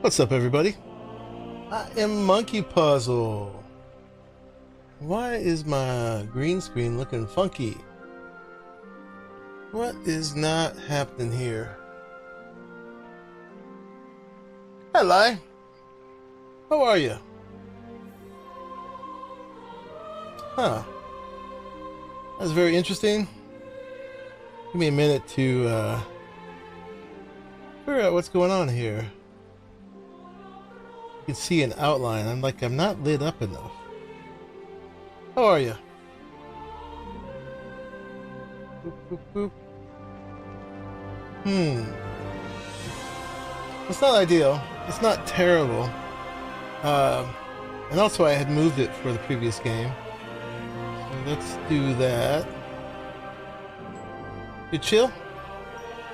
What's up, everybody? I am Monkey Puzzle. Why is my green screen looking funky? What is not happening here? Hello. How are you? Huh. That's very interesting. Give me a minute to figure out what's going on here. You can see an outline. I'm not lit up enough. How are you? Boop, boop, boop. It's not ideal. It's not terrible. And also I had moved it for the previous game. So let's do that. You chill?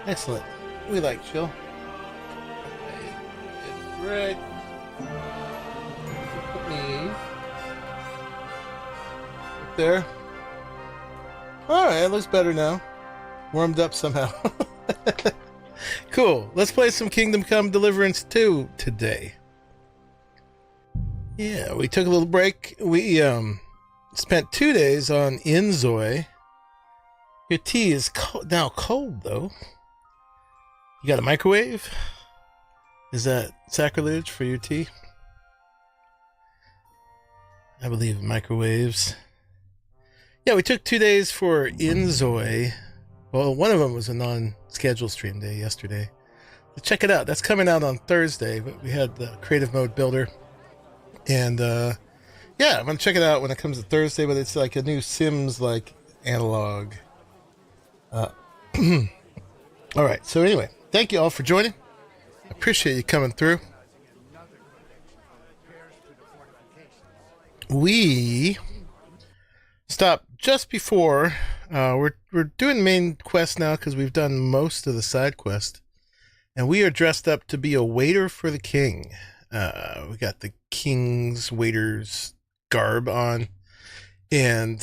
Excellent. We like chill. It's great. Put me up there. Alright, it looks better now. Warmed up somehow. Cool. Let's play some Kingdom Come Deliverance 2 today. Yeah, we took a little break. We spent 2 days on Inzoi. Your tea is now cold, though. You got a microwave? Is that sacrilege for your tea? I believe in microwaves. Yeah, we took 2 days for Inzoi. Well, one of them was a non-scheduled stream day yesterday. So check it out. That's coming out on Thursday, but we had the creative mode builder. And yeah, I'm going to check it out when it comes to Thursday, but it's like a new Sims like analog. Alright, so anyway, thank you all for joining. I appreciate you coming through. We stopped just before. We're doing main quest now because we've done most of the side quest, and we are dressed up to be a waiter for the king. We got the king's waiter's garb on, and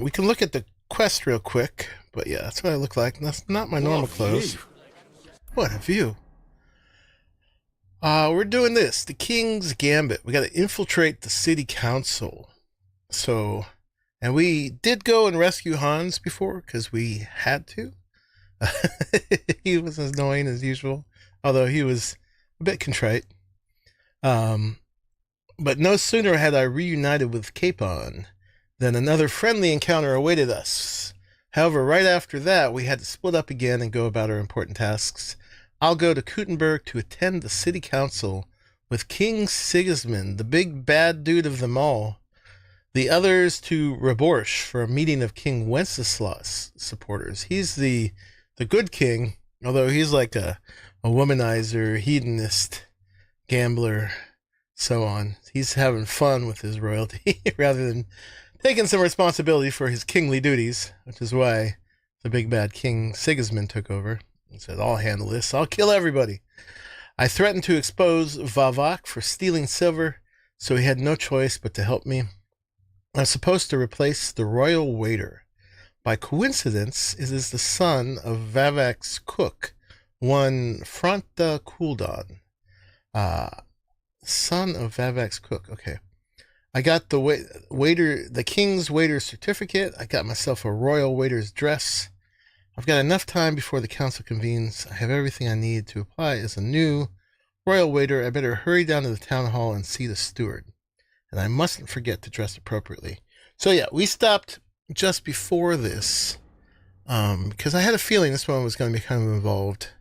we can look at the quest real quick. But yeah, that's what I look like. That's not my normal clothes. What a view! We're doing this, the King's Gambit. We got to infiltrate the city council. So, and we did go and rescue Hans before because we had to. He was as annoying as usual, although he was a bit contrite. But no sooner had I reunited with Capon than another friendly encounter awaited us. However, right after that, we had to split up again and go about our important tasks. I'll go to Kuttenberg to attend the city council with King Sigismund, the big bad dude of them all. The others to Raborsch for a meeting of King Wenceslas supporters. He's the good king, although he's like a womanizer, hedonist, gambler, so on. He's having fun with his royalty rather than taking some responsibility for his kingly duties, which is why the big bad King Sigismund took over. He said, I'll handle this. I'll kill everybody. I threatened to expose Vavak for stealing silver, so he had no choice but to help me. I was supposed to replace the royal waiter. By coincidence, it is the son of Vavak's cook, one Franta Kuldon. Son of Vavak's cook. Okay. I got the king's waiter certificate. I got myself a royal waiter's dress. I've got enough time before the council convenes. I have everything I need to apply as a new royal waiter. I better hurry down to the town hall and see the steward. And I mustn't forget to dress appropriately. So yeah, we stopped just before this because I had a feeling this one was going to be kind of involved.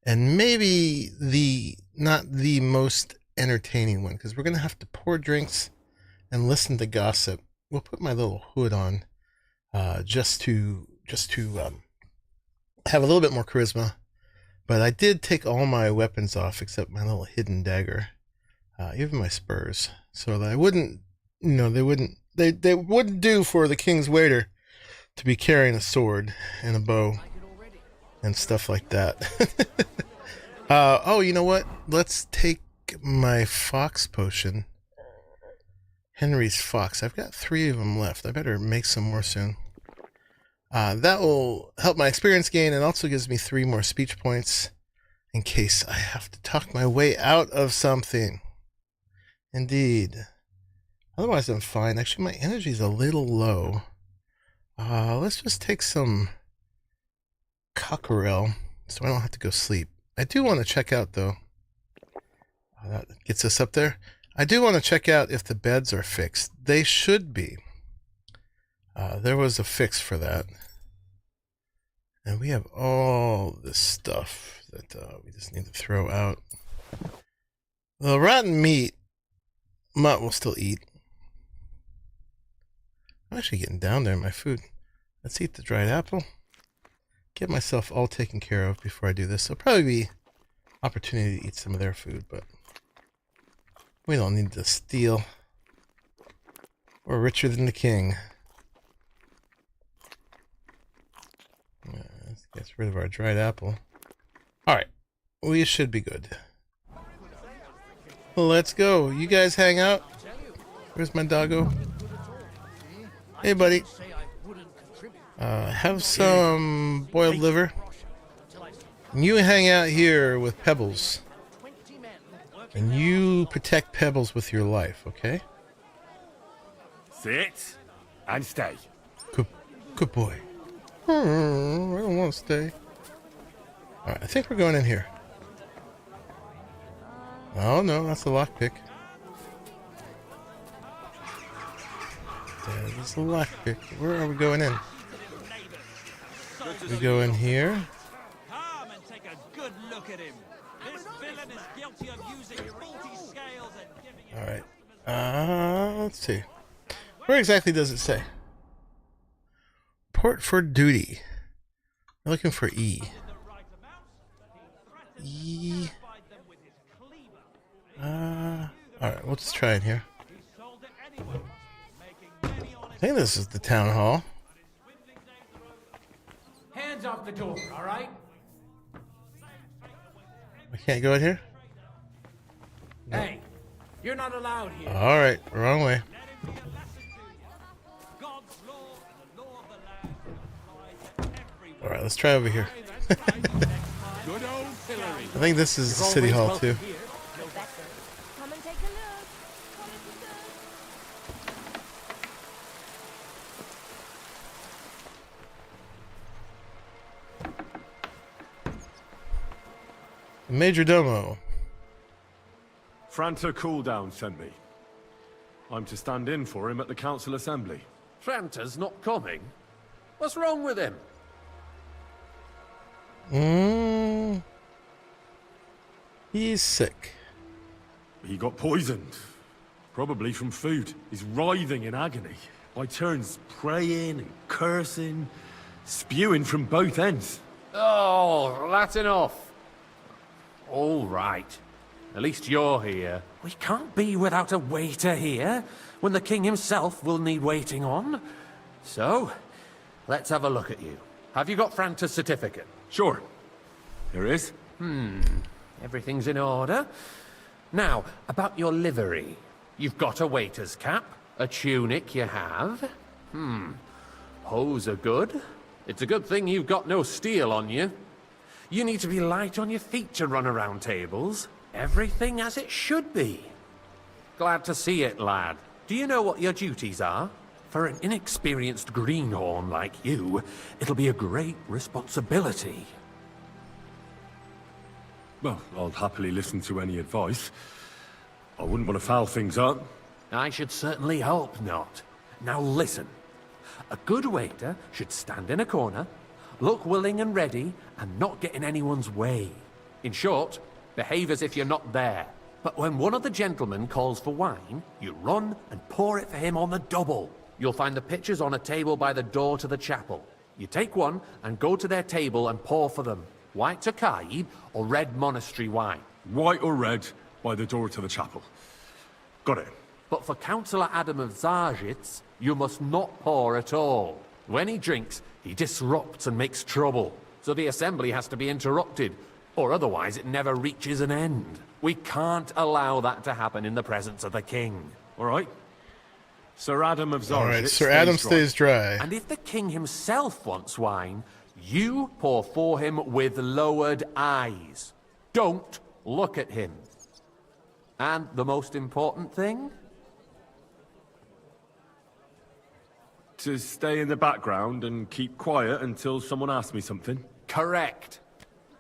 And maybe not the most entertaining one, because we're going to have to pour drinks and listen to gossip. We'll put my little hood on just to have a little bit more charisma. But I did take all my weapons off except my little hidden dagger, even my spurs, so that I wouldn't, they wouldn't do for the king's waiter to be carrying a sword and a bow and stuff like that. Oh, you know what? Let's take my fox potion. Henry's fox. I've got 3 of them left. I better make some more soon. That will help my experience gain and also gives me 3 more speech points. in case I have to talk my way out of something. Indeed. Otherwise, I'm fine. Actually, my energy's a little low. Let's just take some cockerel so I don't have to go sleep. I do want to check out, though. That gets us up there. I do want to check out if the beds are fixed. They should be. There was a fix for that. And we have all this stuff that we just need to throw out. The rotten meat, Mutt will still eat. I'm actually getting down there in my food. Let's eat the dried apple. Get myself all taken care of before I do this. There'll probably be opportunity to eat some of their food, but we don't need to steal. We're richer than the king. Let's get rid of our dried apple. Alright, we should be good. Let's go. You guys hang out. Where's my doggo? Hey, buddy. Have some boiled liver. And you hang out here with Pebbles. And you protect Pebbles with your life, okay? Sit and stay. Good boy. I don't want to stay. Alright, I think we're going in here. Oh no, that's a lockpick. There's a lockpick. Where are we going in? We go in here. Come and take a good look at him. This villain is guilty of using faulty scales and giving. Alright. Let's see. Where exactly does it say? Port for duty. We're looking for E. E. Alright, we'll just try it here. I think this is the town hall. Hands off the door, all right? We can't go in here? No. Hey, you're not allowed here. Alright, wrong way. Alright, let's try over here. I think this is the city hall too. Come and take a look. Major Domo. Franta Cooldown sent me. I'm to stand in for him at the council assembly. Franta's not coming? What's wrong with him? He's sick. He got poisoned. Probably from food. He's writhing in agony. By turns praying and cursing, spewing from both ends. Oh, that's enough. All right. At least you're here. We can't be without a waiter here, when the king himself will need waiting on. So, let's have a look at you. Have you got Franta's certificate? Sure. Here is. Everything's in order. Now, about your livery. You've got a waiter's cap, a tunic you have. Hose are good. It's a good thing you've got no steel on you. You need to be light on your feet to run around tables. Everything as it should be. Glad to see it, lad. Do you know what your duties are? For an inexperienced greenhorn like you, it'll be a great responsibility. Well, I'll happily listen to any advice. I wouldn't want to foul things up. I should certainly hope not. Now listen. A good waiter should stand in a corner, look willing and ready, and not get in anyone's way. In short, behave as if you're not there. But when one of the gentlemen calls for wine, you run and pour it for him on the double. You'll find the pitchers on a table by the door to the chapel. You take one and go to their table and pour for them. White Tokaib or red monastery wine. White or red, by the door to the chapel. Got it. But for Councillor Adam of Zarzhitz, you must not pour at all. When he drinks, he disrupts and makes trouble. So the assembly has to be interrupted, or otherwise it never reaches an end. We can't allow that to happen in the presence of the king. All right. Sir Adam of Zarzhitz. All right, Sir Adam stays dry. And if the king himself wants wine, you pour for him with lowered eyes. don't look at him. And the most important thing? To stay in the background and keep quiet until someone asks me something. Correct.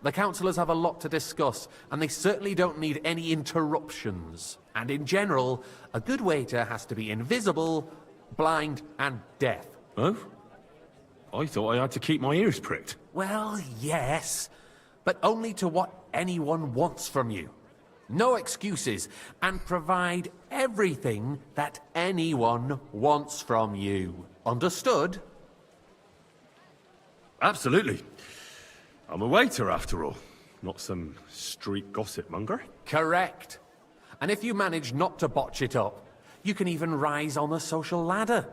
The councillors have a lot to discuss, and they certainly don't need any interruptions. And in general, a good waiter has to be invisible, blind, and deaf. Oh? I thought I had to keep my ears pricked. Well, yes, but only to what anyone wants from you. No excuses, and provide everything that anyone wants from you. Understood? Absolutely. I'm a waiter, after all. Not some street gossip monger. Correct. And if you manage not to botch it up, you can even rise on the social ladder.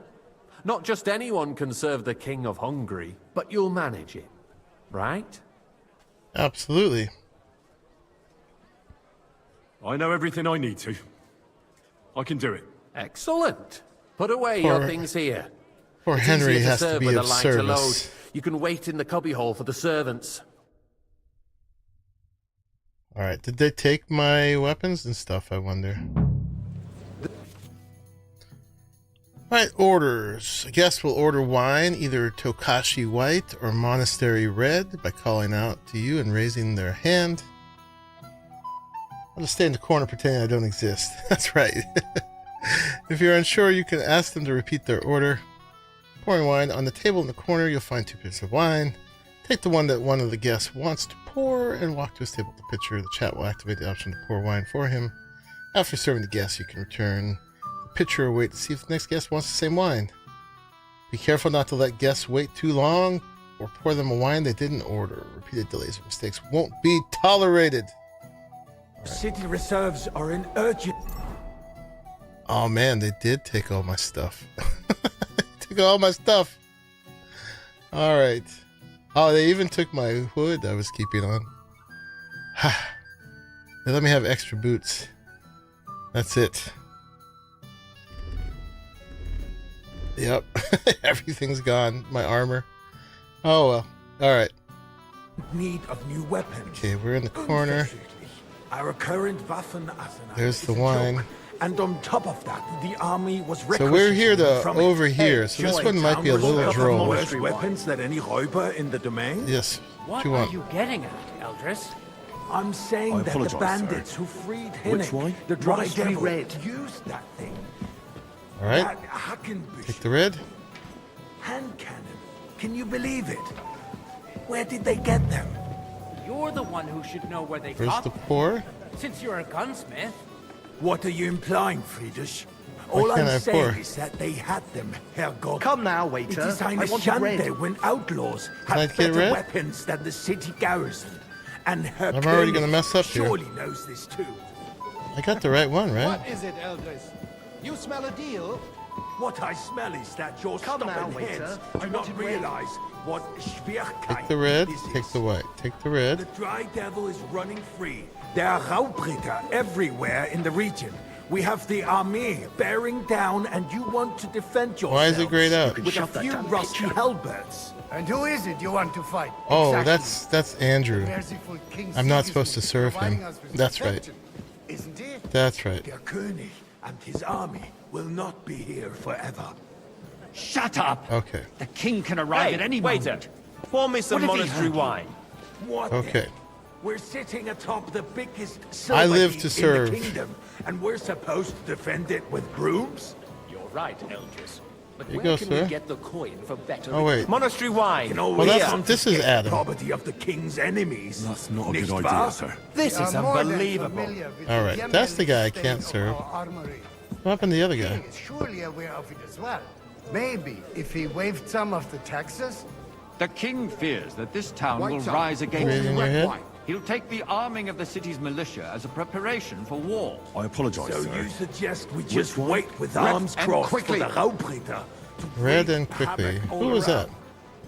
Not just anyone can serve the King of Hungary, but you'll manage it. Right? Absolutely. I know everything I need to. I can do it. Excellent. Put away your things here. Poor It's Henry easier has to serve be with of a lighter load. service. You can wait in the cubbyhole for the servants. Alright, did they take my weapons and stuff, I wonder? Alright, orders. A guest will order wine, either Tokashi White or Monastery Red, by calling out to you and raising their hand. I'll just stay in the corner pretending I don't exist. That's right. If you're unsure, you can ask them to repeat their order. Pouring wine. On the table in the corner, you'll find 2 pitchers of wine. Take the one that one of the guests wants to pour and walk to his table with the pitcher. The chat will activate the option to pour wine for him. After serving the guest, you can return the pitcher or wait to see if the next guest wants the same wine. Be careful not to let guests wait too long or pour them a wine they didn't order. Repeated delays or mistakes won't be tolerated. City reserves are in urgent. Oh man, they did take all my stuff. Took all my stuff. Alright. Oh, they even took my hood I was keeping on. They let me have extra boots. That's it. Yep. Everything's gone. My armor. Oh well. Alright. Need of new weapons. Okay, we're in the corner. Our current Waffen arsenal. There's the is a wine. joke. And on top of that, the army was So we're here requisitioning to from over it. here. So this one might be a little droll. Worse weapons than any Räuber in the domain? Yes. What you are want? you getting at, Eldris? I'm saying I that the apologize, bandits sir. who freed Which Hinnick, one? the dry Monastery devil, Red. used that thing. Alright. That Hackenbush Take the red. hand cannon. Can you believe it? Where did they get them? You're the one who should know where they Where's got the them, pour? since you're a gunsmith. What are you implying, Friedrich? All can't I I'm saying pour? is that they had them, Herr God. Come now, It waiter. is eine I want it red. Schande when outlaws I have get better red? weapons than the city garrison. And Herr I'm already König gonna mess up here. surely knows this too. I got the right one, right? What is it, Eldris? You smell a deal? What I smell is that your Come now, stubborn waiter. heads I do want not it red. realize what Schwierigkeit Take the red. this Take is. the white. Take the The red. dry devil is running free. There are Raubritter everywhere in the region. We have the army bearing down, and you want to defend yourself. Why is it grayed out? With a shove that few damn rusty picture. halberds. And who is it you want to fight? Oh, Exactly. that's Andrew. Merciful King I'm not Sigismund supposed to serve providing him. us with That's right. protection, isn't it? That's right. Der König and his army will not be here forever. Shut up! Okay. The king can arrive at any waiter. moment. Pour me some What have you monastery heard? wine. What Okay. then? We're sitting atop the biggest I live silver to heap serve. in the kingdom, and we're supposed to defend it with brooms? You're right, Eldris. But Here you where go, can sir. we get the coin for better? Oh wait. Monastery wine. Can always this is confiscate Adam. property of the king's enemies. That's not a Nicht good wahr? idea, sir. This We is are more than unbelievable. familiar with All the right, that's the guy I state can't of serve. our armory. What happened to the other The guy? king is surely aware of it as well. Maybe if he waived some of the taxes. The king fears that this town will White rise against Raising him. your head? He'll take the arming of the city's militia as a preparation for war. I apologize, So sir. you suggest we just one? wait with Red arms and crossed quickly. for the Raubritter to Red wreak and quickly. havoc all Who was that? around?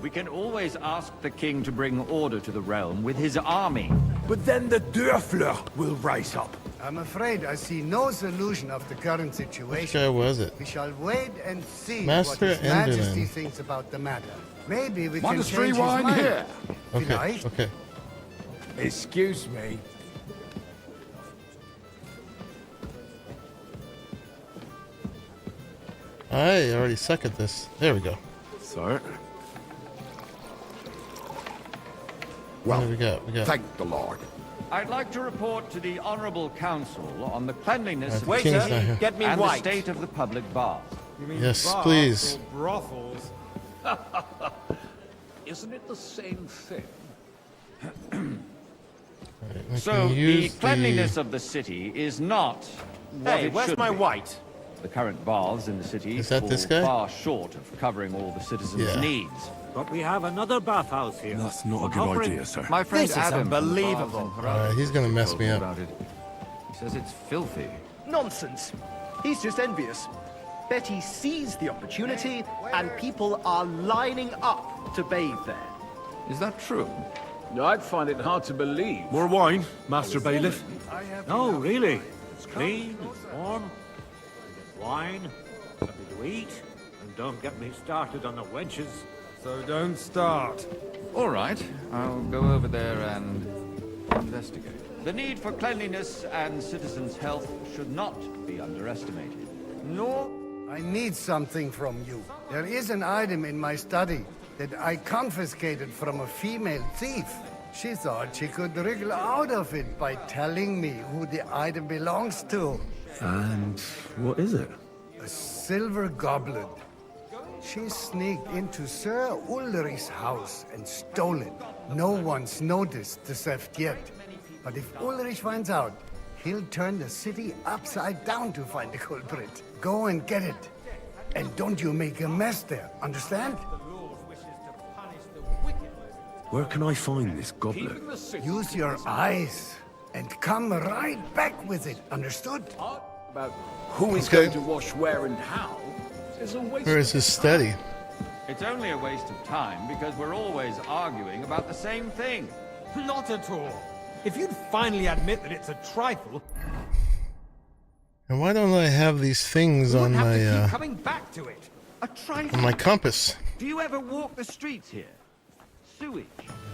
We can always ask the king to bring order to the realm with his army. But then the Dörfler will rise up. I'm afraid I see no solution of the current Which situation. guy was it? We shall wait and see Master what His Majesty Enderman. thinks about the matter. Maybe we Monastery can change his wine mind. here. Okay. Vielleicht. Okay. Excuse me. I already suck at this. There we go. Sir? What do we got? Thank the Lord. I'd like to report to the Honorable Council on the cleanliness of the King's not city here. Get me and the white. state of the public baths. Yes, please. Brothels. Isn't it the same thing? We So, can the use cleanliness of the city is not what Hey, it where's should my be. white? The current baths in the city Is that fall this guy? far short of covering all the citizens' Yeah. needs. But we have another bathhouse here. That's not a good idea, sir. My friend This is Adam from the unbelievable. baths in Alright, he's gonna mess me up. about it. He says it's filthy. Nonsense. He's just envious. Betty sees the opportunity, and people are lining up to bathe there. Is that true? I'd find it hard to believe. More wine, Master Bailiff? No, really. It's clean, it's warm. There's wine, something to eat, and don't get me started on the wenches. So don't start. All right, I'll go over there and investigate. The need for cleanliness and citizens' health should not be underestimated. No, I need something from you. There is an item in my study that I confiscated from a female thief. She thought she could wriggle out of it by telling me who the item belongs to. And what is it? A silver goblet. She sneaked into Sir Ulrich's house and stole it. No one's noticed the theft yet. But if Ulrich finds out, he'll turn the city upside down to find the culprit. Go and get it. And don't you make a mess there, understand? Where can I find this goblet? Use your eyes and come right back with it, understood? About who is Okay. going to wash where and how is a waste. Where is his study? It's only a waste of time because we're always arguing about the same thing. Not at all. If you'd finally admit that it's a trifle, And why don't I have these things we on wouldn't have to my keep coming back to it. A trifle? on my compass? Do you ever walk the streets here? Sewage,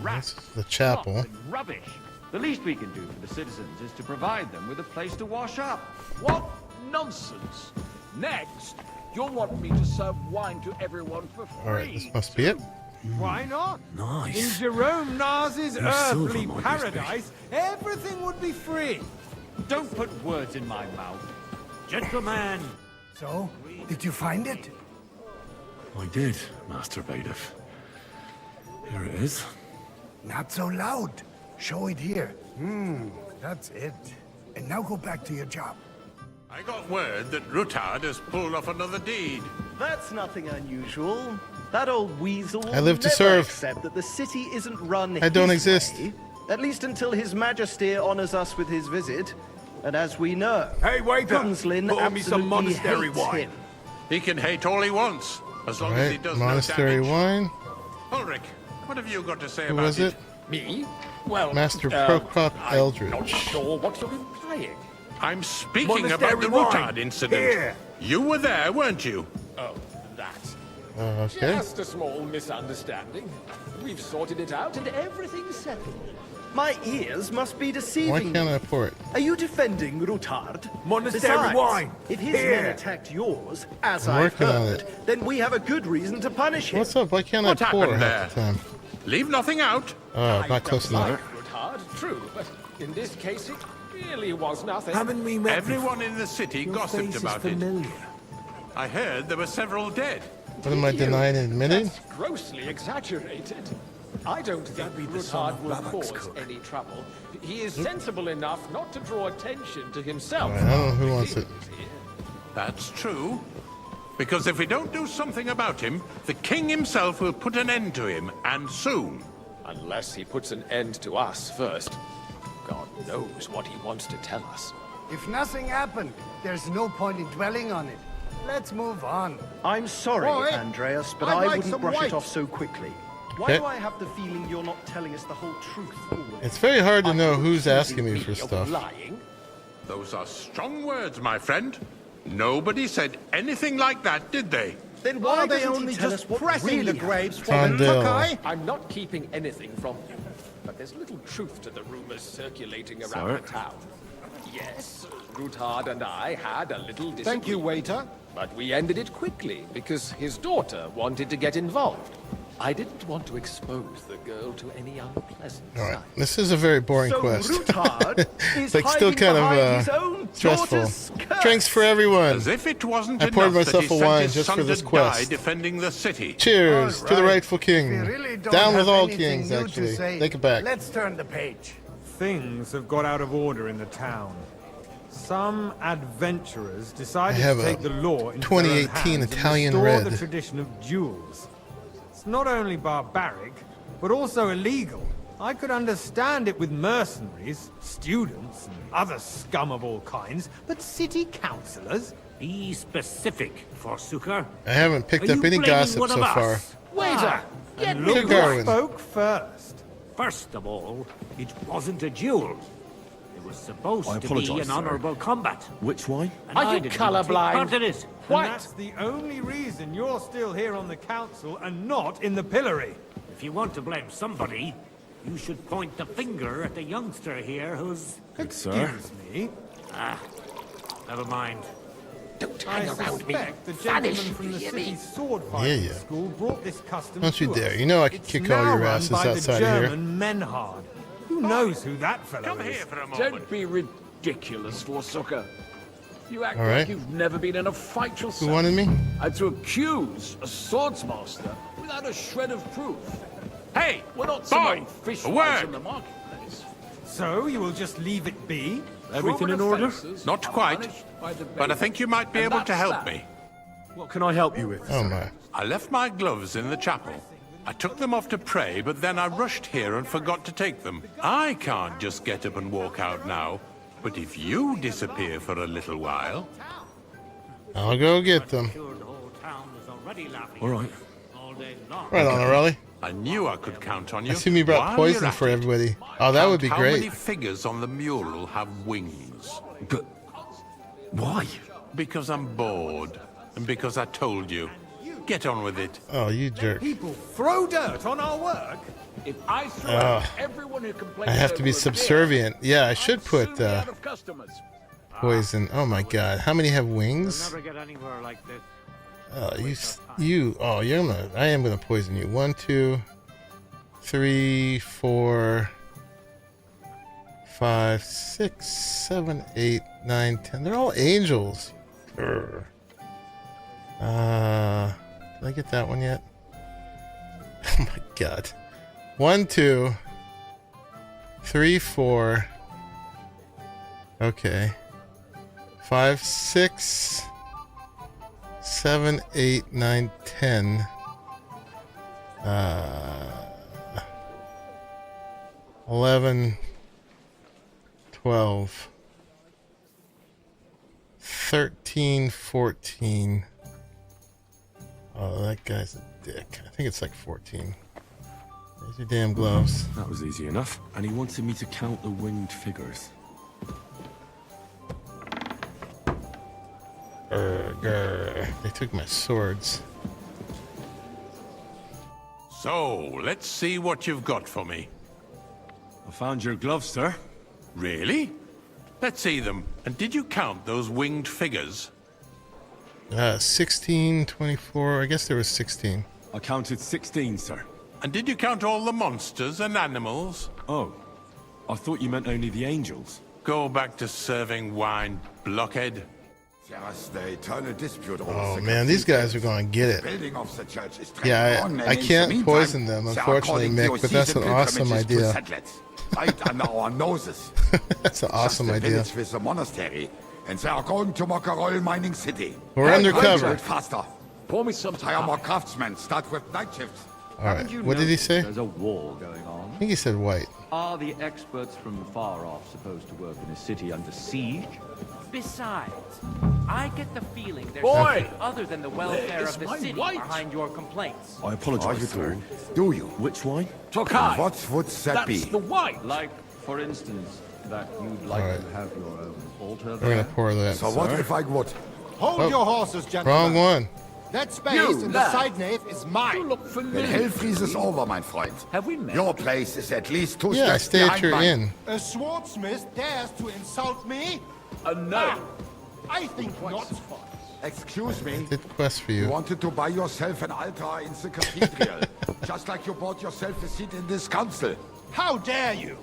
rats, This is the chapel. slop and rubbish. The least we can do for the citizens is to provide them with a place to wash up. What nonsense! Next, you'll want me to serve wine to everyone for free. Alright, this must be it. Why not? Nice. In Jerome Nas's Your silver earthly might be paradise, everything would be free. Don't put words in my mouth. Gentlemen, So, did you find it? I did, Master Bailiff. Here it is. Not so loud. Show it here. That's it. And now go back to your job. I got word that Rutard has pulled off another deed. That's nothing unusual. That old weasel I live to never serve. accept that the city isn't run I don't his exist. way, at least until His Majesty honors us with his visit. And as we know, Hey, waiter! Gunslin Pour me some absolutely monastery hates wine. him. He can hate all he wants, as long as he Alright, does monastery no damage. wine. Ulrich, what have you got to say Who about was it? me? Well, Master Prokop I'm not Eldridge. sure what you're implying. I'm speaking about Monastery the wine. Rutard incident. Here. You were there, weren't you? Oh, that. Okay. Just a small misunderstanding. We've sorted it out and everything's settled. My ears must be deceiving Why me. can't I pour it? Are you defending Rutard? Monastery Besides, wine. if his Here. men attacked yours, as I'm I've working on heard, then we have a good reason to punish him. What's up? Why can't What I pour happened half the time? Leave nothing out. Oh, not close enough. Rutard, true, but in this case it really was nothing. Haven't we met Everyone in the city before? gossiped Your face about is it. familiar. I heard there were several dead. What am I denying and admitting? That's grossly exaggerated. I don't think be the son Rutard of will Babak's cause cook. any trouble. He is sensible enough not to draw attention to himself. Alright, I don't know who wants it. That's true. Because if we don't do something about him, the king himself will put an end to him, and soon. Unless he puts an end to us first. God knows what he wants to tell us. If nothing happened, there's no point in dwelling on it. Let's move on. I'm sorry, Boy, Andreas, but I'd I like wouldn't some brush white. it off so quickly. Why Okay. do I have the feeling you're not telling us the whole truth always? It's very hard to Are know you who's asking accusing me for Of stuff. lying? Those are strong words, my friend. Nobody said anything like that, did they? Then why Are they doesn't he only tell just us what pressing really the grapes for Fondell. the Tukai? I'm not keeping anything from you, but there's little truth to the rumors circulating around Sir? the town. Yes, Rutard and I had a little disagreement. Thank you, waiter. but we ended it quickly because his daughter wanted to get involved. I didn't want to expose the girl to any unpleasant All right, this is a very boring quest. It's like still kind of stressful. Drinks for everyone. As if it wasn't I poured enough that myself he a sent wine his just son for this to quest. die defending the city. Cheers to the rightful king. Really don't Down with have all anything kings, new to actually. say. Take it back. Let's turn the page. Things have got out of order in the town. Some adventurers I decided have to a take the law into their own 2018 hands Italian and restore red. the tradition of duels. It's not only barbaric, but also illegal. I could understand it with mercenaries, students, and other scum of all kinds, but city councillors? Be specific, Forsooker. I haven't picked Are up you any blaming gossip one of so us? far. Waiter, get And me look Garwin. who spoke first. First of all, it wasn't a duel. It was supposed I to be apologise, an sir. honourable combat. Which way? And Are I you didn't colourblind? take part in it. And that's the only reason you're still here on the council and not in the pillory. If you want to blame somebody, you should point the finger at the youngster here who's... Excuse me? Never mind. Don't I hang around me. suspect the Vanish, gentleman from the you hear me? city's sword Yeah, fighting yeah. school brought this custom Don't you to dare. us. You know I could It's kick now all your run asses by outside the of here. German Menhard. Who knows who that fellow Come is? here for a moment. Don't be ridiculous, Forsooker. You act All right. like you've never been in a fight Who yourself. wanted me? And to accuse a swordsmaster without a shred of proof. Hey, We're not some boy, old a fishwives word. in the marketplace. So you will just leave it be? Everything in Proven order? offences Not are quite, punished by the but I think you might be And able to that's help that. me. What can I help you with? Oh my. I left my gloves in the chapel. I took them off to pray, but then I rushed here and forgot to take them. I can't just get up and walk out now, but if you disappear for a little while... I'll go get them. Sure, the whole town was already laughing All right. all day long. Right on, Arahli. I knew I could count on you. I assume you brought While poison you're at for it, everybody. Oh, that would be count How many great. figures on the mural have wings? But why? Because I'm bored, and because I told you. Get on with it. Oh, you jerk. People throw dirt on our work? If I throw out everyone who complains I have to be over a beer, subservient. Yeah, I should put soon be out of customers. poison. Oh my god. How many have wings? Never get anywhere like this. Oh, I am gonna poison you. 1, 2, 3, 4, 5, 6, 7, 8, 9, 10. They're all angels. Urgh. Did I get that one yet? Oh my god. 1, 2, 3, 4. Okay. 5, 6, 7, 8, 9, 10. 11, 12, 13, 14. Oh, that guy's a dick. I think it's like 14. There's your damn gloves. That was easy enough. And he wanted me to count the winged figures. They took my swords. So, let's see what you've got for me. I found your gloves, sir. Really? Let's see them. And did you count those winged figures? 16, 24. I guess there was 16. I counted 16, sir. And did you count all the monsters and animals? Oh, I thought you meant only the angels. Go back to serving wine, blockhead. Oh man, these guys are going to get it. Yeah, I can't poison them, unfortunately, Mick, but that's an awesome idea. That's an awesome idea. And they are going to Mokarol Mining City. We're undercover. Faster. Pour me some Hire more craftsmen. Start with night shifts. Alright, what did he say? There's a war going on. I think he said white. Are the experts from far off supposed to work in a city under siege? Besides, I get the feeling there's Boy! something other than the welfare Where's of the my city white? behind your complaints. I apologize, sir. Do you? Which wine? Tokai! What would that be? That's the white! Like, for instance, that you'd like Alright. to have your own altar We're there? going to pour that. So what if I would? Hold Oh. your horses, gentlemen. Wrong one. That space You, in the lad. side nave is You mine. look Then familiar. hell freezes over, my friend. Have we met? Your place is at least 2 Yeah, I steps stay at behind your mine. inn. A swordsmith dares to insult me? No. I think Quite not. surprised. Excuse me. Did quest for you. You wanted to buy yourself an altar in the cathedral, just like you bought yourself a seat in this council. How dare you!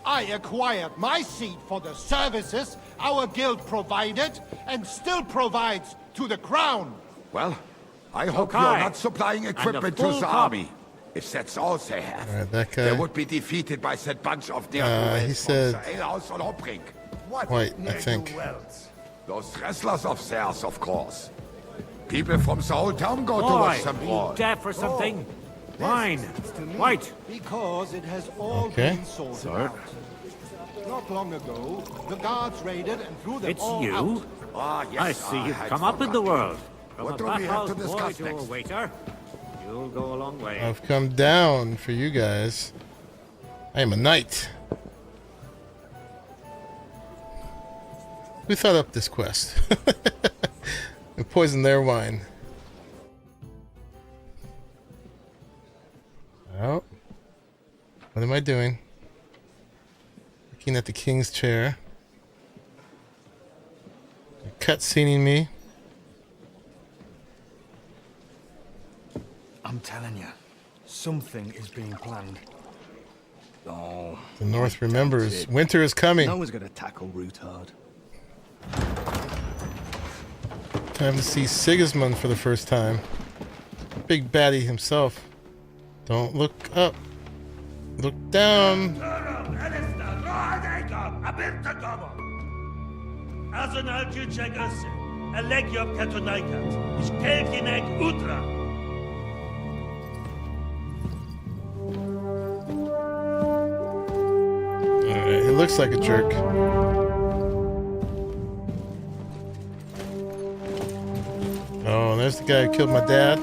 I acquired my seat for the services our guild provided and still provides to the crown. Well, I hope you're not supplying equipment to the army. If that's all they have, Alright, that guy. they would be defeated by that bunch of he ne'er-do-wells said from the alehouse on Hopring. white, I think. Those wrestlers of theirs, of course. People from the whole town go to Boy, watch them are brawl. you deaf or something? Wine. White. Because it has all Okay. been sorted out. Not long ago, the guards raided and threw them It's all you? out. Ah, yes, I see I you've had come up in the world. From What a do we have back-house to boy discuss to a next? waiter. You'll go a long way. I've come down for you guys. I am a knight. Who thought up this quest? And poisoned their wine. Oh. What am I doing? Looking at the king's chair. Cutscening me. I'm telling you, something is being planned. Oh. The North remembers. Winter is coming. No one's gonna tackle Rootard. Time to see Sigismund for the first time. Big baddie himself. Don't look up. Look down. Alright, he looks like a jerk. Oh, and there's the guy who killed my dad.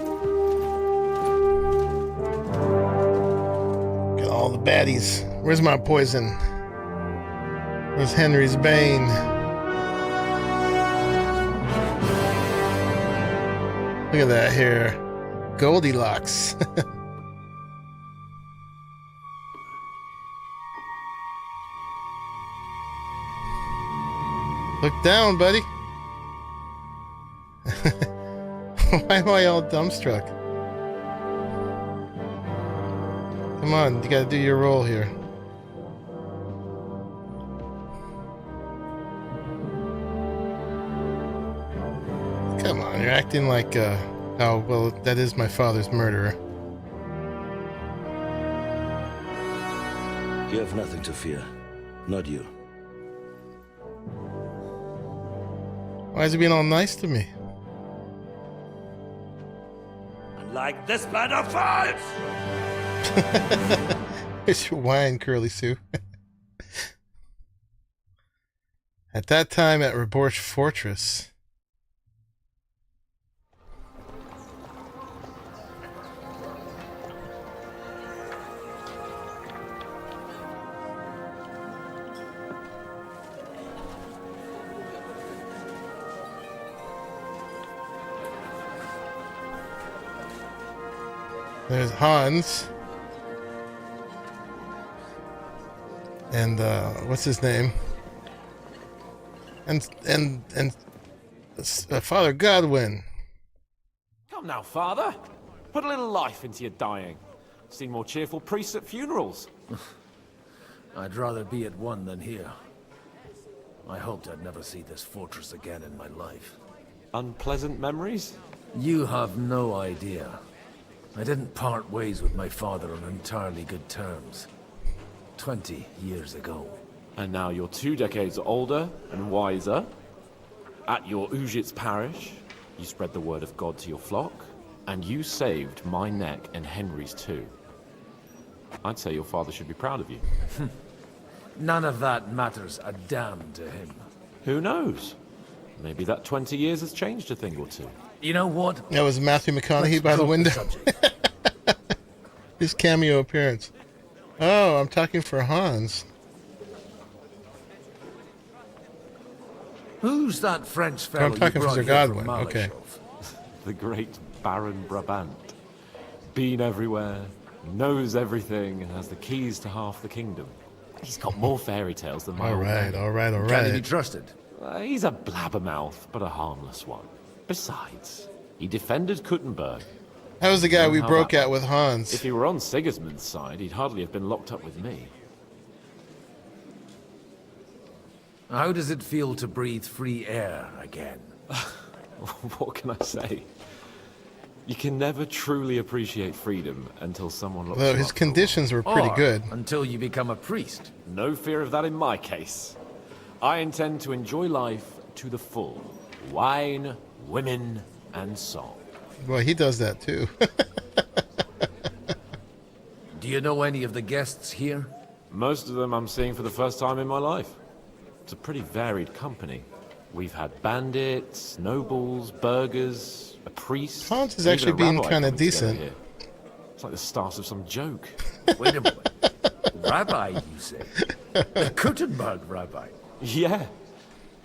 Got all the baddies. Where's my poison? Where's Henry's Bane? Look at that hair. Goldilocks. Look down, buddy. Why am I all dumbstruck? Come on, you gotta do your role here. Come on, you're acting like, oh, well, that is my father's murderer. You have nothing to fear. Not you. Why is he being all nice to me? Like this plan of fights! It's your wine, Curly Sue. At that time at Reborch Fortress. There's Hans. And what's his name? And Father Godwin. Come now, Father. Put a little life into your dying. Seen more cheerful priests at funerals. I'd rather be at one than here. I hoped I'd never see this fortress again in my life. Unpleasant memories? You have no idea. I didn't part ways with my father on entirely good terms. 20 years ago. And now you're 2 decades older and wiser. At your Ujit's parish, you spread the word of God to your flock, and you saved my neck and Henry's too. I'd say your father should be proud of you. None of that matters a damn to him. Who knows? Maybe that 20 years has changed a thing or two. You know what? That was Matthew McConaughey by the window. His cameo appearance. Oh, I'm talking for Hans. Who's that French fellow I'm talking you for brought Sir here from Godwin. Okay. The great Baron Brabant. Been everywhere, knows everything, and has the keys to half the kingdom. He's got more fairy tales than my All old right, man. all right, all Can he be right. trusted? He's a blabbermouth, but a harmless one. Besides, he defended Kuttenberg. That was the guy we How broke that at with Hans. If he were on Sigismund's side, he'd hardly have been locked up with me. How does it feel to breathe free air again? What can I say? You can never truly appreciate freedom until someone locks Though you his up. conditions were pretty Or good. Until you become a priest. No fear of that in my case. I intend to enjoy life to the full. Wine, women, and song. Well, he does that too. Do you know any of the guests here? Most of them I'm seeing for the first time in my life. It's a pretty varied company. We've had bandits, nobles, burgers, a priest. Hans is even actually a being rabbi kind of coming together decent. here. It's like the start of some joke. Wait a minute. Rabbi, you say? The Kuttenberg rabbi? Yeah.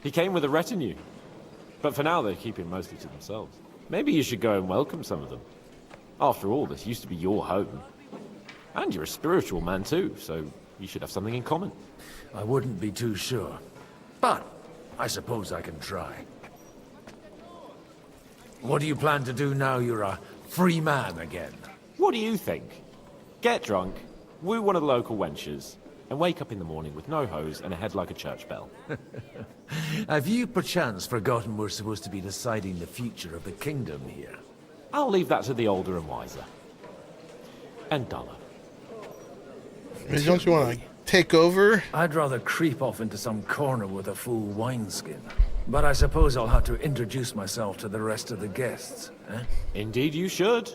He came with a retinue. But for now, they're keeping mostly to themselves. Maybe you should go and welcome some of them. After all, this used to be your home. And you're a spiritual man too, so you should have something in common. I wouldn't be too sure. But I suppose I can try. What do you plan to do now you're a free man again? What do you think? Get drunk, woo one of the local wenches, and wake up in the morning with no hose and a head like a church bell. Have you perchance forgotten we're supposed to be deciding the future of the kingdom here? I'll leave that to the older and wiser. And duller. Don't you want to take over? I'd rather creep off into some corner with a full wineskin. But I suppose I'll have to introduce myself to the rest of the guests, eh? Indeed you should.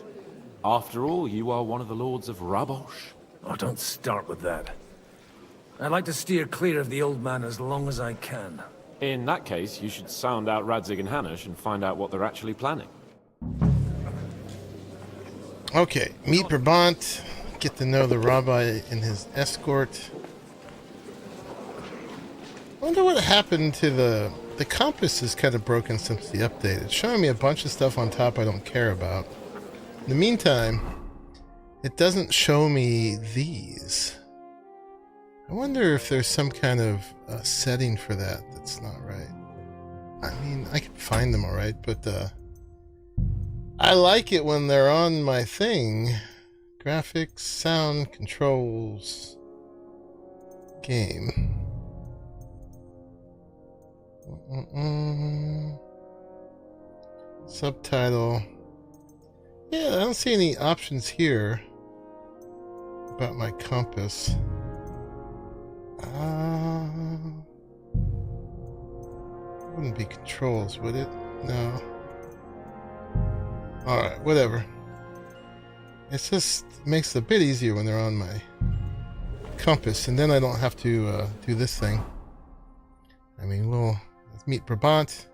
After all, you are one of the lords of Rabosh. Oh, don't start with that. I'd like to steer clear of the old man as long as I can. In that case, you should sound out Radzig and Hanush and find out what they're actually planning. Okay, meet Brabant. Get to know the rabbi and his escort. I wonder what happened to the compass is kind of broken since the update. It's showing me a bunch of stuff on top I don't care about. In the meantime, it doesn't show me these. I wonder if there's some kind of setting for that that's not right. I mean, I can find them all right, but I like it when they're on my thing. Graphics, sound, controls, game. Subtitle. Yeah, I don't see any options here about my compass. Wouldn't be controls, would it? No. Alright, whatever. It just makes it a bit easier when they're on my compass, and then I don't have to do this thing. I mean, let's meet Brabant.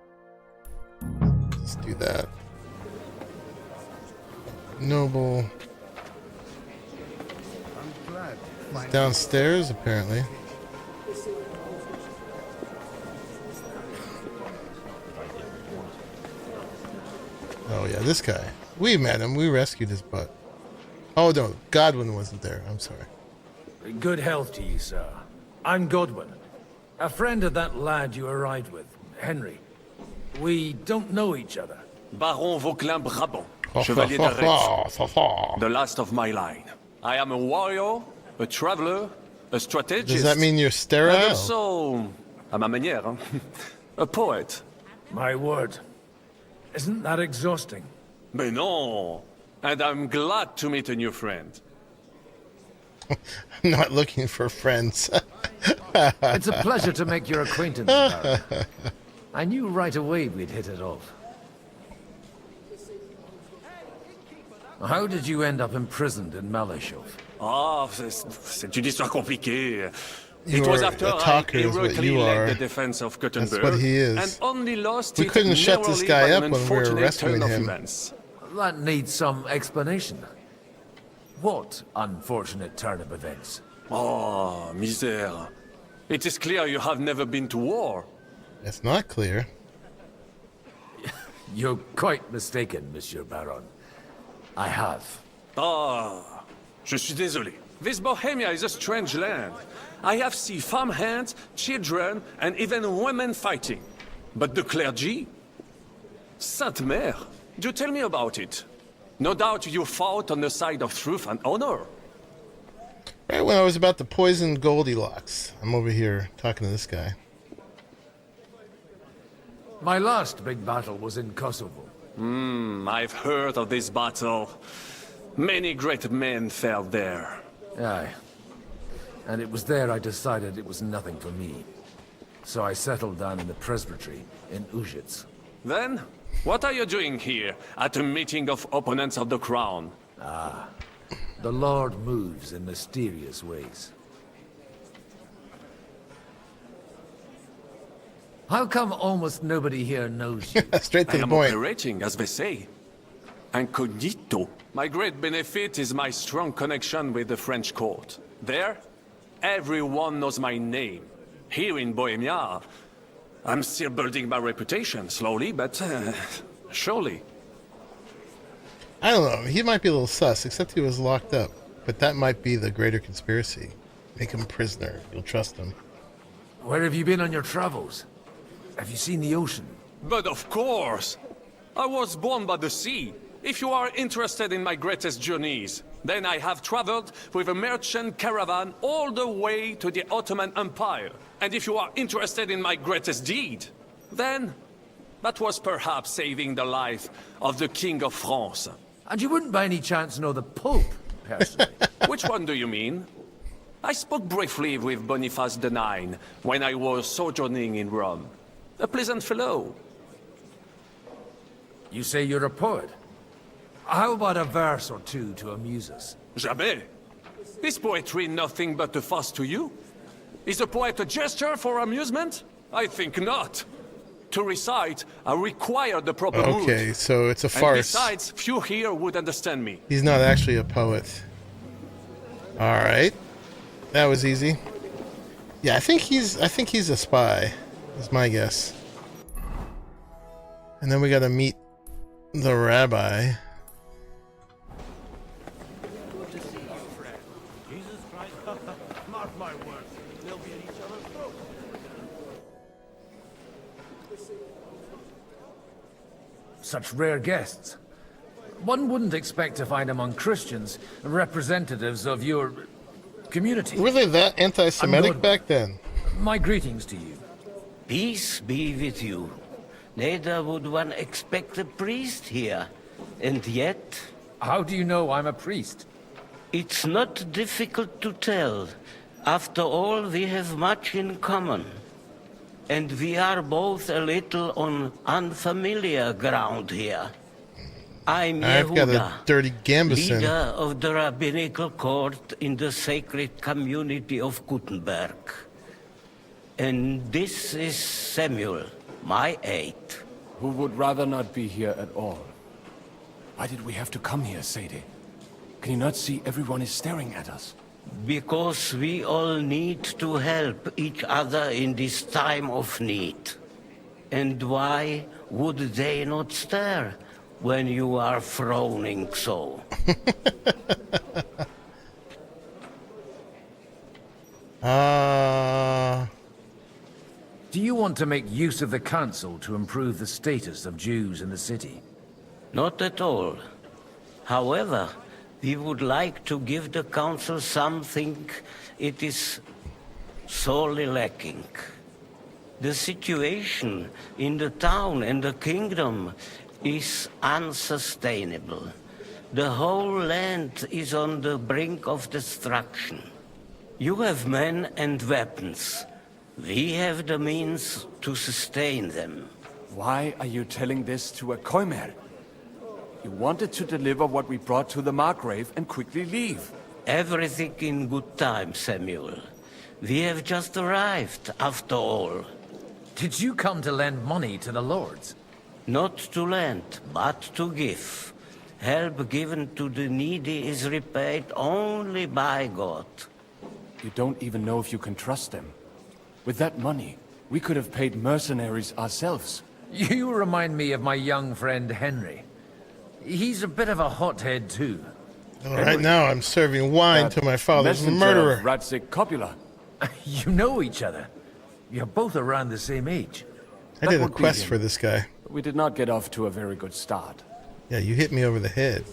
Let's do that. Noble. He's downstairs, apparently. Oh yeah, this guy. We met him. We rescued his butt. Oh no, Godwin wasn't there. I'm sorry. Good health to you, sir. I'm Godwin. A friend of that lad you arrived with, Henry. We don't know each other. Baron Vauquelin Brabant, Chevalier d'Arrets, the last of my line. I am a warrior, a traveler, a strategist. Does that mean you're sterile? And also, à ma manière, hein? A poet. My word. Isn't that exhausting? Mais non. And I'm glad to meet a new friend. I'm not looking for friends. It's a pleasure to make your acquaintance, Baron. I knew right away we'd hit it off. How did you end up imprisoned in Malashov? Ah, c'est une histoire compliquée. You It was are after a I talker is what heroically you led are. the defense of Kuttenberg. That's what he is. And only lost We it couldn't shut this narrowly guy by up an when we were unfortunate rescuing turn of him. events. That needs some explanation. What unfortunate turn of events? Oh, misère. It is clear you have never been to war. It's not clear. You're quite mistaken, Monsieur Baron. I have. Ah, je suis désolé. This Bohemia is a strange land. I have seen farmhands, children, and even women fighting. But the clergy? Sainte Mère, do tell me about it. No doubt you fought on the side of truth and honor. Right when I was about to poison Goldilocks, I'm over here talking to this guy. My last big battle was in Kosovo. I've heard of this battle. Many great men fell there. Aye. And it was there I decided it was nothing for me. So I settled down in the presbytery in Ujits. Then, what are you doing here at a meeting of opponents of the crown? Ah, the Lord moves in mysterious ways. How come almost nobody here knows you? Straight to I the am point. operating, as they say. Incognito. My great benefit is my strong connection with the French court. There, everyone knows my name. Here in Bohemia, I'm still building my reputation, slowly, but surely. I don't know. He might be a little sus, except he was locked up. But that might be the greater conspiracy. Make him a prisoner. You'll trust him. Where have you been on your travels? Have you seen the ocean? But of course! I was born by the sea. If you are interested in my greatest journeys, then I have traveled with a merchant caravan all the way to the Ottoman Empire. And if you are interested in my greatest deed, then that was perhaps saving the life of the King of France. And you wouldn't by any chance know the Pope, personally? Which one do you mean? I spoke briefly with Boniface IX when I was sojourning in Rome. A pleasant fellow. You say you're a poet. How about a verse or two to amuse us? Jamais. Is poetry nothing but a fuss to you? Is a poet a gesture for amusement? I think not. To recite, I require the proper mood. Okay, so it's a And farce. besides, few here would understand me. He's not actually a poet. Alright. That was easy. Yeah, I think he's a spy. Is my guess. And then we gotta meet the rabbi. Good to see you, friend. Jesus Christ, mark my words, they'll be at each other's throats. Such rare guests. One wouldn't expect to find among Christians representatives of your community. Were they that anti-Semitic back then? My greetings to you. Peace be with you. Neither would one expect a priest here. And yet... How do you know I'm a priest? It's not difficult to tell. After all, we have much in common. And we are both a little on unfamiliar ground here. I'm I've got a Yehuda, dirty Gambison. leader of the rabbinical court in the sacred community of Gutenberg. And this is Samuel, my aide. Who would rather not be here at all. Why did we have to come here, Sadie? Can you not see everyone is staring at us? Because we all need to help each other in this time of need. And why would they not stare when you are frowning so? Do you want to make use of the council to improve the status of Jews in the city? Not at all. However, we would like to give the council something it is sorely lacking. The situation in the town and the kingdom is unsustainable. The whole land is on the brink of destruction. You have men and weapons. We have the means to sustain them. Why are you telling this to a Koimer? You wanted to deliver what we brought to the Margrave and quickly leave. Everything in good time, Samuel. We have just arrived, after all. Did you come to lend money to the lords? Not to lend, but to give. Help given to the needy is repaid only by God. You don't even know if you can trust them. With that money, we could have paid mercenaries ourselves. You remind me of my young friend Henry. He's a bit of a hothead too. Right now I'm serving wine to my father's Messenger murderer. of Radzik Copula. You know each other. You're both around the same age. I did a quest for this guy. We did not get off to a very good start. Yeah, you hit me over the head.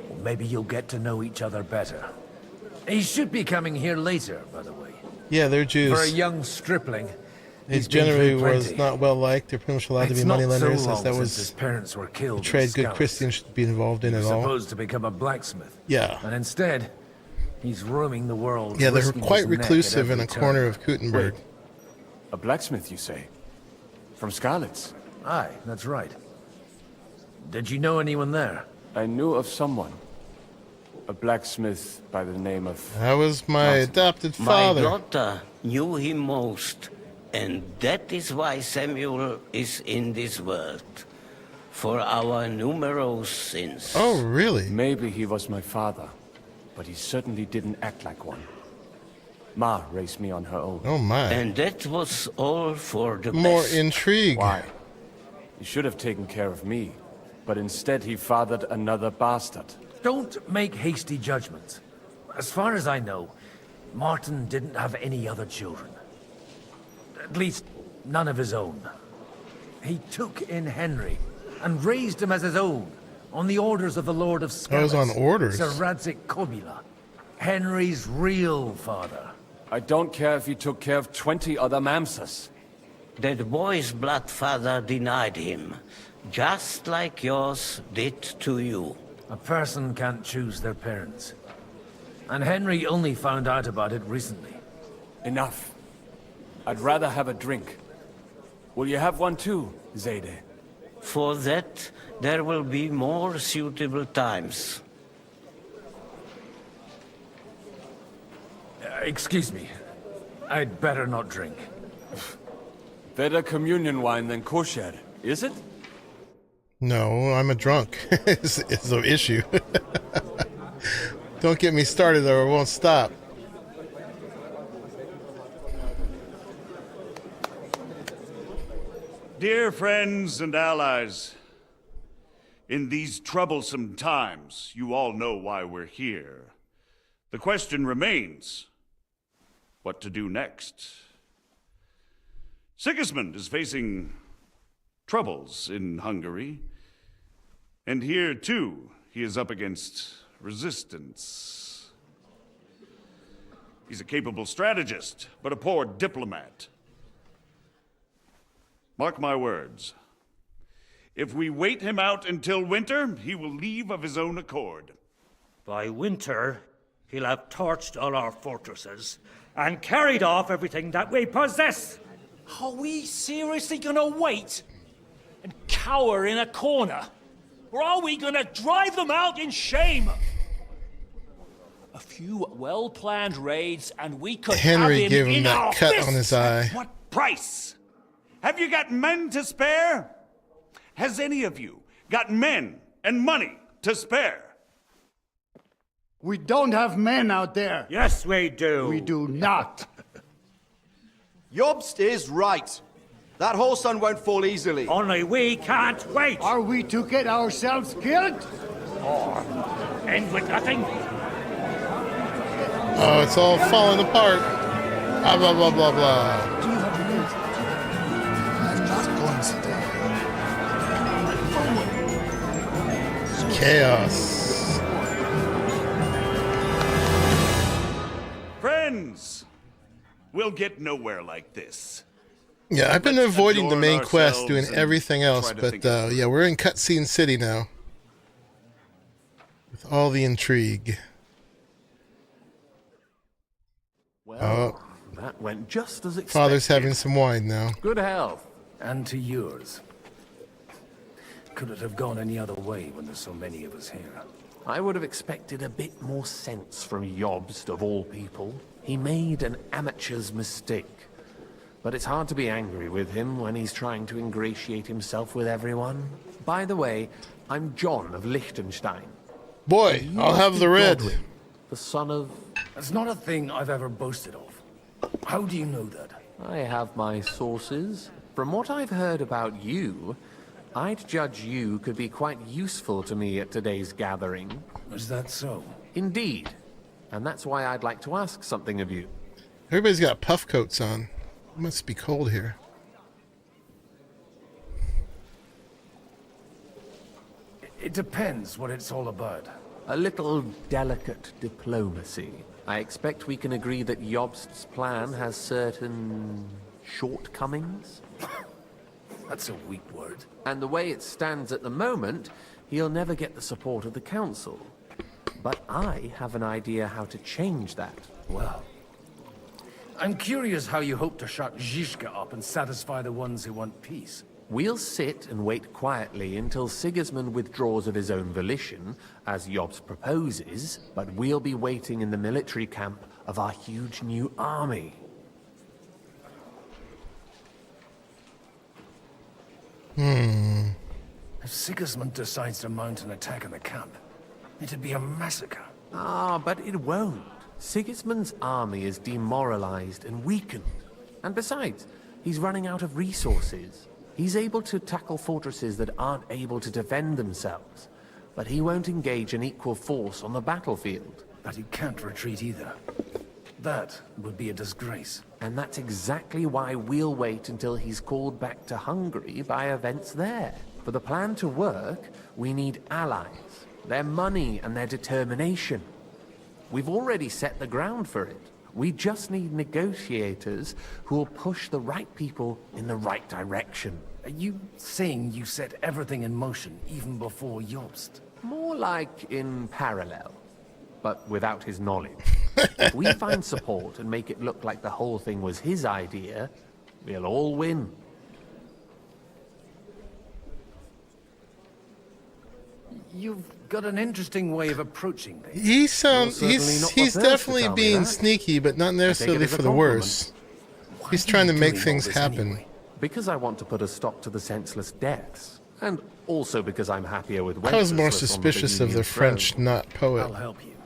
Well, maybe you'll get to know each other better. He should be coming here later, by the way. Yeah, they're Jews. For a young stripling. It generally was not well liked. They're pretty much allowed to be moneylenders, as that was his parents were killed. a trade good Christians should be involved in at all. Supposed to become a blacksmith. Yeah. And instead, he's roaming the world. Yeah, they're quite reclusive in a corner of Gutenberg. Wait, a blacksmith, you say? From Scarlet's? Aye, that's right. Did you know anyone there? I knew of someone. A blacksmith by the name of... That was my adopted father. My daughter knew him most, and that is why Samuel is in this world. For our numerous sins. Oh, really? Maybe he was my father, but he certainly didn't act like one. Ma raised me on her own. Oh my. And that was all for the More best. intrigue. Why? He should have taken care of me, but instead he fathered another bastard. Don't make hasty judgments. As far as I know, Martin didn't have any other children. At least, none of his own. He took in Henry and raised him as his own, on the orders of the Lord of Skelos. I was on orders. Sir Radzik Kobila, Henry's real father. I don't care if he took care of 20 other Mamsas. That boy's blood father denied him, just like yours did to you. A person can't choose their parents. And Henry only found out about it recently. Enough. I'd rather have a drink. Will you have one too, Zayde? For that, there will be more suitable times. Excuse me. I'd better not drink. Better communion wine than kosher, is it? No, I'm a drunk. it's the issue. Don't get me started or it won't stop. Dear friends and allies, in these troublesome times, you all know why we're here. The question remains, what to do next? Sigismund is facing troubles in Hungary, and here too he is up against resistance. He's a capable strategist, but a poor diplomat. Mark my words. If we wait him out until winter, he will leave of his own accord. By winter, he'll have torched all our fortresses and carried off everything that we possess. Are we seriously gonna wait and cower in a corner? Or are we gonna drive them out in shame? A few well-planned raids and we could Henry have gave him in that our cut fists. on his eye. What price? Have you got men to spare? Has any of you got men and money to spare? We don't have men out there. Yes, we do. We do not. Jobst is right. That horse son won't fall easily. Only we can't wait. Are we to get ourselves killed? Or end with nothing? Oh, it's all falling apart. Blah, blah, blah, blah, blah. Chaos. Friends, we'll get nowhere like this. Yeah, I've been avoiding the main quest, doing ourselves everything and else, try to but think of yeah, we're in Cutscene City now. With all the intrigue. Well, that went just as expected. Father's having some wine now. Good health. And to yours. Could it have gone any other way when there's so many of us here? I would have expected a bit more sense from Jobst, of all people. He made an amateur's mistake. But it's hard to be angry with him when he's trying to ingratiate himself with everyone. By the way, I'm John of Liechtenstein. Boy, I'll have the red. Godwin, the son of... That's not a thing I've ever boasted of. How do you know that? I have my sources. From what I've heard about you, I'd judge you could be quite useful to me at today's gathering. Is that so? Indeed. And that's why I'd like to ask something of you. Everybody's got puff coats on. It must be cold here. It depends what it's all about. A little delicate diplomacy. I expect we can agree that Jobst's plan has certain shortcomings. That's a weak word. And the way it stands at the moment, he'll never get the support of the council. But I have an idea how to change that. Well, I'm curious how you hope to shut Zizka up and satisfy the ones who want peace. We'll sit and wait quietly until Sigismund withdraws of his own volition, as Jobst proposes, but we'll be waiting in the military camp of our huge new army. If Sigismund decides to mount an attack on the camp, it'd be a massacre. Ah, but it won't. Sigismund's army is demoralized and weakened. And besides, he's running out of resources. He's able to tackle fortresses that aren't able to defend themselves. But he won't engage an equal force on the battlefield. But he can't retreat either. That would be a disgrace. And that's exactly why we'll wait until he's called back to Hungary by events there. For the plan to work, we need allies, their money and their determination. We've already set the ground for it. We just need negotiators who will push the right people in the right direction. Are you saying you set everything in motion even before Jobst? More like in parallel, but without his knowledge. If we find support and make it look like the whole thing was his idea, we'll all win. You've got an interesting way of approaching this. He sounds he's definitely being sneaky, but not necessarily for the worse. He's trying to make things happen. Because I want to put a stop to the senseless deaths, and also because I'm happier with I was more suspicious of the French not poet. I'll help you.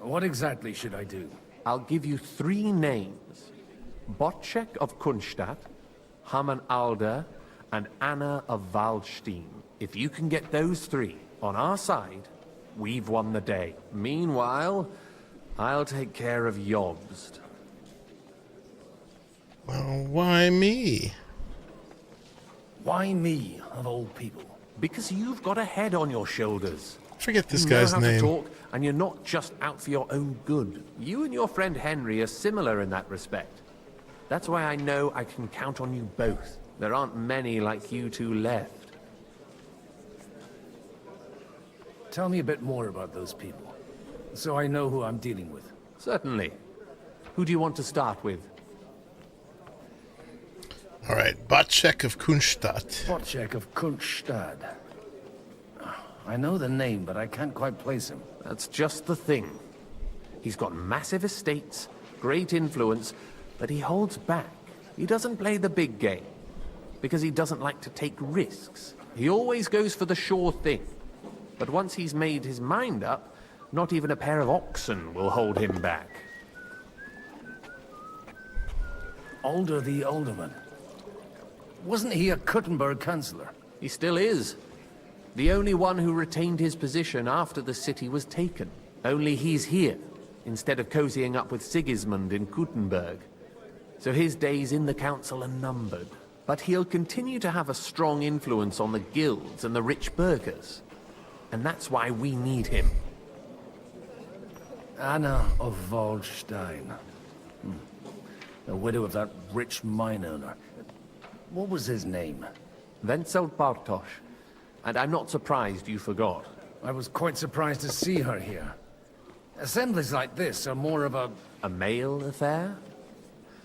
What exactly should I do? I'll give you 3 names. Botchek of Kunstadt, Haman Alder, and Anna of Waldstein. If you can get those 3 on our side, we've won the day. Meanwhile, I'll take care of Jobst. Well, why me? Why me, of all people? Because you've got a head on your shoulders. Forget this you guy's know how name. To talk, and you're not just out for your own good. You and your friend Henry are similar in that respect. That's why I know I can count on you both. There aren't many like you two left. Tell me a bit more about those people, so I know who I'm dealing with. Certainly. Who do you want to start with? All right, Botchek of Kunstadt. Botchek of Kunstadt. I know the name, but I can't quite place him. That's just the thing. He's got massive estates, great influence, but he holds back. He doesn't play the big game, because he doesn't like to take risks. He always goes for the sure thing. But once he's made his mind up, not even a pair of oxen will hold him back. Alder the Alderman. Wasn't he a Kuttenberg councillor? He still is. The only one who retained his position after the city was taken. Only he's here, instead of cozying up with Sigismund in Kuttenberg. So his days in the council are numbered. But he'll continue to have a strong influence on the guilds and the rich burghers. And that's why we need him. Anna of Waldstein. The widow of that rich mine owner. What was his name? Wenzel Bartosz. And I'm not surprised you forgot. I was quite surprised to see her here. Assemblies like this are more of a male affair?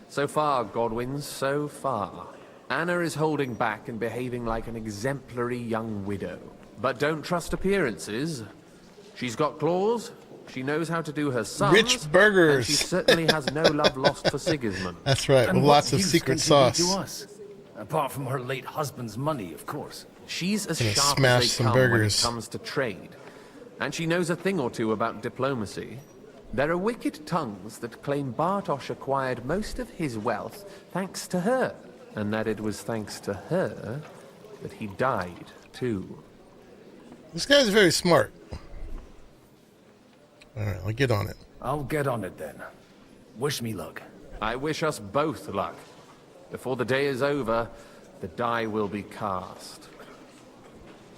So far, Godwin, so far. Anna is holding back and behaving like an exemplary young widow. But don't trust appearances. She's got claws, she knows how to do her sums, Rich burgers. and she certainly has no love lost for Sigismund. That's right, with lots of secret sauce. To us? Apart from her late husband's money, of course. She's as Gonna sharp smash as they some come burgers. when it comes to trade. And she knows a thing or two about diplomacy. There are wicked tongues that claim Bartosz acquired most of his wealth thanks to her. And that it was thanks to her that he died, too. This guy's very smart. All right, I'll get on it. I'll get on it then. Wish me luck. I wish us both luck. Before the day is over, the die will be cast.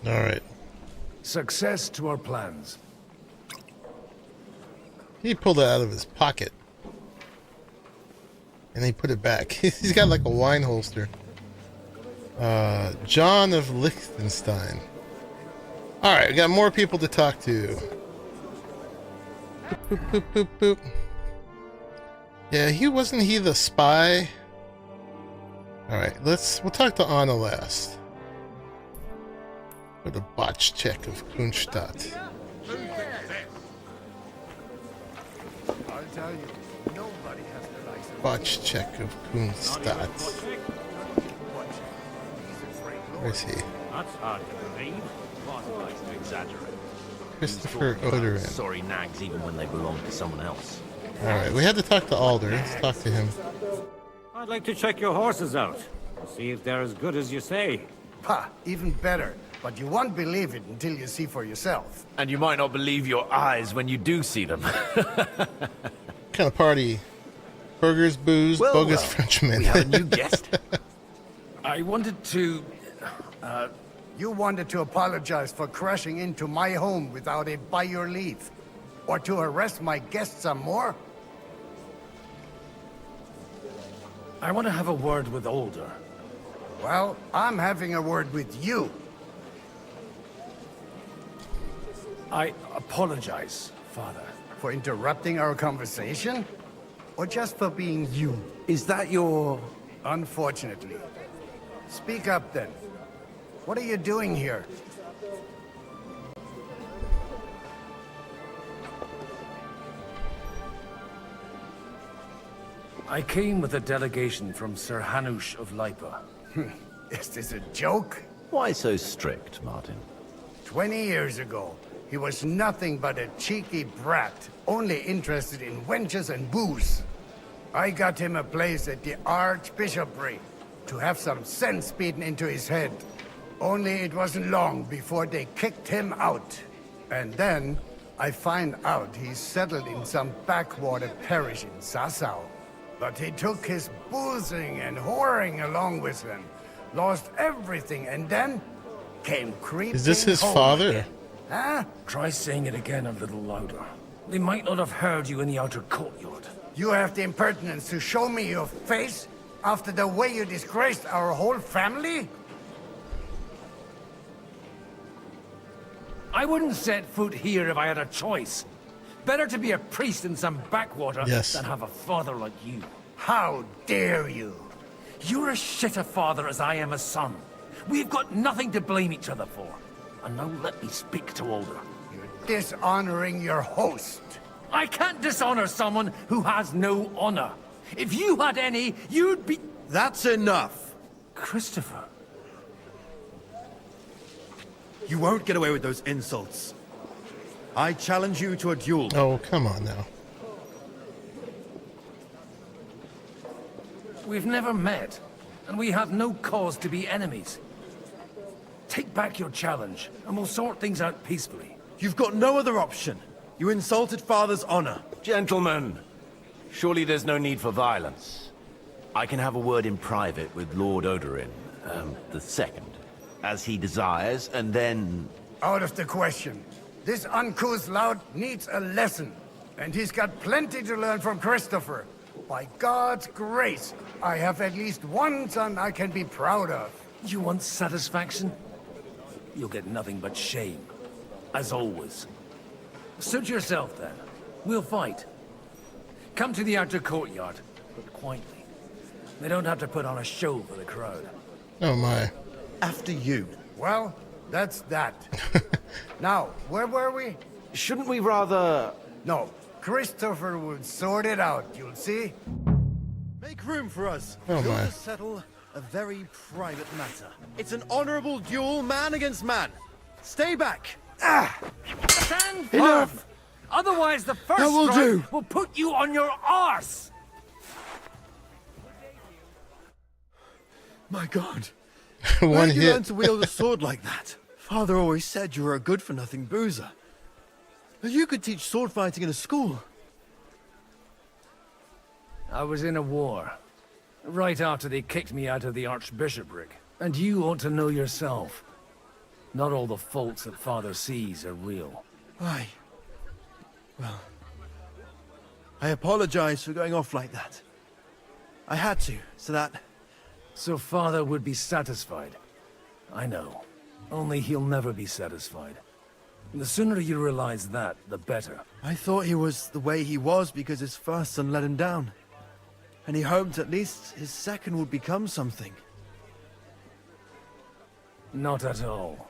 All right. Success to our plans. He pulled it out of his pocket. And he put it back. He's got like a wine holster. John of Liechtenstein. Alright, we got more people to talk to. Boop, boop, boop, boop, boop. Yeah, wasn't he the spy? Alright, we'll talk to Anna last. For the botch check of Kunstadt. I'll tell you, nobody has the license. Botch check of Kunstadt. Where's he? That's hard to believe. Martin likes to exaggerate. Christopher Oderin. Sorry nags even when they belong to someone else. Alright, we had to talk to Alder. Let's talk to him. I'd like to check your horses out. See if they're as good as you say. Ha! Even better. But you won't believe it until you see for yourself. And you might not believe your eyes when you do see them. Kind of party? Burgers, booze, bogus Frenchmen. We have a new guest. I wanted to... You wanted to apologize for crashing into my home without it by your leave. Or to arrest my guests some more? I want to have a word with Alder. Well, I'm having a word with you. I apologize, Father. For interrupting our conversation? Or just for being you? Is that your... Unfortunately. Speak up then. What are you doing here? I came with a delegation from Sir Hanush of Lipa. Is this a joke? Why so strict, Martin? 20 years ago, he was nothing but a cheeky brat, only interested in wenches and booze. I got him a place at the Archbishopric to have some sense beaten into his head. Only it wasn't long before they kicked him out. And then I find out he's settled in some backwater parish in Sassau. But he took his boozing and whoring along with him, lost everything, and then came creeping. Is this his home father? again. Huh? Try saying it again a little louder. They might not have heard you in the outer courtyard. You have the impertinence to show me your face after the way you disgraced our whole family? I wouldn't set foot here if I had a choice. Better to be a priest in some backwater than have a father like you. How dare you? You're as shit a father as I am a son. We've got nothing to blame each other for. And now let me speak to Alder. You're dishonoring your host. I can't dishonor someone who has no honor. If you had any, you'd be... That's enough. Christopher. You won't get away with those insults. I challenge you to a duel. Oh, come on now. We've never met, and we have no cause to be enemies. Take back your challenge, and we'll sort things out peacefully. You've got no other option. You insulted Father's honor. Gentlemen, surely there's no need for violence. I can have a word in private with Lord Oderin, the second, as he desires, and then... Out of the question. This uncouth lout needs a lesson, and he's got plenty to learn from Christopher. By God's grace, I have at least one son I can be proud of. You want satisfaction? You'll get nothing but shame. As always. Suit yourself, then. We'll fight. Come to the outer courtyard, but quietly. They don't have to put on a show for the crowd. Oh my. After you. Well, that's that. Now, where were we? Shouldn't we rather... No, Christopher will sort it out, you'll see. Make room for us. Oh We'll my. just settle a very private matter. It's an honorable duel, man against man. Stay back. Stand firm! Otherwise the first will strike do. will put you on your arse! My God. One Where did you hit. learn to wield a sword like that? Father always said you were a good-for-nothing boozer. You could teach sword fighting in a school. I was in a war. Right after they kicked me out of the archbishopric. And you ought to know yourself. Not all the faults that Father sees are real. Aye. Well, I apologize for going off like that. I had to, so that... So Father would be satisfied. I know. Only he'll never be satisfied. The sooner you realize that, the better. I thought he was the way he was because his first son let him down. And he hoped at least his second would become something. Not at all.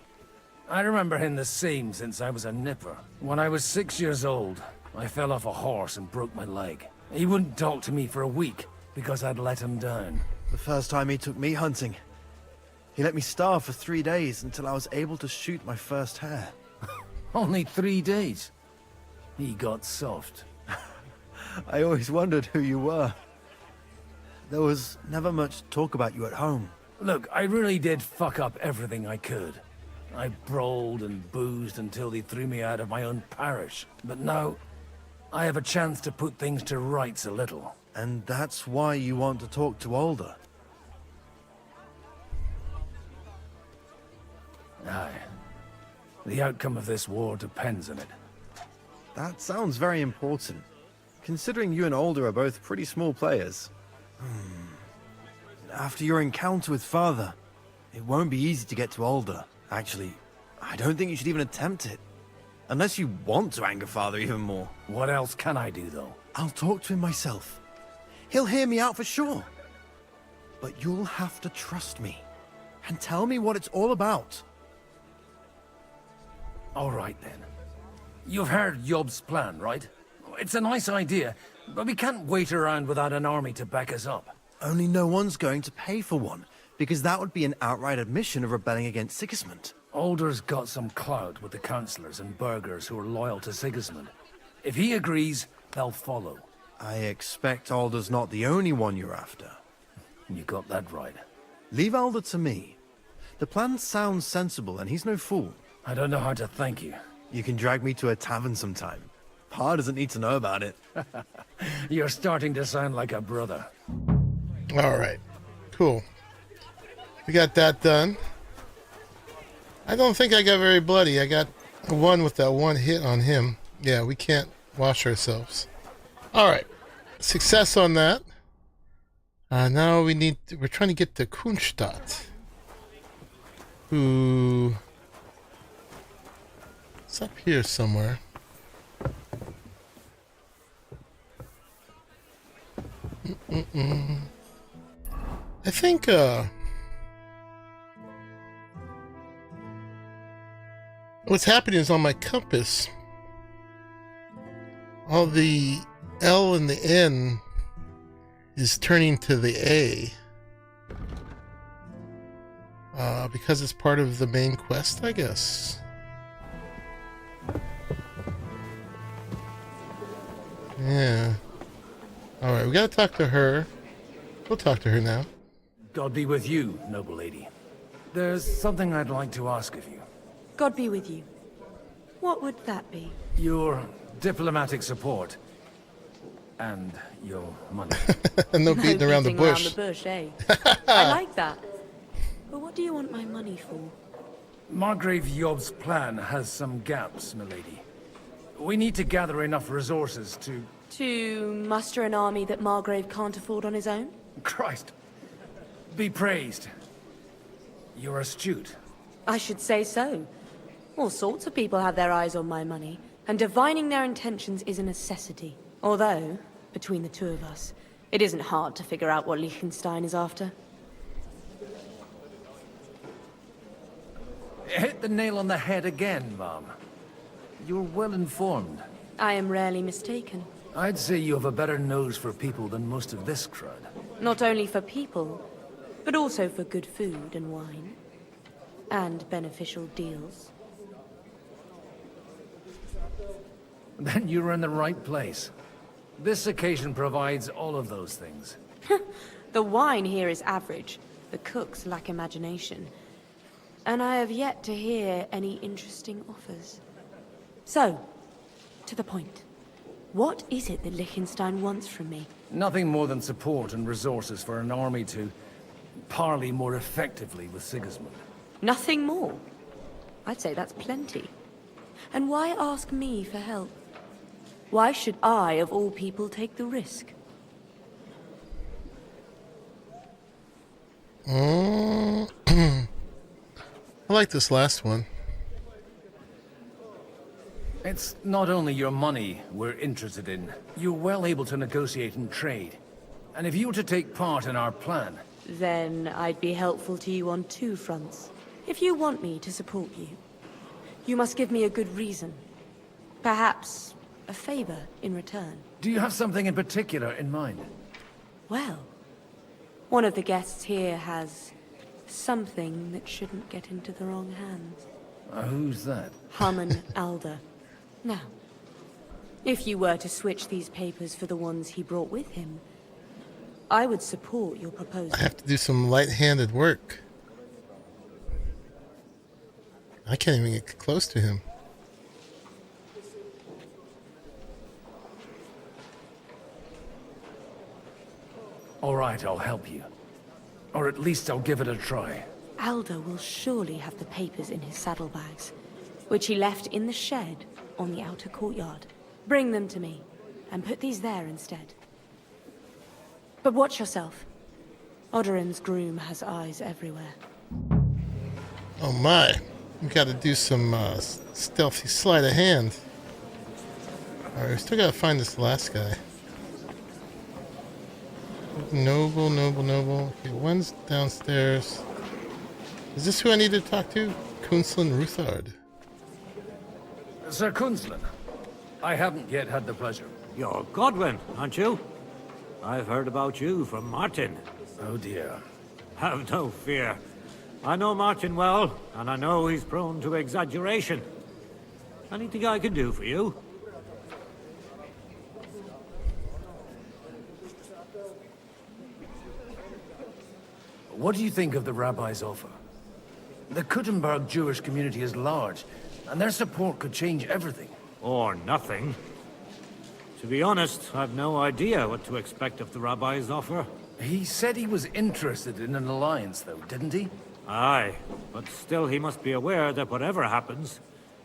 I remember him the same since I was a nipper. When I was 6 years old, I fell off a horse and broke my leg. He wouldn't talk to me for a week because I'd let him down. The first time he took me hunting, he let me starve for 3 days until I was able to shoot my first hare. Only 3 days? He got soft. I always wondered who you were. There was never much talk about you at home. Look, I really did fuck up everything I could. I brawled and boozed until they threw me out of my own parish. But now, I have a chance to put things to rights a little. And that's why you want to talk to Alder? Aye. The outcome of this war depends on it. That sounds very important, considering you and Alder are both pretty small players. After your encounter with Father, it won't be easy to get to Alder. Actually, I don't think you should even attempt it. Unless you want to anger Father even more. What else can I do, though? I'll talk to him myself. He'll hear me out for sure. But you'll have to trust me, and tell me what it's all about. All right, then. You've heard Yob's plan, right? It's a nice idea, but we can't wait around without an army to back us up. Only no one's going to pay for one, because that would be an outright admission of rebelling against Sigismund. Alder's got some clout with the councillors and burghers who are loyal to Sigismund. If he agrees, they'll follow. I expect Alder's not the only one you're after. You got that right. Leave Alder to me. The plan sounds sensible, and he's no fool. I don't know how to thank you. You can drag me to a tavern sometime. Pa doesn't need to know about it. You're starting to sound like a brother. All right. Cool. We got that done. I don't think I got very bloody. I got a 1 with that 1 hit on him. Yeah, we can't wash ourselves. All right. Success on that. Now we're trying to get to Kunstadt. Who... It's up here somewhere. I think, what's happening is on my compass, all the L and the N is turning to the A. Because it's part of the main quest, I guess. Yeah. Alright, we gotta talk to her. We'll talk to her now. God be with you, noble lady. There's something I'd like to ask of you. God be with you. What would that be? Your diplomatic support. And your money. No beating around the bush. Around the bush, eh? I like that. But what do you want my money for? Margrave Yob's plan has some gaps, milady. We need to gather enough resources to... To muster an army that Margrave can't afford on his own? Christ. Be praised. You're astute. I should say so. All sorts of people have their eyes on my money, and divining their intentions is a necessity. Although, between the two of us, it isn't hard to figure out what Liechtenstein is after. Hit the nail on the head again, Mom. You're well informed. I am rarely mistaken. I'd say you have a better nose for people than most of this crowd. Not only for people, but also for good food and wine. And beneficial deals. Then you're in the right place. This occasion provides all of those things. The wine here is average. The cooks lack imagination. And I have yet to hear any interesting offers. So, to the point. What is it that Liechtenstein wants from me? Nothing more than support and resources for an army to parley more effectively with Sigismund. Nothing more? I'd say that's plenty. And why ask me for help? Why should I, of all people, take the risk? I like this last one. It's not only your money we're interested in. You're well able to negotiate and trade. And if you were to take part in our plan... Then I'd be helpful to you on two fronts. If you want me to support you, you must give me a good reason. Perhaps a favor in return. Do you have something in particular in mind? Well, one of the guests here has something that shouldn't get into the wrong hands. Who's that? Harman Alder. Now, if you were to switch these papers for the ones he brought with him, I would support your proposal. I have to do some light-handed work. I can't even get close to him. All right, I'll help you. Or at least I'll give it a try. Alder will surely have the papers in his saddlebags, which he left in the shed on the outer courtyard. Bring them to me, and put these there instead. But watch yourself. Odorin's groom has eyes everywhere. Oh my. We gotta do some stealthy sleight of hand. Alright, we still gotta find this last guy. Noble. Okay, one's downstairs. Is this who I need to talk to? Kunslin Ruthard. Sir Kunslin, I haven't yet had the pleasure. You're Godwin, aren't you? I've heard about you from Martin. Oh dear. Have no fear. I know Martin well, and I know he's prone to exaggeration. Anything I can do for you? What do you think of the rabbi's offer? The Kuttenberg Jewish community is large, and their support could change everything. Or nothing. To be honest, I've no idea what to expect of the rabbi's offer. He said he was interested in an alliance, though, didn't he? Aye, but still he must be aware that whatever happens,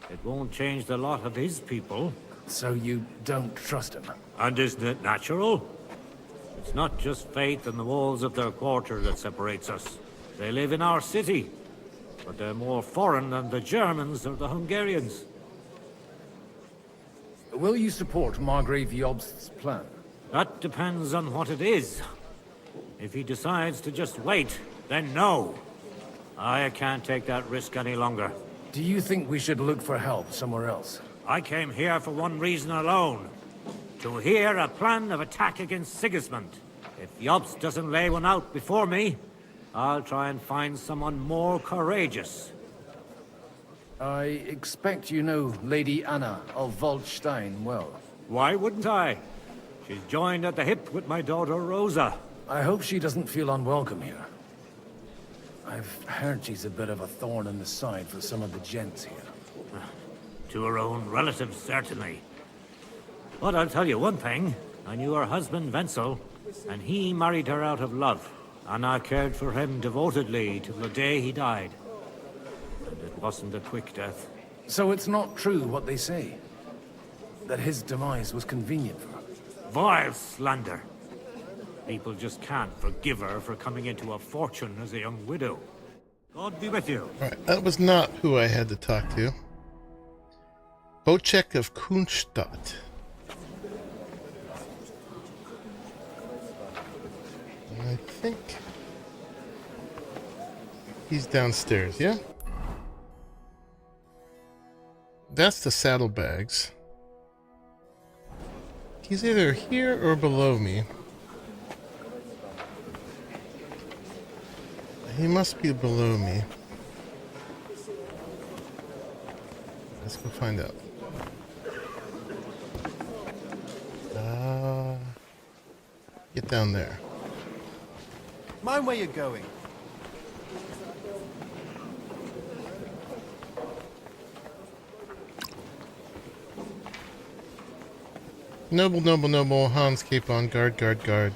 it won't change the lot of his people. So you don't trust him? And isn't it natural? It's not just faith in the walls of their quarter that separates us. They live in our city, but they're more foreign than the Germans or the Hungarians. Will you support Margrave Jobst's plan? That depends on what it is. If he decides to just wait, then no. I can't take that risk any longer. Do you think we should look for help somewhere else? I came here for one reason alone. To hear a plan of attack against Sigismund. If Jobst doesn't lay one out before me, I'll try and find someone more courageous. I expect you know Lady Anna of Waldstein well. Why wouldn't I? She's joined at the hip with my daughter Rosa. I hope she doesn't feel unwelcome here. I've heard she's a bit of a thorn in the side for some of the gents here. To her own relatives, certainly. But I'll tell you one thing. I knew her husband, Wenzel, and he married her out of love. And I cared for him devotedly till the day he died. And it wasn't a quick death. So it's not true what they say? That his demise was convenient for her? Vile slander. People just can't forgive her for coming into a fortune as a young widow. God be with you. Alright, that was not who I had to talk to. Bocek of Kunstadt. I think he's downstairs, yeah? That's the saddlebags. He's either here or below me. He must be below me. Let's go find out. Get down there. Mind where you're going. Noble, noble, noble. Hans, keep on. Guard, guard, guard.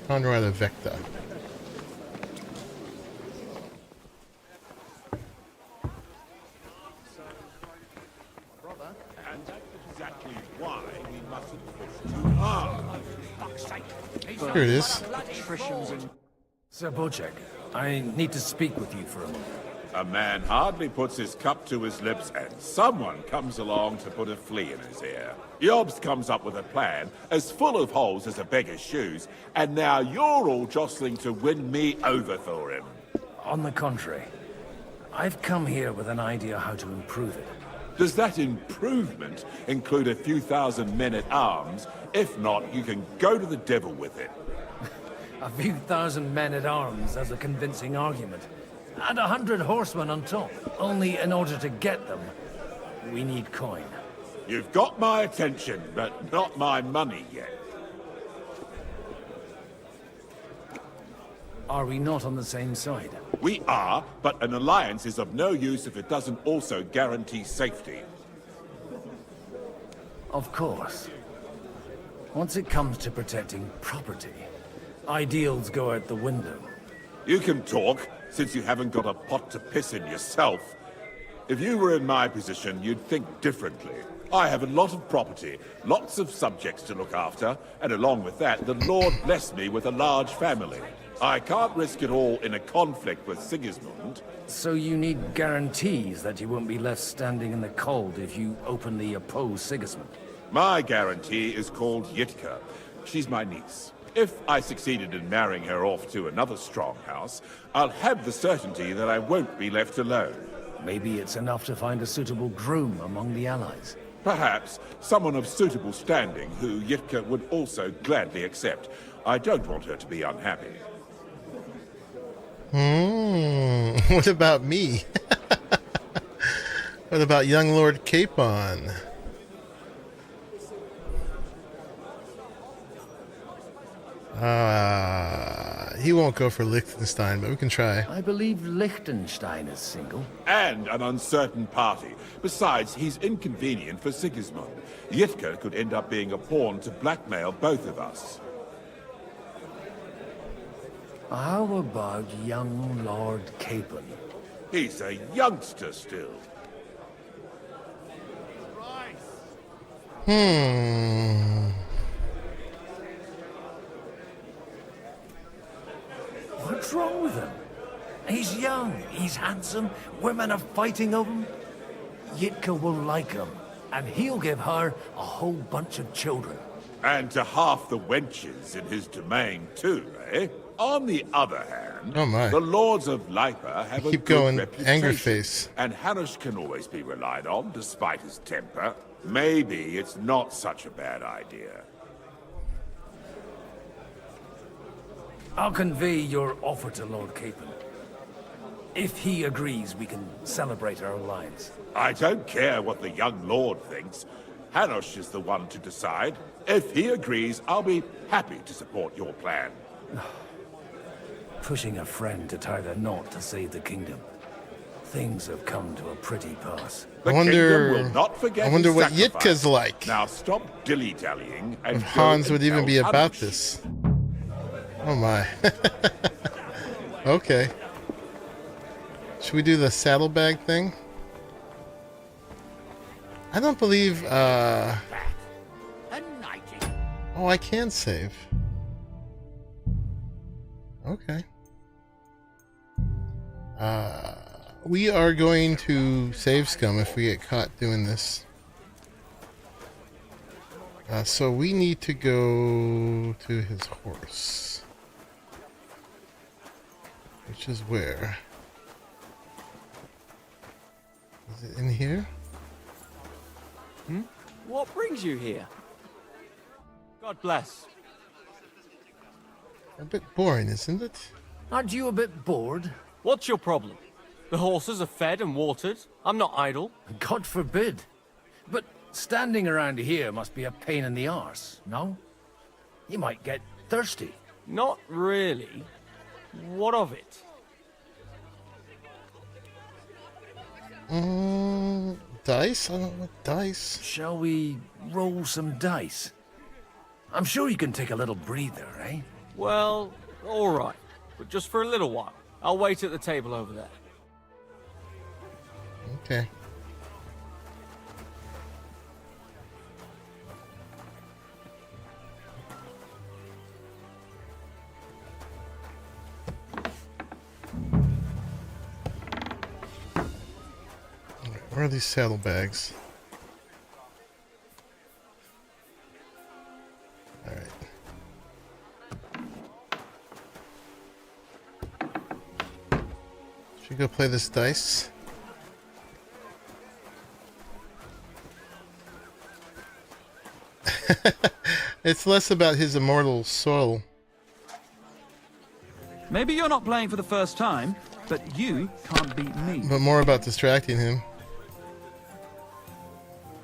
Conrad Vecta. Here it is. Sir Bocek, I need to speak with you for a moment. A man hardly puts his cup to his lips and someone comes along to put a flea in his ear. Yobs comes up with a plan as full of holes as a beggar's shoes, and now you're all jostling to win me over for him. On the contrary, I've come here with an idea how to improve it. Does that improvement include a few thousand men-at-arms? If not, you can go to the devil with it. A few thousand men-at-arms as a convincing argument. And 100 horsemen on top. Only in order to get them, we need coin. You've got my attention, but not my money yet. Are we not on the same side? We are, but an alliance is of no use if it doesn't also guarantee safety. Of course. Once it comes to protecting property, ideals go out the window. You can talk, since you haven't got a pot to piss in yourself. If you were in my position, you'd think differently. I have a lot of property, lots of subjects to look after, and along with that, the Lord blessed me with a large family. I can't risk it all in a conflict with Sigismund. So you need guarantees that you won't be left standing in the cold if you openly oppose Sigismund? My guarantee is called Yitka. She's my niece. If I succeeded in marrying her off to another strong house, I'll have the certainty that I won't be left alone. Maybe it's enough to find a suitable groom among the allies. Perhaps someone of suitable standing who Yitka would also gladly accept. I don't want her to be unhappy. What about me? What about young Lord Capon? He won't go for Liechtenstein, but we can try. I believe Liechtenstein is single. And an uncertain party. Besides, he's inconvenient for Sigismund. Yitka could end up being a pawn to blackmail both of us. How about young Lord Capon? He's a youngster still. What's wrong with him? He's young, he's handsome, women are fighting over him. Yitka will like him, and he'll give her a whole bunch of children. And to half the wenches in his domain too, eh? On the other hand, the lords of Lipa have a good reputation, anger face. And Hanush can always be relied on, despite his temper. Maybe it's not such a bad idea. I'll convey your offer to Lord Capon. If he agrees, we can celebrate our alliance. I don't care what the young lord thinks. Hanush is the one to decide. If he agrees, I'll be happy to support your plan. Pushing a friend to tie the knot to save the kingdom. Things have come to a pretty pass. The kingdom will not forget I wonder his what sacrifice. Yitka's like. Now stop dilly-dallying and If go Hans and would even tell be about Hanush. this. Oh my. Okay. Should we do the saddlebag thing? I don't believe, oh, I can save. Okay. We are going to save scum if we get caught doing this. So we need to go to his horse. Which is where? Is it in here? What brings you here? God bless. A bit boring, isn't it? Aren't you a bit bored? What's your problem? The horses are fed and watered. I'm not idle. God forbid. But standing around here must be a pain in the arse, no? You might get thirsty. Not really. What of it? dice? I don't want dice. Shall we roll some dice? I'm sure you can take a little breather, eh? Well, all right, but just for a little while. I'll wait at the table over there. Okay. Where are these saddlebags? All right. Should we go play this dice? It's less about his immortal soul. Maybe you're not playing for the first time, but you can't beat me. But more about distracting him.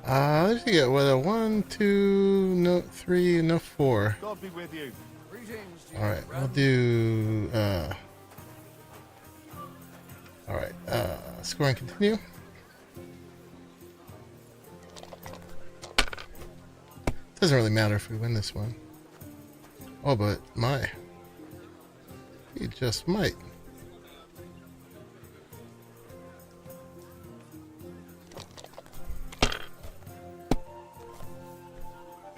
Let's see, what, a 1, 2, no 3, no 4. God be with you. Alright, we'll do, alright, score and continue. Doesn't really matter if we win this one. Oh, but my. He just might.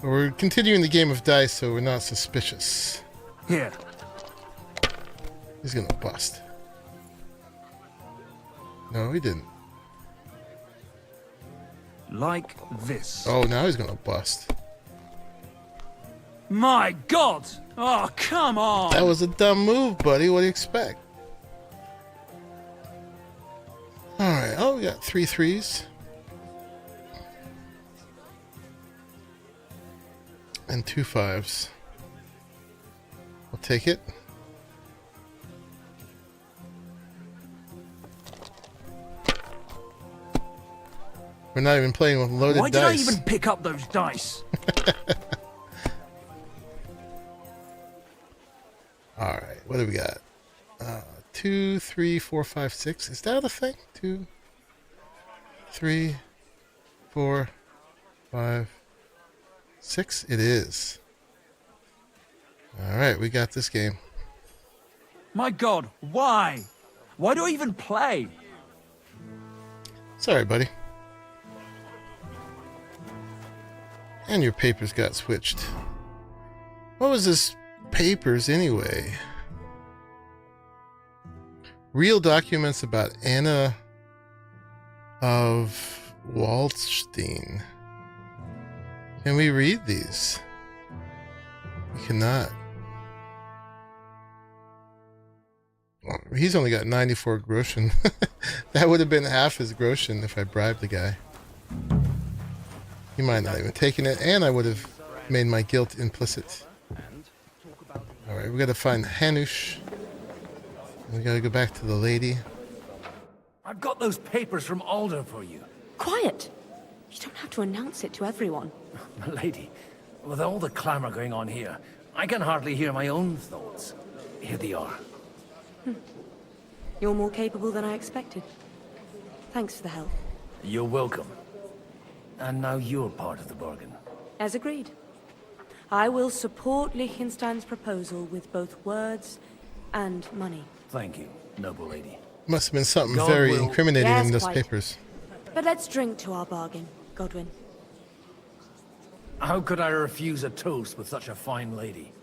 We're continuing the game of dice, so we're not suspicious. Here. He's gonna bust. No, he didn't. Like this. Oh, now he's gonna bust. My God! Oh, come on! That was a dumb move, buddy. What do you expect? Alright, oh, we got 3 threes. And 2 5s. I'll take it. We're not even playing with loaded dice. Why did I even pick up those dice? Alright, what do we got? 2, 3, 4, 5, 6. Is that a thing? 2, 3, 4, 5, 6. It is. Alright, we got this game. My God, why? Why do I even play? Sorry, buddy. And your papers got switched. What was this papers anyway? Real documents about Anna of Waldstein. Can we read these? We cannot. Well, he's only got 94 groschen. That would have been half his groschen if I bribed the guy. He might not even taken it, and I would have made my guilt implicit. Alright, we gotta find Hanush. We gotta go back to the lady. I've got those papers from Alder for you. Quiet! You don't have to announce it to everyone. Lady, with all the clamor going on here, I can hardly hear my own thoughts. Here they are. You're more capable than I expected. Thanks for the help. You're welcome. And now you're part of the bargain. As agreed. I will support Liechtenstein's proposal with both words and money. Thank you, noble lady. Must have been something God very will- incriminating Yes, in those quite. papers. But let's drink to our bargain, Godwin. How could I refuse a toast with such a fine lady?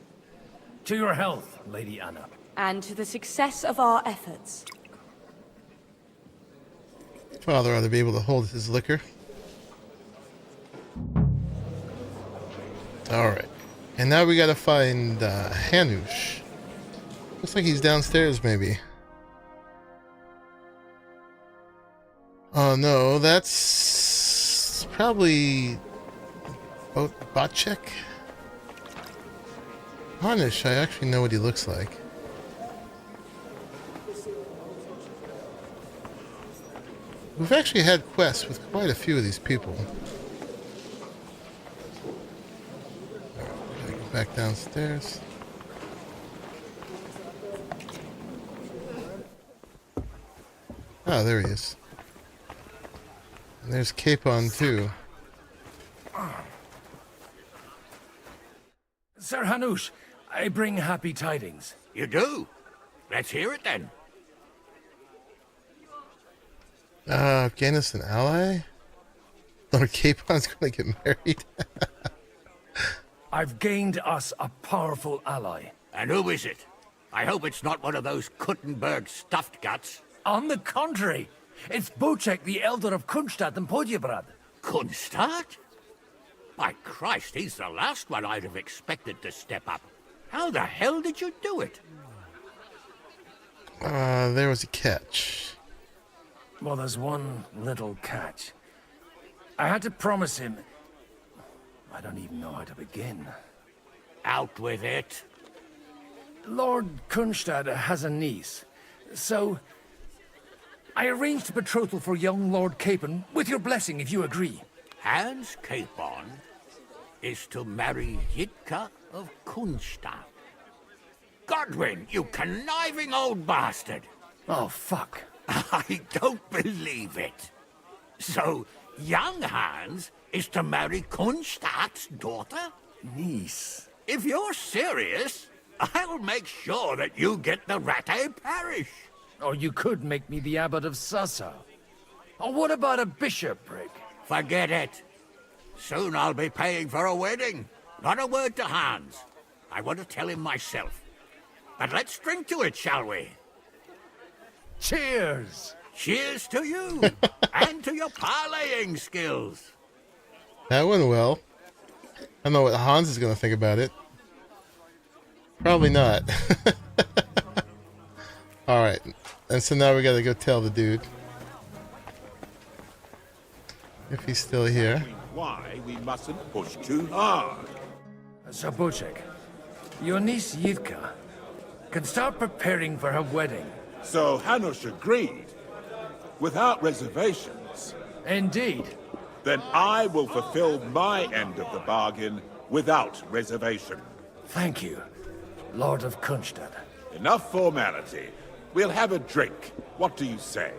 To your health, Lady Anna. And to the success of our efforts. Father ought to be able to hold his liquor. Alright. And now we gotta find Hanush. Looks like he's downstairs, maybe. Oh no, that's probably Botchek? Hanush, I actually know what he looks like. We've actually had quests with quite a few of these people. Gotta go back downstairs. Ah, there he is. There's Capon too. Sir Hanush, I bring happy tidings. You do? Let's hear it then. Gainus an ally? Lord Capon's gonna get married. I've gained us a powerful ally. And who is it? I hope it's not one of those Kuttenberg stuffed guts. On the contrary, it's Bocek, the Elder of Kunstadt and Podjebrad. Kunstadt? By Christ, he's the last one I'd have expected to step up. How the hell did you do it? There was a catch. Well, there's one little catch. I had to promise him... I don't even know how to begin. Out with it. Lord Kunstadt has a niece, so... I arranged a betrothal for young Lord Capon, with your blessing if you agree. Hans Capon is to marry Yitka of Kunstadt. Godwin, you conniving old bastard! Oh, fuck. I don't believe it. So, young Hans is to marry Kunstadt's daughter? Niece. If you're serious, I'll make sure that you get the Rattay parish. Or you could make me the abbot of Sassa. Or what about a bishopric? Forget it. Soon I'll be paying for a wedding. Not a word to Hans. I want to tell him myself. But let's drink to it, shall we? Cheers! Cheers to you! And to your parlaying skills! That went well. I don't know what Hans is going to think about it. Probably not. Alright. And so now we got to go tell the dude. If he's still here. Why we mustn't push too hard. Sir Bocek, your niece Yitka can start preparing for her wedding. So Hanush agreed, without reservations. Indeed. Then I will fulfill my end of the bargain without reservation. Thank you, Lord of Kunstadt. Enough formality. We'll have a drink. What do you say?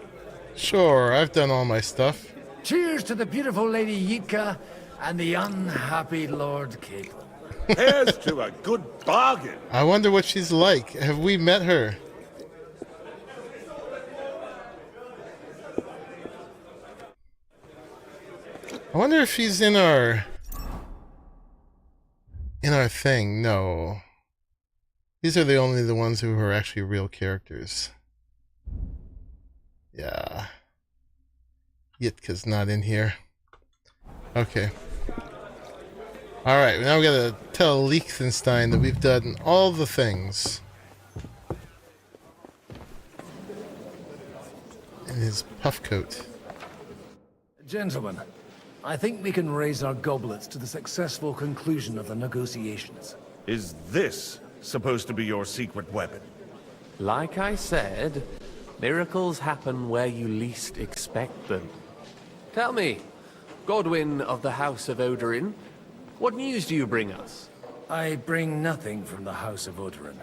Sure, I've done all my stuff. Cheers to the beautiful Lady Yitka and the unhappy Lord Capon. Here's to a good bargain. I wonder what she's like. Have we met her? I wonder if she's in our thing. No. These are only the ones who are actually real characters. Yeah. Yitka's not in here. Okay. Alright, now we gotta tell Liechtenstein that we've done all the things. In his puff coat. Gentlemen, I think we can raise our goblets to the successful conclusion of the negotiations. Is this supposed to be your secret weapon? Like I said, miracles happen where you least expect them. Tell me, Godwin of the House of Odorin, what news do you bring us? I bring nothing from the House of Odorin.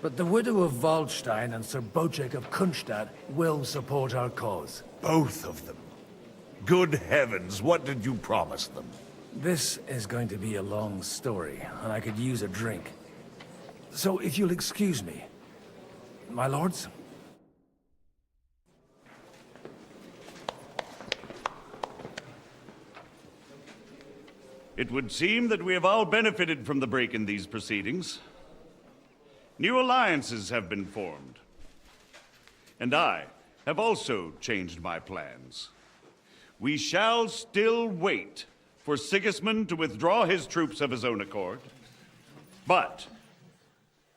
But the widow of Waldstein and Sir Bocek of Kunstadt will support our cause. Both of them. Good heavens, what did you promise them? This is going to be a long story, and I could use a drink. So if you'll excuse me, my lords? It would seem that we have all benefited from the break in these proceedings. New alliances have been formed. And I have also changed my plans. We shall still wait for Sigismund to withdraw his troops of his own accord. But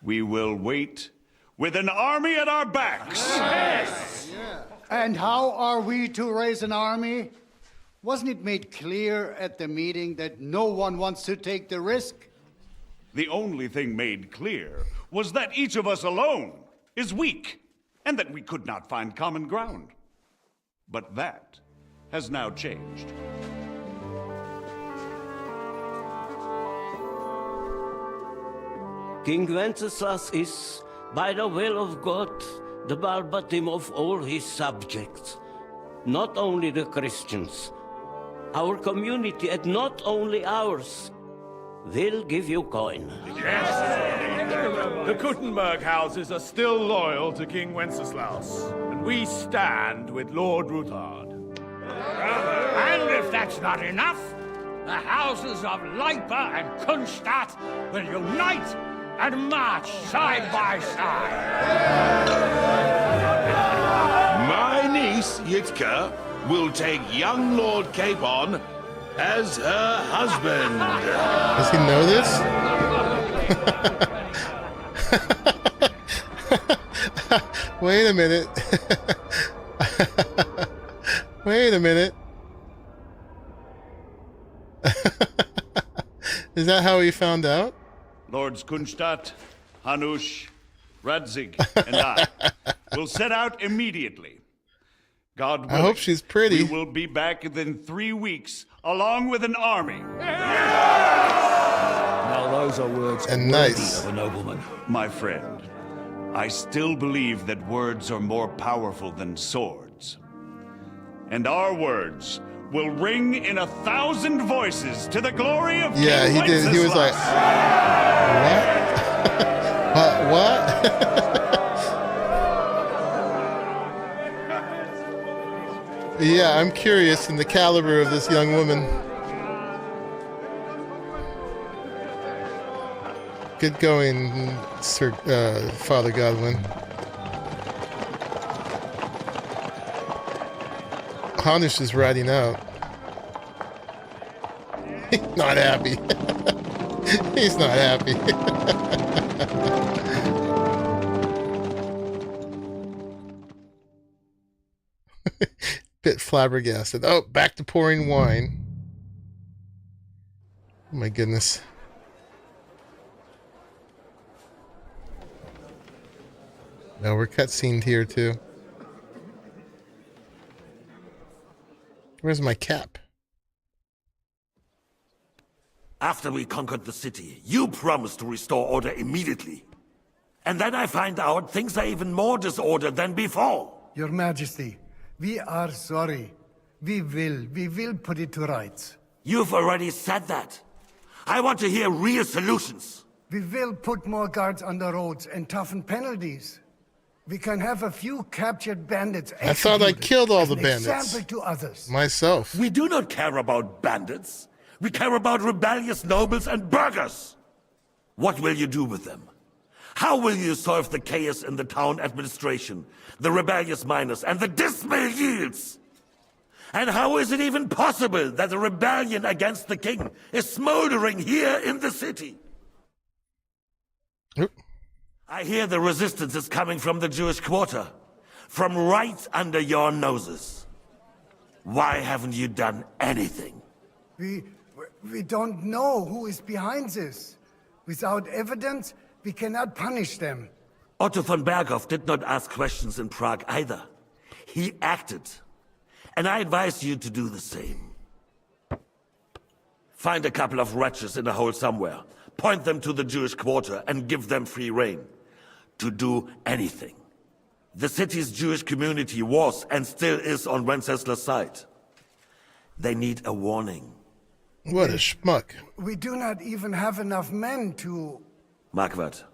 we will wait with an army at our backs. Yes! And how are we to raise an army? Wasn't it made clear at the meeting that no one wants to take the risk? The only thing made clear was that each of us alone is weak, and that we could not find common ground. But that has now changed. King Wenceslas is, by the will of God, the Balbatim of all his subjects. not only the Christians, our community, and not only ours, will give you coin. The Kuttenberg houses are still loyal to King Wenceslaus, and we stand with Lord Ruthard. And if that's not enough, the houses of Leipa and Kunstadt will unite and march side by side. My niece, Yitka, will take young Lord Capon as her husband. Does he know this? Wait a minute. Wait a minute. Is that how he found out? Lords Kunstadt, Hanush, Radzig, and I will set out immediately. God willing, I hope she's pretty. We will be back within 3 weeks, along with an army. Now those are words and worthy nice of a nobleman. My friend, I still believe that words are more powerful than swords. And our words will ring in 1,000 voices to the glory of yeah, King he did. He was like, what? What? Yeah, I'm curious in the caliber of this young woman. Good going, Sir Father Godwin. Hanush is riding out. He's not happy. He's not happy. Bit flabbergasted. Oh, back to pouring wine. Oh my goodness. Now we're cutscened here too. Where's my cap? After we conquered the city, you promised to restore order immediately. And then I find out things are even more disordered than before. Your Majesty, we are sorry. We will put it to rights. You've already said that. I want to hear real solutions. We will put more guards on the roads and toughen penalties. We can have a few captured bandits. I thought I killed all the bandits. Example to others. Myself. We do not care about bandits. We care about rebellious nobles and burghers. What will you do with them? How will you solve the chaos in the town administration, the rebellious miners, and the dismal yields? And how is it even possible that a rebellion against the king is smoldering here in the city? Oop. I hear the resistance is coming from the Jewish quarter, from right under your noses. Why haven't you done anything? We don't know who is behind this. Without evidence, we cannot punish them. Otto von Berghoff did not ask questions in Prague either. He acted. And I advise you to do the same. Find a couple of wretches in a hole somewhere, point them to the Jewish quarter, and give them free rein to do anything. The city's Jewish community was and still is on Wenceslaus' side. They need a warning. What a schmuck. We do not even have enough men to... Marquardt,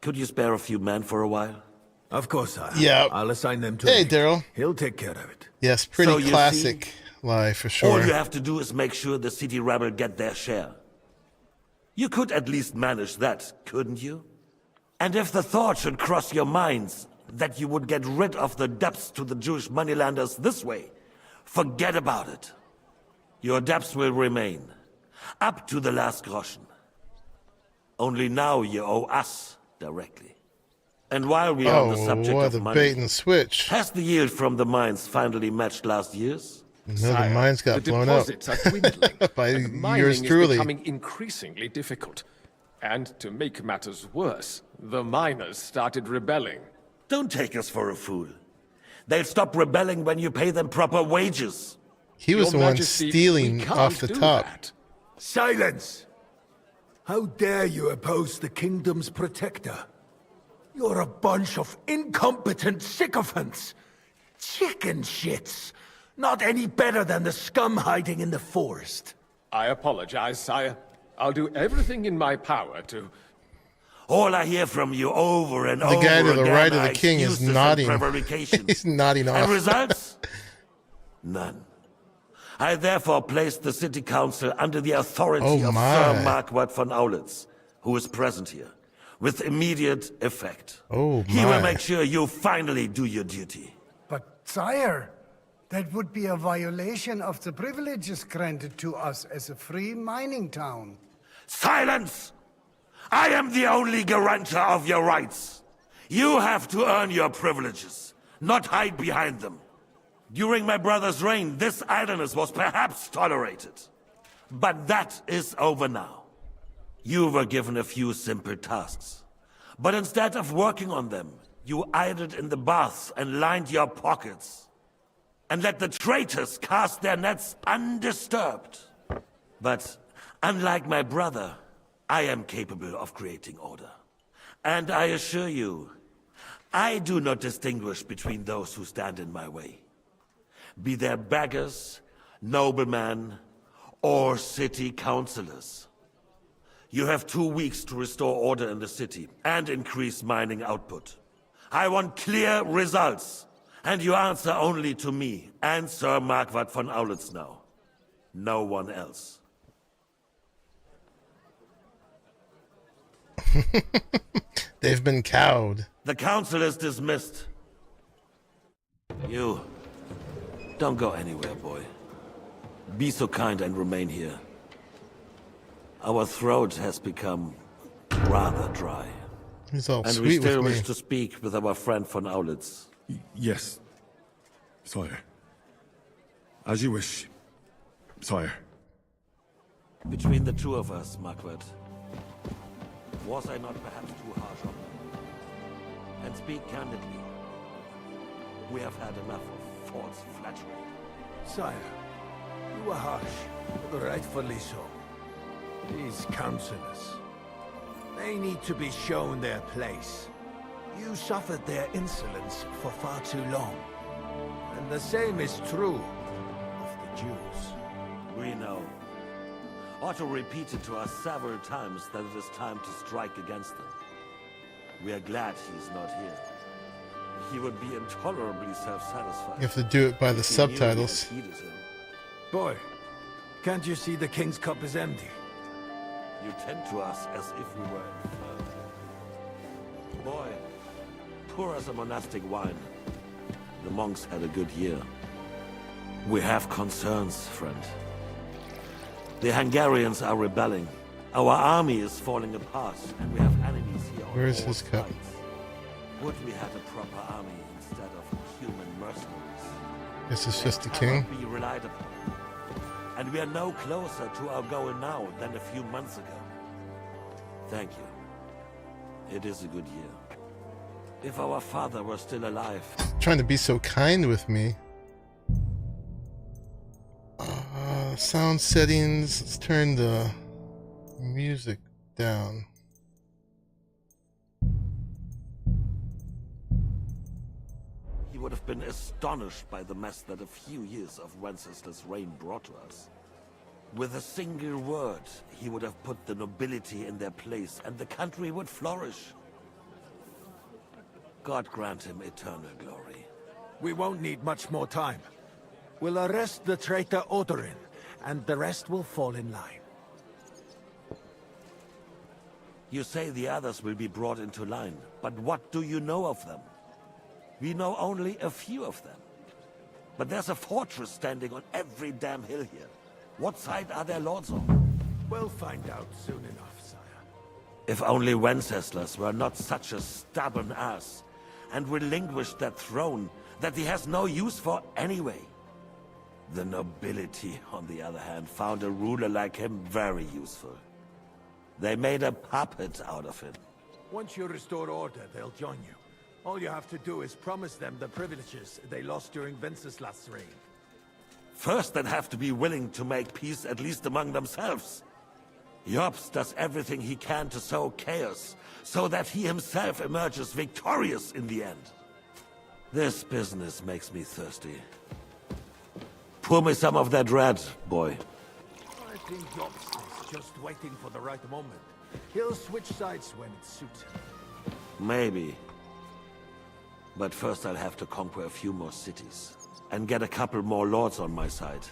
could you spare a few men for a while? Of course, Yeah. I'll assign them to Hey, me. Daryl. He'll take care of it. Yes, pretty So you classic lie for sure. All you have to do is make sure the city rebel get their share. You could at least manage that, couldn't you? And if the thought should cross your minds that you would get rid of the debts to the Jewish moneylanders this way, forget about it. Your debts will remain, up to the last groschen. Only now you owe us directly. And while we are on the subject what of a money, bait and switch. has the yield from the mines finally matched last year's? No, the mines got the blown up deposits are dwindling. by and mining yours is truly. becoming increasingly difficult. And to make matters worse, the miners started rebelling. Don't take us for a fool. They'll stop rebelling when you pay them proper wages. He was Your the one Majesty, stealing we can't off the do top. that. Silence! How dare you oppose the kingdom's protector? You're a bunch of incompetent sycophants! Chicken shits! Not any better than the scum hiding in the forest. I apologize, sire. I'll do everything in my power to... All I hear from you over and The over guy to the again right of are the king is excuses and nodding. prevarications. He's nodding off. And results? None. I therefore placed the city council under the authority of Sir Marquardt von Aulitz, who is present here, with immediate effect. He will make sure you finally do your duty. But, sire, that would be a violation of the privileges granted to us as a free mining town. Silence! I am the only guarantor of your rights. You have to earn your privileges, not hide behind them. During my brother's reign, this idleness was perhaps tolerated. But that is over now. You were given a few simple tasks. But instead of working on them, you idled in the baths and lined your pockets. And let the traitors cast their nets undisturbed. But unlike my brother, I am capable of creating order. And I assure you, I do not distinguish between those who stand in my way. Be they beggars, noblemen, or city councillors. You have 2 weeks to restore order in the city and increase mining output. I want clear results, and you answer only to me and Sir Marquardt von Aulitz now. No one else. They've been cowed. The council is dismissed. You, don't go anywhere, boy. Be so kind and remain here. Our throat has become rather dry. He's all and sweet we still with me. wish to speak with our friend von Aulitz. Yes, sire. As you wish, sire. Between the two of us, Marquardt, was I not perhaps too harsh on them? And speak candidly, we have had enough of false flattery. Sire, you were harsh, but rightfully so. These councillors, they need to be shown their place. You suffered their insolence for far too long. And the same is true of the Jews. We know. Otto repeated to us several times that it is time to strike against them. We are glad he's not here. He would be intolerably self-satisfied. You have to do it by the if he knew we had subtitles. heeded him. Boy, can't you see the king's cup is empty? You tend to us as if we were infirm. Boy, pour us a monastic wine. The monks had a good year. We have concerns, friend. The Hungarians are rebelling. Our army is falling apart, and we have enemies here on Where's all his cup? sides. Would we had a proper army instead of human mercenaries? This is just the They king. cannot be relied upon. And we are no closer to our goal now than a few months ago. Thank you. It is a good year. If our father were still alive... Trying to be so kind with me. Sound settings. Let's turn the music down. He would have been astonished by the mess that a few years of Wenceslas' reign brought to us. With a single word, he would have put the nobility in their place, and the country would flourish. God grant him eternal glory. We won't need much more time. We'll arrest the traitor Odorin, and the rest will fall in line. You say the others will be brought into line, but what do you know of them? We know only a few of them. But there's a fortress standing on every damn hill here. What side are their lords on? We'll find out soon enough, sire. If only Wenceslas were not such a stubborn ass, and relinquished that throne that he has no use for anyway. The nobility, on the other hand, found a ruler like him very useful. They made a puppet out of him. Once you restore order, they'll join you. All you have to do is promise them the privileges they lost during Wenceslas' reign. First, they'd have to be willing to make peace at least among themselves. Jobst does everything he can to sow chaos, so that he himself emerges victorious in the end. This business makes me thirsty. Pour me some of that red, boy. I think Jobs is just waiting for the right moment. He'll switch sides when it suits him. Maybe. But first I'll have to conquer a few more cities. And get a couple more lords on my side.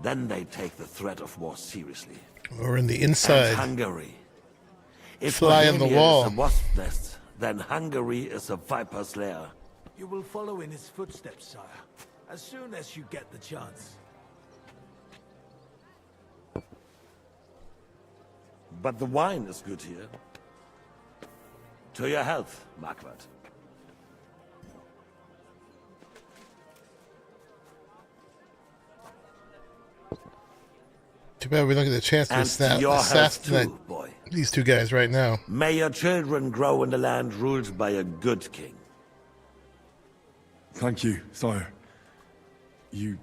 Then they take the threat of war seriously. Or in the inside. And Hungary. If Fly on the Bohemia wall. is a wasp nest, then Hungary is a viper's lair. You will follow in his footsteps, sire, as soon as you get the chance. But the wine is good here. To your health, Marquardt. Too bad we don't get a chance to assassinate these two guys right now. May your children grow in the land ruled by a good king. Thank you, sire. You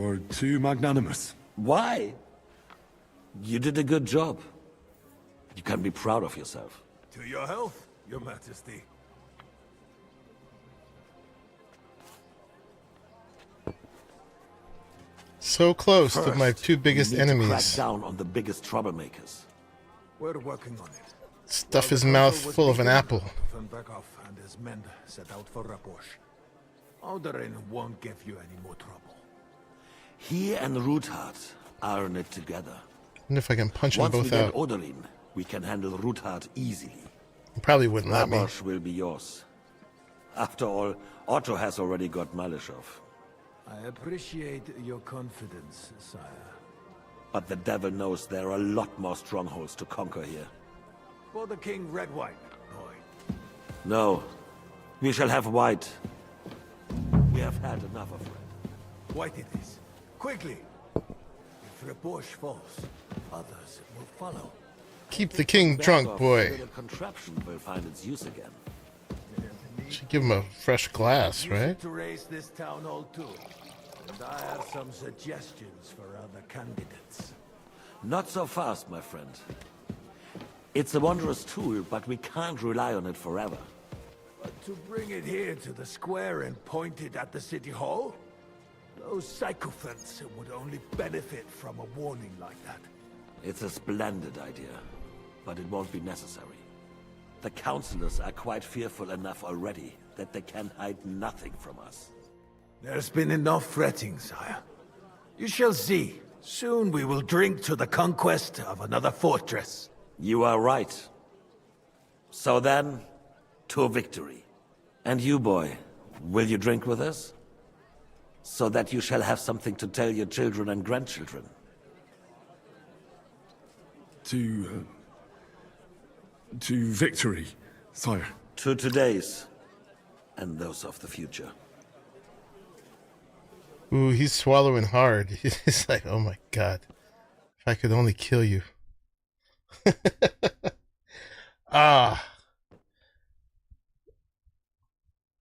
are too magnanimous. Why? You did a good job. You can be proud of yourself. To your health, your majesty. So close to First, my two biggest we need to enemies. crack down on the biggest troublemakers. We're working on it. Stuff his mouth full of an apple. Van Berghoff and his men set out for Raposh. Alderin won't give you any more trouble. He and Ruthard are in it together. I wonder if I can punch them both out. Once we get Oderin, we can handle Ruthard easily. He probably wouldn't let me. Raposh will be yours. After all, Otto has already got Malishov. I appreciate your confidence, sire. But the devil knows there are a lot more strongholds to conquer here. For the king, red wine, boy. No, we shall have white. We have had enough of red. White it is. Quickly! If Raposh falls, others will follow. Keep the king drunk, boy. The contraption will find its use again. Should give him a fresh glass, right? To raise this town hall too. And I have some suggestions for other candidates. Not so fast, my friend. It's a wondrous tool, but we can't rely on it forever. But to bring it here to the square and point it at the city hall? Those sycophants would only benefit from a warning like that. It's a splendid idea, but it won't be necessary. The councillors are quite fearful enough already that they can hide nothing from us. There's been enough fretting, sire. You shall see. Soon we will drink to the conquest of another fortress. You are right. So then, to victory. And you, boy, will you drink with us? So that you shall have something to tell your children and grandchildren. To victory, sire. To today's, and those of the future. Ooh, he's swallowing hard. He's like, oh my god. If I could only kill you. Ah.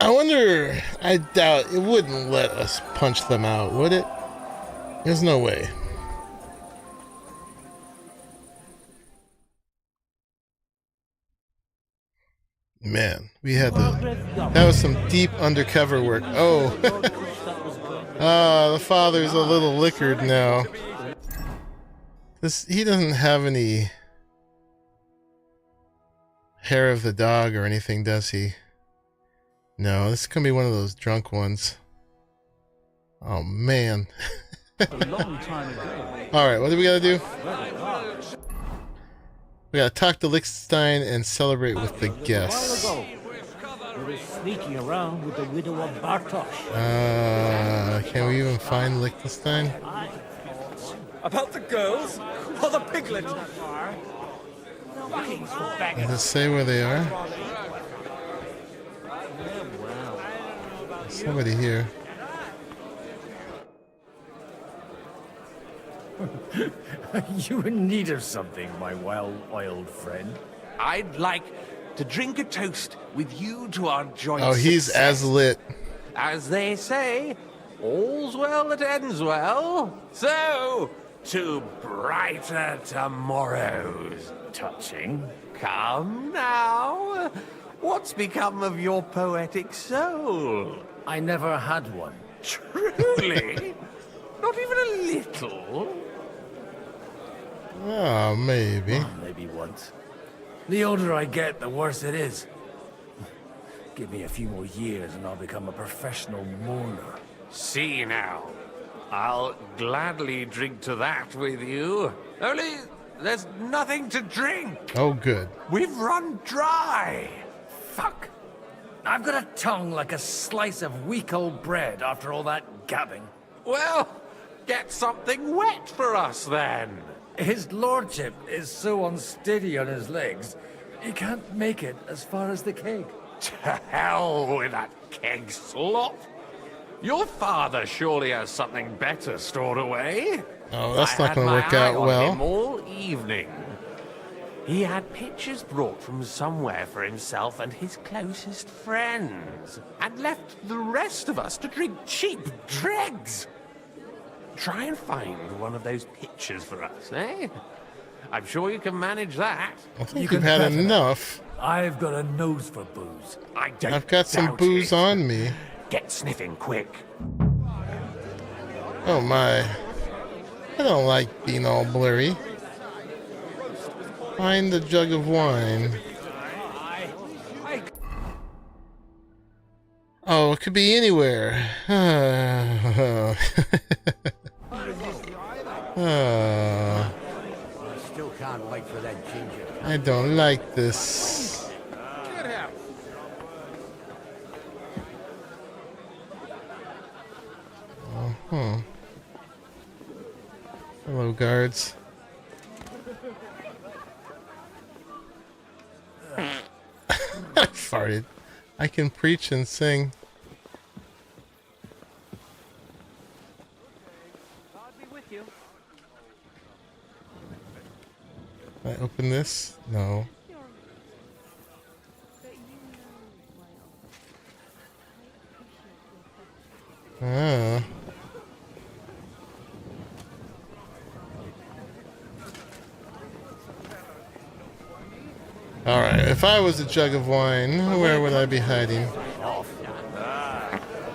I wonder, I doubt it wouldn't let us punch them out, would it? There's no way. Man, we had that was some deep undercover work. Oh. The father's a little liquored now. He doesn't have any hair of the dog or anything, does he? No, this is gonna be one of those drunk ones. Oh man. Alright, what do we gotta do? We gotta talk to Liechtenstein and celebrate with the guests. He was sneaking around with the widow of Bartosz. Can we even find Liechtenstein? About the girls? Or the piglet? Does it say where they are? Somebody here. You in need of something, my well-oiled friend? I'd like to drink a toast with you to our joint Oh, he's success. as lit. As they say, all's well that ends well. So, to brighter tomorrows. Touching. Come now. What's become of your poetic soul? I never had one. Truly? Not even a little? Oh, maybe. Well, maybe once. The older I get, the worse it is. Give me a few more years and I'll become a professional mourner. See now. I'll gladly drink to that with you. Only there's nothing to drink. Oh, good. We've run dry. Fuck. I've got a tongue like a slice of weak old bread after all that gabbing. Well, get something wet for us then. His lordship is so unsteady on his legs, he can't make it as far as the keg. To hell with that keg slop. Your father surely has something better stored away. Oh, that's not going to work out well. Him all evening. He had pictures brought from somewhere for himself and his closest friends, and left the rest of us to drink cheap dregs. Try and find one of those pictures for us, eh? I'm sure you can manage that. I think you've had enough. I've got a nose for booze. I've got some booze on me. Get sniffing quick. Oh my. I don't like being all blurry. Find the jug of wine. Oh, it could be anywhere. I still can't wait for that ginger. I don't like this. Uh-huh. Hello, guards. I farted. I can preach and sing. Can I open this? No. Ah. Alright, if I was a jug of wine, where would I be hiding?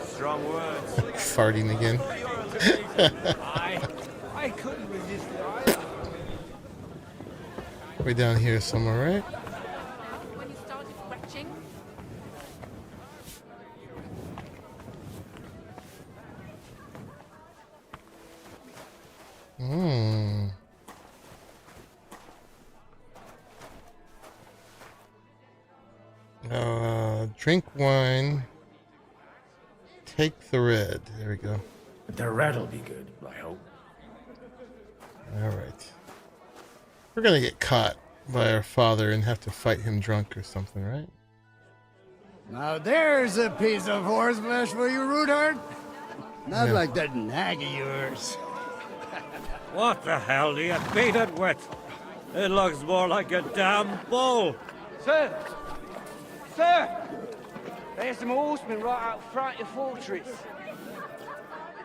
Strong words. Farting again. I couldn't resist it either. Way down here somewhere, right? When you started scratching? Drink wine. Take the red. There we go. The red'll be good, I hope. Alright. We're gonna get caught by our father and have to fight him drunk or something, right? Now there's a piece of horseflesh for you, Rudart. Not Yeah. like that nag of yours. What the hell do you beat it with? It looks more like a damn bull. Sir! Sir! There's some horsemen right out front of your fortress.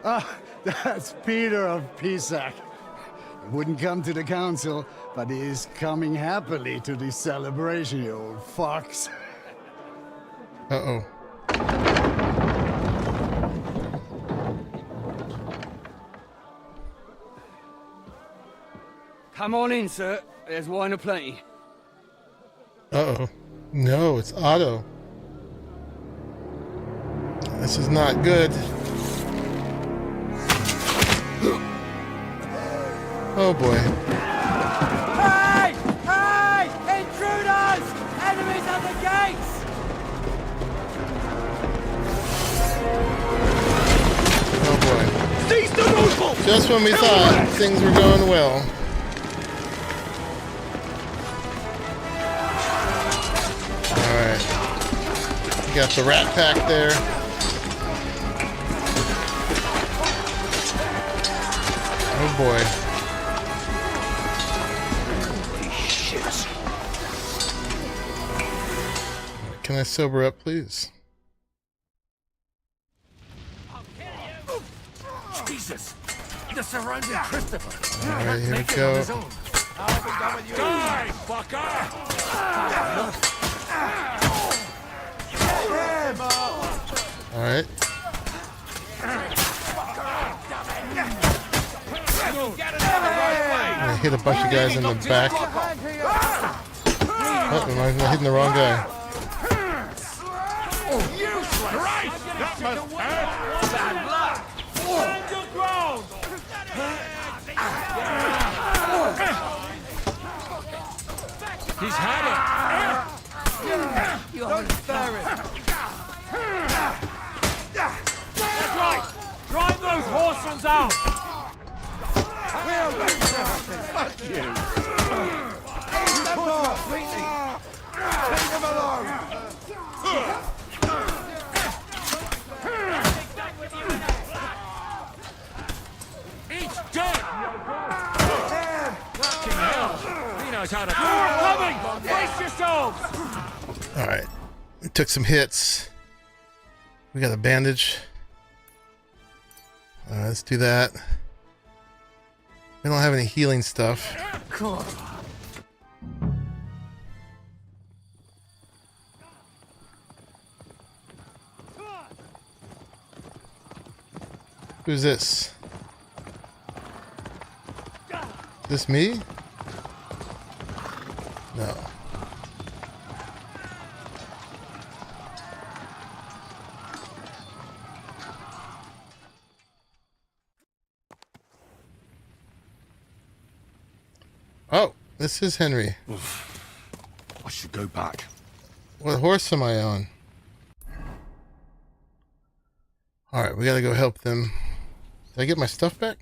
Ah, that's Peter of Pisac. He wouldn't come to the council, but he is coming happily to the celebration, you old fox. Uh-oh. Come on in, sir. There's wine aplenty. Uh-oh. No, it's Otto. This is not good. Oh boy. Hey! Hey! Intruders! Enemies at the gates! Oh boy. Seize the movement! Just when we thought things were going well. Alright. You got the rat pack there. Oh boy. Can I sober up, please? Jesus! They're surrounding Christopher. Alright, here we go. Die, fucker! Alright. hit a bunch of guys in the back. Oh, am I hitting the wrong guy? He's had it. Don't spare it. That's right. Drive those horses out. Fuck you. Leave him alone. Each dead. Fucking hell. He knows how to. Coming. Brace yourselves. All right, we took some hits. We got a bandage. Let's do that. We don't have any healing stuff. Cool. Who's this? This me? No. Oh, this is Henry. I should go back. What horse am I on? Alright, we gotta go help them. Did I get my stuff back?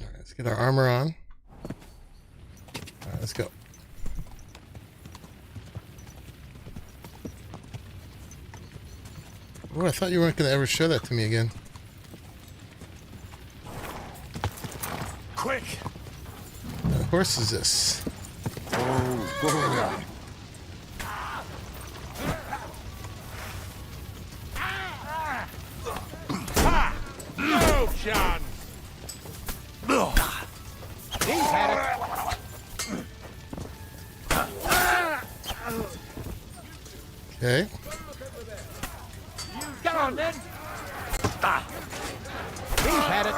Alright, let's get our armor on. Alright, let's go. Oh, I thought you weren't gonna ever show that to me again. Quick! What horse is this? Oh, No chance! He's had it. Okay. Come on, then. He's had it.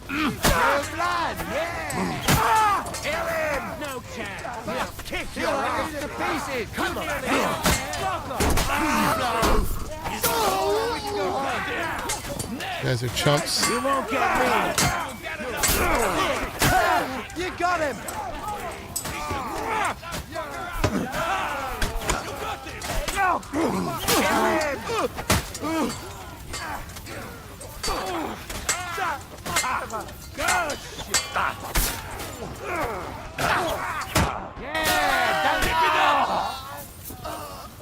No blood, yeah! Kill him! No chance! He'll kick your ass to pieces! Come on! You guys are chumps. You won't get me! You got him!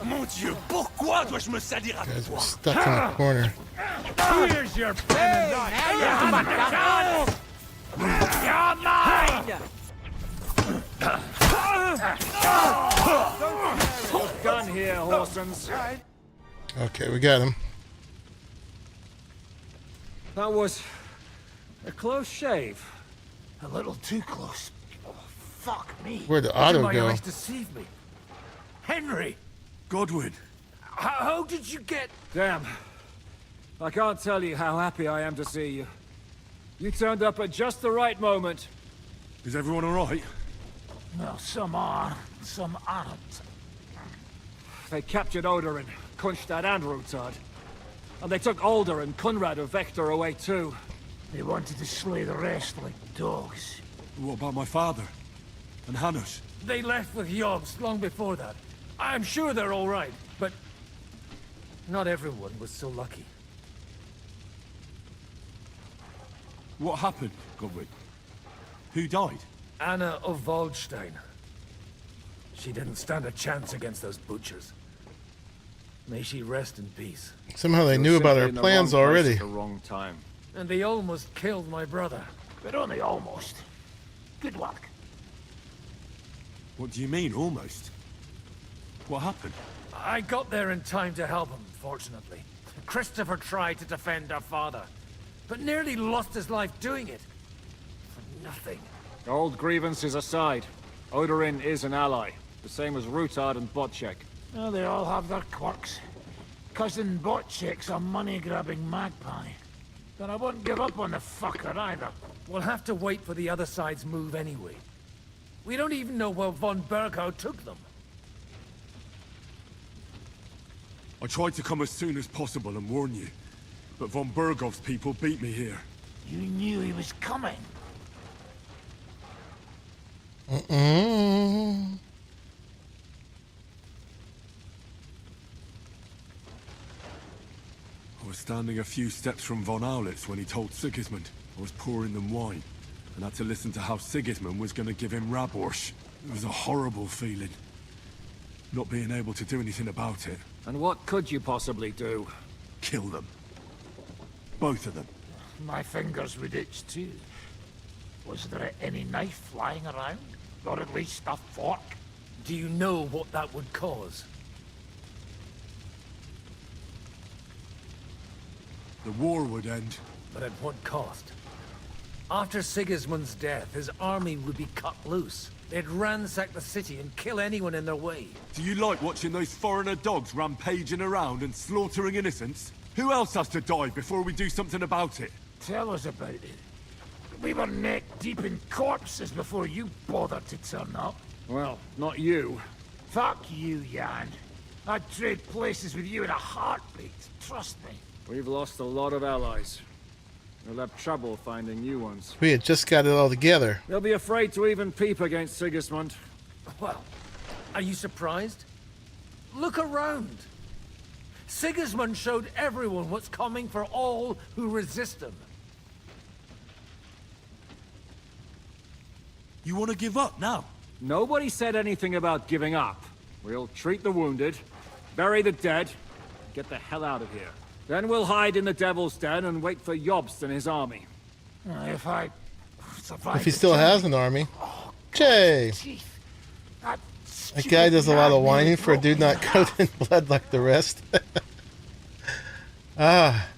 Mon Dieu, pourquoi dois-je me salir à You guys are stuck in the corner. Here's your pen and You're mine! Gun here, Horsens. Okay, we got him. That was a close shave. A little too close. Oh, fuck me. Where'd the auto My go? eyes deceive me. Henry! Godwin. How did you get... Damn. I can't tell you how happy I am to see you. You turned up at just the right moment. Is everyone alright? Well, some are, some aren't. They captured Odorin, Kunstad and Rutard. And they took Alder and Kunrad of Vector away too. They wanted to slay the rest like dogs. What about my father? And Hanush? They left with Yobs long before that. I'm sure they're all right, but... not everyone was so lucky. What happened, Godwin? Who died? Anna of Waldstein. She didn't stand a chance against those butchers. May she rest in peace. Somehow they knew about our plans already. At the wrong time. And they almost killed my brother. But only almost. Good luck. What do you mean, almost? What happened? I got there in time to help him, fortunately. Christopher tried to defend our father, but nearly lost his life doing it. For nothing. Old grievances aside, Odorin is an ally. The same as Rutard and Botchek. Well, they all have their quirks. cousin Botchick's a money-grabbing magpie. But I wouldn't give up on the fucker either. We'll have to wait for the other side's move anyway. We don't even know where von Berghout took them. I tried to come as soon as possible and warn you, but von Berghoff's people beat me here. You knew he was coming. Mm-mm. I was standing a few steps from von Aulitz when he told Sigismund I was pouring them wine, and had to listen to how Sigismund was going to give him Raborsch. It was a horrible feeling, not being able to do anything about it. And what could you possibly do? Kill them. Both of them. My fingers would itch too. Was there any knife lying around? Or at least a fork? Do you know what that would cause? The war would end. But at what cost? After Sigismund's death, his army would be cut loose. They'd ransack the city and kill anyone in their way. Do you like watching those foreigner dogs rampaging around and slaughtering innocents? Who else has to die before we do something about it? Tell us about it. We were neck deep in corpses before you bothered to turn up. Well, not you. Fuck you, Jan. I'd trade places with you in a heartbeat. Trust me. We've lost a lot of allies. We'll have trouble finding new ones. We had just got it all together. They'll be afraid to even peep against Sigismund. Well, are you surprised? Look around. Sigismund showed everyone what's coming for all who resist him. You want to give up now? Nobody said anything about giving up. We'll treat the wounded, bury the dead, get the hell out of here. Then we'll hide in the Devil's Den and wait for Jobst and his army. If I survive... If he still has an army. Jay! That guy does a lot of whining for a dude not coated in blood like the rest. Ah.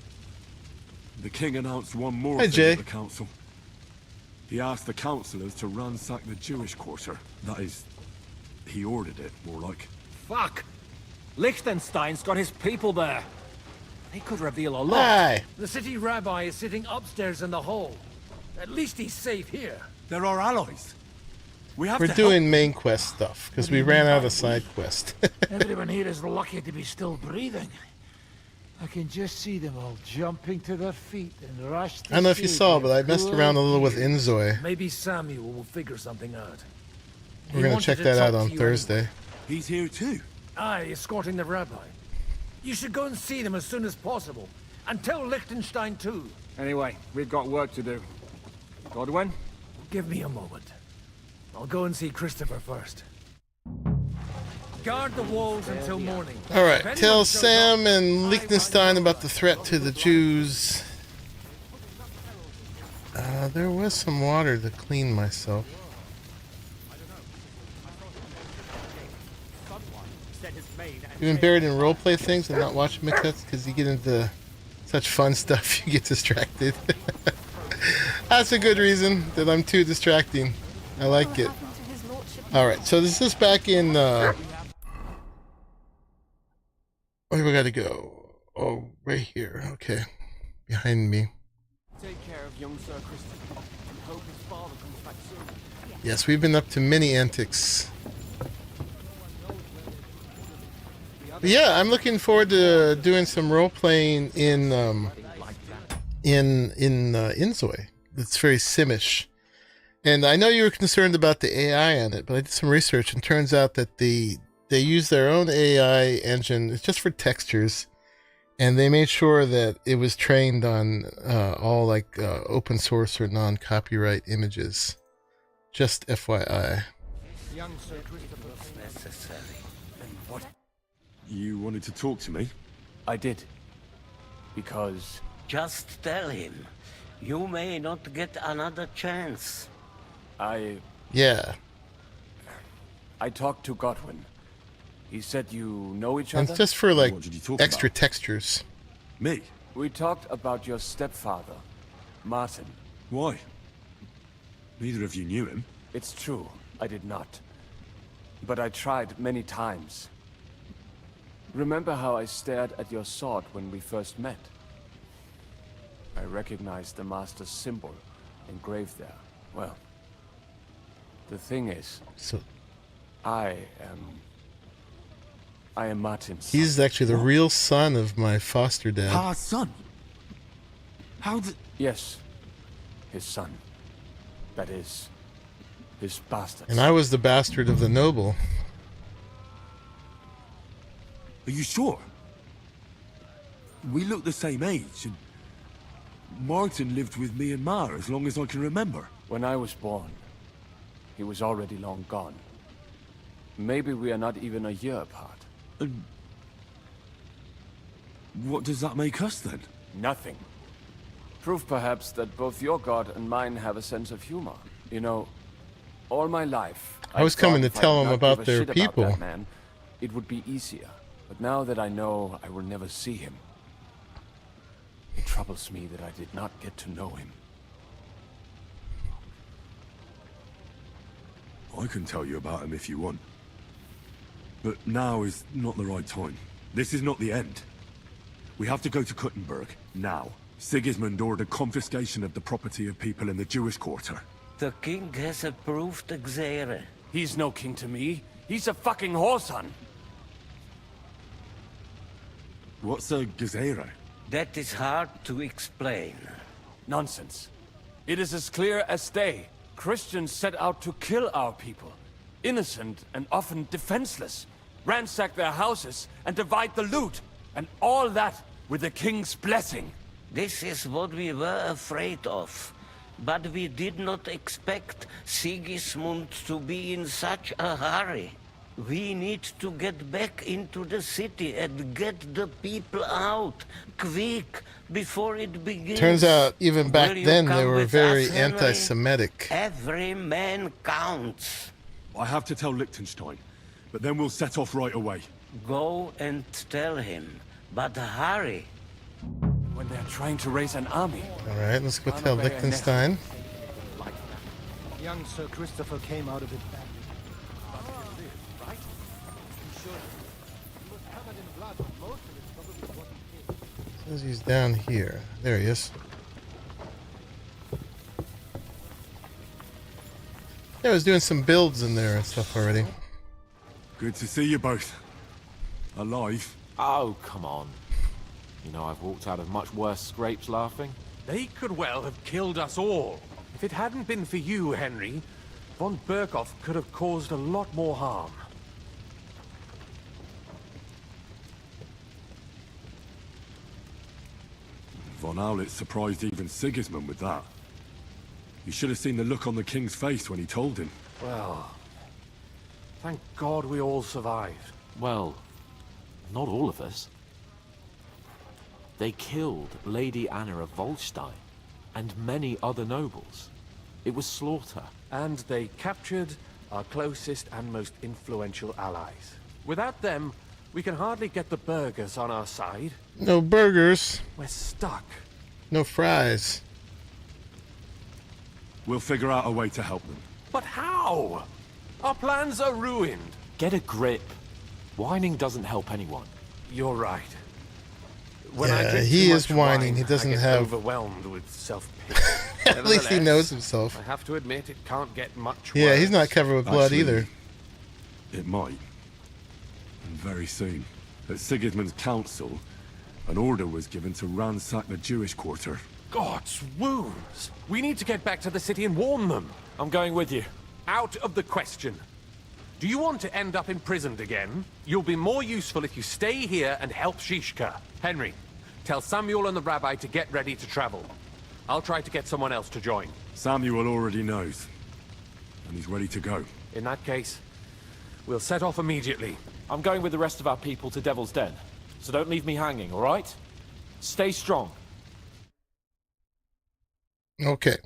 The king announced one more Hey, thing Jay. at the council. He asked the councillors to ransack the Jewish quarter. That is, he ordered it, more like. Fuck! Liechtenstein's got his people there. They could reveal a lot. Hi. The city rabbi is sitting upstairs in the hall. At least he's safe here. They're our allies. We're doing main quest stuff, because we ran out of side quest. Everyone here is lucky to be still breathing. I can just see them all jumping to their feet and rush to I don't know if you saw, but I messed around a little with Inzoi. Maybe Samuel will figure something out. We're going to check that out on Thursday. He's here too. Aye, escorting the rabbi. You should go and see them as soon as possible. And tell Liechtenstein too. Anyway, we've got work to do. Godwin? Give me a moment. I'll go and see Christopher first. Guard the walls until morning. Alright, tell Sam and Liechtenstein about the threat to the Jews. There was some water to clean myself. You've been buried in roleplay things and not watching McCuts because you get into such fun stuff, you get distracted. That's a good reason that I'm too distracting. I like it. Alright, so this is back in, where do we gotta go? Oh, right here. Okay. Behind me. Take care of young Sir Christopher. And hope his father comes back soon. Yes, we've been up to many antics. But yeah, I'm looking forward to doing some role playing in Inzoi. It's very Simish. And I know you were concerned about the AI on it, but I did some research and turns out that they use their own AI engine. It's just for textures, and they made sure that it was trained on all like open source or non-copyright images. Just FYI. Young Sir Christopher was necessary. And what? You wanted to talk to me? I did. Because... Just tell him. You may not get another chance. Yeah. I talked to Godwin. He said you know each And other? it's just for like What did you talk extra about? textures. Me? We talked about your stepfather, Martin. Why? Neither of you knew him. It's true, I did not. But I tried many times. Remember how I stared at your sword when we first met? I recognized the Master's symbol engraved there. Well, the thing is, I am Martin's son. He's actually the real son of my foster dad. Pa's son? How did... Yes, his son. That is, his bastard. And I was the bastard of the noble. Are you sure? We look the same age, and Martin lived with me and Ma as long as I can remember. When I was born, he was already long gone. Maybe we are not even a year apart. And what does that make us then? Nothing. Proof perhaps that both your god and mine have a sense of humor. You know, all my life... I was coming to tell them about their people. About that man, it would be easier. But now that I know I will never see him, it troubles me that I did not get to know him. I can tell you about him if you want. But now is not the right time. This is not the end. We have to go to Kuttenberg, now. Sigismund ordered confiscation of the property of people in the Jewish quarter. The king has approved Xere. He's no king to me. He's a fucking whoreson. What's a Gezerah? That is hard to explain. Nonsense. It is as clear as day. Christians set out to kill our people. Innocent and often defenseless. Ransack their houses and divide the loot. And all that with the king's blessing. This is what we were afraid of. But we did not expect Sigismund to be in such a hurry. We need to get back into the city and get the people out, quick, before it begins. Turns out, even back then, they were very anti-Semitic. Every man counts. I have to tell Liechtenstein, but then we'll set off right away. Go and tell him, but hurry. When they're trying to raise an army. All right, let's go tell Liechtenstein. Young Sir Christopher came out of it back. Says he's down here. There he is. Yeah, I was doing some builds in there and stuff already. Good to see you both. Alive. Oh, come on. You know, I've walked out of much worse scrapes laughing. They could well have killed us all. If it hadn't been for you, Henry, von Berkhoff could have caused a lot more harm. Von Aulitz surprised even Sigismund with that. You should have seen the look on the king's face when he told him. Well, thank God we all survived. Well, not all of us. They killed Lady Anna of Volstein and many other nobles. It was slaughter. And they captured our closest and most influential allies. Without them, we can hardly get the burghers on our side. No burgers. We're stuck. No fries. We'll figure out a way to help them. But how? Our plans are ruined. Get a grip. Whining doesn't help anyone. You're right. When Yeah, I drink he too is much whining. wine, He doesn't I get have- overwhelmed with self-pity. At least he knows himself. I have to admit, it can't get much worse. Yeah, he's not covered with blood Actually, either. It might. And very soon. At Sigismund's council, an order was given to ransack the Jewish quarter. God's wounds! We need to get back to the city and warn them. I'm going with you. Out of the question. Do you want to end up imprisoned again? You'll be more useful if you stay here and help Zhizka. Henry, tell Samuel and the rabbi to get ready to travel. I'll try to get someone else to join. Samuel already knows. And he's ready to go. In that case, we'll set off immediately. I'm going with the rest of our people to Devil's Den. So don't leave me hanging, all right? Stay strong. Okay.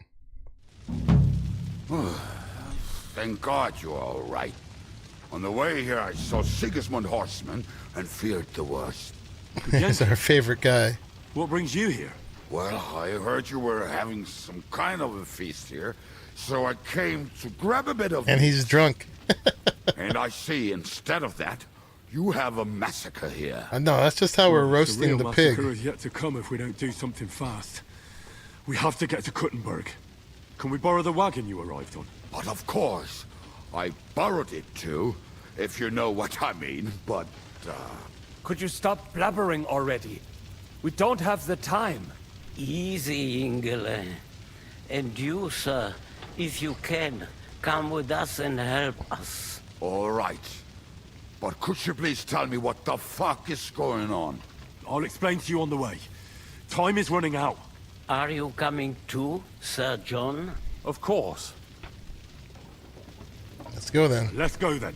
Thank God you're all right. On the way here, I saw Sigismund horsemen and feared the worst. He's our favorite guy. What brings you here? Well, I heard you were having some kind of a feast here, so I came to grab a bit of And he's drunk. And I see, instead of that, You have a massacre here. No, that's just how we're roasting the pig. The real massacre is yet to come if we don't do something fast. We have to get to Kuttenberg. Can we borrow the wagon you arrived on? But of course. I borrowed it too, if you know what I mean, but, Could you stop blabbering already? We don't have the time. Easy, Ingele. And you, sir, if you can, come with us and help us. All right. But could you please tell me what the fuck is going on? I'll explain to you on the way. Time is running out. Are you coming too, Sir John? Of course. Let's go then. Let's go then.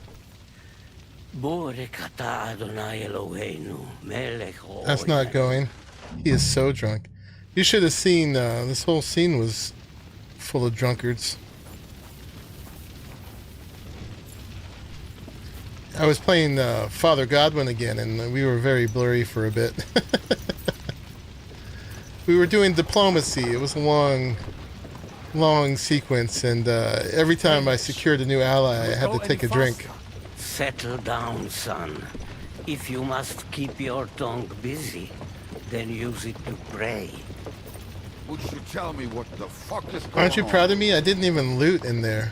That's not going. He is so drunk. You should have seen, this whole scene was full of drunkards. I was playing Father Godwin again, and we were very blurry for a bit. We were doing diplomacy. It was a long sequence, and every time I secured a new ally, I had to take a drink. Settle down, son. If you must keep your tongue busy, then use it to pray. Would you tell me what the fuck is going on? Aren't you proud of me? I didn't even loot in there.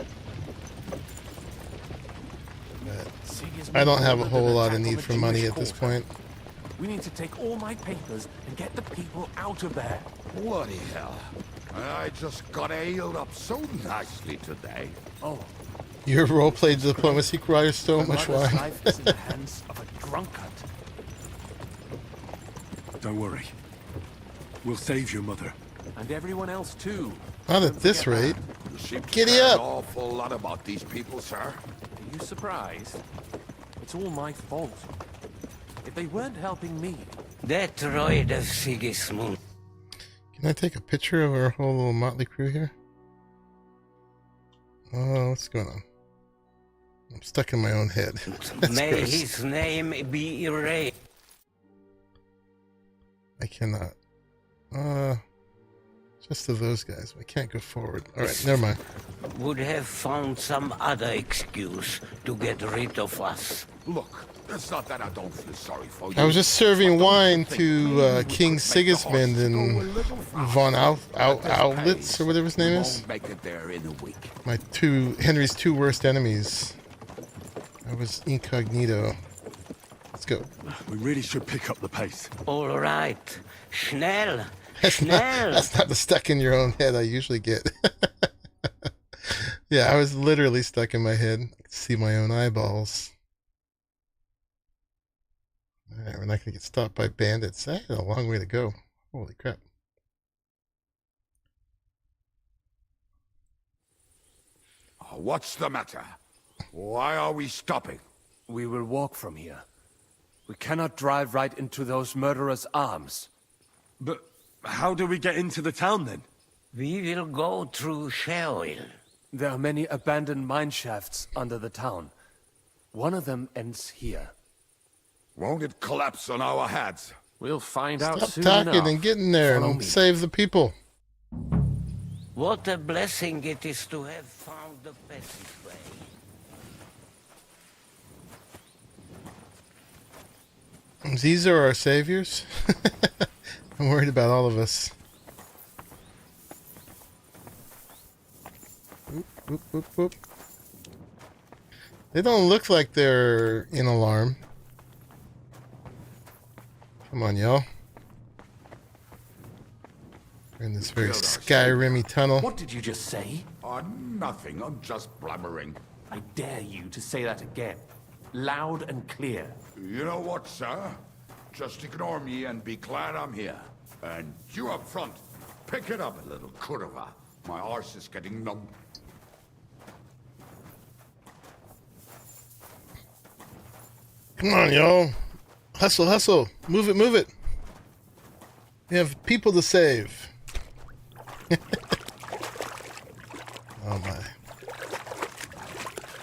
I don't have a whole lot of need for money at this point. We need to take all my papers and get the people out of there. Bloody hell. I just got ailed up so nicely today. Oh. Your roleplay diplomacy requires so much wine. Life is in the hands of a drunkard. Don't worry. We'll save your mother. And everyone else too. Not at this rate. You seem to Giddy care up! an awful lot about these people, sir. Are you surprised? It's all my fault. If they weren't helping me... Detroit of Sigismund. Can I take a picture of our whole little motley crew here? Oh, what's going on? I'm stuck in my own head. May gross. his name be erased. I cannot. Just of those guys. I can't go forward. Alright, never mind. Would have found some other excuse to get rid of us. Look, it's not that I don't feel sorry for you. I was just serving wine to King Sigismund and von Aulitz, or whatever his name is. Make it there in a week. Henry's two worst enemies. I was incognito. Let's go. We really should pick up the pace. All right. Schnell. That's not the stuck in your own head I usually get. Yeah, I was literally stuck in my head. I could see my own eyeballs. Alright, we're not going to get stopped by bandits. I had a long way to go. Holy crap. What's the matter? Why are we stopping? We will walk from here. We cannot drive right into those murderers' arms. But how do we get into the town then? We will go through Sherwill. There are many abandoned mine shafts under the town. One of them ends here. Won't it collapse on our heads? We'll find out soon Stop talking enough. and get in there Follow and me. save the people. What a blessing it is to have found the passageway. These are our saviors. I'm worried about all of us. Oop, oop, oop, oop. They don't look like they're in alarm. Come on, y'all. We're in this very Skyrim-y tunnel. What did you just say? Nothing. I'm just blabbering. I dare you to say that again. Loud and clear. You know what, sir? Just ignore me and be glad I'm here. And you up front, pick it up a little, kurva. My arse is getting numb. Come on, y'all. Hustle, hustle. Move it, move it. We have people to save. Oh my.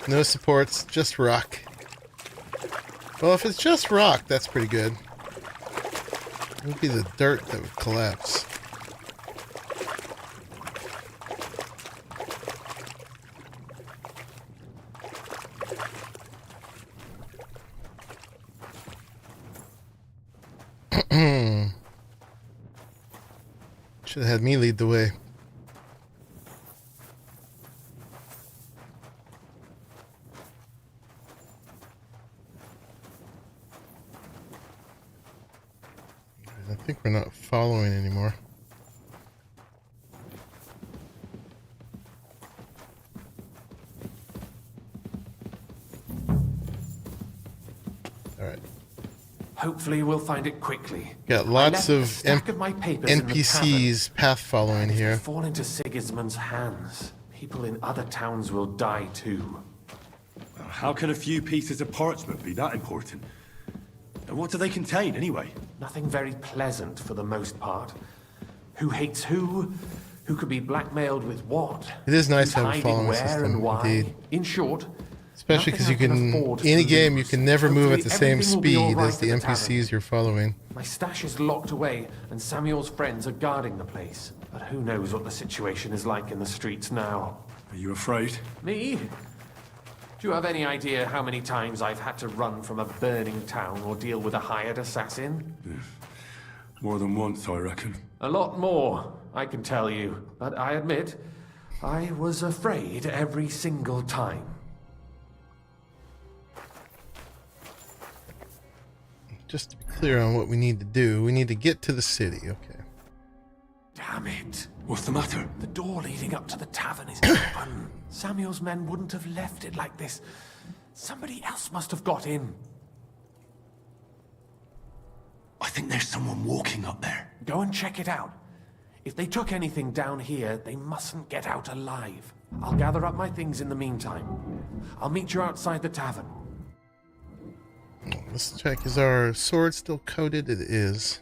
No supports, just rock. Well, if it's just rock, that's pretty good. It would be the dirt that would collapse. Should have had me lead the way. I think we're not following anymore. Alright. Hopefully we'll find it quickly. Got lots of NPCs path following here. Fall into Sigismund's hands. People in other towns will die too. How can a few pieces of parchment be that important? And what do they contain, anyway? Nothing very pleasant for the most part. Who hates who? Who could be blackmailed with what? It is nice to have a hiding following where system, and why? indeed. In short, Especially because you can, in a game, you can never move at the same speed as the NPCs you're following. My stash is locked away, and Samuel's friends are guarding the place. But who knows what the situation is like in the streets now? Are you afraid? Me? Do you have any idea how many times I've had to run from a burning town or deal with a hired assassin? More than once, I reckon. A lot more, I can tell you. But I admit, I was afraid every single time. Just to be clear on what we need to do, we need to get to the city, okay. Damn it. What's the matter? The door leading up to the tavern is open. Samuel's men wouldn't have left it like this. Somebody else must have got in. I think there's someone walking up there. Go and check it out. If they took anything down here, they mustn't get out alive. I'll gather up my things in the meantime. I'll meet you outside the tavern. Let's check, is our sword still coated? It is.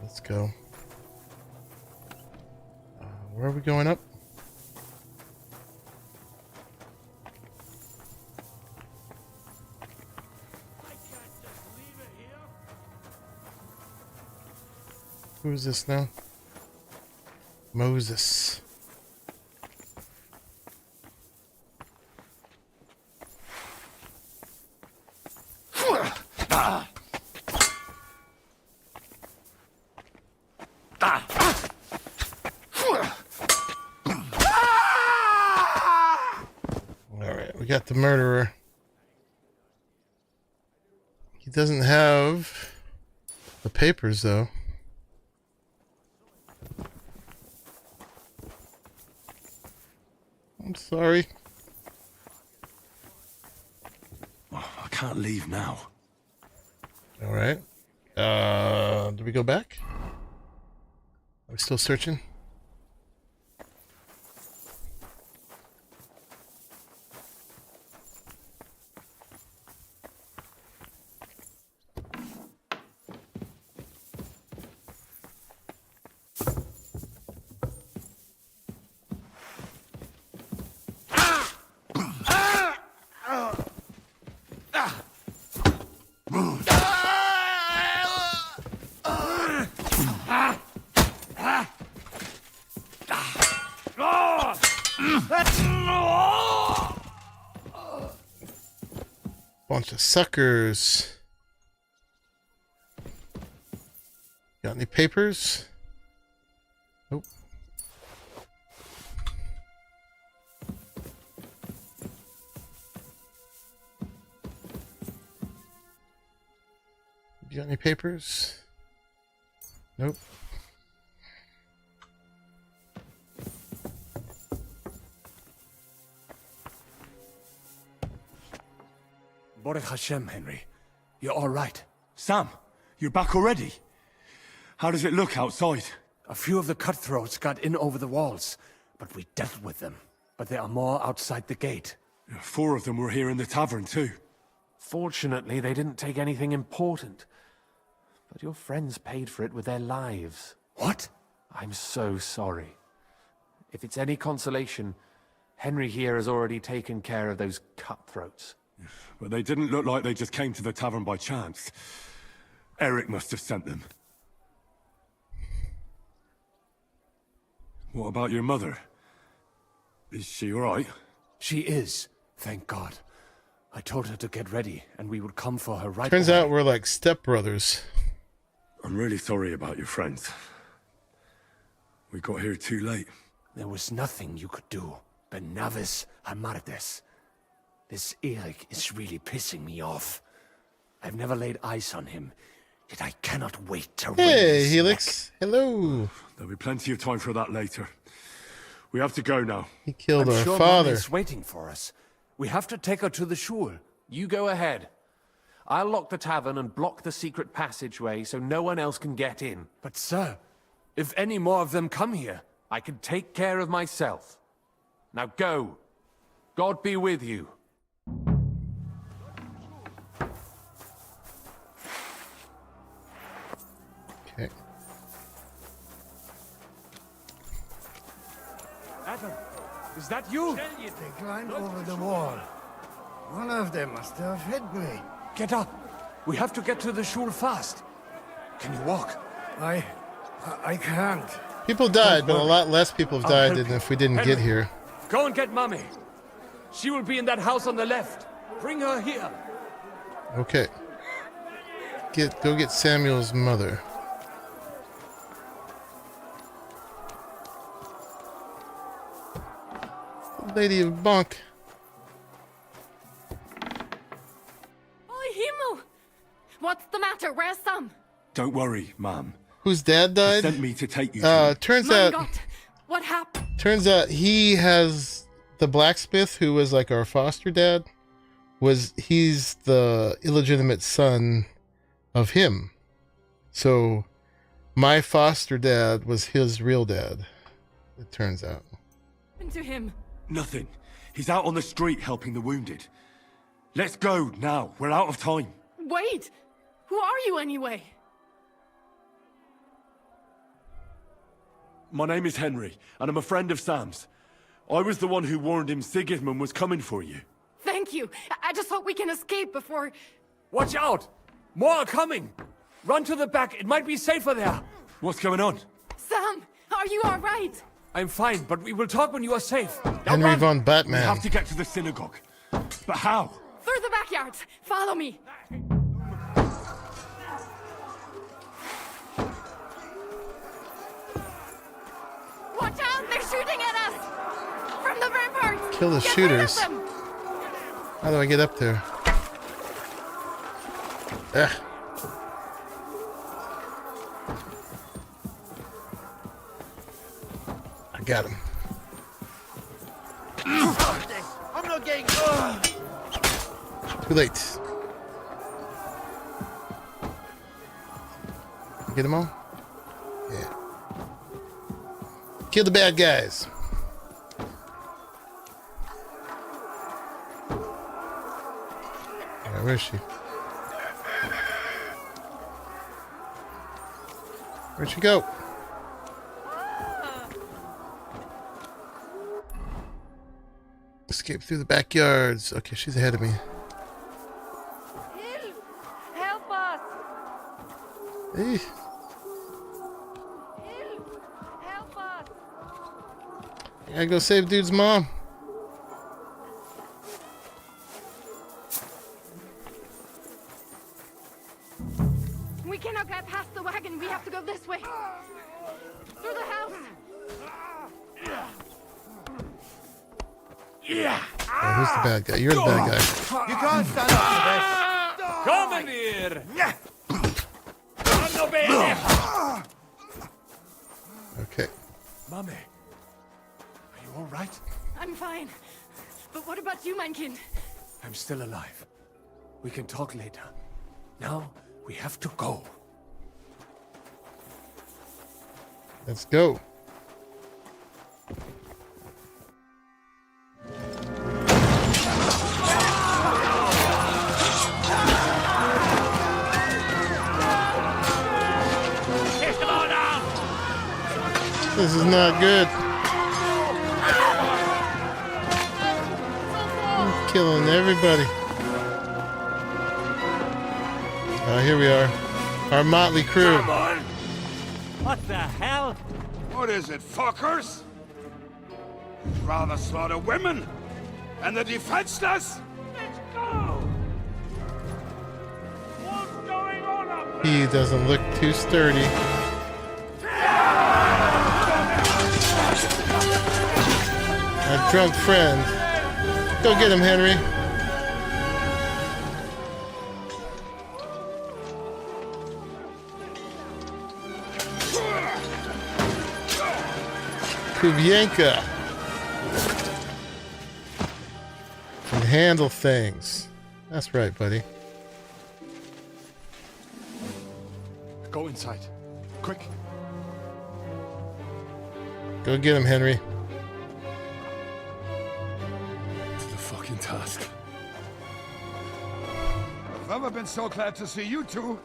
Let's go. Where are we going up? Who is this now? Moses. Alright, we got the murderer. He doesn't have the papers, though. I'm sorry. I can't leave now. Alright. Do we go back? Are we still searching? Bunch of suckers. Got any papers? Nope. You got any papers? Nope. Baruch Hashem, Henry. You're all right. Sam, you're back already? How does it look outside? A few of the cutthroats got in over the walls, but we dealt with them. But there are more outside the gate. 4 of them were here in the tavern, too. Fortunately, they didn't take anything important. But your friends paid for it with their lives. What? I'm so sorry. If it's any consolation, Henry here has already taken care of those cutthroats. But they didn't look like they just came to the tavern by chance. Eric must have sent them. What about your mother? Is she all right? She is, thank God. I told her to get ready, and we would come for her right Turns away. out we're like stepbrothers. I'm really sorry about your friends. We got here too late. There was nothing you could do. Benavis Amardes. This Eric is really pissing me off. I've never laid eyes on him, yet I cannot wait to wring Hey, his Helix. Hello. There'll be plenty of time for that later. We have to go now. He killed I'm our sure father. Mommy's waiting for us. We have to take her to the shul. You go ahead. I'll lock the tavern and block the secret passageway so no one else can get in. But sir, if any more of them come here, I can take care of myself. Now go. God be with you. Okay. Adam, is that you? They climbed over the wall. One of them must have hit me. Get up. We have to get to the shul fast. Can you walk? I can't. People died, but a lot less people have died than if we didn't get here. Go and get Mommy. She will be in that house on the left. Bring her here. Okay. Go get Samuel's mother. Lady of Bonk. Oh, Himmel! What's the matter? Where's Sam? Don't worry, Ma'am. Whose dad died? He sent me to take you to turns My out God, what happened? Turns out he has the blacksmith who was like our foster dad. He's the illegitimate son of him. So my foster dad was his real dad, it turns out. What happened to him? Nothing. He's out on the street helping the wounded. Let's go now. We're out of time. Wait! Who are you anyway? My name is Henry, and I'm a friend of Sam's. I was the one who warned him Sigismund was coming for you. Thank you. I just hope we can escape before... Watch out! More are coming! Run to the back. It might be safer there. What's going on? Sam, are you all right? I'm fine, but we will talk when you are safe. Now Henry run. von We Batman. have to get to the synagogue. But how? Through the backyard. Follow me. Watch out! They're shooting at us! From the ramparts! Kill the Get shooters. rid of them. How do I get up there? Ugh. I got him. I'm not getting... Too late. Get them all? Yeah. Kill the bad guys. Alright, where is she? Where'd she go? Escape through the backyards. Okay, she's ahead of me. Help us! Hey. Help us! I gotta go save dude's mom. We cannot get past the wagon. We have to go this way. Through the house. Yeah. Who's the bad guy? You're the bad guy. You can't stand up to this. Come in here! Okay. Mommy, are you all right? I'm fine. But what about you, mein Kind? I'm still alive. We can talk later. Now, we have to go. Let's go. This is not good. I'm killing everybody. Here we are. Our motley crew. Come on! What the hell? What is it, fuckers? You'd rather slaughter women and the defenseless? Let's go! He doesn't look too sturdy. Our drunk friend. Go get him, Henry. Kubienka can handle things. That's right, buddy. Go inside. Quick. Go get him, Henry. The fucking task. I've never been so glad to see you two.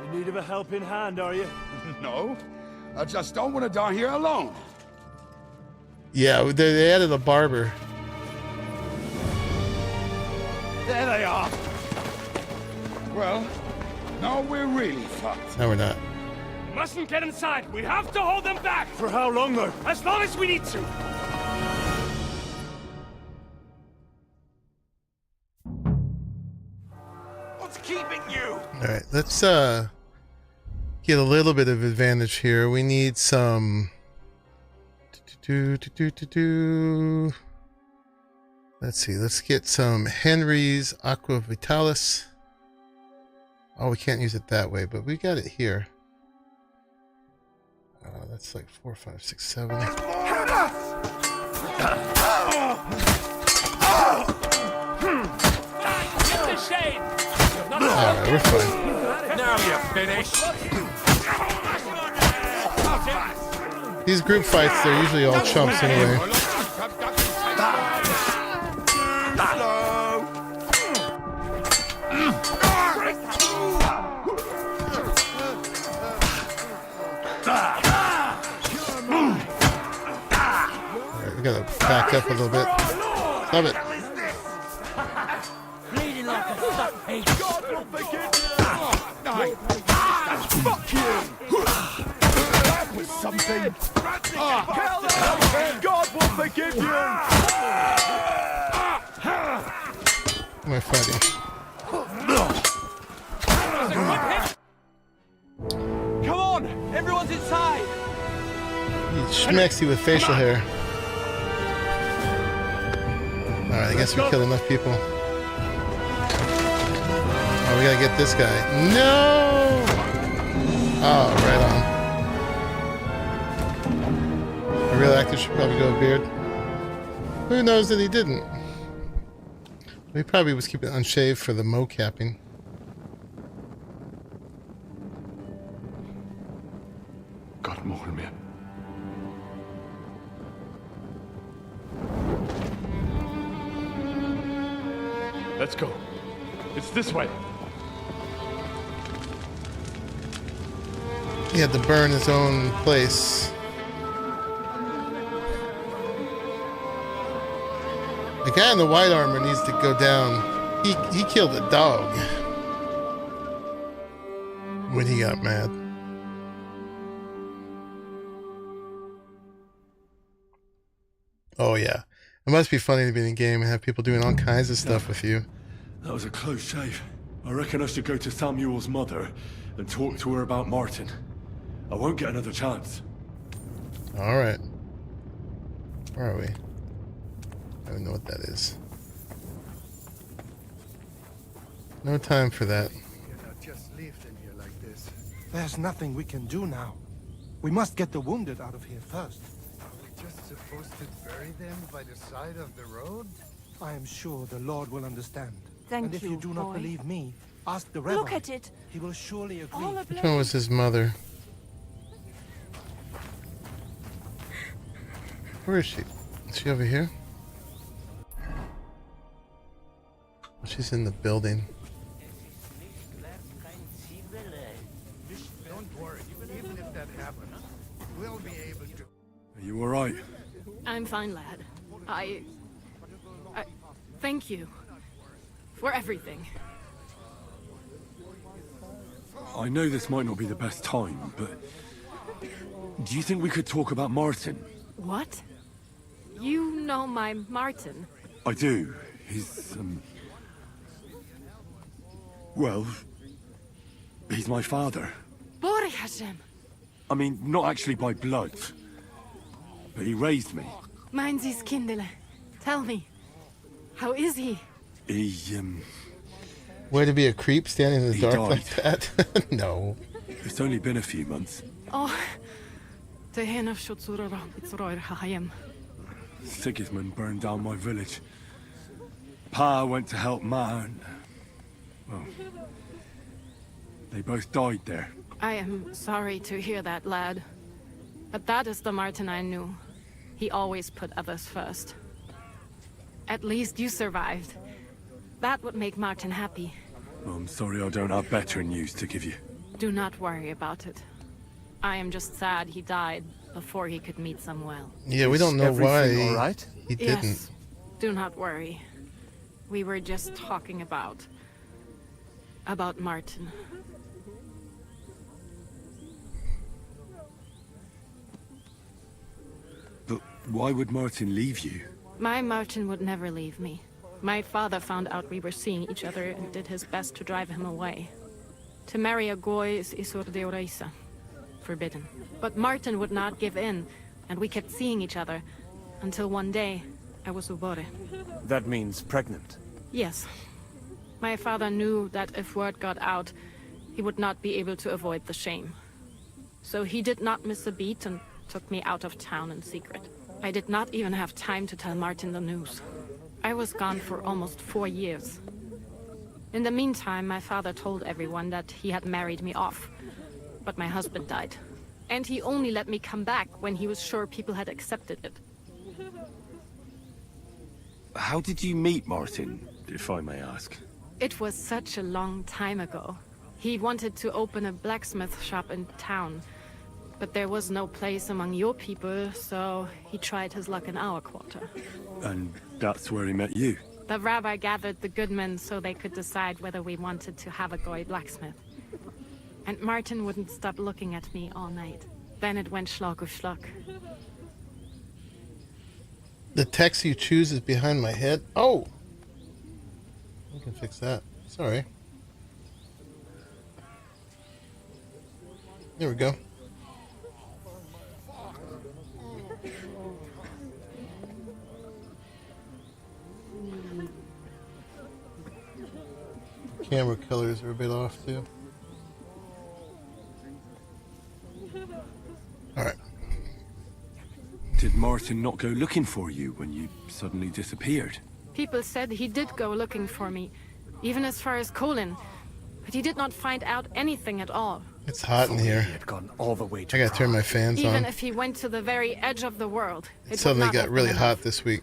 In need of a helping hand, are you? No. I just don't want to die here alone. Yeah, they added a barber. There they are. Well, now we're really fucked. No, we're not. Mustn't get inside. We have to hold them back. For how long, though? As long as we need to. What's keeping you? All right, let's get a little bit of advantage here. We need some. Let's see. Let's get some Henry's Aqua Vitalis. Oh, we can't use it that way, but we got it here. That's like 4, 5, 6, 7. All right, we're fine. Now you're finished. These group fights, they're usually all chumps anyway. Alright, we gotta back up a little bit. Love it. Bleeding like a stuck pig. God will forgive you. Fuck you. That was something. God will forgive you. Who am I fighting? Come on, everyone's inside. He's schmexy with facial hair. Alright, I guess we killed enough people. Oh, we gotta get this guy. No! Oh, right on. A real actor should probably go with beard. Who knows that he didn't? He probably was keeping it unshaved for the mo-capping. God, Bohemia. Let's go. It's this way. He had to burn his own place. The guy in the white armor needs to go down. He killed a dog when he got mad. Oh yeah. It must be funny to be in a game and have people doing all kinds of stuff with you. That was a close shave. I reckon I should go to Samuel's mother and talk to her about Martin. I won't get another chance. Alright. Where are we? I don't know what that is. No time for that. You're not just left in here like this. There's nothing we can do now. We must get the wounded out of here first. Are we just supposed to bury them by the side of the road? I am sure the Lord will understand. Thank and if you do not boy. believe me, ask the rabbi. Look at it. He will surely agree. Which one was his mother? Where is she? Is she over here? She's in the building. Don't worry. Even if that happens, we'll be able to. Are you alright? I'm fine, lad. I thank you for everything. I know this might not be the best time, but do you think we could talk about Martin? What? You know my Martin? I do. He's, well, He's my father. Bore Hashem. I mean, not actually by blood. But he raised me. Mine's his kindle. Tell me, how is he? He, Way to be a creep standing in the He dark died. like that. No. It's only been a few months. Oh, the hen of Shutsura, it's Roy Hayem. Sigismund burned down my village. Pa went to help Ma and... well... they both died there. I am sorry to hear that, lad. But that is the Martin I knew. He always put others first. At least you survived. That would make Martin happy. I'm sorry I don't have better news to give you. Do not worry about it. I am just sad he died before he could meet Samuel. Yeah, we don't know why all right? he didn't. Yes. Do not worry. We were just talking about Martin. But why would Martin leave you? My Martin would never leave me. My father found out we were seeing each other and did his best to drive him away. To marry a goy is isur deoraisa. Forbidden. But Martin would not give in, and we kept seeing each other, until one day, I was ubore. That means pregnant. Yes. My father knew that if word got out, he would not be able to avoid the shame. So he did not miss a beat and took me out of town in secret. I did not even have time to tell Martin the news. I was gone for almost 4 years. In the meantime, my father told everyone that he had married me off. But my husband died. And he only let me come back when he was sure people had accepted it. How did you meet Martin, if I may ask? It was such a long time ago. He wanted to open a blacksmith shop in town. But there was no place among your people, so he tried his luck in our quarter. And that's where he met you? The rabbi gathered the good men so they could decide whether we wanted to have a goy blacksmith. And Martin wouldn't stop looking at me all night. Then it went schlag auf schlag. The text you choose is behind my head. Oh! I can fix that. Sorry. There we go. Camera colors are a bit off too. Alright. Did Martin not go looking for you when you suddenly disappeared? People said he did go looking for me, even as far as Colin, but he did not find out anything at all. It's hot in here. He had gone all the way to I gotta turn my fans Even on. if he went to the very edge of the world, It would suddenly not got have really been hot enough. this week.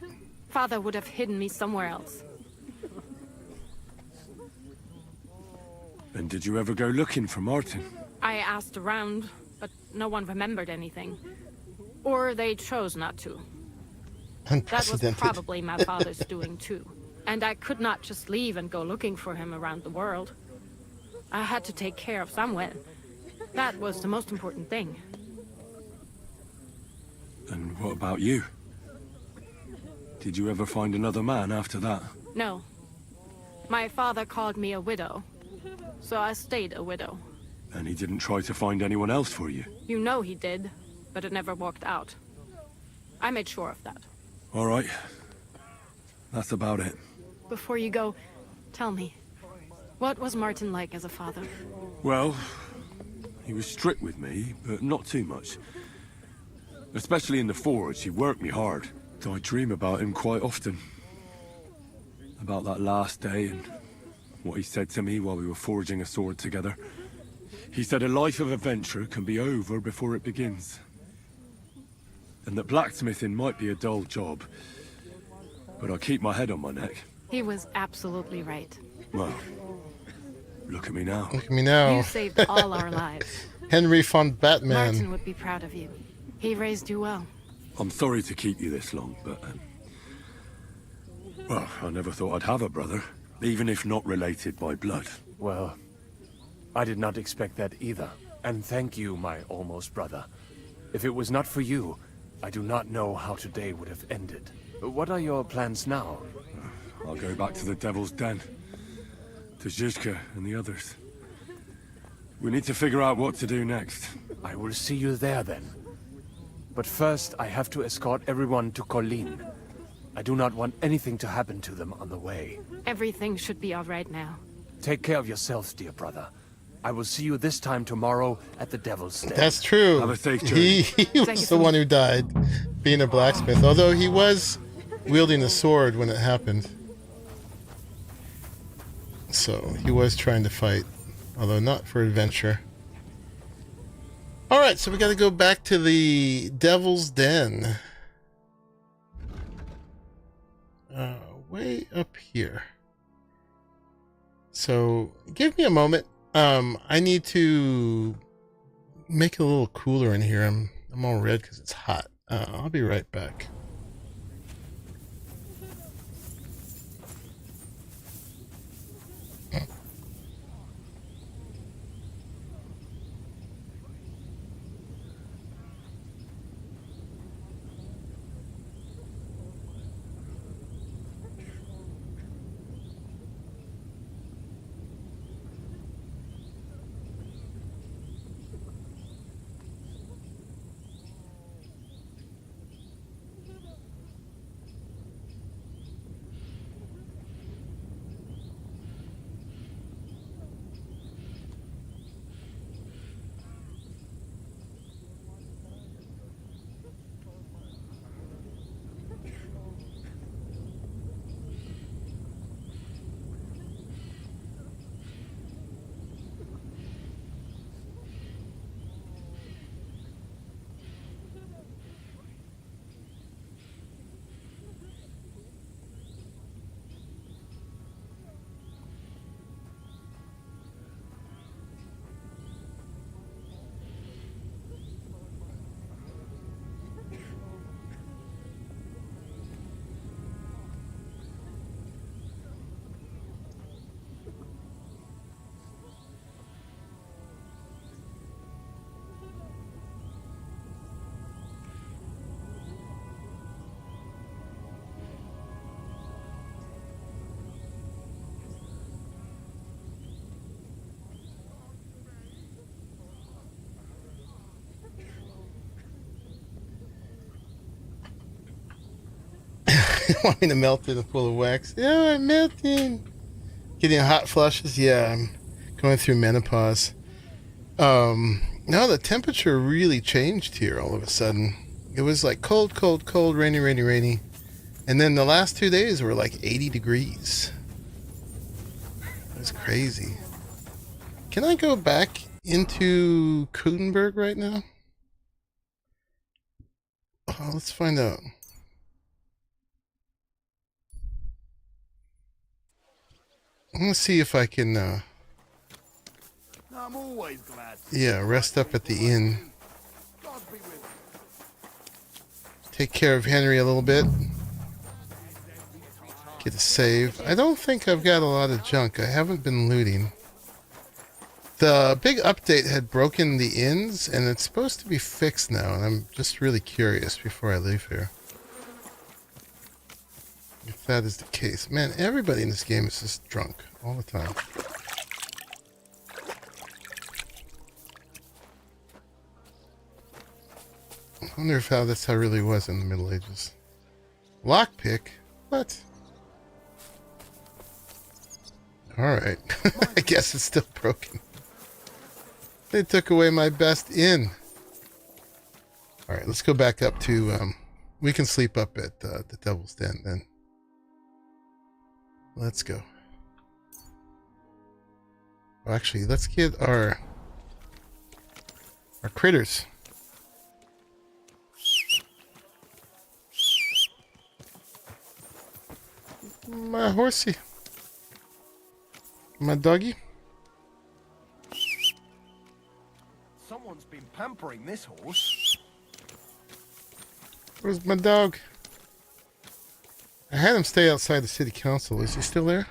Father would have hidden me somewhere else. And did you ever go looking for Martin? I asked around, but no one remembered anything. Or they chose not to. That was Unprecedented. probably my father's doing too. And I could not just leave and go looking for him around the world. I had to take care of Samuel. That was the most important thing. And what about you? Did you ever find another man after that? No. My father called me a widow. So I stayed a widow. And he didn't try to find anyone else for you? You know he did, but it never worked out. I made sure of that. All right. That's about it. Before you go, tell me, what was Martin like as a father? Well, he was strict with me, but not too much. Especially in the forge, he worked me hard. I dream about him quite often. About that last day and what he said to me while we were forging a sword together. He said a life of adventure can be over before it begins. And that blacksmithing might be a dull job, but I keep my head on my neck. He was absolutely right. Well, look at me now. Look at me now. You saved all our lives. Henry von Batman. Martin would be proud of you. He raised you well. I'm sorry to keep you this long, but... well, I never thought I'd have a brother, even if not related by blood. Well, I did not expect that either. And thank you, my almost brother. If it was not for you, I do not know how today would have ended. What are your plans now? I'll go back to the Devil's Den. To Zizka and the others. We need to figure out what to do next. I will see you there then. But first, I have to escort everyone to Colleen. I do not want anything to happen to them on the way. Everything should be all right now. Take care of yourselves, dear brother. I will see you this time tomorrow at the Devil's Den. That's true. Have a safe journey. He was the one who died, being a blacksmith. Although he was wielding a sword when it happened. So he was trying to fight, although not for adventure. Alright, so we got to go back to the Devil's Den. Way up here. So, give me a moment. I need to make it a little cooler in here. I'm all red because it's hot. I'll be right back. Want me to melt it full of wax? Yeah, I'm melting. Getting hot flushes? Yeah, I'm going through menopause. Now the temperature really changed here all of a sudden. It was like cold, cold, cold, rainy, rainy, rainy. And then the last 2 days were like 80 degrees. It was crazy. Can I go back into Kutenberg right now? Oh, let's find out. I'm gonna see if I can, I'm always glad. yeah, rest up at the inn. Take care of Henry a little bit. Get a save. I don't think I've got a lot of junk. I haven't been looting. The big update had broken the inns, and it's supposed to be fixed now, and I'm just really curious before I leave here. If that is the case. Man, everybody in this game is just drunk all the time. I wonder if that's how it really was in the Middle Ages. Lockpick? What? Alright. I guess it's still broken. They took away my best inn. Alright, let's go back up to... we can sleep up at the Devil's Den then. Let's go. Well, actually, let's get our critters. My horsey. My doggy. Someone's been pampering this horse. Where's my dog? I had him stay outside the city council. Is he still there?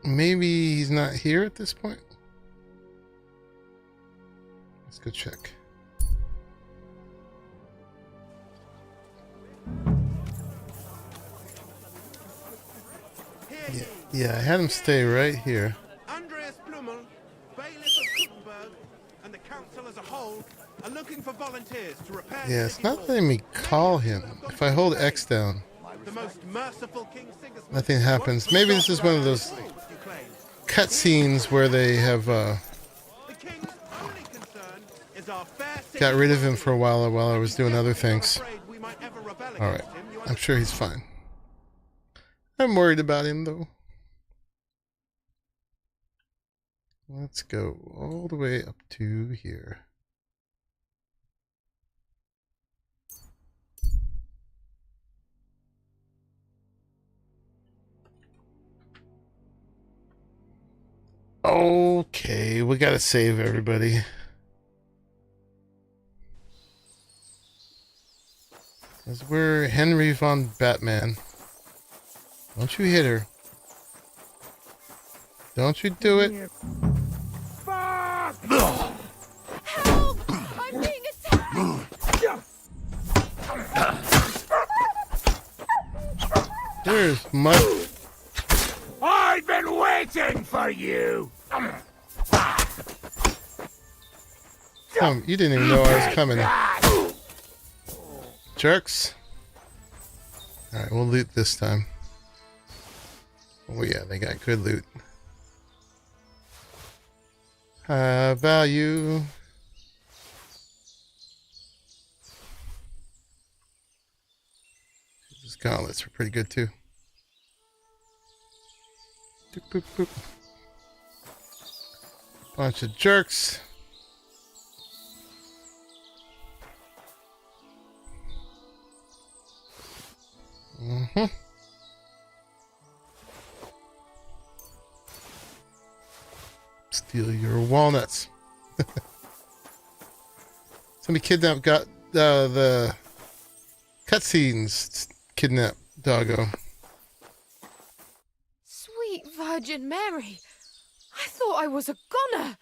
Maybe he's not here at this point. Let's go check. Yeah, I had him stay right here. Andreas Blummel, bailiff of Gutenberg, and the council as a whole are looking for volunteers to repair Yeah, it's city not walls. letting me call him. If I hold X down, The most merciful King Sigismund nothing happens. Maybe this is one of those cutscenes where they have got rid of him for a while I was doing other things. Alright, I'm sure he's fine. I'm worried about him though. Let's go all the way up to here. Okay, we gotta save everybody. Because we're Henry von Batman. Don't you hit her. Don't you do it. Help! I'm being attacked! There's my... I've been waiting for you! You didn't even know I was coming. Jerks. Alright, we'll loot this time. Oh yeah, they got good loot. Value. These gauntlets were pretty good too. Boop, boop, boop. Bunch of jerks. Steal your walnuts. Somebody got the cutscenes kidnapped doggo. Sweet Virgin Mary, I thought I was a goner.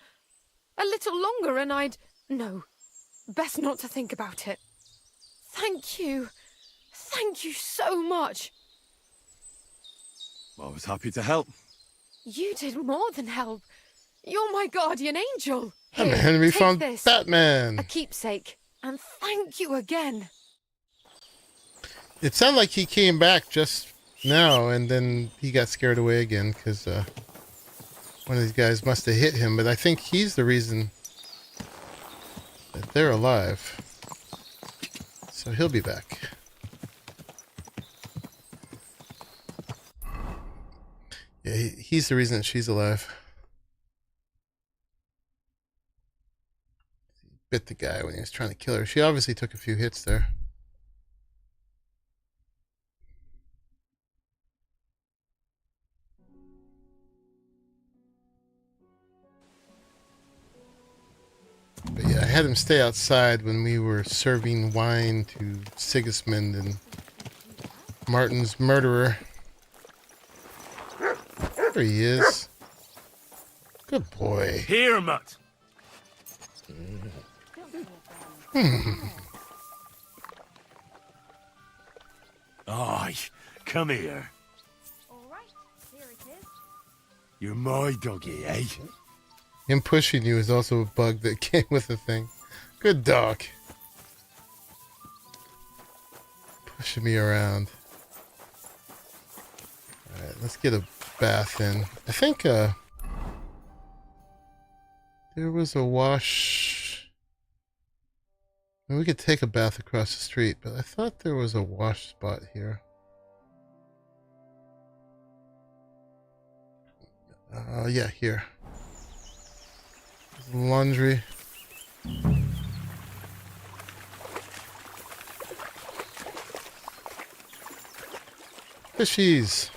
A little longer and I'd... No, best not to think about it. Thank you. Thank you so much. I was happy to help. You did more than help. You're my guardian angel. I'm Here, Henry take von this. Batman. A keepsake. And thank you again. It sounded like he came back just now and then he got scared away again because one of these guys must have hit him, but I think he's the reason that they're alive. So he'll be back. Yeah, he's the reason that she's alive. He bit the guy when he was trying to kill her. She obviously took a few hits there. But yeah, I had him stay outside when we were serving wine to Sigismund and Martin's murderer. There he is. Good boy. Here, Mutt. Aye, come here. You're my doggy, eh? Him pushing you is also a bug that came with the thing. Good dog. Pushing me around. Alright, let's get a bath in. I think there was a wash. I mean, we could take a bath across the street, but I thought there was a wash spot here. Yeah, here. Laundry. Fishies.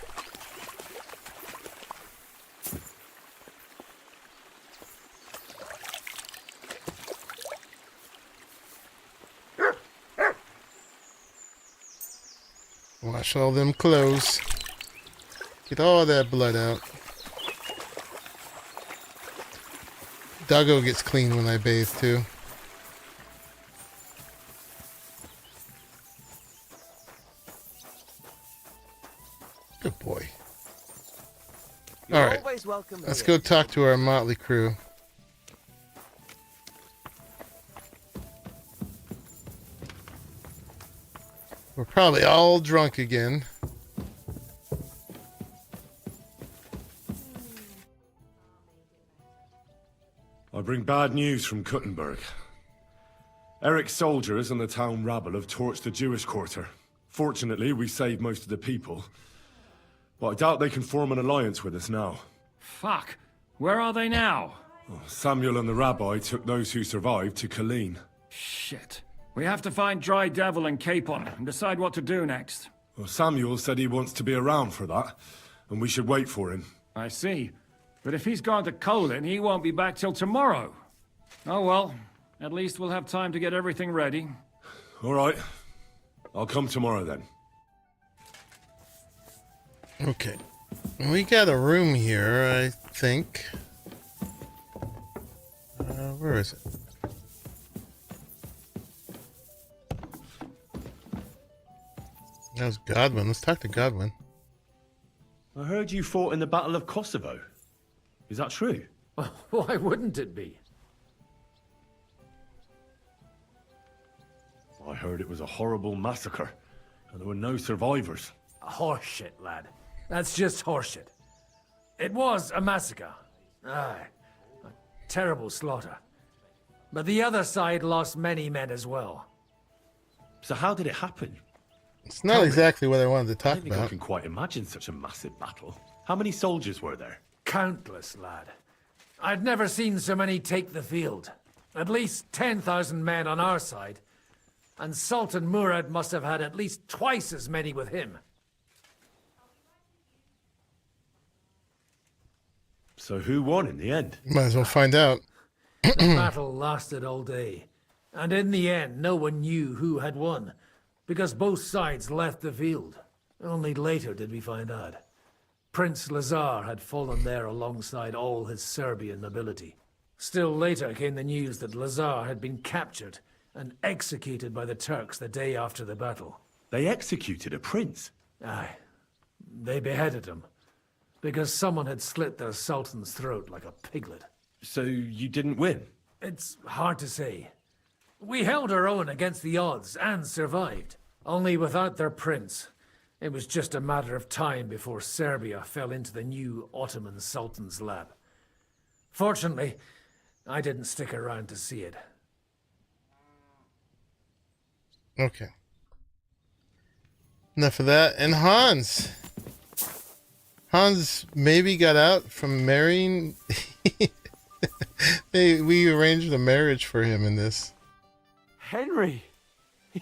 Wash all them clothes. Get all that blood out. Doggo gets clean when I bathe too. Good boy. All right, let's go talk to our motley crew. We're probably all drunk again. I bring bad news from Kuttenberg. Eric's soldiers and the town rabble have torched the Jewish quarter. Fortunately, we saved most of the people. But I doubt they can form an alliance with us now. Fuck. Where are they now? Samuel and the rabbi took those who survived to Colleen. Shit. We have to find Dry Devil and Capon and decide what to do next. Well, Samuel said he wants to be around for that, and we should wait for him. I see. But if he's gone to Colin, he won't be back till tomorrow. Oh well. At least we'll have time to get everything ready. All right. I'll come tomorrow then. Okay. We got a room here, I think. Where is it? That was Godwin. Let's talk to Godwin. I heard you fought in the Battle of Kosovo. Is that true? Why wouldn't it be? I heard it was a horrible massacre, and there were no survivors. Horseshit, lad. That's just horseshit. It was a massacre. Aye. A terrible slaughter. But the other side lost many men as well. So how did it happen? It's not exactly what I wanted to talk I think about. I can quite imagine such a massive battle. How many soldiers were there? Countless, lad. I'd never seen so many take the field. At least 10,000 men on our side. And Sultan Murad must have had at least twice as many with him. So who won in the end? Might as well find out. The battle lasted all day. And in the end, no one knew who had won. Because both sides left the field. Only later did we find out. Prince Lazar had fallen there alongside all his Serbian nobility. Still later came the news that Lazar had been captured and executed by the Turks the day after the battle. They executed a prince? Aye. They beheaded him. Because someone had slit their sultan's throat like a piglet. So you didn't win? It's hard to say. We held our own against the odds and survived. Only without their prince. It was just a matter of time before Serbia fell into the new Ottoman Sultan's lap. Fortunately, I didn't stick around to see it. Okay. Enough of that. And Hans. Hans maybe got out from marrying. We arranged a marriage for him in this. Henry,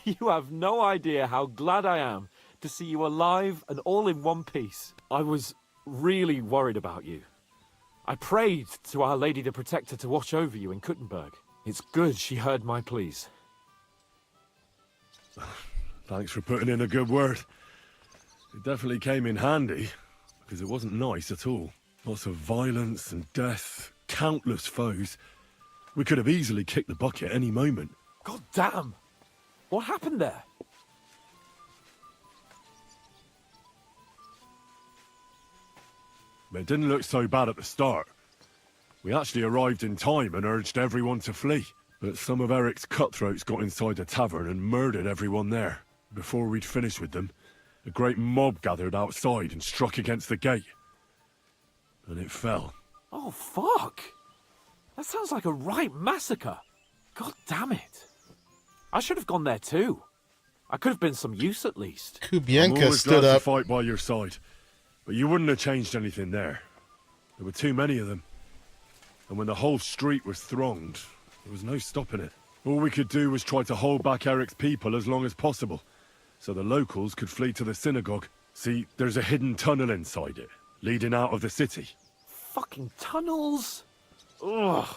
you have no idea how glad I am to see you alive and all in one piece. I was really worried about you. I prayed to Our Lady the Protector to watch over you in Kuttenberg. It's good she heard my pleas. Thanks for putting in a good word. It definitely came in handy, because it wasn't nice at all. Lots of violence and death, countless foes. We could have easily kicked the bucket any moment. God damn! What happened there? It didn't look so bad at the start. We actually arrived in time and urged everyone to flee. But some of Eric's cutthroats got inside the tavern and murdered everyone there. Before we'd finished with them, a great mob gathered outside and struck against the gate. And it fell. Oh, fuck! That sounds like a right massacre. God damn it. I should have gone there too. I could have been some use at least. I'm Kubienka always stood glad to up. fight by your side. But you wouldn't have changed anything there. There were too many of them. And when the whole street was thronged, there was no stopping it. All we could do was try to hold back Eric's people as long as possible, so the locals could flee to the synagogue. See, there's a hidden tunnel inside it, leading out of the city. Fucking tunnels! Ugh.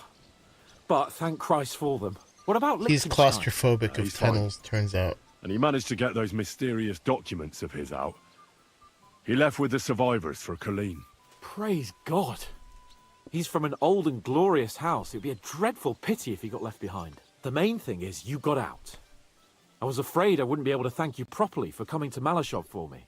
But thank Christ for them. What about He's Liechtenstein? claustrophobic of He's fine. tunnels, turns out. And he managed to get those mysterious documents of his out. He left with the survivors for Colleen. Praise God. He's from an old and glorious house. It'd be a dreadful pity if he got left behind. The main thing is you got out. I was afraid I wouldn't be able to thank you properly for coming to Malashov for me.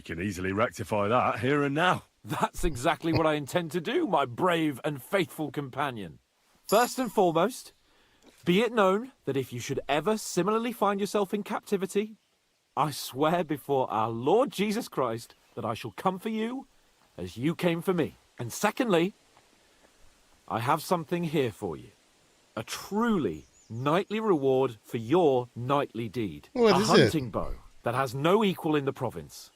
can easily rectify that here and now. That's exactly what I intend to do, my brave and faithful companion. First and foremost, be it known that if you should ever similarly find yourself in captivity, I swear before our Lord Jesus Christ that I shall come for you as you came for me. And secondly, I have something here for you. A truly knightly reward for your knightly deed. What a is hunting bow that has no equal in the province.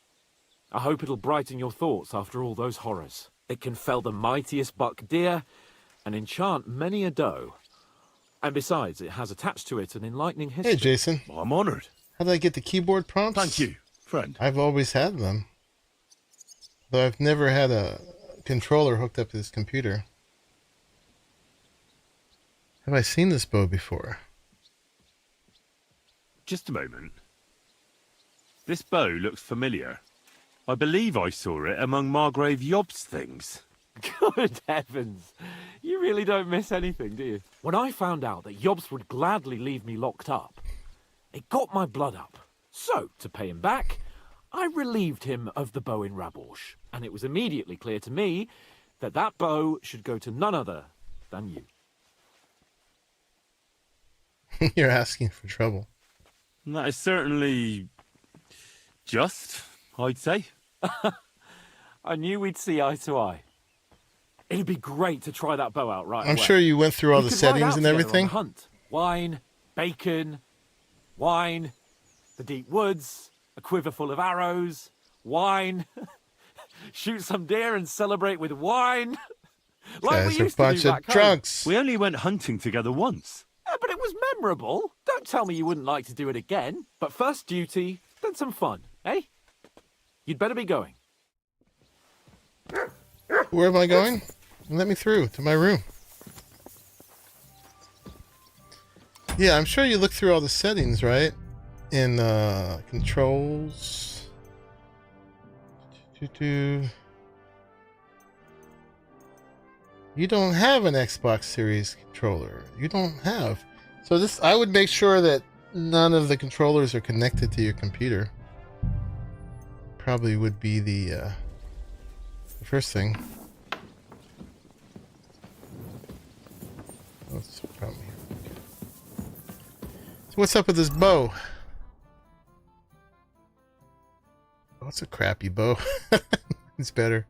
I hope it'll brighten your thoughts after all those horrors. It can fell the mightiest buck deer and enchant many a doe. And besides, it has attached to it an enlightening history. Hey, Jason. Well, I'm honored. How did I get the keyboard prompts? Thank you, friend. I've always had them. Though I've never had a controller hooked up to this computer. Have I seen this bow before? Just a moment. This bow looks familiar. I believe I saw it among Margrave Yob's things. Good heavens. You really don't miss anything, do you? When I found out that Yobs would gladly leave me locked up, it got my blood up. So, to pay him back, I relieved him of the bow in Raborsh. And it was immediately clear to me that that bow should go to none other than you. You're asking for trouble. That is certainly just, I'd say. I knew we'd see eye to eye. It'd be great to try that bow out right away. I'm sure you went through all the could ride settings out and together on everything. a hunt. Wine, bacon, wine, the deep woods, a quiver full of arrows, wine, shoot some deer and celebrate with wine. Like Guys we are used a bunch to do of back home. drunks. We only went hunting together once. Yeah, but it was memorable. Don't tell me you wouldn't like to do it again. But first duty, then some fun, eh? You'd better be going. Where am I going? Let me through to my room. Yeah, I'm sure you look through all the settings, right? In controls. You don't have an Xbox Series controller. You don't have. So this, I would make sure that none of the controllers are connected to your computer. Probably would be the first thing. What's the problem here? So what's up with this bow? Oh, it's a crappy bow. It's better.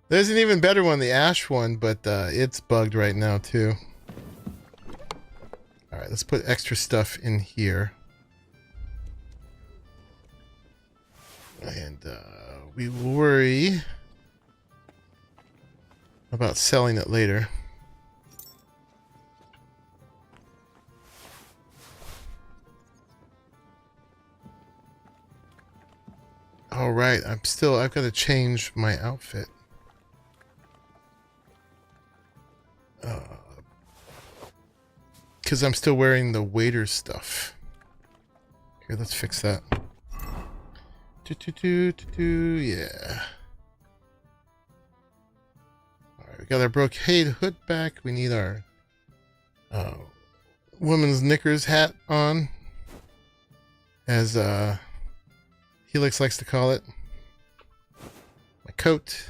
There's an even better one, the Ash one, but it's bugged right now too. Alright, let's put extra stuff in here. And we will worry about selling it later. Alright, I've got to change my outfit. Because I'm still wearing the waiter stuff. Here, let's fix that. Yeah. Alright, we got our brocade hood back. We need our woman's knickers hat on. As Helix likes to call it. My coat.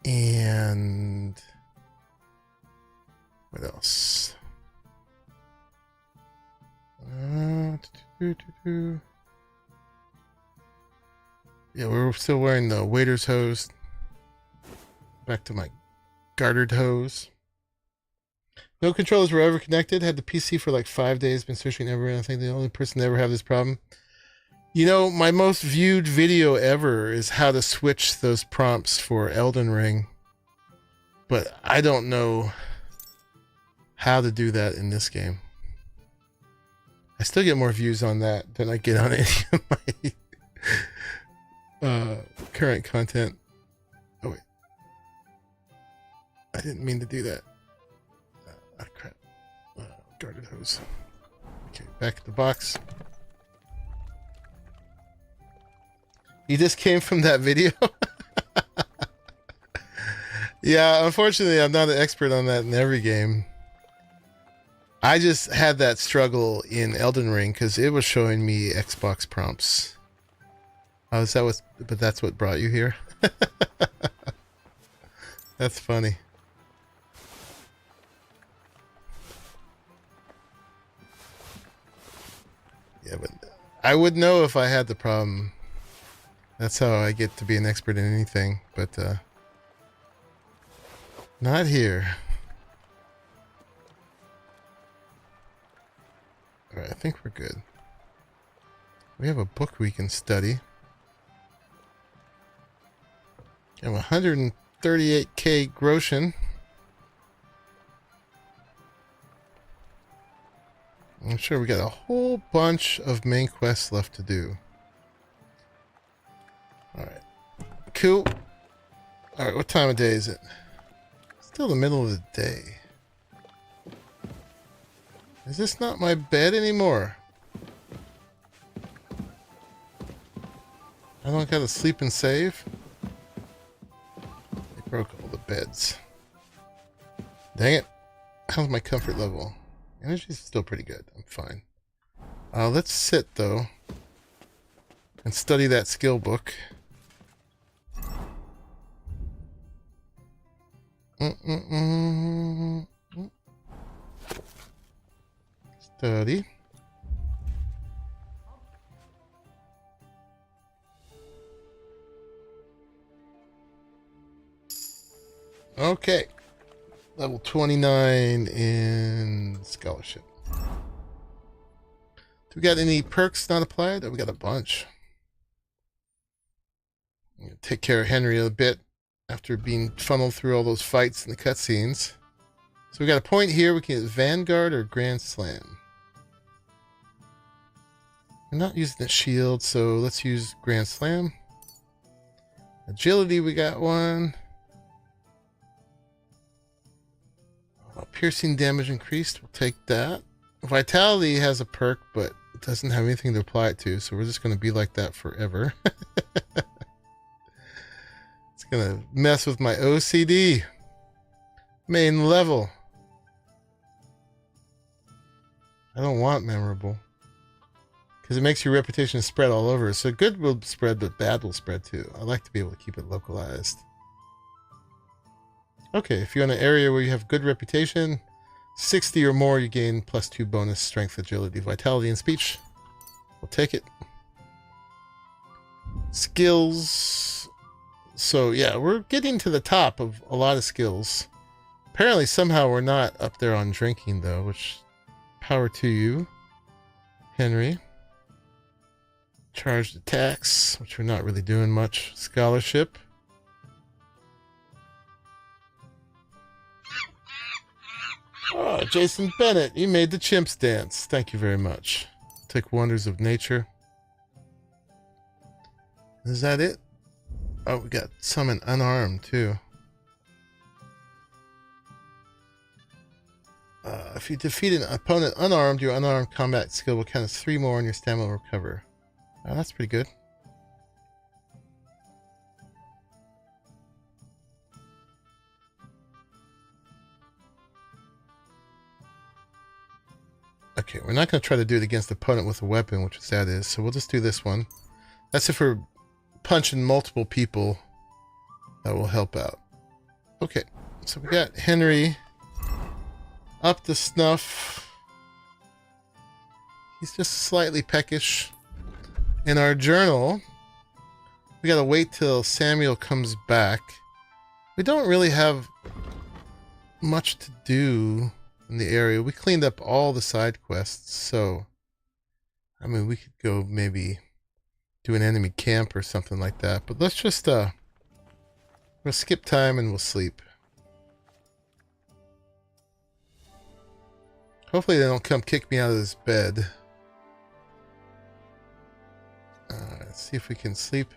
And what else? Yeah, we're still wearing the waiter's hose. Back to my gartered hose. No controllers were ever connected. Had the PC for like 5 days. Been searching everywhere. I think the only person to ever have this problem. You know, my most viewed video ever is how to switch those prompts for Elden Ring. But I don't know how to do that in this game. I still get more views on that than I get on any of my current content. Oh, wait. I didn't mean to do that. Crap. Guarded hose. Okay, back at the box. You just came from that video? Yeah, unfortunately, I'm not an expert on that in every game. I just had that struggle in Elden Ring because it was showing me Xbox prompts Oh, is that what? But that's what brought you here. That's funny. Yeah, but I would know if I had the problem. That's how I get to be an expert in anything, but not here. Alright, I think we're good. We have a book we can study. I have 138k groschen. I'm sure we got a whole bunch of main quests left to do. Alright. Cool. Alright, what time of day is it? Still the middle of the day. Is this not my bed anymore? I don't gotta sleep and save? They broke all the beds. Dang it. How's my comfort level? Energy's still pretty good. I'm fine. Let's sit, though, and study that skill book. Study. Okay. Level 29 in scholarship. Do we got any perks not applied? Oh, we got a bunch. I'm gonna take care of Henry a bit after being funneled through all those fights in the cutscenes. So we got a point here. We can get Vanguard or Grand Slam. We're not using the shield, so let's use Grand Slam. Agility, we got one. Piercing damage increased. We'll take that. Vitality has a perk, but it doesn't have anything to apply it to, so we're just going to be like that forever. It's going to mess with my OCD. Main level. I don't want memorable. Because it makes your reputation spread all over. So good will spread, but bad will spread too. I like to be able to keep it localized. Okay, if you're in an area where you have good reputation, 60 or more, you gain +2 bonus strength, agility, vitality, and speech. We'll take it. Skills. So yeah, we're getting to the top of a lot of skills. Apparently somehow we're not up there on drinking though, which power to you, Henry. Charged attacks, which we're not really doing much. Scholarship. Oh, Jason Bennett, you made the chimps dance. Thank you very much. Take wonders of nature. Is that it? Oh, we got summon unarmed too. If you defeat an opponent unarmed, your unarmed combat skill will count as 3 more and your stamina will recover. Oh, that's pretty good. Okay, we're not going to try to do it against the opponent with a weapon, which that is, so we'll just do this one. That's if we're punching multiple people. That will help out. Okay, so we got Henry up to snuff. He's just slightly peckish. In our journal, we got to wait till Samuel comes back. We don't really have much to do in the area. We cleaned up all the side quests, so I mean we could go maybe do an enemy camp or something like that, but let's just we'll skip time and we'll sleep. Hopefully they don't come kick me out of this bed. Let's see if we can sleep.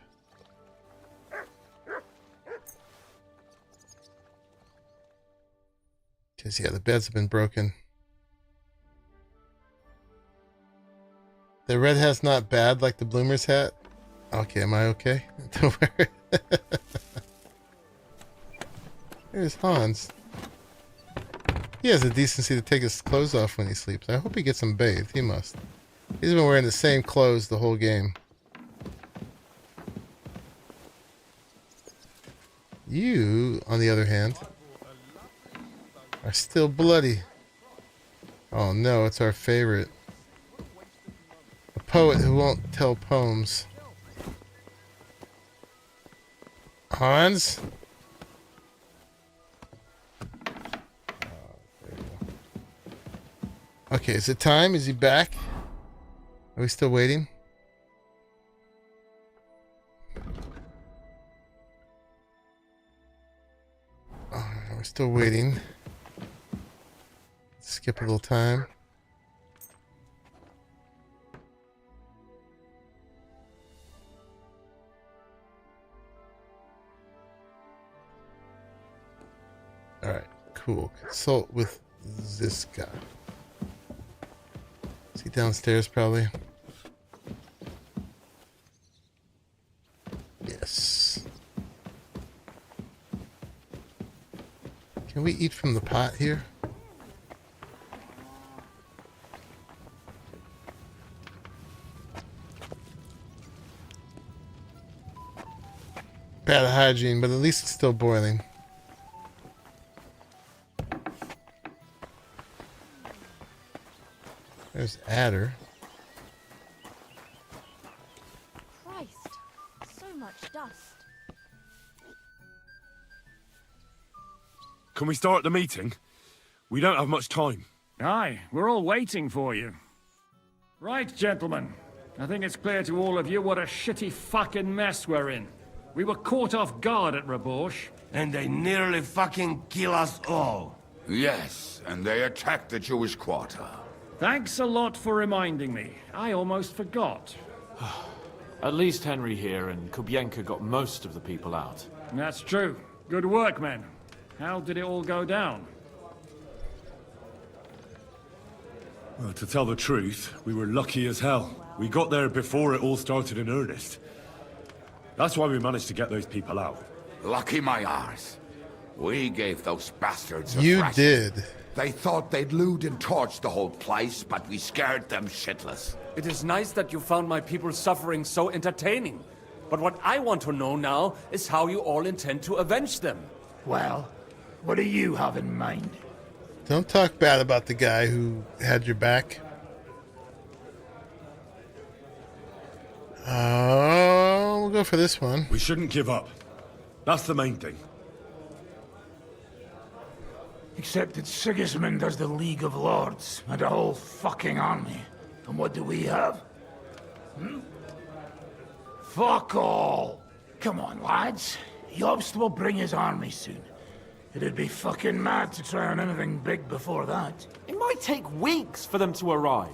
Because, yeah, the beds have been broken. The red hat's not bad like the bloomer's hat. Okay, am I okay? Don't worry. There's Hans. He has the decency to take his clothes off when he sleeps. I hope he gets him bathed. He must. He's been wearing the same clothes the whole game. You, on the other hand, are still bloody. Oh no, it's our favorite. A poet who won't tell poems. Hans? Okay, is it time? Is he back? Are we still waiting? We're still waiting. Skip a little time. Alright, cool. Consult with this guy. Is he downstairs probably? Yes. Can we eat from the pot here? Bad hygiene, but at least it's still boiling. There's Adder. Christ, so much dust. Can we start the meeting? We don't have much time. Aye, we're all waiting for you. Right, gentlemen. I think it's clear to all of you what a shitty fucking mess we're in. We were caught off guard at Rabosh. And they nearly fucking kill us all. Yes, and they attacked the Jewish quarter. Thanks a lot for reminding me. I almost forgot. At least Henry here and Kubienka got most of the people out. That's true. Good work, men. How did it all go down? Well, to tell the truth, we were lucky as hell. We got there before it all started in earnest. That's why we managed to get those people out. Lucky my arse. We gave those bastards a You thrashing. did. They thought they'd loot and torch the whole place, but we scared them shitless. It is nice that you found my people suffering so entertaining. But what I want to know now is how you all intend to avenge them. Well, what do you have in mind? Don't talk bad about the guy who had your back. Oh, we'll go for this one. We shouldn't give up. That's the main thing. Except that Sigismund has the League of Lords and a whole fucking army. And what do we have? Fuck all! Come on, lads. Jobst will bring his army soon. It'd be fucking mad to try on anything big before that. It might take weeks for them to arrive.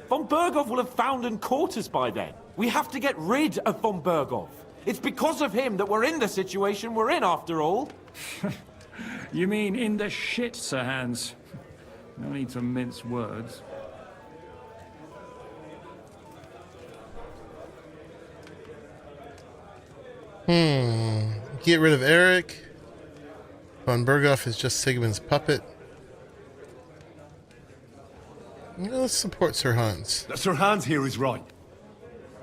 Von Berghoff will have found and caught us by then. We have to get rid of Von Berghoff. It's because of him that we're in the situation we're in, after all. You mean in the shit, Sir Hans? No need to mince words. Get rid of Eric. Von Berghoff is just Sigmund's puppet. Let's support Sir Hans. Sir Hans here is right.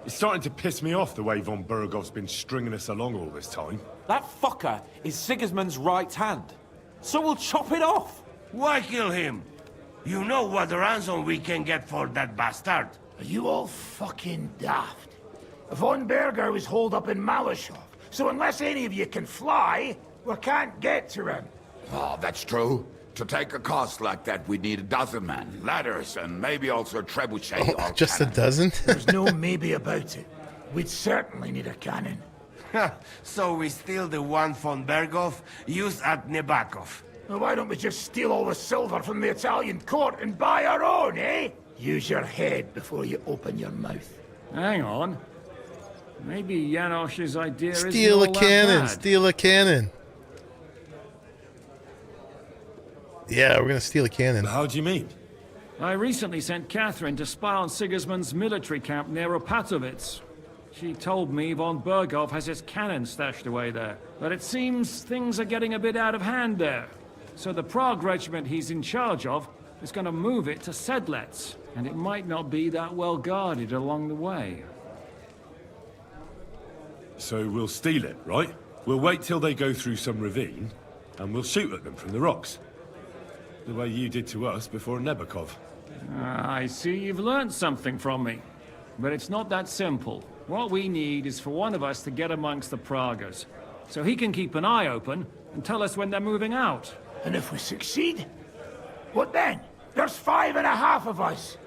It's starting to piss me off the way Von Berghoff's been stringing us along all this time. That fucker is Sigismund's right hand. So we'll chop it off. Why kill him? You know what ransom we can get for that bastard. Are you all fucking daft? Von Berger was holed up in Malashov, so unless any of you can fly, we can't get to him. Oh, that's true. To take a cost like that, we'd need a dozen men, ladders, and maybe also a trebuchet or Just cannon. a dozen? There's no maybe about it. We'd certainly need a cannon. So we steal the one von Berghoff used at Nebakov. Well, why don't we just steal all the silver from the Italian court and buy our own, eh? Use your head before you open your mouth. Hang on. Maybe Janosch's idea is Steal a cannon. Steal a cannon. Yeah, we're gonna steal a cannon. How do you mean? I recently sent Catherine to spy on Sigismund's military camp near Opatovitz. She told me Von Berghoff has his cannon stashed away there. But it seems things are getting a bit out of hand there. So the Prague regiment he's in charge of is going to move it to Sedlets. And it might not be that well guarded along the way. So we'll steal it, right? We'll wait till they go through some ravine, and we'll shoot at them from the rocks. The way you did to us before Nebukov. I see you've learned something from me. But it's not that simple. What we need is for one of us to get amongst the Pragas, so he can keep an eye open and tell us when they're moving out. And if we succeed, what then? There's 5.5 of us.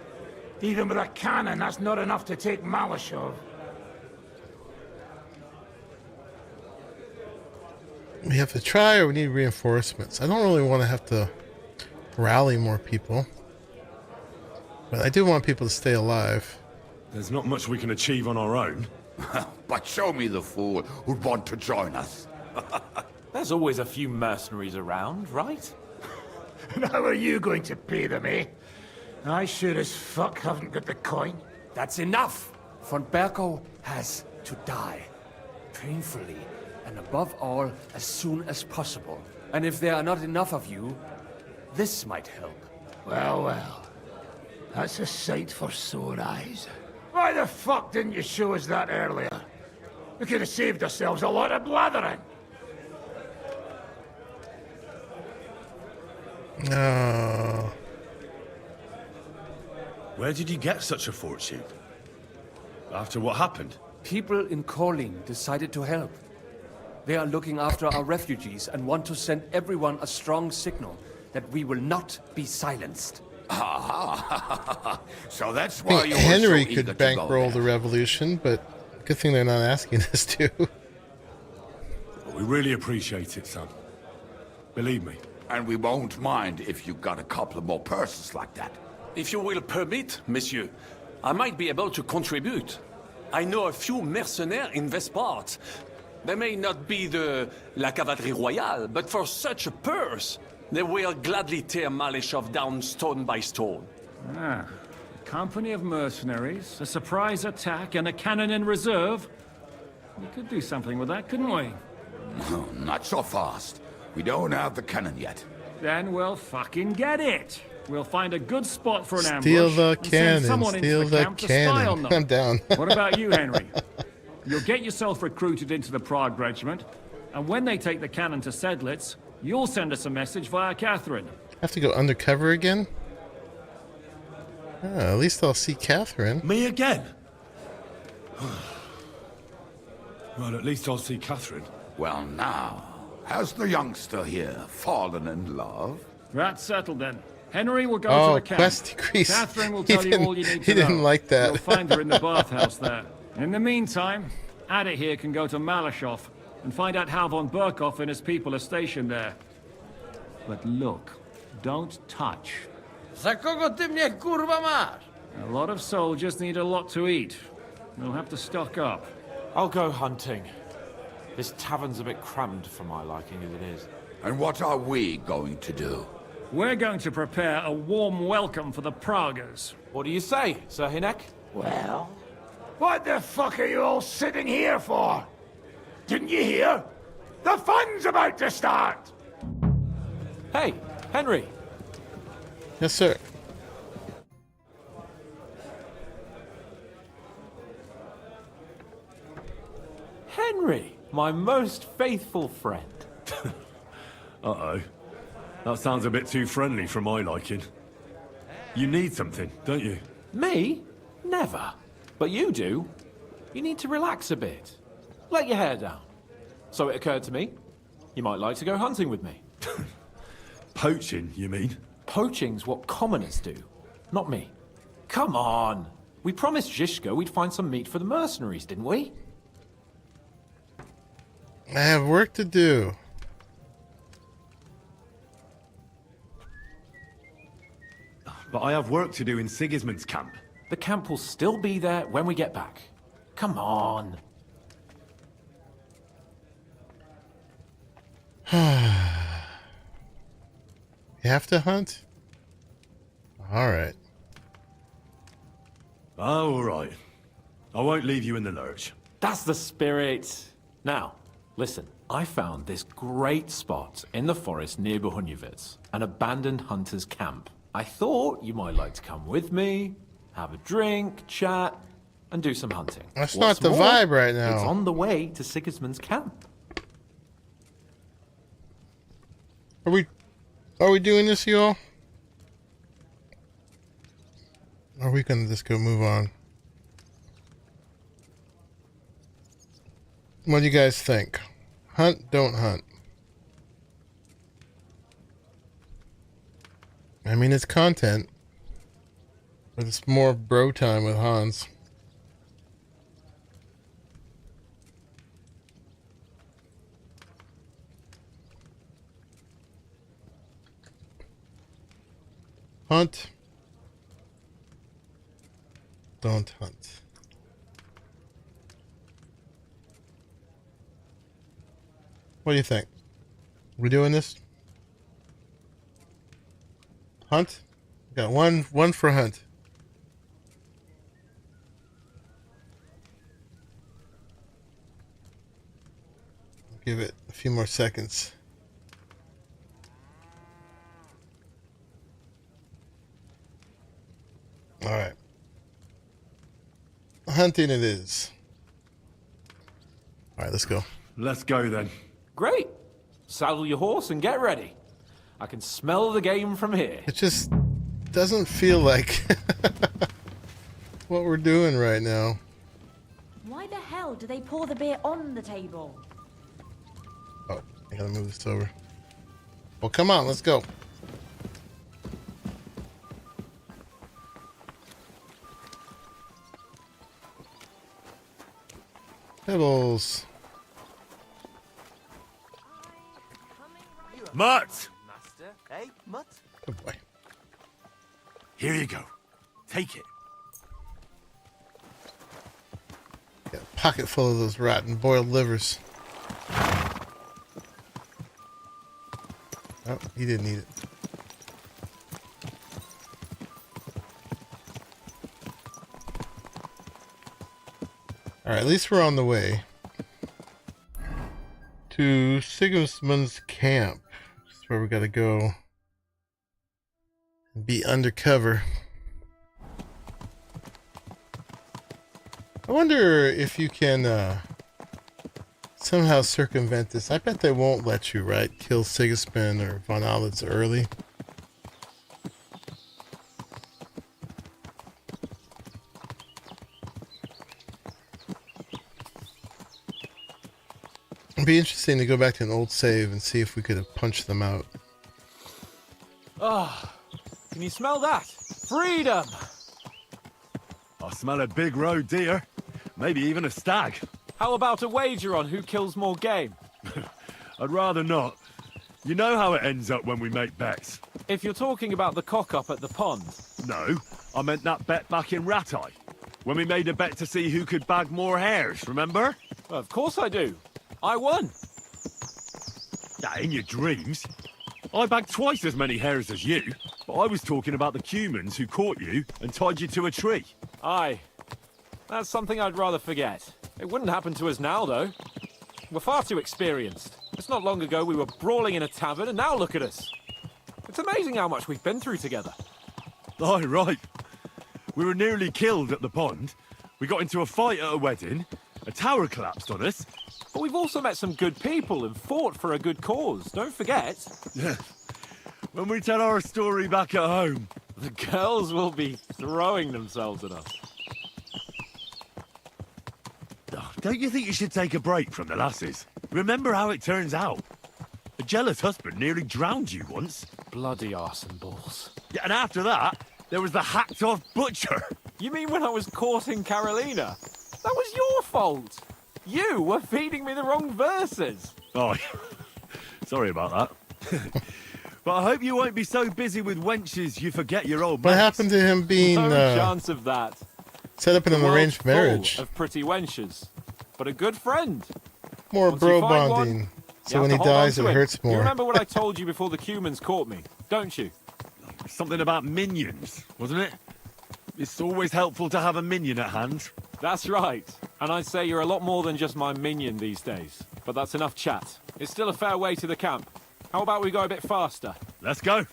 Even with a cannon, that's not enough to take Malashov. We have to try, or we need reinforcements. I don't really want to have to rally more people, but I do want people to stay alive. There's not much we can achieve on our own. But show me the fool who'd want to join us. There's always a few mercenaries around, right? And how are you going to pay them, eh? I sure as fuck haven't got the coin. That's enough! Von Berko has to die. Painfully, and above all, as soon as possible. And if there are not enough of you, this might help. Well, well. That's a sight for sore eyes. Why the fuck didn't you show us that earlier? We could have saved ourselves a lot of blathering. No. Where did you get such a fortune? After what happened? People in Kolin decided to help. They are looking after our refugees and want to send everyone a strong signal that we will not be silenced. So that's I why think you Henry were so eager could to go bankroll there. the revolution, but good thing they're not asking us to. We really appreciate it, son. Believe me. And we won't mind if you got a couple of more purses like that. If you will permit, monsieur, I might be able to contribute. I know a few mercenaires in this part. They may not be la cavalerie royale, but for such a purse, they will gladly tear Maleshov down stone by stone. Ah, a company of mercenaries, a surprise attack, and a cannon in reserve. We could do something with that, couldn't we? No, not so fast. We don't have the cannon yet. Then we'll fucking get it. We'll find a good spot for an ambush. Steal the and cannon. send someone Steal into the the camp to spy on cannon. them. I'm down. What about you, Henry? You'll get yourself recruited into the Prague regiment, and when they take the cannon to Sedlitz, you'll send us a message via Catherine. Have to go undercover again? At least I'll see Catherine. Me again? Well, at least I'll see Catherine. Well, now, has the youngster here fallen in love? That's settled then. Henry will go Oh, to the camp. quest decrease. Catherine will He tell you didn't- all you need he to know. didn't like that. You'll find her in the bathhouse there. In the meantime, Adit here can go to Malashov and find out how von Burkov and his people are stationed there. But look, don't touch. Za kogo ty mnie kurwa masz? A lot of soldiers need a lot to eat. They'll have to stock up. I'll go hunting. This tavern's a bit crammed for my liking as it is. And what are we going to do? We're going to prepare a warm welcome for the Pragas. What do you say, Sir Hinek? Well, what the fuck are you all sitting here for? Didn't you hear? The fun's about to start! Hey, Henry. Yes, sir. Henry, my most faithful friend. Uh-oh. That sounds a bit too friendly for my liking. You need something, don't you? Me? Never. But you do. You need to relax a bit. Let your hair down. So it occurred to me, you might like to go hunting with me. Poaching, you mean? Poaching's what commoners do, not me. Come on. We promised Zhishka we'd find some meat for the mercenaries, didn't we? I have work to do. But I have work to do in Sigismund's camp. The camp will still be there when we get back. Come on. You have to hunt? Alright. Oh, all right. I won't leave you in the lurch. That's the spirit. Now, listen. I found this great spot in the forest near Bohuniovitz, an abandoned hunter's camp. I thought you might like to come with me, have a drink, chat, and do some hunting. That's What's not the more, vibe right now. It's on the way to Sigismund's camp. Are we doing this, y'all? Or are we gonna just go move on? What do you guys think? Hunt, don't hunt. I mean, it's content, but it's more bro time with Hans. Hunt. Don't hunt. What do you think? We doing this? Hunt? Got one for hunt. Give it a few more seconds. All right. Hunting it is. All right, let's go. Let's go then. Great. Saddle your horse and get ready. I can smell the game from here. It just doesn't feel like what we're doing right now. Why the hell do they pour the beer on the table? Oh, I gotta move this over. Well, come on, let's go. Pebbles. Mutt! Master, eh, Mutt? Good boy. Here you go. Take it. Got a pocket full of those rotten boiled livers. Oh, he didn't eat it. All right, at least we're on the way to Sigismund's camp. That's where we gotta go and be undercover. I wonder if you can somehow circumvent this. I bet they won't let you, right? Kill Sigismund or von Aulitz early. It'd be interesting to go back to an old save and see if we could have punched them out. Ah, can you smell that? Freedom! I smell a big roe deer. Maybe even a stag. How about a wager on who kills more game? I'd rather not. You know how it ends up when we make bets. If you're talking about the cock-up at the pond. No, I meant that bet back in Ratai. When we made a bet to see who could bag more hares, remember? Well, of course I do. I won. In your dreams. I bagged twice as many hares as you, but I was talking about the humans who caught you and tied you to a tree. Aye. That's something I'd rather forget. It wouldn't happen to us now, though. We're far too experienced. It's not long ago we were brawling in a tavern, and now look at us. It's amazing how much we've been through together. Aye, right. We were nearly killed at the pond. We got into a fight at a wedding. A tower collapsed on us. But we've also met some good people and fought for a good cause. Don't forget. Yeah. When we tell our story back at home, the girls will be throwing themselves at us. Don't you think you should take a break from the lasses? Remember how it turns out. A jealous husband nearly drowned you once. Bloody arse and balls. Yeah, and after that, there was the hacked-off butcher. You mean when I was courting Carolina? That was your fault. You were feeding me the wrong verses. Oh, sorry about that. But I hope you won't be so busy with wenches you forget your old What mates. happened to him being No chance of that. set up in an The world's arranged marriage? full of pretty wenches, but a good friend. More Once you bro find one, bonding. you So have when to he hold on dies, to it hurts more. You remember what I told you before the humans caught me, don't you? Something about minions, wasn't it? It's always helpful to have a minion at hand. That's right. And I'd say you're a lot more than just my minion these days. But that's enough chat. It's still a fair way to the camp. How about we go a bit faster? Let's go.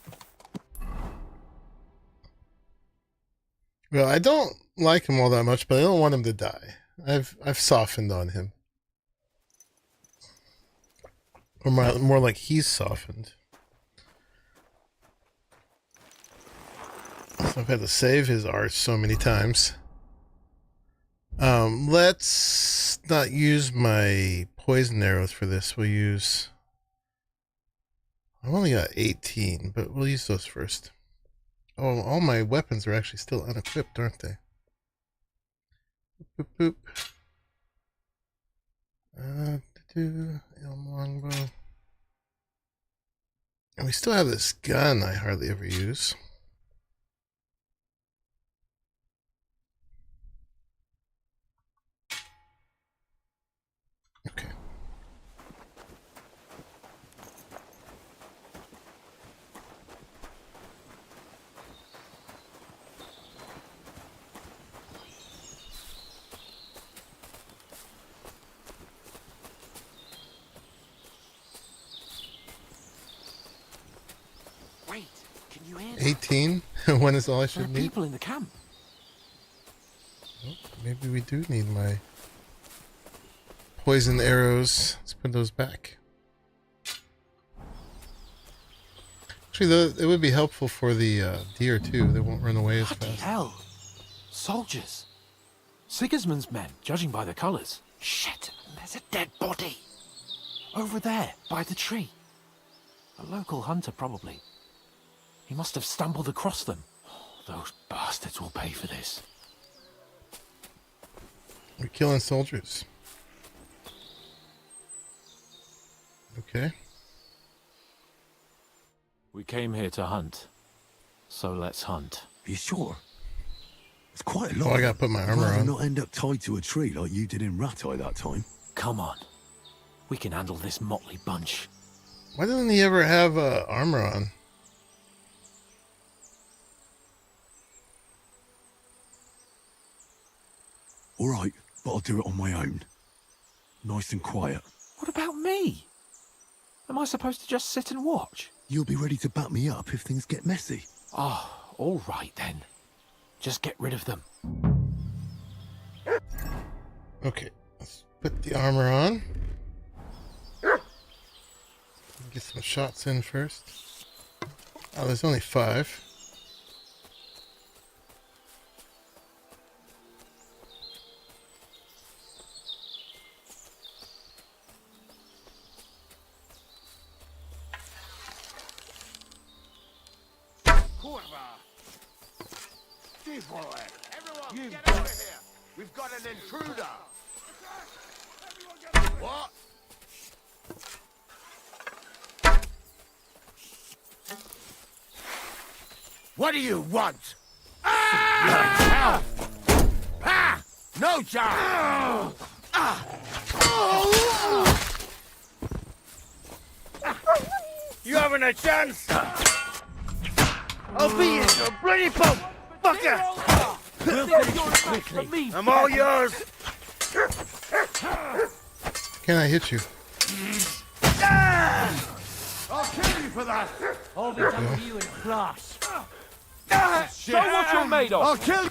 Well, I don't like him all that much, but I don't want him to die. I've softened on him. Or more like he's softened. I've had to save his art so many times. Let's not use my poison arrows for this. We'll use... I've only got 18, but we'll use those first. Oh, all my weapons are actually still unequipped, aren't they? Boop, boop, boop. Elm longbow. And we still have this gun I hardly ever use. Okay. Wait, can you answer? 18? When is all I should There are need? people in the camp. Oh, maybe we do need my poison arrows. Let's put those back. Actually, it would be helpful for the deer too. They won't run away as Bloody fast. hell. Soldiers. Sigismund's men, judging by the colours. Shit, there's a dead body. Over there, by the tree. A local hunter, probably. He must have stumbled across them. Those bastards will pay for this. We're killing soldiers. Okay. We came here to hunt. So let's hunt. Are you sure? It's quite a Oh, lot. I gotta put my I'd armor rather on. not end up tied to a tree like you did in Ratai that time. Come on. We can handle this motley bunch. Why doesn't he ever have armor on? All right, but I'll do it on my own. Nice and quiet. What about me? Am I supposed to just sit and watch? You'll be ready to back me up if things get messy. Oh, all right then. Just get rid of them. Okay, let's put the armor on. Get some shots in first. Oh, there's only 5. Everyone, get over here! We've got an intruder! What? What do you want? Ah! Ah! No chance! You having a chance? I'll beat you to a bloody pulp, fucker! I'm all yours! Can I hit you? I'll kill you for that! I'll be done with you in class. Show what you're made of! I'll kill you!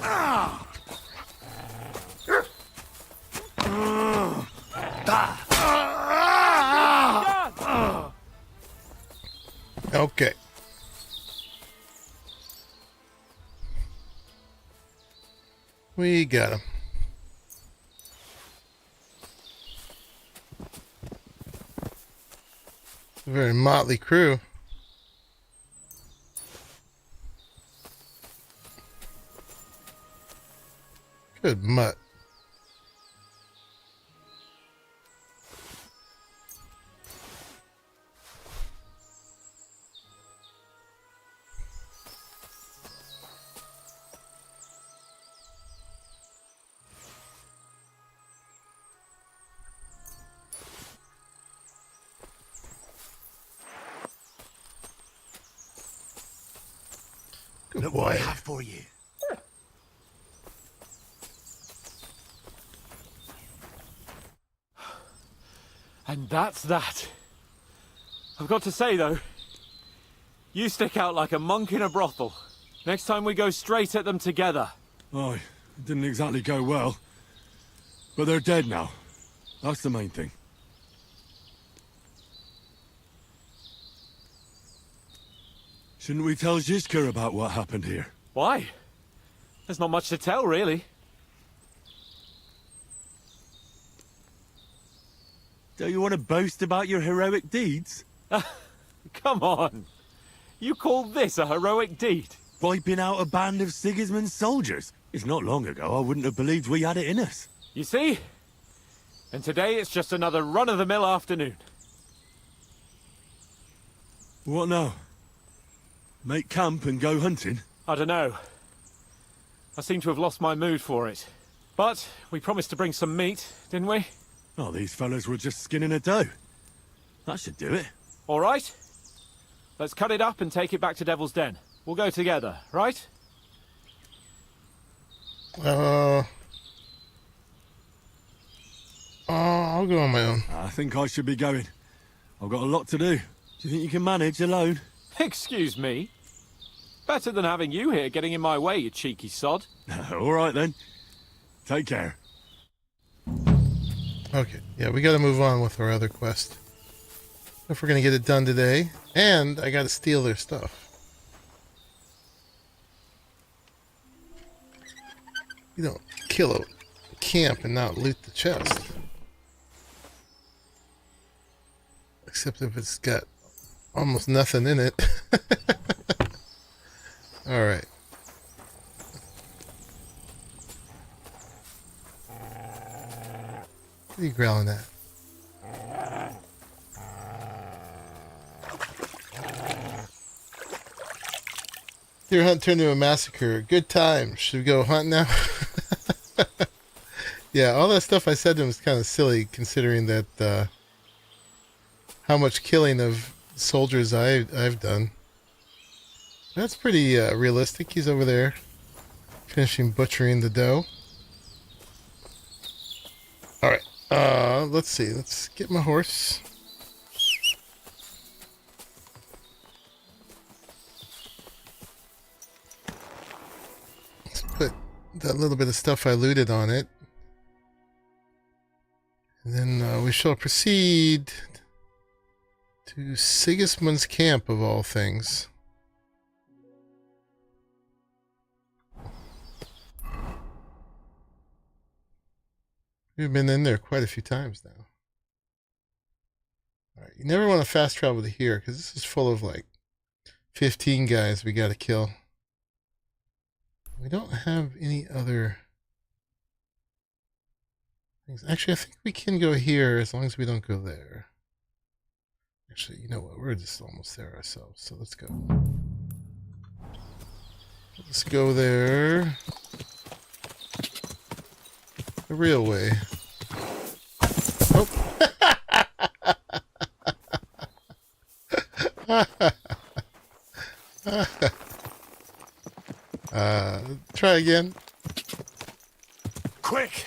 Okay. We got him. A very motley crew. Good mutt. Good Look boy. what I have for you. And that's that. I've got to say, though, you stick out like a monk in a brothel. Next time we go straight at them together. Oh, it didn't exactly go well. But they're dead now. That's the main thing. Shouldn't we tell G.SKILL about what happened here? Why? There's not much to tell, really. Don't you want to boast about your heroic deeds? Come on. You call this a heroic deed? Wiping out a band of Sigismund's soldiers. It's not long ago I wouldn't have believed we had it in us. You see? And today it's just another run-of-the-mill afternoon. What now? Make camp and go hunting? I don't know. I seem to have lost my mood for it. But we promised to bring some meat, didn't we? Oh, these fellas were just skinning a doe. That should do it. All right. Let's cut it up and take it back to Devil's Den. We'll go together, right? I'll go on my own. I think I should be going. I've got a lot to do. Do you think you can manage alone? Excuse me? Better than having you here getting in my way, you cheeky sod. All right, then. Take care. Okay, yeah, we gotta move on with our other quest. If we're gonna get it done today. And I gotta steal their stuff. You don't kill a camp and not loot the chest. Except if it's got almost nothing in it. Alright. What are you growling at? Deer hunt turned into a massacre. Good time. Should we go hunt now? Yeah, all that stuff I said to him was kind of silly, considering that how much killing of soldiers I've done. That's pretty realistic. He's over there finishing butchering the dough. All right. Let's see. Let's get my horse. Let's put that little bit of stuff I looted on it. And then we shall proceed to Sigismund's camp, of all things. We've been in there quite a few times now. Alright, you never want to fast travel to here, because this is full of like 15 guys we gotta kill. We don't have any other things. Actually, I think we can go here as long as we don't go there. Actually, you know what? We're just almost there ourselves, so let's go. Let's go there. The real way. Oh. Try again. Quick!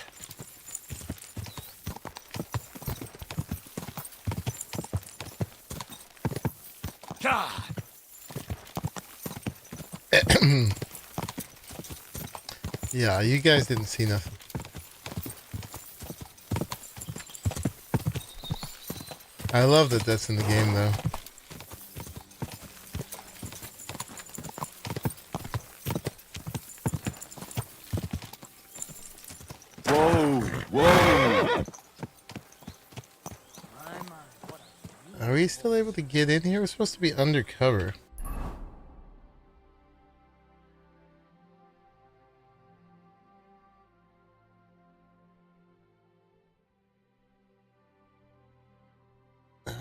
God. Yeah, you guys didn't see nothing. I love that that's in the game, though. Whoa! Whoa! Are we still able to get in here? We're supposed to be undercover.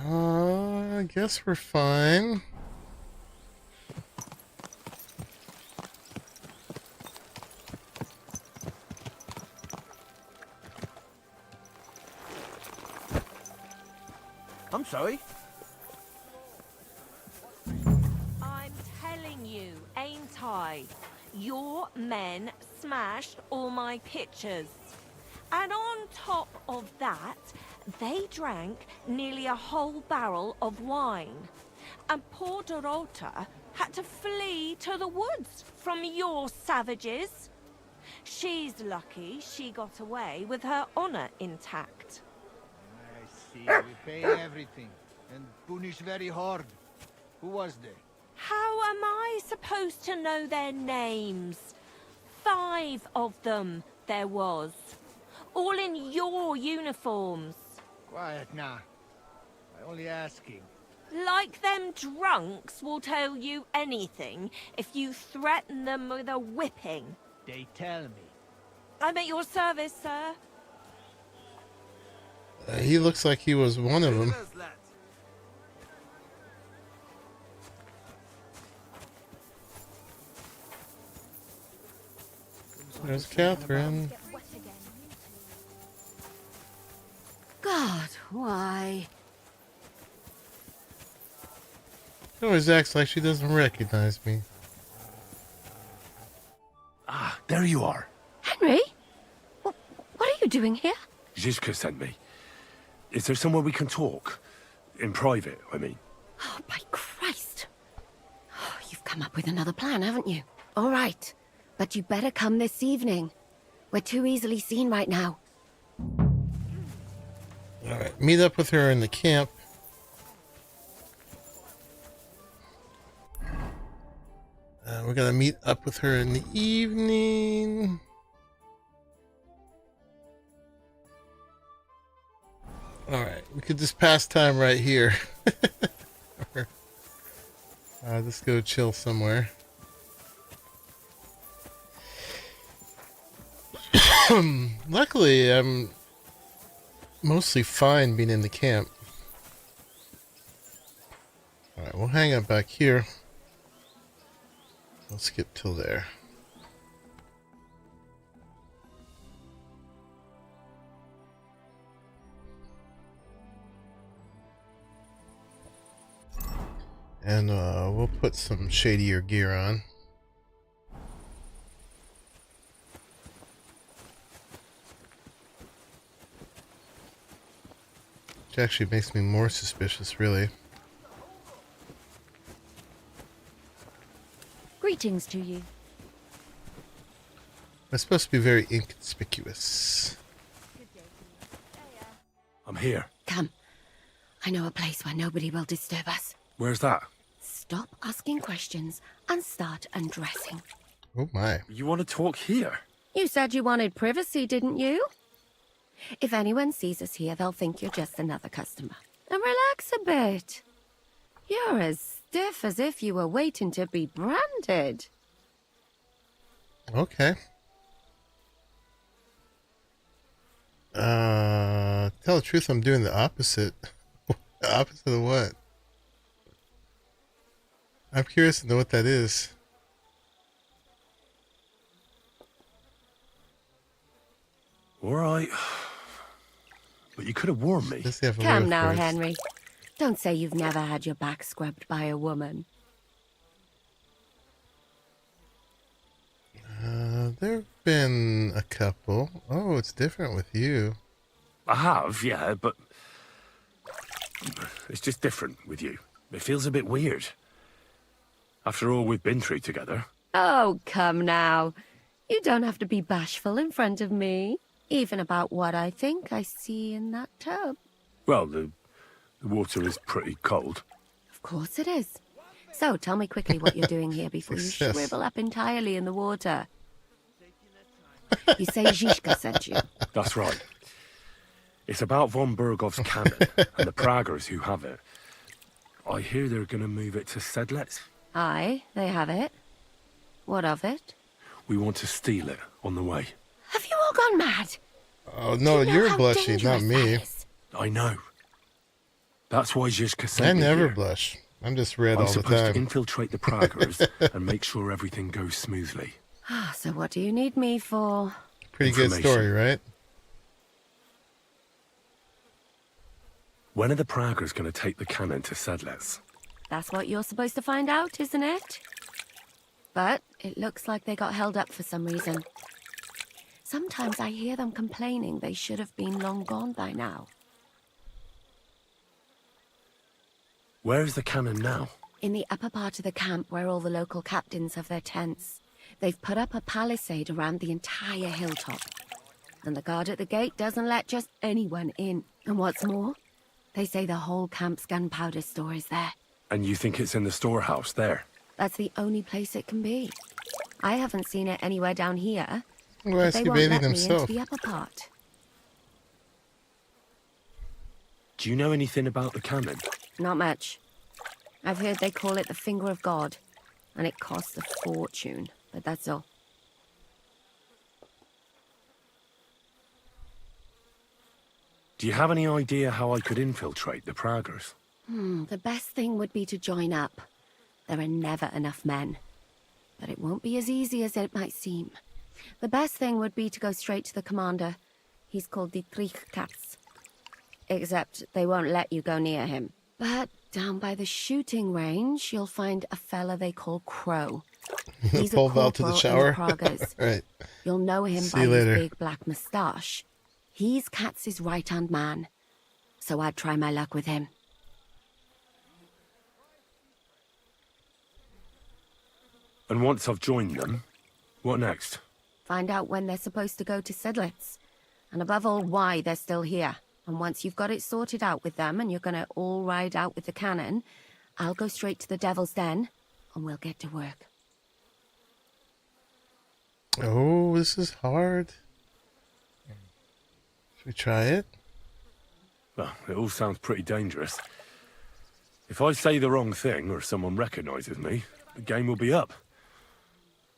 I guess we're fine. I'm sorry. I'm telling you, ain't I? Your men smashed all my pictures. And on top of that, they drank nearly a whole barrel of wine. And poor Dorota had to flee to the woods from your savages. She's lucky she got away with her honor intact. I see. We pay everything and punish very hard. Who was they? How am I supposed to know their names? 5 of them there was. All in your uniforms. Quiet now. I'm only asking. Like them drunks will tell you anything if you threaten them with a whipping. They tell me. I'm at your service, sir. He looks like he was one of them. There's Catherine. God, why? She always acts like she doesn't recognize me. Ah, there you are. Henry? What are you doing here? G.SKILL sent me. Is there somewhere we can talk? In private, I mean. Oh, by Christ. Oh, you've come up with another plan, haven't you? All right. But you better come this evening. We're too easily seen right now. Alright, meet up with her in the camp. We're gonna meet up with her in the evening. Alright, we could just pass time right here. Let's go chill somewhere. Luckily, I'm mostly fine being in the camp. Alright, we'll hang out back here. We'll skip till there. And we'll put some shadier gear on. Which actually makes me more suspicious, really. Greetings to you. I'm supposed to be very inconspicuous. I'm here. Come. I know a place where nobody will disturb us. Where's that? Stop asking questions and start undressing. Oh my. You want to talk here? You said you wanted privacy, didn't you? If anyone sees us here, they'll think you're just another customer. And relax a bit. You're as stiff as if you were waiting to be branded. Okay. Tell the truth, I'm doing the opposite. The opposite of what? I'm curious to know what that is. All right. But you could have warned me. Come now, Henry. Don't say you've never had your back scrubbed by a woman. There've been a couple. Oh, it's different with you. I have, yeah, but it's just different with you. It feels a bit weird. After all we've been through together. Oh, come now. You don't have to be bashful in front of me. Even about what I think I see in that tub. Well, the water is pretty cold. Of course it is. So, tell me quickly what you're doing here before you shrivel up entirely in the water. You say Zizka sent you. That's right. It's about von Bergov's cannon and the Praggers who have it. I hear they're going to move it to Sedlets. Aye, they have it. What of it? We want to steal it on the way. Have you all gone mad? Oh, no, you're blushing, not me. I know. That's why Zizka sent I me never here. blush. I'm just red all I'm the supposed time. to infiltrate the Praggers and make sure everything goes smoothly. Ah, so what do you need me for? Pretty good story, right? When are the Praggers going to take the cannon to Sedlets? That's what you're supposed to find out, isn't it? But it looks like they got held up for some reason. Sometimes I hear them complaining they should have been long gone by now. Where's the cannon now? In the upper part of the camp where all the local captains have their tents. They've put up a palisade around the entire hilltop. And the guard at the gate doesn't let just anyone in. And what's more, they say the whole camp's gunpowder store is there. And you think it's in the storehouse there? That's the only place it can be. I haven't seen it anywhere down here. Why is They he won't bathing let me himself? into the upper part. Do you know anything about the cannon? Not much. I've heard they call it the Finger of God, and it costs a fortune, but that's all. Do you have any idea how I could infiltrate the Praggers? The best thing would be to join up. There are never enough men. But it won't be as easy as it might seem. The best thing would be to go straight to the commander. He's called Dietrich Katz. Except they won't let you go near him. But down by the shooting range, you'll find a fella they call Crow. He's a Pull Val to the corporal in shower. the Praggers. Right. You'll know him See by you his later. big black moustache. He's Katz's right-hand man. So I'd try my luck with him. And once I've joined them, what next? Find out when they're supposed to go to Sedlitz. And above all, why they're still here. And once you've got it sorted out with them and you're gonna all ride out with the cannon, I'll go straight to the Devil's Den and we'll get to work. Oh, this is hard. Should we try it? Well, it all sounds pretty dangerous. If I say the wrong thing or someone recognizes me, the game will be up.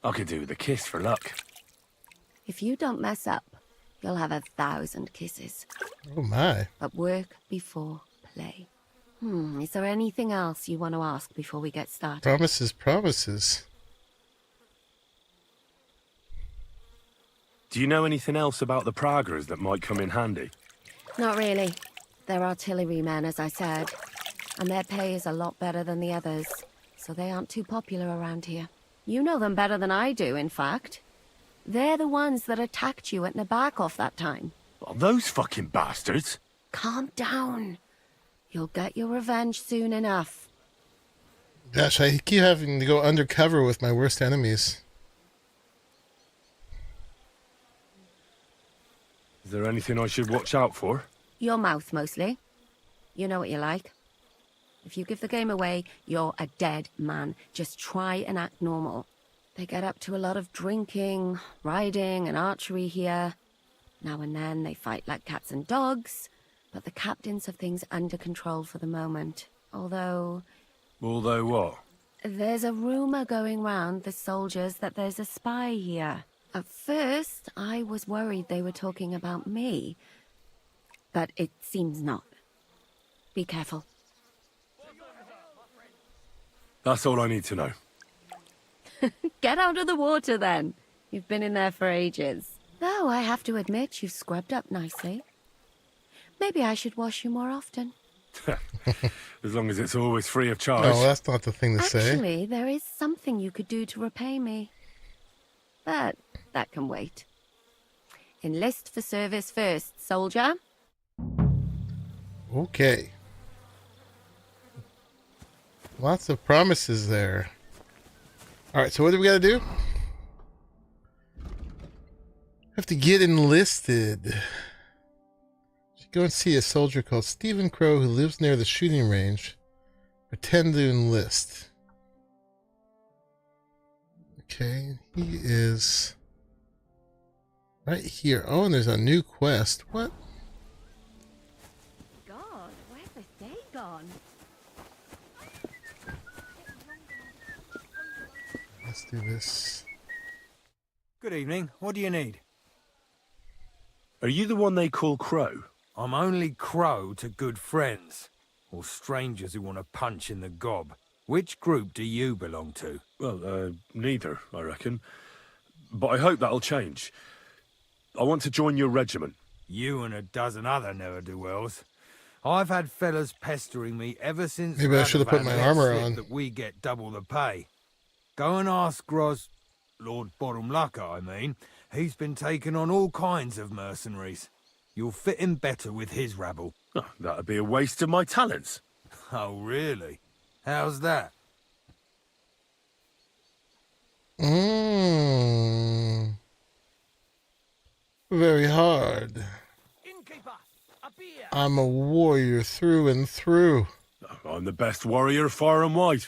I could do with a kiss for luck. If you don't mess up, you'll have 1,000 kisses. Oh my. But work before play. Is there anything else you want to ask before we get started? Promises, promises. Do you know anything else about the Praggers that might come in handy? Not really. They're artillerymen, as I said. And their pay is a lot better than the others. So they aren't too popular around here. You know them better than I do, in fact. They're the ones that attacked you at Nabakov that time. Oh, those fucking bastards! Calm down. You'll get your revenge soon enough. Gosh, I keep having to go undercover with my worst enemies. Is there anything I should watch out for? Your mouth, mostly. You know what you like. If you give the game away, you're a dead man. Just try and act normal. They get up to a lot of drinking, riding, and archery here. Now and then they fight like cats and dogs, but the captains have things under control for the moment. Although what? there's a rumor going round the soldiers that there's a spy here. At first, I was worried they were talking about me, but it seems not. Be careful. That's all I need to know. Get out of the water, then. You've been in there for ages. Though I have to admit, you've scrubbed up nicely. Maybe I should wash you more often. As long as it's always free of charge. No, that's not the thing to say. Actually, there is something you could do to repay me. But that can wait. Enlist for service first, soldier. Okay. Lots of promises there. Alright, so what do we gotta do? Have to get enlisted. Should go and see a soldier called Stephen Crow who lives near the shooting range. Pretend to enlist. Okay, he is right here. Oh, and there's a new quest. What? God, where's the day gone? Let's do this. Good evening. What do you need? Are you the one they call Crow? I'm only Crow to good friends, or strangers who want to punch in the gob. Which group do you belong to? Well, neither, I reckon. But I hope that'll change. I want to join your regiment. You and a dozen other ne'er-do-wells. I've had fellas pestering me ever since Maybe I should have put my armor on. that we get double the pay. Go and ask Lord Borumlaka, I mean. He's been taking on all kinds of mercenaries. You'll fit in better with his rabble. Oh, that'd be a waste of my talents. Oh, really? How's that? Very hard. I'm a warrior through and through. I'm the best warrior far and wide.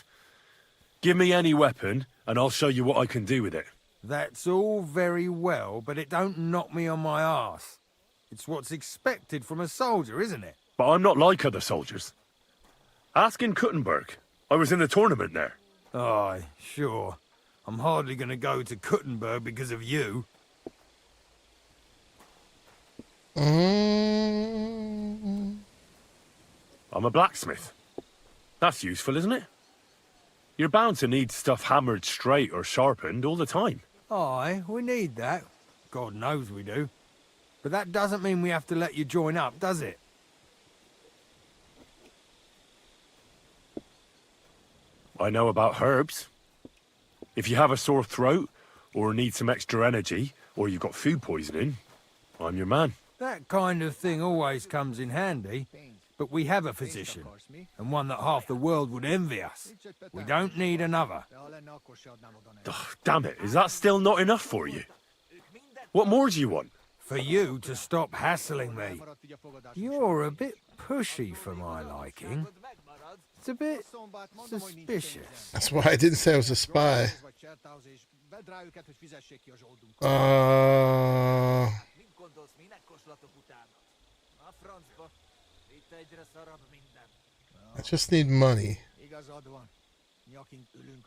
Give me any weapon, and I'll show you what I can do with it. That's all very well, but it don't knock me on my arse. It's what's expected from a soldier, isn't it? But I'm not like other soldiers. Ask in Kuttenberg. I was in the tournament there. Aye, sure. I'm hardly going to go to Kuttenberg because of you. I'm a blacksmith. That's useful, isn't it? You're bound to need stuff hammered straight or sharpened all the time. Aye, we need that. God knows we do. But that doesn't mean we have to let you join up, does it? I know about herbs. If you have a sore throat, or need some extra energy, or you've got food poisoning, I'm your man. That kind of thing always comes in handy. But we have a physician, and one that half the world would envy us. We don't need another. Oh, damn it, is that still not enough for you? What more do you want? For you to stop hassling me. You're a bit pushy for my liking. It's a bit suspicious. That's why I didn't say I was a spy. I just need money.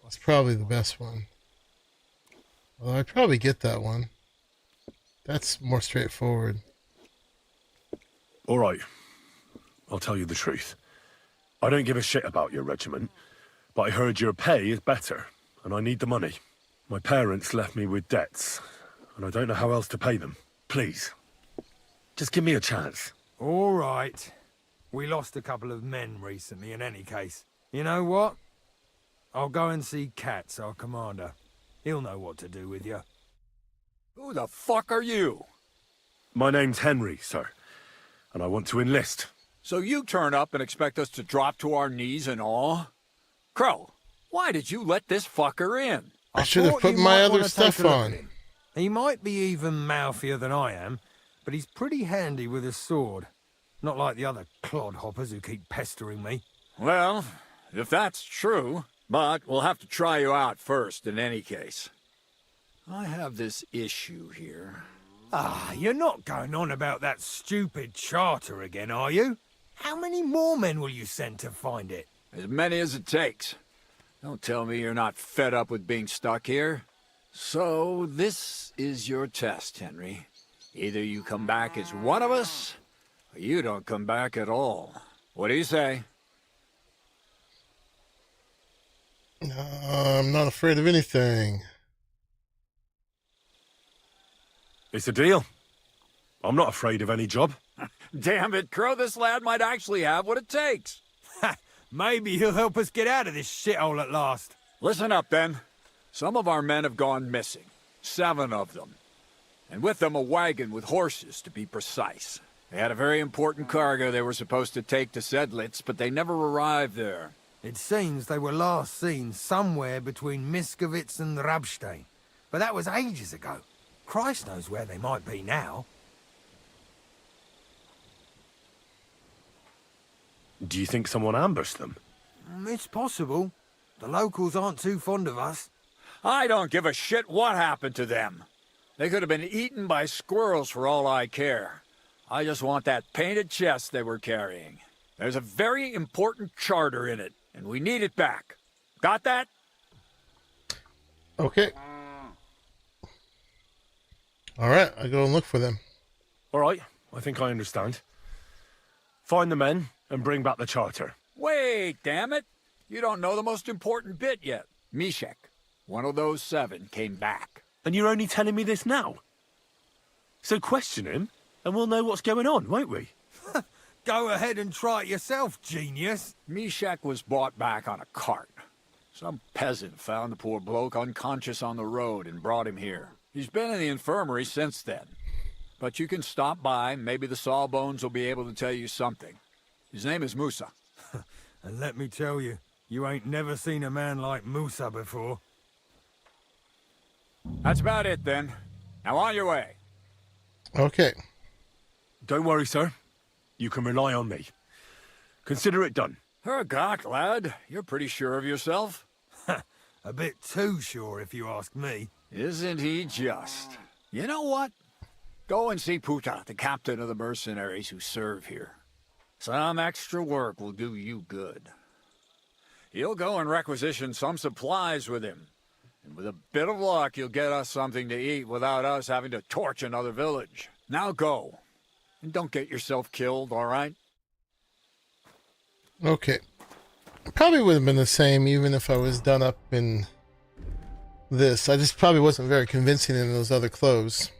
That's probably the best one. Well, I'd probably get that one. That's more straightforward. All right. I'll tell you the truth. I don't give a shit about your regiment, but I heard your pay is better, and I need the money. My parents left me with debts, and I don't know how else to pay them. Please, just give me a chance. All right. We lost a couple of men recently in any case. You know what? I'll go and see Katz, our commander. He'll know what to do with you. Who the fuck are you? My name's Henry, sir, and I want to enlist. So you turn up and expect us to drop to our knees in awe? Crow, why did you let this fucker in? I should have put my other stuff on. He might be even mouthier than I am, but he's pretty handy with a sword. Not like the other clodhoppers who keep pestering me. Well, if that's true, but we'll have to try you out first in any case. I have this issue here. Ah, you're not going on about that stupid charter again, are you? How many more men will you send to find it? As many as it takes. Don't tell me you're not fed up with being stuck here. So, this is your test, Henry. Either you come back as one of us, or you don't come back at all. What do you say? I'm not afraid of anything. It's a deal. I'm not afraid of any job. Damn it, Crow, this lad might actually have what it takes. Maybe he'll help us get out of this shithole at last. Listen up, then. Some of our men have gone missing. 7 of them. And with them a wagon with horses, to be precise. They had a very important cargo they were supposed to take to Sedlitz, but they never arrived there. It seems they were last seen somewhere between Miskovitz and Rabstein. But that was ages ago. Christ knows where they might be now. Do you think someone ambushed them? It's possible. The locals aren't too fond of us. I don't give a shit what happened to them. They could have been eaten by squirrels for all I care. I just want that painted chest they were carrying. There's a very important charter in it, and we need it back. Got that? Okay. All right, I go and look for them. All right, I think I understand. Find the men and bring back the charter. Wait, damn it! You don't know the most important bit yet. Mishek, one of those 7, came back. And you're only telling me this now? So question him, and we'll know what's going on, won't we? Go ahead and try it yourself, genius. Mishek was brought back on a cart. Some peasant found the poor bloke unconscious on the road and brought him here. He's been in the infirmary since then. But you can stop by, maybe the Sawbones will be able to tell you something. His name is Musa. And let me tell you, you ain't never seen a man like Musa before. That's about it, then. Now on your way. Okay. Don't worry, sir. You can rely on me. Consider it done. Hergott, lad. You're pretty sure of yourself. A bit too sure, if you ask me. Isn't he just? You know what? Go and see Puta, the captain of the mercenaries who serve here. Some extra work will do you good. He'll go and requisition some supplies with him. And with a bit of luck, you'll get us something to eat without us having to torch another village. Now go. And don't get yourself killed, all right? Okay. Probably would have been the same even if I was done up in this. I just probably wasn't very convincing in those other clothes.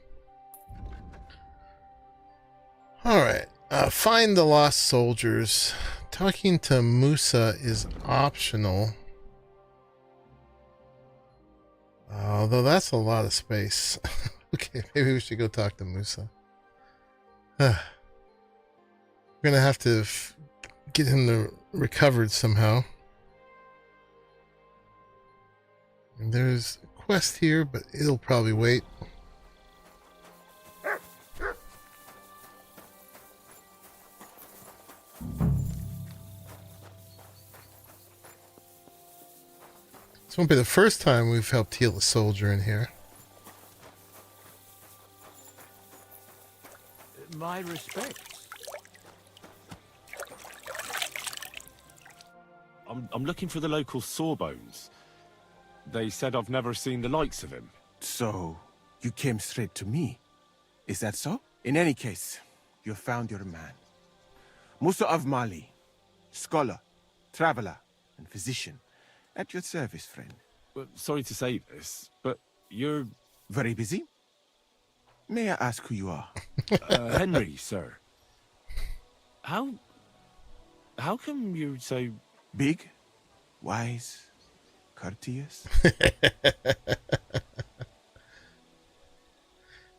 Alright. Find the lost soldiers. Talking to Musa is optional. Although that's a lot of space. Okay, maybe we should go talk to Musa. We're gonna have to get him recovered somehow. And there's a quest here, but it'll probably wait. This won't be the first time we've helped heal a soldier in here. My respects. I'm looking for the local Sawbones. They said I've never seen the likes of him. So, you came straight to me. Is that so? In any case, you found your man. Musa of Mali, scholar, traveler, and physician. At your service, friend. Well, sorry to say this, but you're... Very busy? May I ask who you are? Henry, sir. How come you're so... Big, wise, courteous?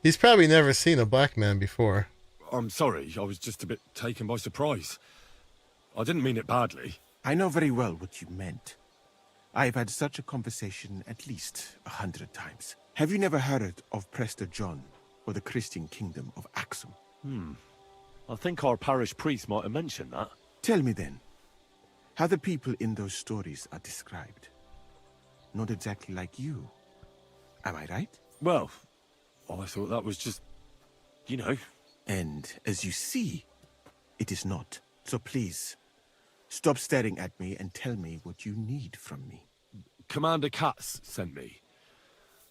He's probably never seen a black man before. I'm sorry, I was just a bit taken by surprise. I didn't mean it badly. I know very well what you meant. I've had such a conversation at least 100 times. Have you never heard of Prester John or the Christian kingdom of Axum? I think our parish priest might have mentioned that. Tell me then, how the people in those stories are described. Not exactly like you. Am I right? Well, I thought that was just, you know. And as you see, it is not. So please, stop staring at me and tell me what you need from me. Commander Katz sent me.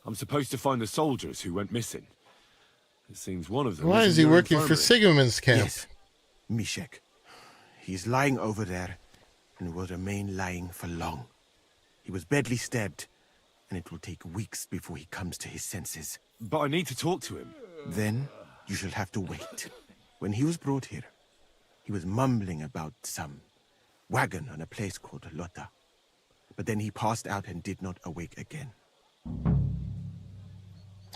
I'm supposed to find the soldiers who went missing. It seems one of them... Why is he working for Sigmund's camp? Yes, Mishek. He's lying over there and will remain lying for long. He was badly stabbed, and it will take weeks before he comes to his senses. But I need to talk to him. Then you shall have to wait. When he was brought here, he was mumbling about some wagon on a place called Lota. But then he passed out and did not awake again.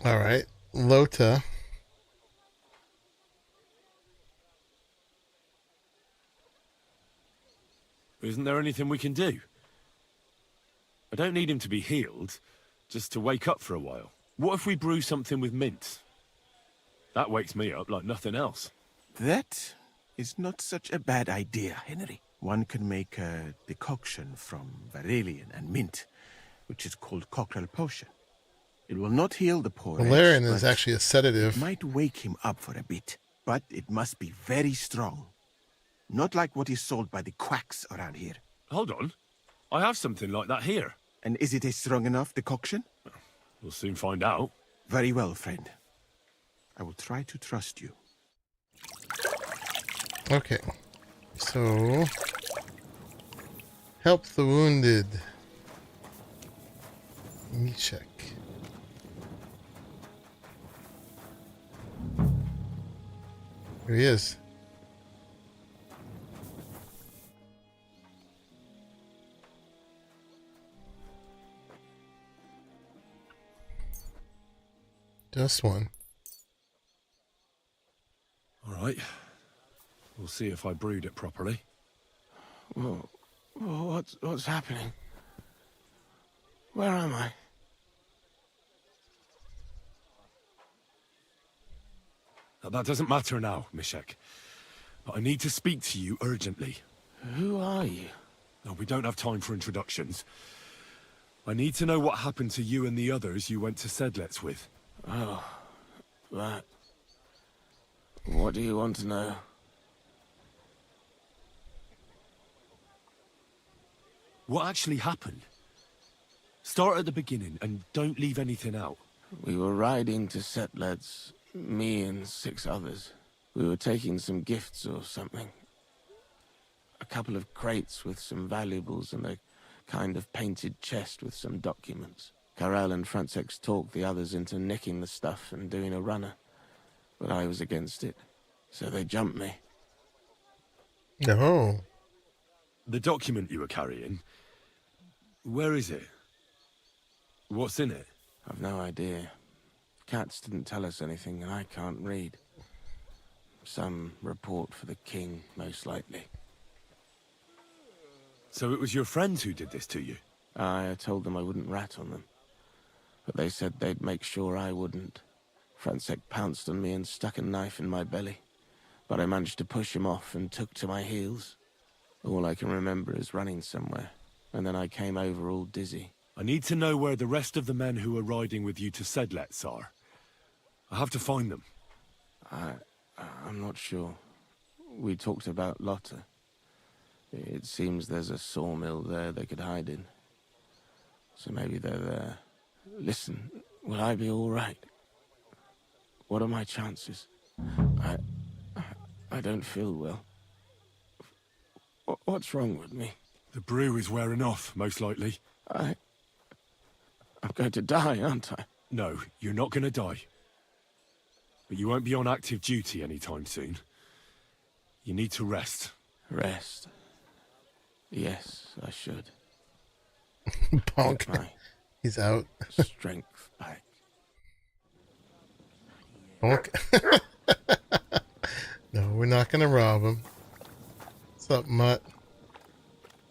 All right, Lota. Isn't there anything we can do? I don't need him to be healed, just to wake up for a while. What if we brew something with mint? That wakes me up like nothing else. That is not such a bad idea, Henry. One can make a decoction from Varelian and mint, which is called cockerel potion. It will not heal the poor Valerian is actually a sedative. It might wake him up for a bit, but it must be very strong. Not like what is sold by the quacks around here. Hold on. I have something like that here. And is it a strong enough decoction? We'll soon find out. Very well, friend. I will try to trust you. Okay. So... help the wounded. Let me check. Here he is. Just one. All right. We'll see if I brewed it properly. Whoa. What's happening? Where am I? That doesn't matter now, Mishek. But I need to speak to you urgently. Who are you? No, we don't have time for introductions. I need to know what happened to you and the others you went to Sedlets with. Oh, that. What do you want to know? What actually happened? Start at the beginning and don't leave anything out. We were riding to Sedlets, me and 6 others. We were taking some gifts or something. A couple of crates with some valuables and a kind of painted chest with some documents. Karel and Francek talked the others into nicking the stuff and doing a runner, but I was against it, so they jumped me. No. The document you were carrying, where is it? What's in it? I've no idea. Cats didn't tell us anything and I can't read. Some report for the king, most likely. So it was your friends who did this to you? I told them I wouldn't rat on them. But they said they'd make sure I wouldn't. Francek pounced on me and stuck a knife in my belly. But I managed to push him off and took to my heels. All I can remember is running somewhere. And then I came over all dizzy. I need to know where the rest of the men who were riding with you to Sedlets are. I have to find them. I'm not sure. We talked about Lotta. It seems there's a sawmill there they could hide in. So maybe they're there. Listen, will I be all right? What are my chances? I don't feel well. What's wrong with me? The brew is wearing off, most likely. I'm going to die, aren't I? No, you're not going to die. But you won't be on active duty anytime soon. You need to rest. Rest? Yes, I should. Bonk. He's out. Strength back. Bonk. No, we're not gonna rob him. What's up, Mutt?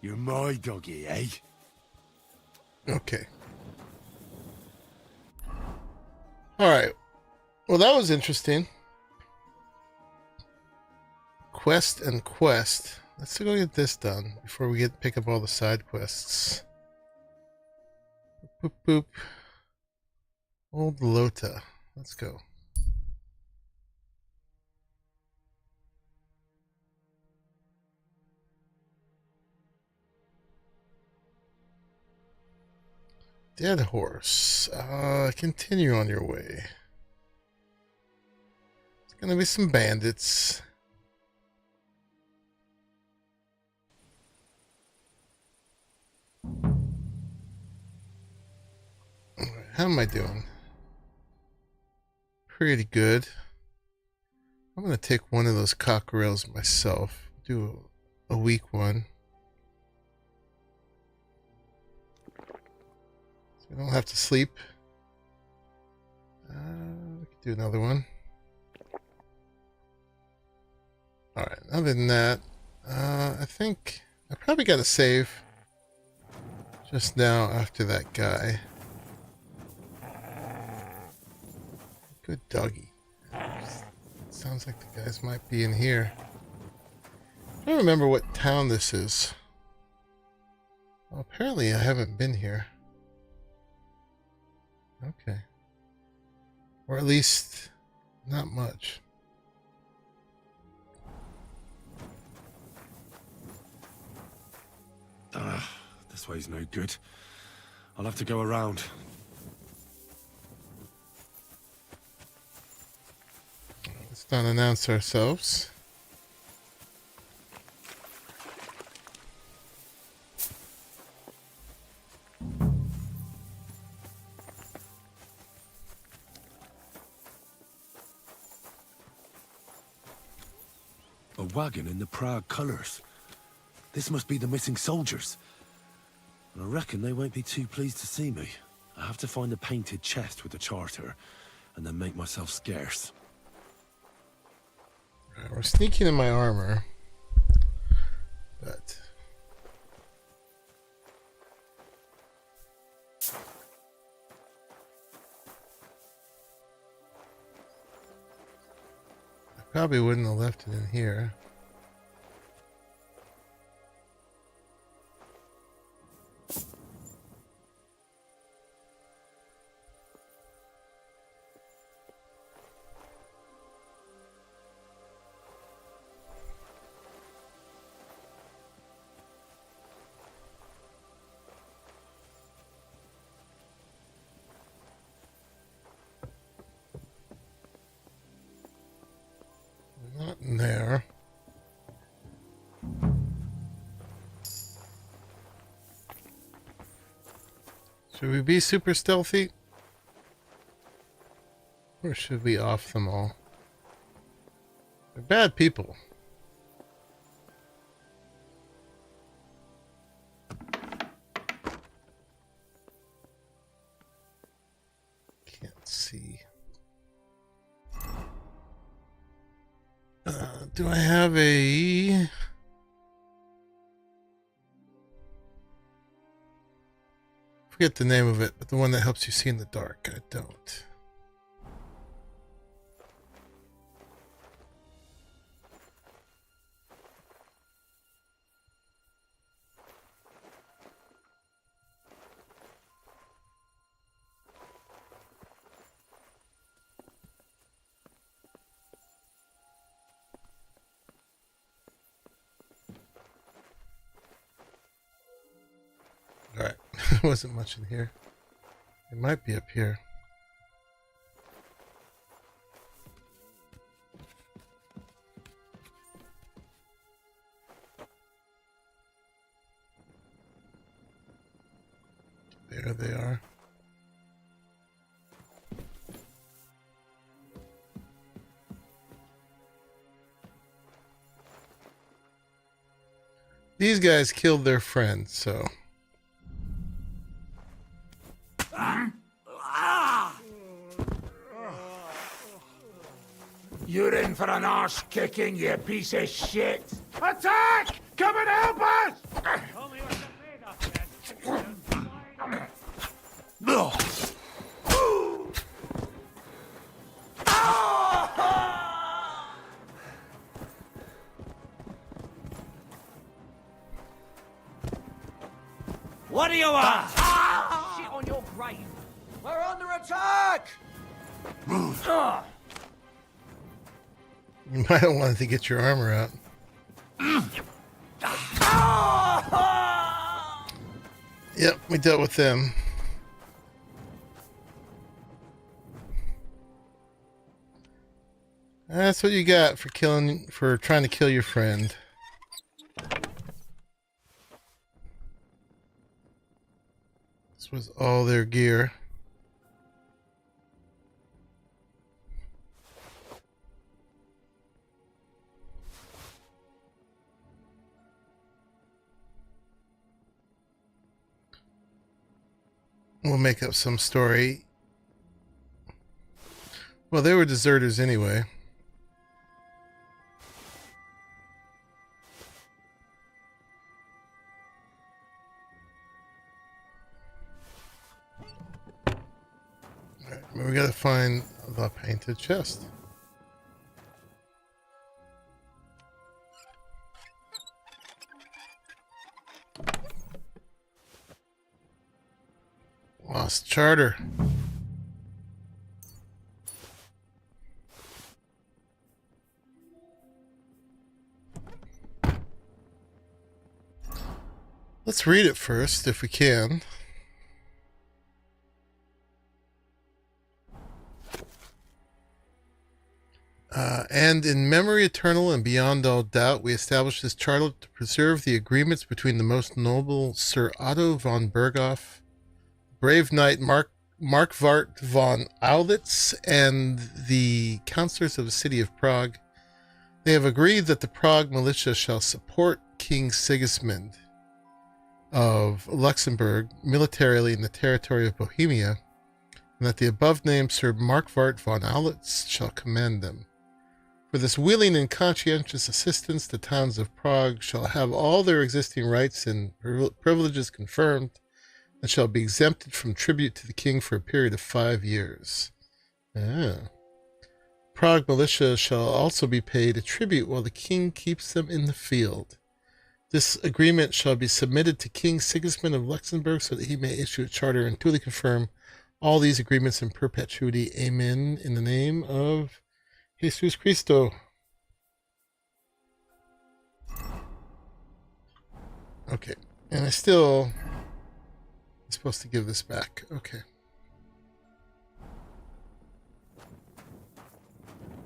You're my doggy, eh? Okay. Alright. Well, that was interesting. Quest and quest. Let's go get this done before we pick up all the side quests. Boop, boop. Old Lota. Let's go. Dead horse. Continue on your way. There's gonna be some bandits. How am I doing? Pretty good. I'm gonna take one of those cockerels myself. Do a weak one. So we don't have to sleep. We can do another one. Alright, other than that, I think I probably got to save just now after that guy. Good doggy. Sounds like the guys might be in here. I don't remember what town this is. Well, apparently I haven't been here. Okay. Or at least not much. This way's no good. I'll have to go around. Let's not announce ourselves. A wagon in the Prague colours. This must be the missing soldiers. I reckon they won't be too pleased to see me. I have to find the painted chest with the charter, and then make myself scarce. Right, we're sneaking in my armor, but I probably wouldn't have left it in here. Should we be super stealthy? Or should we off them all? They're bad people. Can't see. Do I have a... Forget the name of it, but the one that helps you see in the dark. I don't. Alright, there wasn't much in here. It might be up here. There they are. These guys killed their friend, so... You're in for an arse kicking, you piece of shit! Attack! Come and help us! What do you want? Shit on your grave! We're under attack! You might have wanted to get your armor out. Yep, we dealt with them. That's what you got for trying to kill your friend. This was all their gear. We'll make up some story. Well, they were deserters anyway. Alright, we gotta find the painted chest. Lost charter. Let's read it first, if we can. And in memory eternal and beyond all doubt, we establish this charter to preserve the agreements between the most noble Sir Otto von Berghoff, brave knight Markvart von Aulitz, and the councillors of the city of Prague. They have agreed that the Prague militia shall support King Sigismund of Luxembourg militarily in the territory of Bohemia, and that the above-named Sir Markvart von Aulitz shall command them. For this willing and conscientious assistance, the towns of Prague shall have all their existing rights and privileges confirmed, and shall be exempted from tribute to the king for a period of 5 years. Prague militia shall also be paid a tribute while the king keeps them in the field. This agreement shall be submitted to King Sigismund of Luxembourg so that he may issue a charter and duly confirm all these agreements in perpetuity. Amen. In the name of Jesus Christo. Okay. And I'm supposed to give this back. Okay.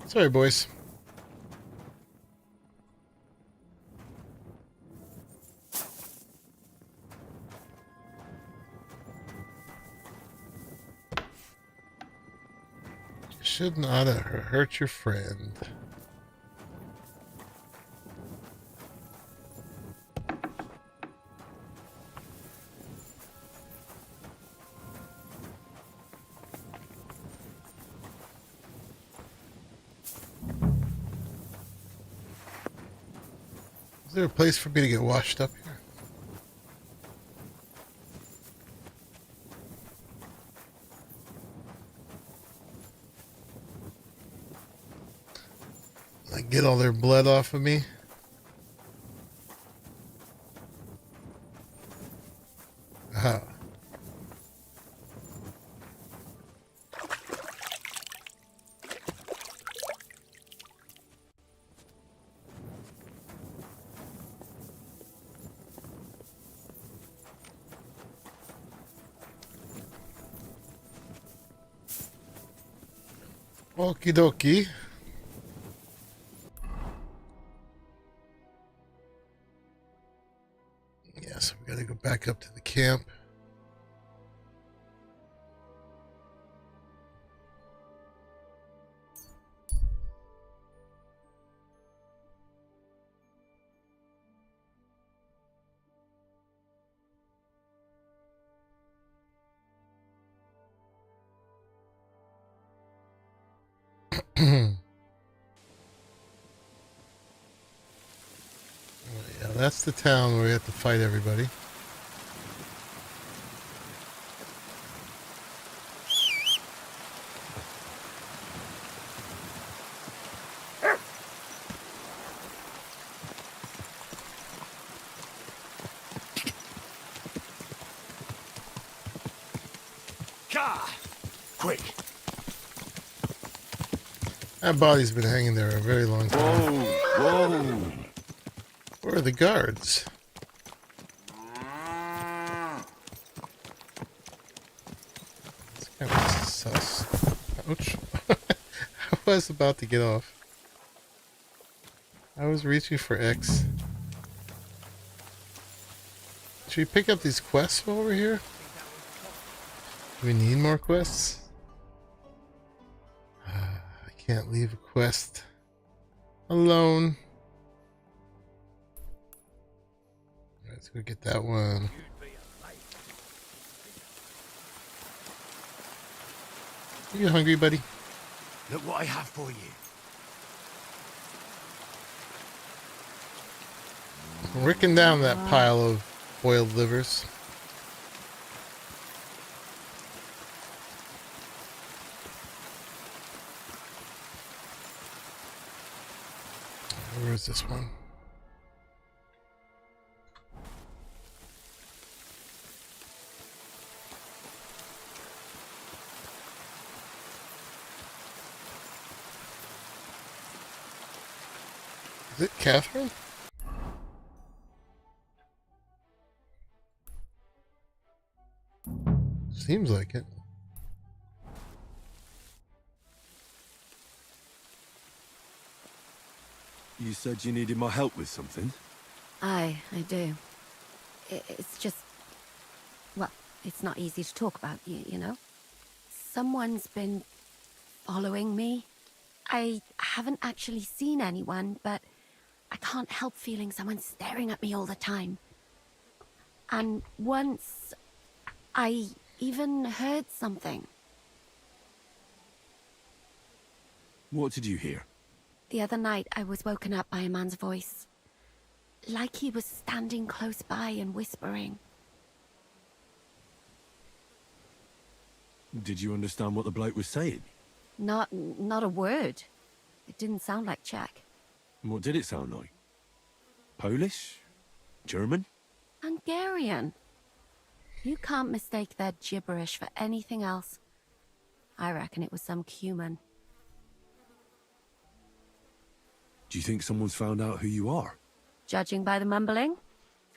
Sorry, boys. should not hurt your friend. Is there a place for me to get washed up here? Like get all their blood off of me? Aha. Okie dokie. Yeah, so we gotta go back up to the camp. Yeah, that's the town where we have to fight everybody. Quick! That body's been hanging there a very long time. Whoa! Where are the guards? It's kind of sus. Ouch. I was about to get off. I was reaching for X. Should we pick up these quests while we're here? Do we need more quests? I can't leave a quest alone. Let's go get that one. Are you hungry, buddy? Look what I have for you. Ricking down that pile of boiled livers. Where is this one? Is it Catherine? Seems like it. You said you needed my help with something? I do. It's just... Well, it's not easy to talk about, you know? Someone's been following me. I haven't actually seen anyone, but I can't help feeling someone staring at me all the time. And once, I even heard something. What did you hear? The other night, I was woken up by a man's voice. Like he was standing close by and whispering. Did you understand what the bloke was saying? Not a word. It didn't sound like Czech. What did it sound like? Polish? German? Hungarian. You can't mistake their gibberish for anything else. I reckon it was some Cuman. Do you think someone's found out who you are? Judging by the mumbling,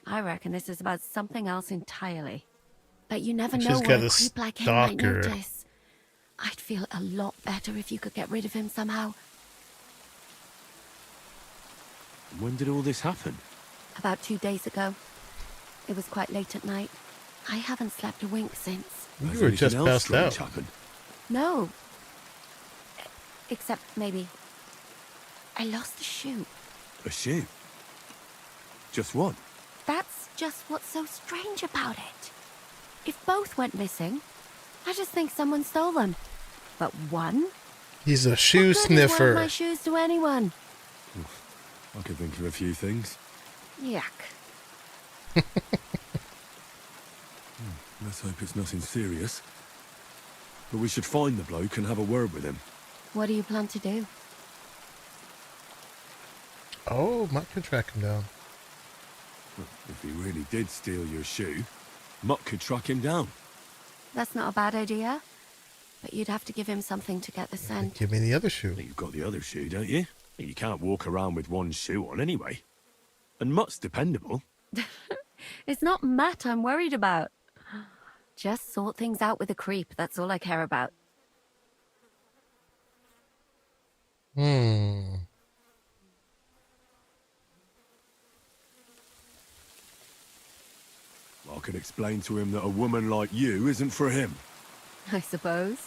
I reckon this is about something else entirely. But you never know what a creep like him might notice. I'd feel a lot better if you could get rid of him somehow. When did all this happen? About 2 days ago. It was quite late at night. I haven't slept a wink since. You were just passed out. No. Except maybe I lost the shoe. A shoe? Just one? That's just what's so strange about it. If both went missing, I just think someone stole them. But one? He's a shoe What good is wearing sniffer. my shoes to anyone? I could think of a few things. Yuck. Let's hope it's nothing serious. But we should find the bloke and have a word with him. What do you plan to do? Oh, Mutt could track him down. If he really did steal your shoe, Mutt could track him down. That's not a bad idea. But you'd have to give him something to get the scent. Give me the other shoe. You've got the other shoe, don't you? You can't walk around with one shoe on anyway. And Mutt's dependable. It's not Matt I'm worried about. Just sort things out with a creep. That's all I care about. Hmm. I could explain to him that a woman like you isn't for him. I suppose.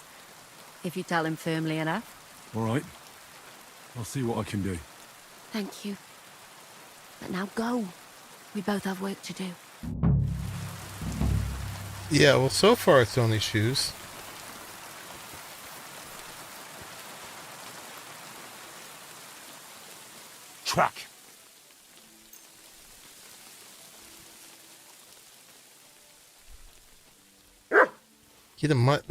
If you tell him firmly enough. All right. I'll see what I can do. Thank you. But now go. We both have work to do. Yeah, well, so far it's only shoes. Track. Get a Mutt.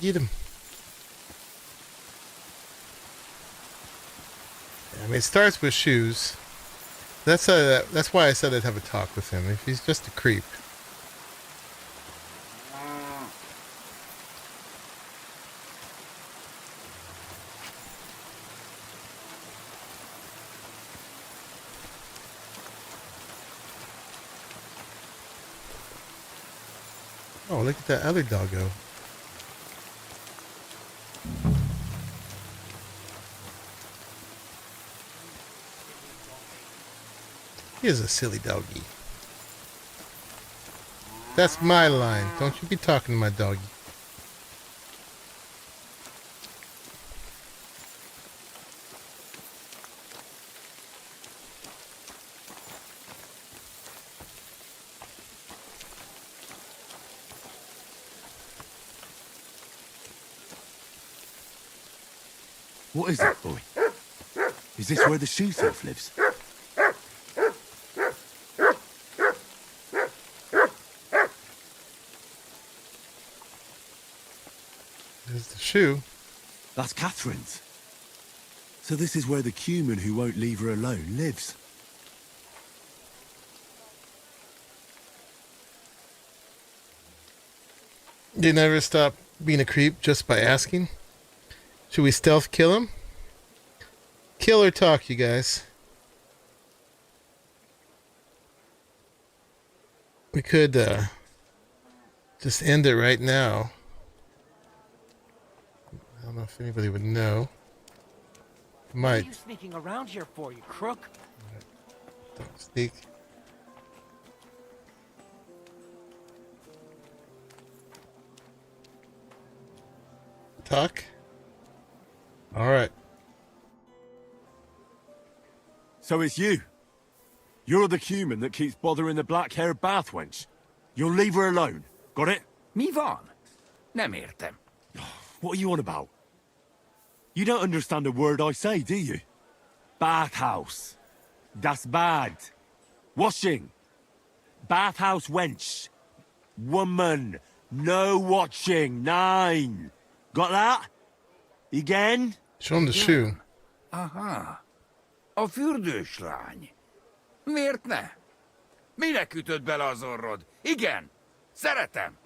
Get him. I mean, it starts with shoes. That's why I said I'd have a talk with him. If he's just a creep. Oh, look at that other doggo. He is a silly doggy. That's my line. Don't you be talking to my doggy. What is it, boy? Is this where the shoe thief lives? There's the shoe. That's Catherine's. So this is where the human who won't leave her alone lives. You never stop being a creep just by asking? Should we stealth kill him? Kill or talk, you guys? We could just end it right now. I don't know if anybody would know. What Might. are you sneaking around here for, you crook? Don't sneak. Talk? Alright. So it's you. You're the human that keeps bothering the black-haired bath wench. You'll leave her alone. Got it? Mi van. Nem értem. What are you on about? You don't understand a word I say, do you? Bathhouse. Das bad. Washing. Bathhouse wench. Woman. No watching. 9. Got that? Again? Show him the shoe. Aha. A fürdős lány. Miért ne? Minek ütött bele az orrod? Igen. Szeretem.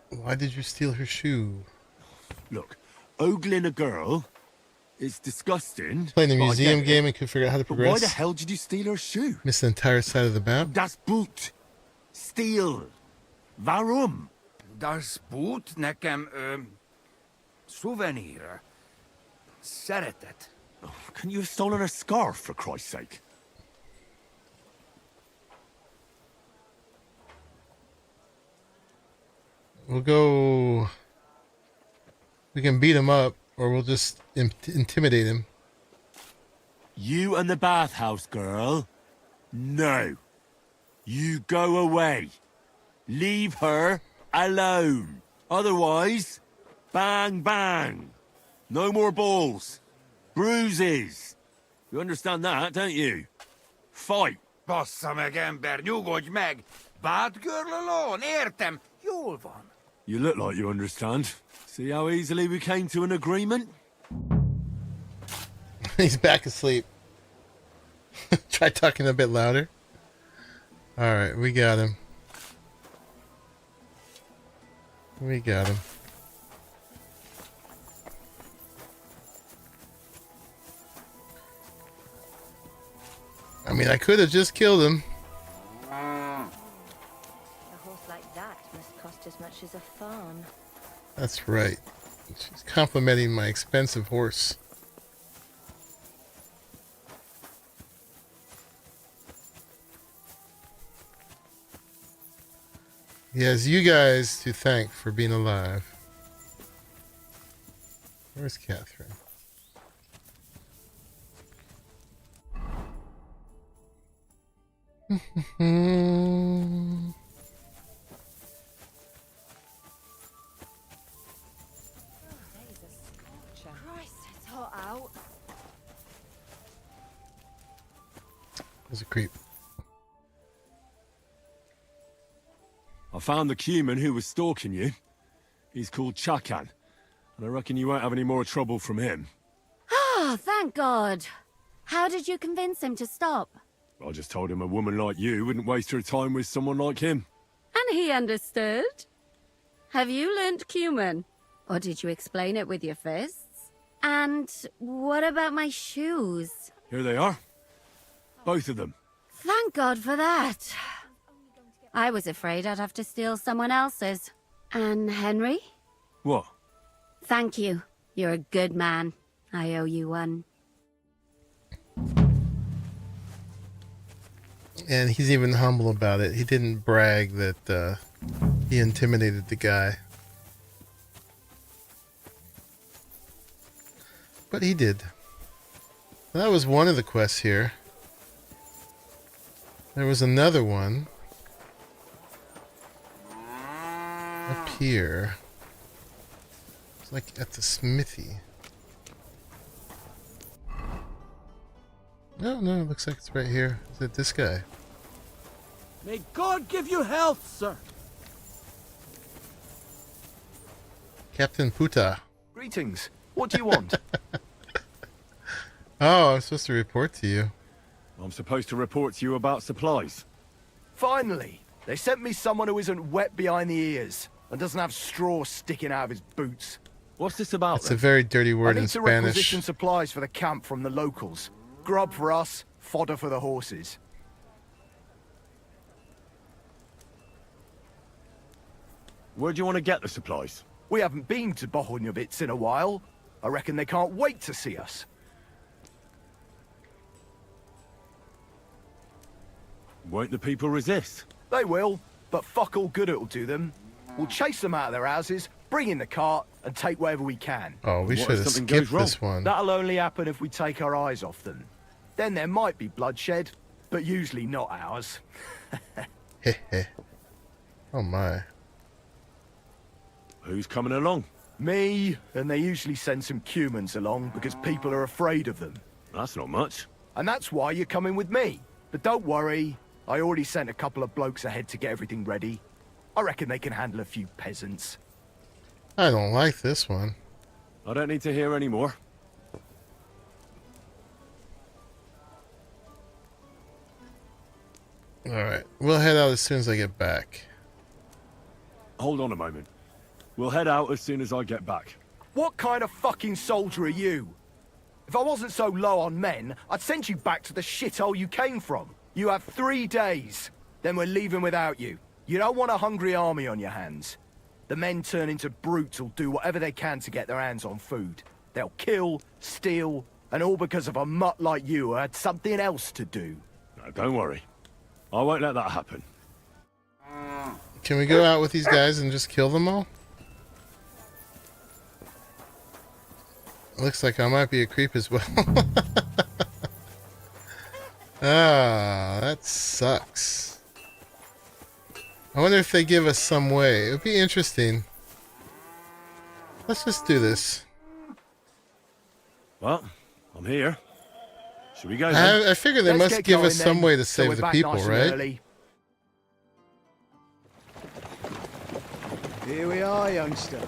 Why did you steal her shoe? Look, ogling a girl is disgusting. Playing the but I museum get it. game and could figure out how to But progress. why the hell did you steal her shoe? Missed the entire side of the map. Das Boot. Steal. Varum? Das Boot nekem, souvenir. Szeretet. Couldn't you have stolen her scarf, for Christ's sake? We'll go... We can beat him up, or we'll just intimidate him. You and the bathhouse girl? No. You go away. Leave her alone. Otherwise, bang, bang. No more balls. Bruises. You understand that, don't you? Fight. Bassza meg, ember, nyugodj meg! Batgirl alone, értem, jól van. You look like you understand. See how easily we came to an agreement? He's back asleep. Try talking a bit louder. Alright, we got him. We got him. I mean, I could have just killed him. A horse like that must cost as much as a farm. That's right. She's complimenting my expensive horse. He has you guys to thank for being alive. Where's Catherine? Christ, it's hot out. There's a creep. I found the Cuman who was stalking you. He's called Chakan, and I reckon you won't have any more trouble from him. Oh, thank God. How did you convince him to stop? I just told him a woman like you wouldn't waste her time with someone like him. And he understood? Have you learnt Cuman? Or did you explain it with your fists? And what about my shoes? Here they are. Both of them. Thank God for that. I was afraid I'd have to steal someone else's. And Henry? What? Thank you. You're a good man. I owe you one. And he's even humble about it. He didn't brag that he intimidated the guy. But he did. That was one of the quests here. There was another one. Up here. It's like at the smithy. No, it looks like it's right here. Is it this guy? May God give you health, sir. Captain Puta. Greetings. What do you want? Oh, I'm supposed to report to you. I'm supposed to report to you about supplies. Finally, they sent me someone who isn't wet behind the ears and doesn't have straw sticking out of his boots. What's this about? It's a very dirty word I in need to Spanish. requisition supplies for the camp from the locals. Grub for us, fodder for the horses. Where do you want to get the supplies? We haven't been to Bohuniovitz in a while. I reckon they can't wait to see us. Won't the people resist? They will, but fuck all good it'll do them. We'll chase them out of their houses, bring in the cart, and take whatever we can. Oh, we should have skipped this one. That'll only happen if we take our eyes off them. Then there might be bloodshed, but usually not ours. Oh my. Who's coming along? Me, and they usually send some Cumans along because people are afraid of them. That's not much. And that's why you're coming with me. But don't worry, I already sent a couple of blokes ahead to get everything ready. I reckon they can handle a few peasants. I don't like this one. I don't need to hear any more. Alright, we'll head out as soon as I get back. Hold on a moment. We'll head out as soon as I get back. What kind of fucking soldier are you? If I wasn't so low on men, I'd send you back to the shithole you came from. You have 3 days. Then we're leaving without you. You don't want a hungry army on your hands. The men turn into brutes who'll do whatever they can to get their hands on food. They'll kill, steal, and all because of a mutt like you who had something else to do. No, don't worry. I won't let that happen. Can we go out with these guys and just kill them all? Looks like I might be a creep as well. Ah, that sucks. I wonder if they give us some way. It would be interesting. Let's just do this. Well, I'm here. Should we go then? I figure they must give us some way to save the people, right? Early. Here we are, youngster.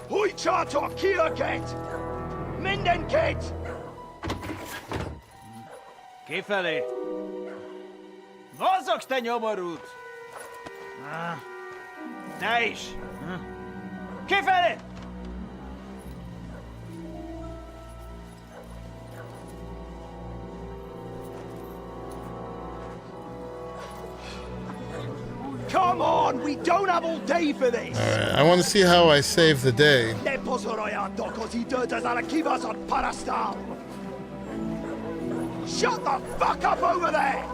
Hoi charter Kierket! Mindenket! Kifelé! Mozogsz, te nyomorult! Te is! Kifelé! Come on, we don't have all day for this! Alright, I want to see how I save the day. Ne pozorojato, così dödas ala kivas on parastal! Shut the fuck up over there!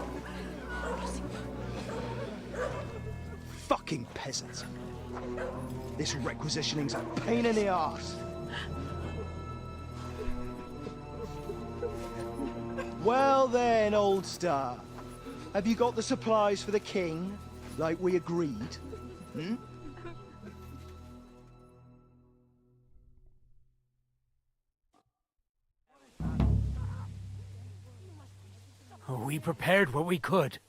Fucking peasants. This requisitioning's a pain in the arse. Well then, old star. Have you got the supplies for the king? Like we agreed? Hmm? We prepared what we could.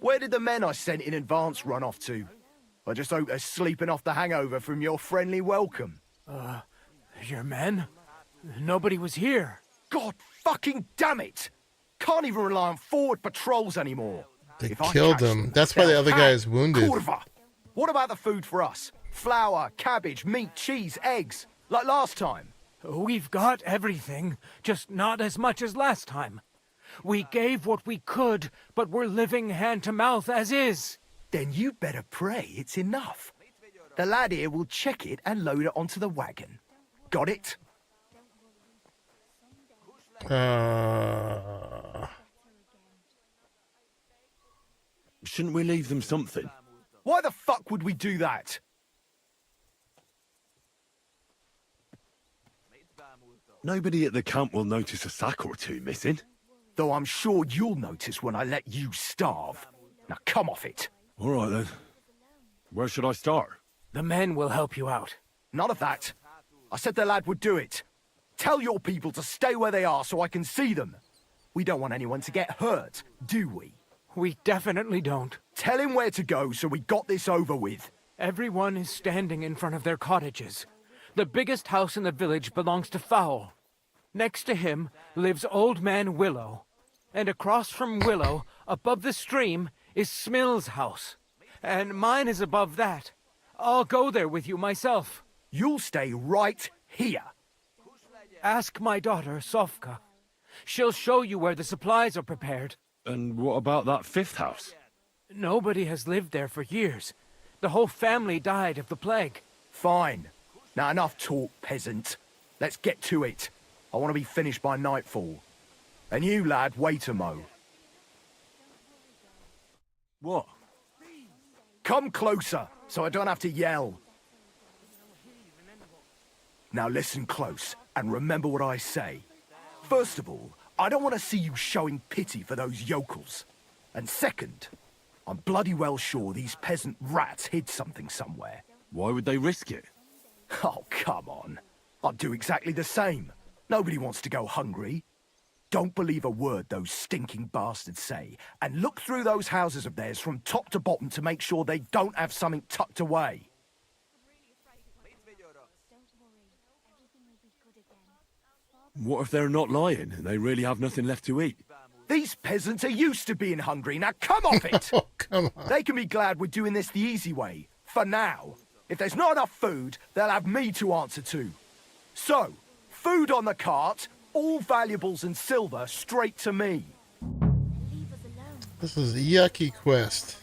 Where did the men I sent in advance run off to? I just hope they're sleeping off the hangover from your friendly welcome. Your men? Nobody was here. God fucking damn it! Can't even rely on forward patrols anymore. They If I killed catch him. them, That's why the they'll other have guy is wounded. Kurva. What about the food for us? Flour, cabbage, meat, cheese, eggs, like last time. We've got everything, just not as much as last time. We gave what we could, but we're living hand to mouth as is. Then you better pray it's enough. The lad here will check it and load it onto the wagon. Got it? Shouldn't we leave them something? Why the fuck would we do that? Nobody at the camp will notice a sack or two missing. Though I'm sure you'll notice when I let you starve. Now come off it. All right then. Where should I start? The men will help you out. None of that. I said the lad would do it. Tell your people to stay where they are so I can see them. We don't want anyone to get hurt, do we? We definitely don't. Tell him where to go so we got this over with. Everyone is standing in front of their cottages. The biggest house in the village belongs to Fowl. Next to him lives Old Man Willow. And across from Willow, above the stream, is Smill's house. And mine is above that. I'll go there with you myself. You'll stay right here. Ask my daughter, Sofka. She'll show you where the supplies are prepared. And what about that fifth house? Nobody has lived there for years. The whole family died of the plague. Fine. Now enough talk, peasant. Let's get to it. I want to be finished by nightfall. And you, lad, wait a mo. What? Come closer, so I don't have to yell. Now listen close, and remember what I say. First of all, I don't want to see you showing pity for those yokels. And second, I'm bloody well sure these peasant rats hid something somewhere. Why would they risk it? Oh, come on. I'd do exactly the same. Nobody wants to go hungry. Don't believe a word those stinking bastards say, and look through those houses of theirs from top to bottom to make sure they don't have something tucked away. What if they're not lying and they really have nothing left to eat? These peasants are used to being hungry. Now come off it! Oh, come on. They can be glad we're doing this the easy way. For now. If there's not enough food, they'll have me to answer to. So, food on the cart, all valuables and silver straight to me. This is a yucky quest.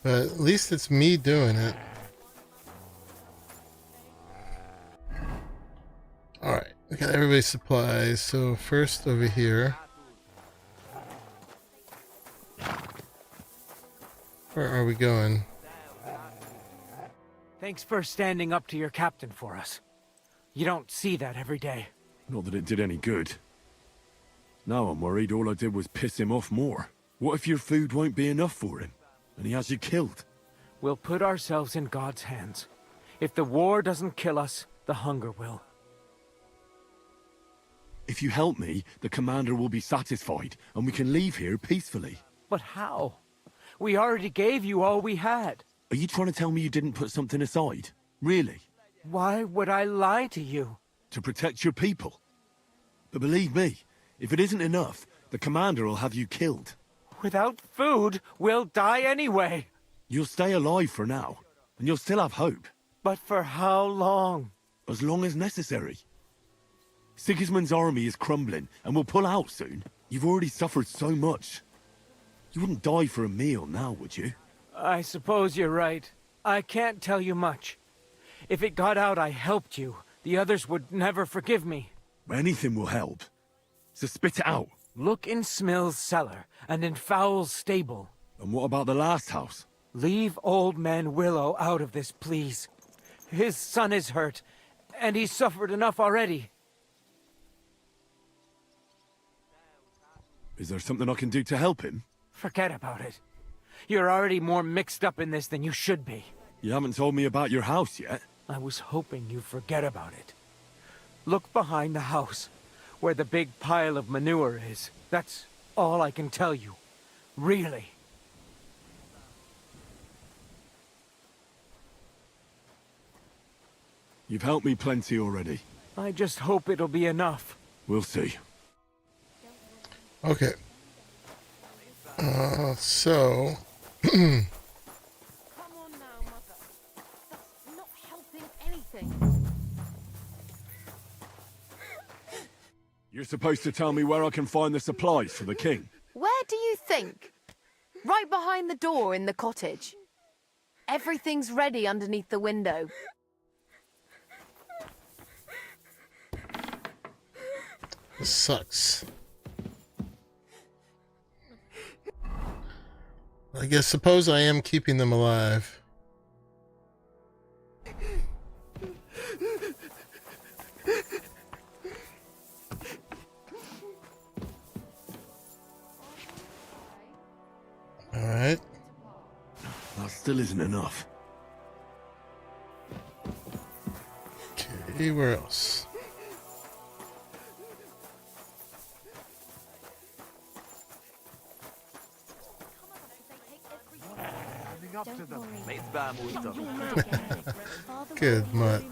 But at least it's me doing it. Alright, we got everybody's supplies. So first over here. Where are we going? Thanks for standing up to your captain for us. You don't see that every day. Not that it did any good. Now I'm worried all I did was piss him off more. What if your food won't be enough for him, and he has you killed? We'll put ourselves in God's hands. If the war doesn't kill us, the hunger will. If you help me, the commander will be satisfied, and we can leave here peacefully. But how? We already gave you all we had. Are you trying to tell me you didn't put something aside? Really? Why would I lie to you? To protect your people. But believe me, if it isn't enough, the commander will have you killed. Without food, we'll die anyway. You'll stay alive for now, and you'll still have hope. But for how long? As long as necessary. Sigismund's army is crumbling, and will pull out soon. You've already suffered so much. You wouldn't die for a meal now, would you? I suppose you're right. I can't tell you much. If it got out I helped you, the others would never forgive me. Anything will help. So spit it out. Look in Smill's cellar, and in Fowl's stable. And what about the last house? Leave old man Willow out of this, please. His son is hurt, and he's suffered enough already. Is there something I can do to help him? Forget about it. You're already more mixed up in this than you should be. You haven't told me about your house yet. I was hoping you'd forget about it. Look behind the house, where the big pile of manure is. That's all I can tell you. Really. You've helped me plenty already. I just hope it'll be enough. We'll see. Okay. So... Come on now, Mother. That's not helping anything. You're supposed to tell me where I can find the supplies for the king. Where do you think? Right behind the door in the cottage. Everything's ready underneath the window. This sucks. I suppose I am keeping them alive. Alright. That still isn't enough. Okay, where else? Good mutt.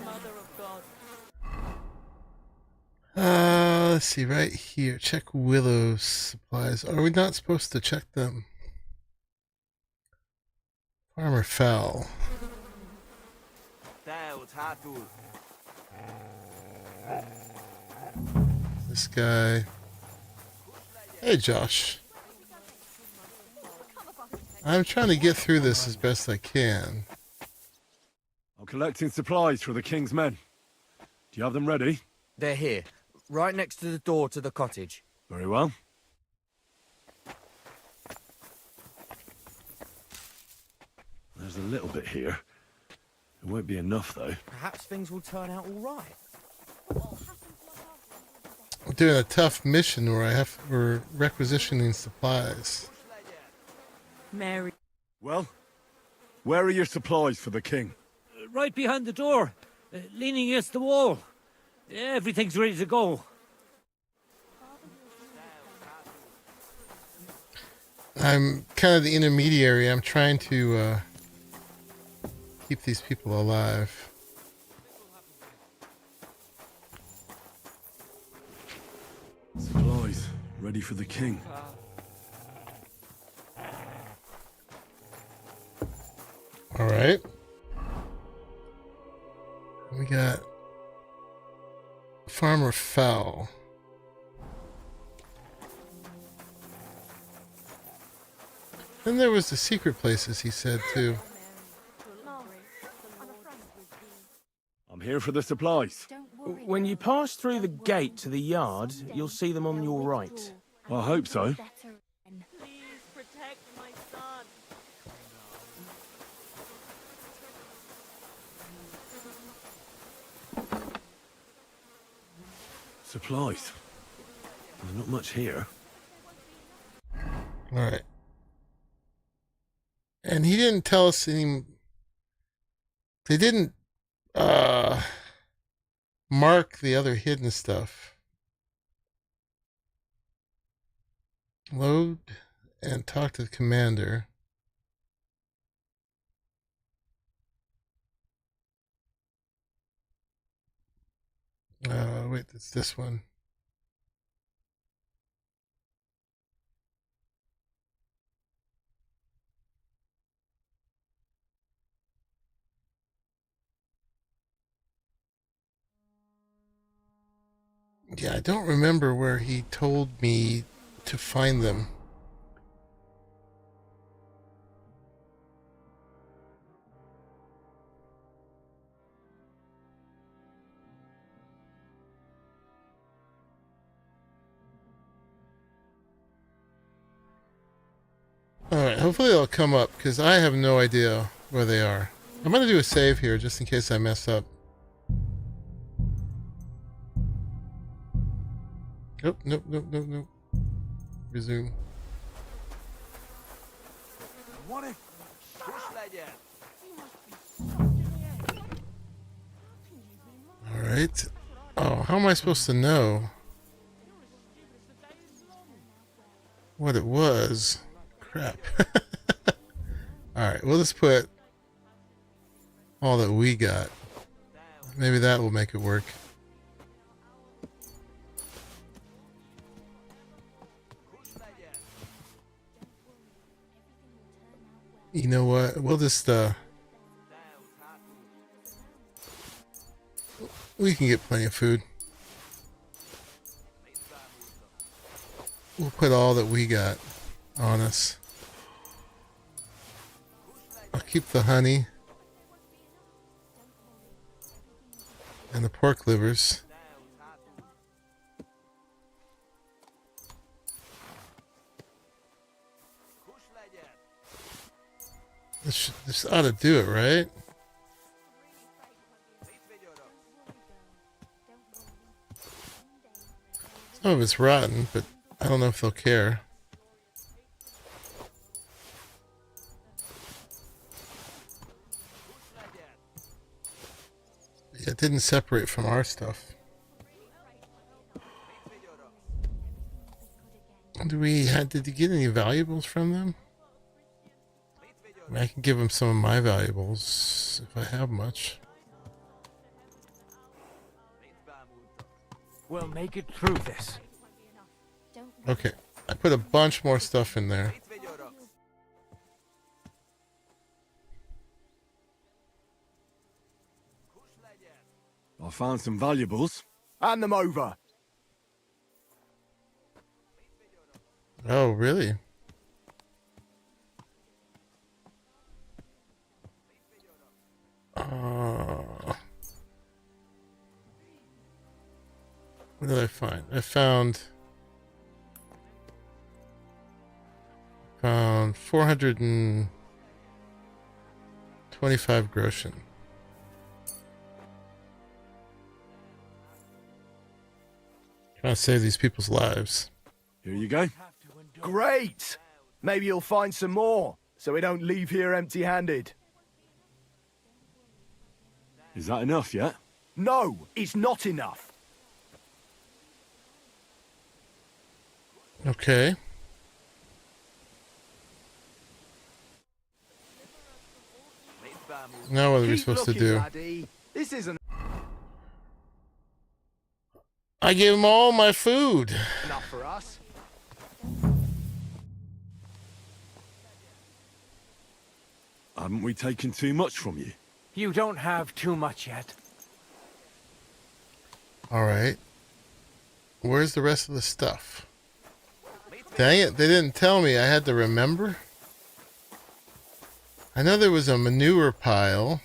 Let's see, right here. Check Willow's supplies. Are we not supposed to check them? Farmer Fowl. This guy. Hey, Josh. I'm trying to get through this as best I can. I'm collecting supplies for the king's men. Do you have them ready? They're here, right next to the door to the cottage. Very well. There's a little bit here. It won't be enough, though. Perhaps things will turn out all right. I'm doing a tough mission where we're requisitioning supplies. Mary. Well, where are your supplies for the king? Right behind the door, leaning against the wall. Everything's ready to go. I'm kind of the intermediary. I'm trying to keep these people alive. Supplies ready for the king. All right. We got Farmer Fowl. Then there was the secret places he said too. I'm here for the supplies. When you pass through the gate to the yard, you'll see them on your right. I hope so. Please protect my son. Supplies. There's not much here. Alright. And he didn't tell us any... They didn't mark the other hidden stuff. Load and talk to the commander. Wait, it's this one. Yeah, I don't remember where he told me to find them. Alright, hopefully they'll come up, because I have no idea where they are. I'm going to do a save here, just in case I mess up. Nope. Resume. Alright. Oh, how am I supposed to know what it was? Crap. Alright, we'll just put all that we got. Maybe that will make it work. You know what? We'll just, we can get plenty of food. We'll put all that we got on us. I'll keep the honey. And the pork livers. This ought to do it, right? Some of it's rotten, but I don't know if they'll care. Yeah, it didn't separate from our stuff. Did you get any valuables from them? I mean, I can give them some of my valuables if I have much. We'll make it through this. Okay, I put a bunch more stuff in there. I found some valuables. Hand them over. Oh, really? What did I find? I found 425 groschen. Trying to save these people's lives. Here you go. Great! Maybe you'll find some more, so we don't leave here empty-handed. Is that enough yet? No, it's not enough. Okay. Now what are we supposed to do? Laddie. This isn't I gave them all my food. enough for us. Haven't we taken too much from you? You don't have too much yet. Alright. Where's the rest of the stuff? Dang it, they didn't tell me. I had to remember. I know there was a manure pile.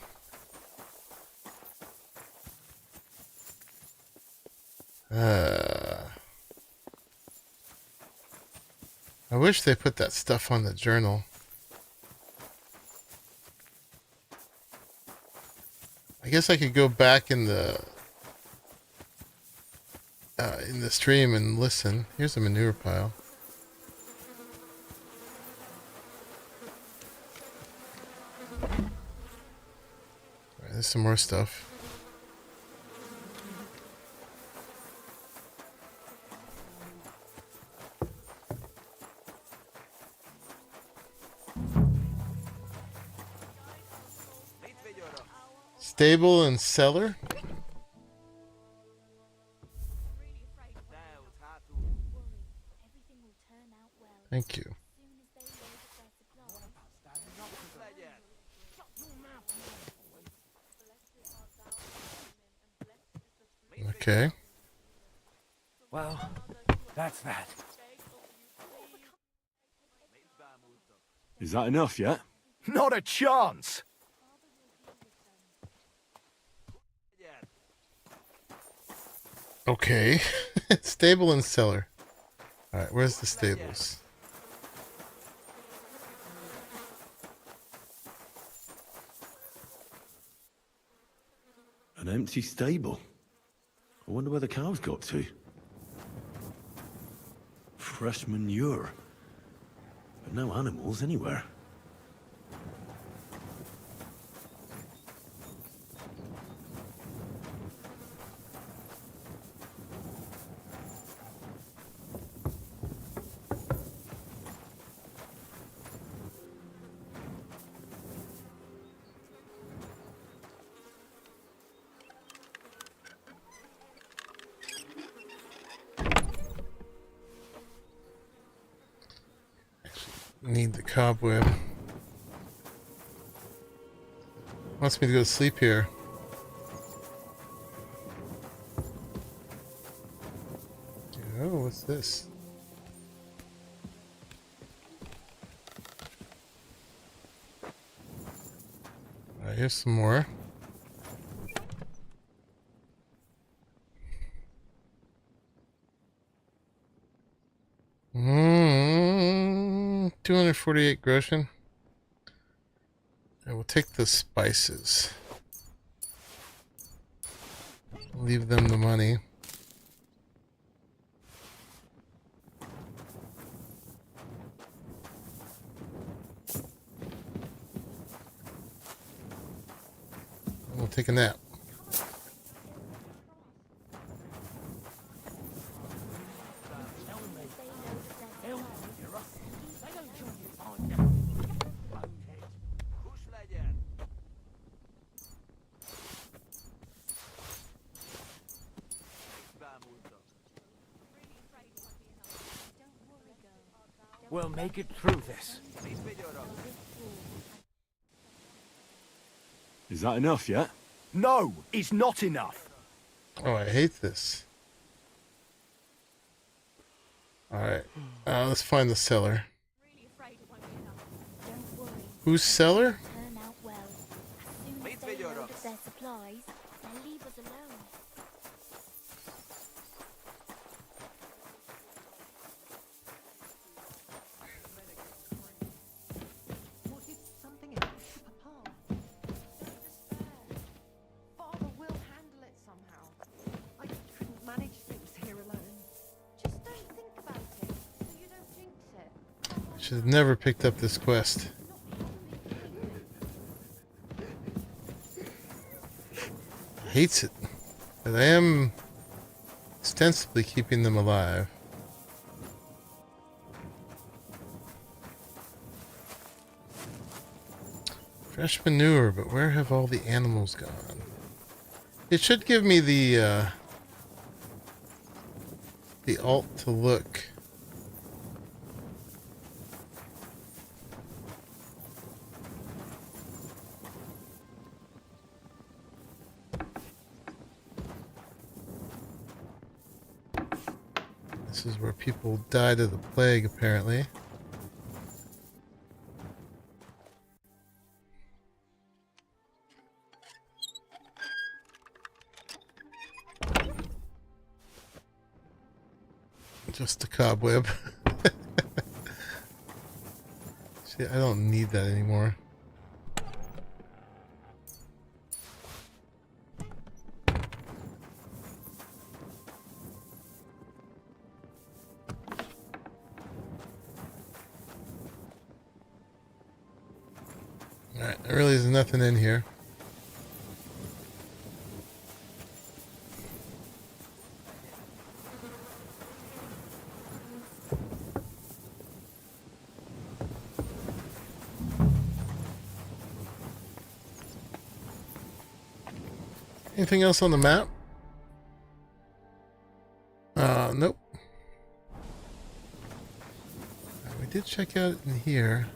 I wish they put that stuff on the journal. I guess I could go back in the stream and listen. Here's a manure pile. All right, there's some more stuff. Stable and cellar. Thank you. Okay. Well, that's that. Is that enough yet? Not a chance! Okay. Stable and cellar. Alright, where's the stables? An empty stable. I wonder where the cows got to. Fresh manure. But no animals anywhere. Need the cobweb. Wants me to go to sleep here. Oh, what's this? Alright, here's some more. Mm, 248 groschen. I will take the spices. Leave them the money. We'll take a nap. We'll make it through this. Is that enough yet? No, it's not enough. Oh, I hate this. Alright, let's find the cellar. Whose cellar? Turn out well. As soon as they load up their supplies, they'll leave us alone. Father will handle it somehow. I couldn't manage things here alone. Just don't think about it, so you don't jinx it. Should have never picked up this quest. Hates it, but I am ostensibly keeping them alive. Fresh manure, but where have all the animals gone? It should give me the alt to look. This is where people died of the plague, apparently. Just a cobweb. See, I don't need that anymore. Alright, there really is nothing in here. Anything else on the map? Nope. We did check out in here.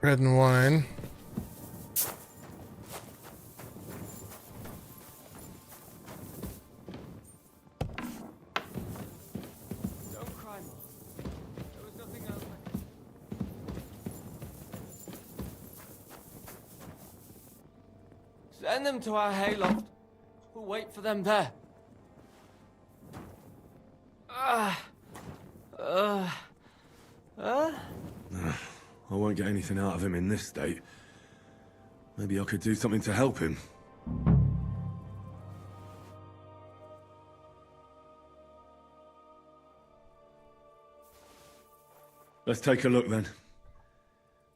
Bread and wine. Don't cry, Mom. There was nothing else I could... Send them to our hayloft. We'll wait for them there. I won't get anything out of him in this state. Maybe I could do something to help him. Let's take a look then.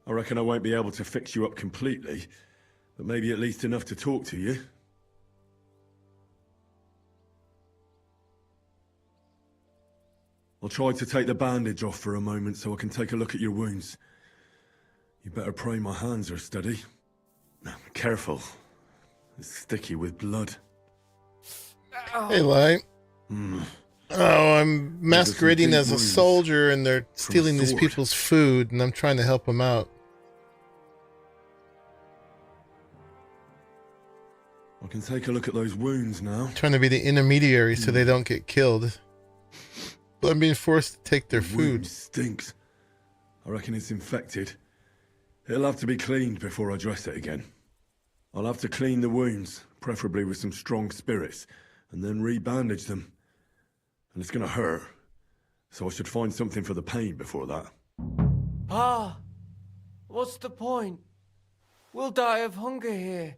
I reckon I won't be able to fix you up completely, but maybe at least enough to talk to you. I'll try to take the bandage off for a moment so I can take a look at your wounds. You better pray my hands are steady. Careful. It's sticky with blood. Hey, Light. Oh, I'm masquerading as a soldier and they're stealing these people's food and I'm trying to help them out. I can take a look at those wounds now. I'm trying to be the intermediary so they don't get killed. But I'm being forced to take their food. Stinks. I reckon it's infected. It'll have to be cleaned before I dress it again. I'll have to clean the wounds, preferably with some strong spirits, and then re-bandage them. And it's gonna hurt, so I should find something for the pain before that. Pa, what's the point? We'll die of hunger here.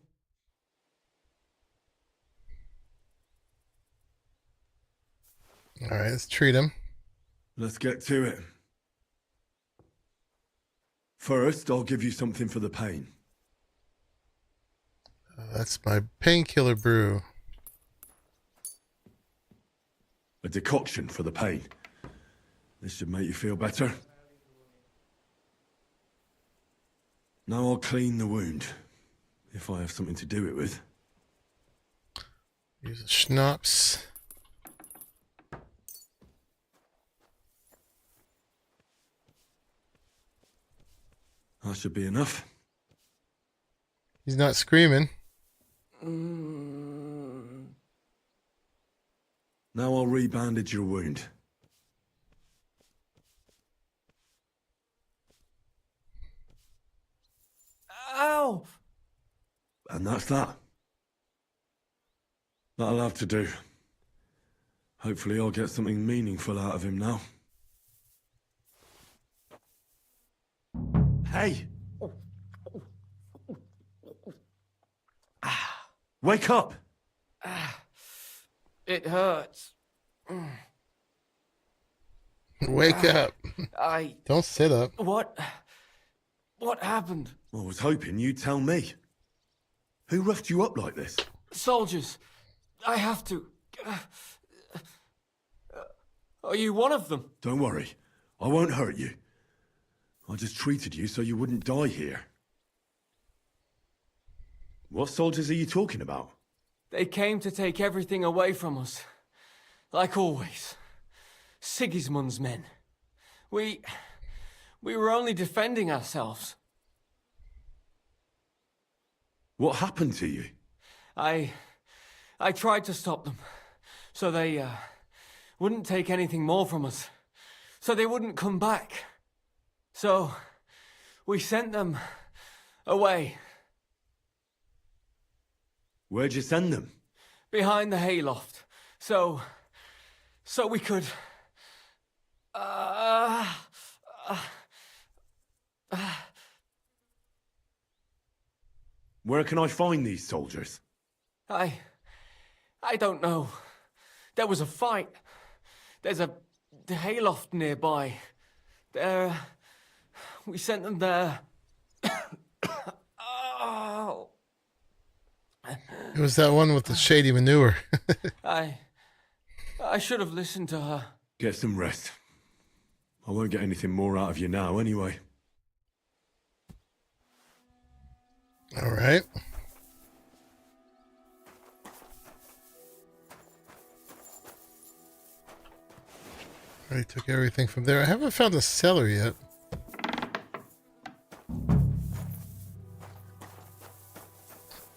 Alright, let's treat him. Let's get to it. First, I'll give you something for the pain. That's my painkiller brew. A decoction for the pain. This should make you feel better. Now I'll clean the wound, if I have something to do it with. Use a schnapps. That should be enough. He's not screaming. Now I'll re-bandage your wound. Ow! And that's that. That'll have to do. Hopefully I'll get something meaningful out of him now. Hey! Wake up! It hurts. Wake up. Don't sit up. What happened? I was hoping you'd tell me. Who roughed you up like this? Soldiers, I have to. Are you one of them? Don't worry. I won't hurt you. I just treated you so you wouldn't die here. What soldiers are you talking about? They came to take everything away from us. Like always. Sigismund's men. We were only defending ourselves. What happened to you? I tried to stop them. So they, wouldn't take anything more from us. So they wouldn't come back. So, we sent them away. Where'd you send them? Behind the hayloft. So we could... Where can I find these soldiers? I don't know. There was a fight. There's the hayloft nearby. There... We sent them there. Oh. It was that one with the shady manure. I should have listened to her. Get some rest. I won't get anything more out of you now anyway. All right. Already took everything from there. I haven't found the cellar yet.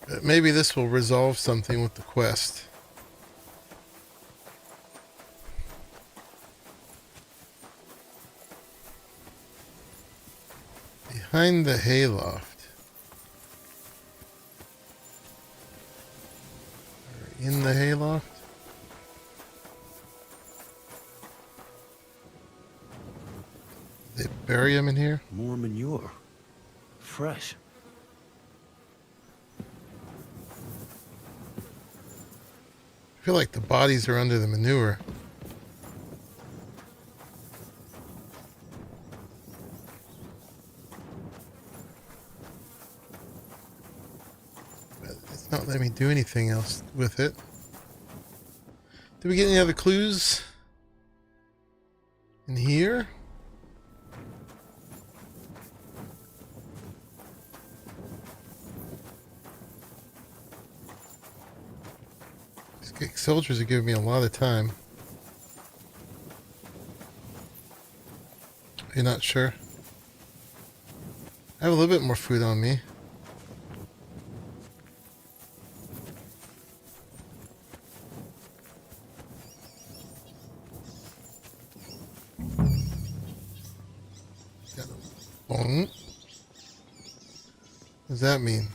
But maybe this will resolve something with the quest. Behind the hayloft. Or in the hayloft? They bury him in here? More manure. Fresh. I feel like the bodies are under the manure. But it's not letting me do anything else with it. Did we get any other clues in here? Soldiers are giving me a lot of time. You're not sure? I have a little bit more food on me. Got a bone. What does that mean?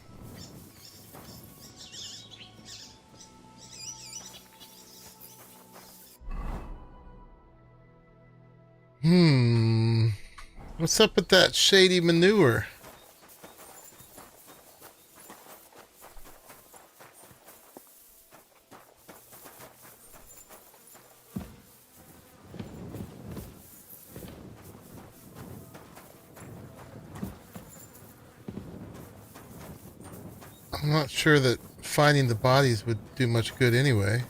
What's up with that shady manure? I'm not sure that finding the bodies would do much good anyway.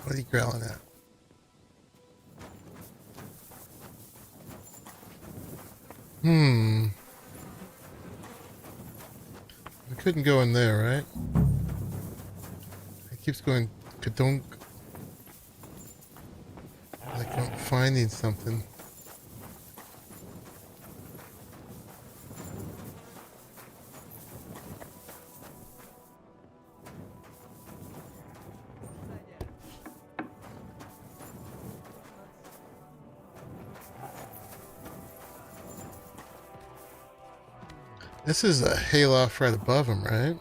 What are you growling at? We couldn't go in there, right? It keeps going kadunk. Like I'm finding something. This is a hayloft right above him, right?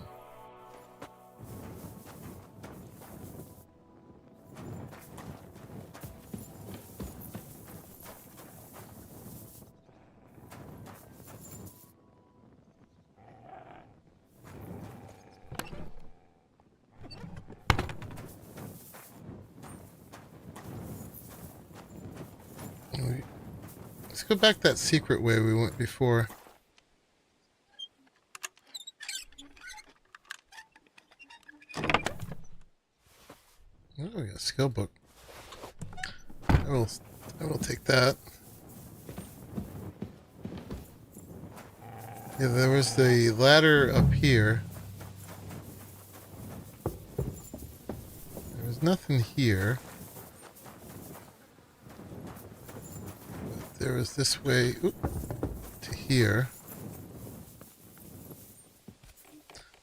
Let's go back that secret way we went before. Oh, we got a skill book. I will take that. Yeah, there was the ladder up here. There was nothing here. But there was this way to here.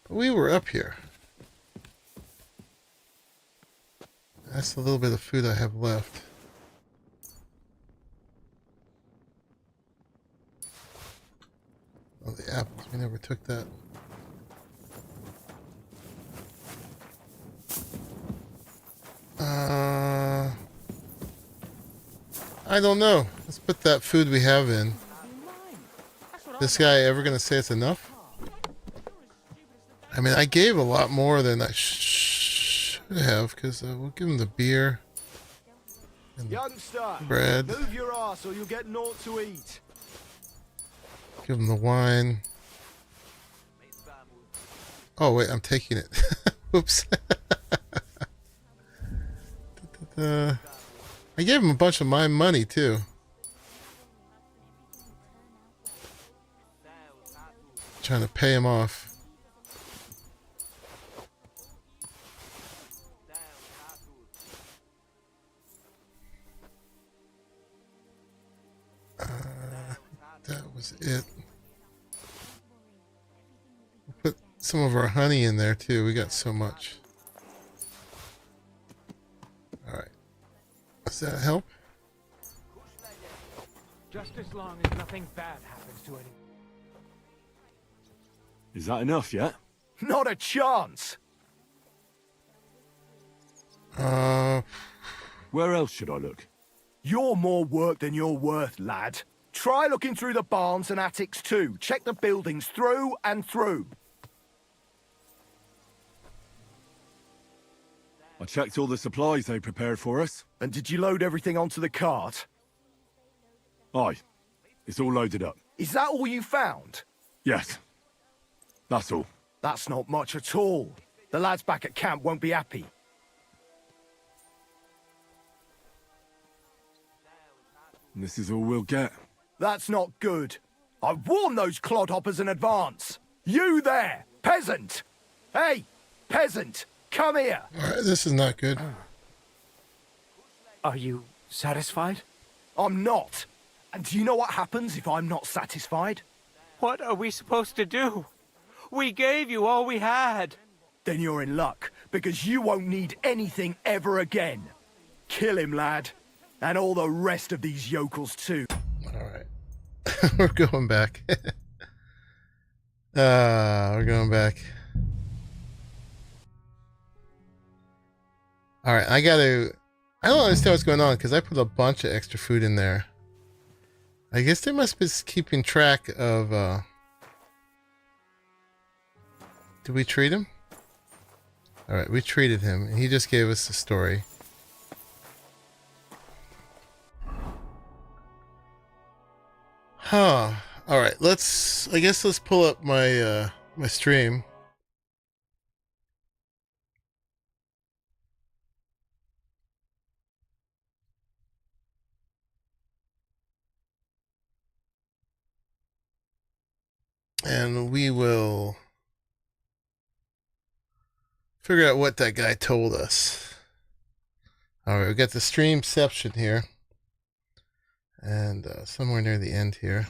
But we were up here. That's a little bit of food I have left. Oh, the apples. We never took that. I don't know. Let's put that food we have in. This guy ever going to say it's enough? I mean, I gave a lot more than I should have, because we'll give him the beer and the bread. Move your ass or you'll get naught to eat. Give him the wine. Oh, wait, I'm taking it. Oops. I gave him a bunch of my money, too. Trying to pay him off. That was it. We'll put some of our honey in there too. We got so much. Alright. Does that help? Just as long as nothing bad happens to anyone. Is that enough yet? Not a chance. Where else should I look? You're more work than you're worth, lad. Try looking through the barns and attics too. Check the buildings through and through. I checked all the supplies they prepared for us. And did you load everything onto the cart? Aye. It's all loaded up. Is that all you found? Yes. That's all. That's not much at all. The lads back at camp won't be happy. And this is all we'll get. That's not good. I warned those clodhoppers in advance. You there, peasant! Hey, peasant, come here! Alright, this is not good. Are you satisfied? I'm not. And do you know what happens if I'm not satisfied? What are we supposed to do? We gave you all we had. Then you're in luck, because you won't need anything ever again. Kill him, lad. And all the rest of these yokels too. Alright. We're going back. We're going back. Alright, I don't understand what's going on, because I put a bunch of extra food in there. I guess they must be keeping track of, Did we treat him? Alright, we treated him, and he just gave us the story. Huh. Alright, I guess let's pull up my, my stream. And we will figure out what that guy told us. Alright, we got the streamception here. And somewhere near the end here.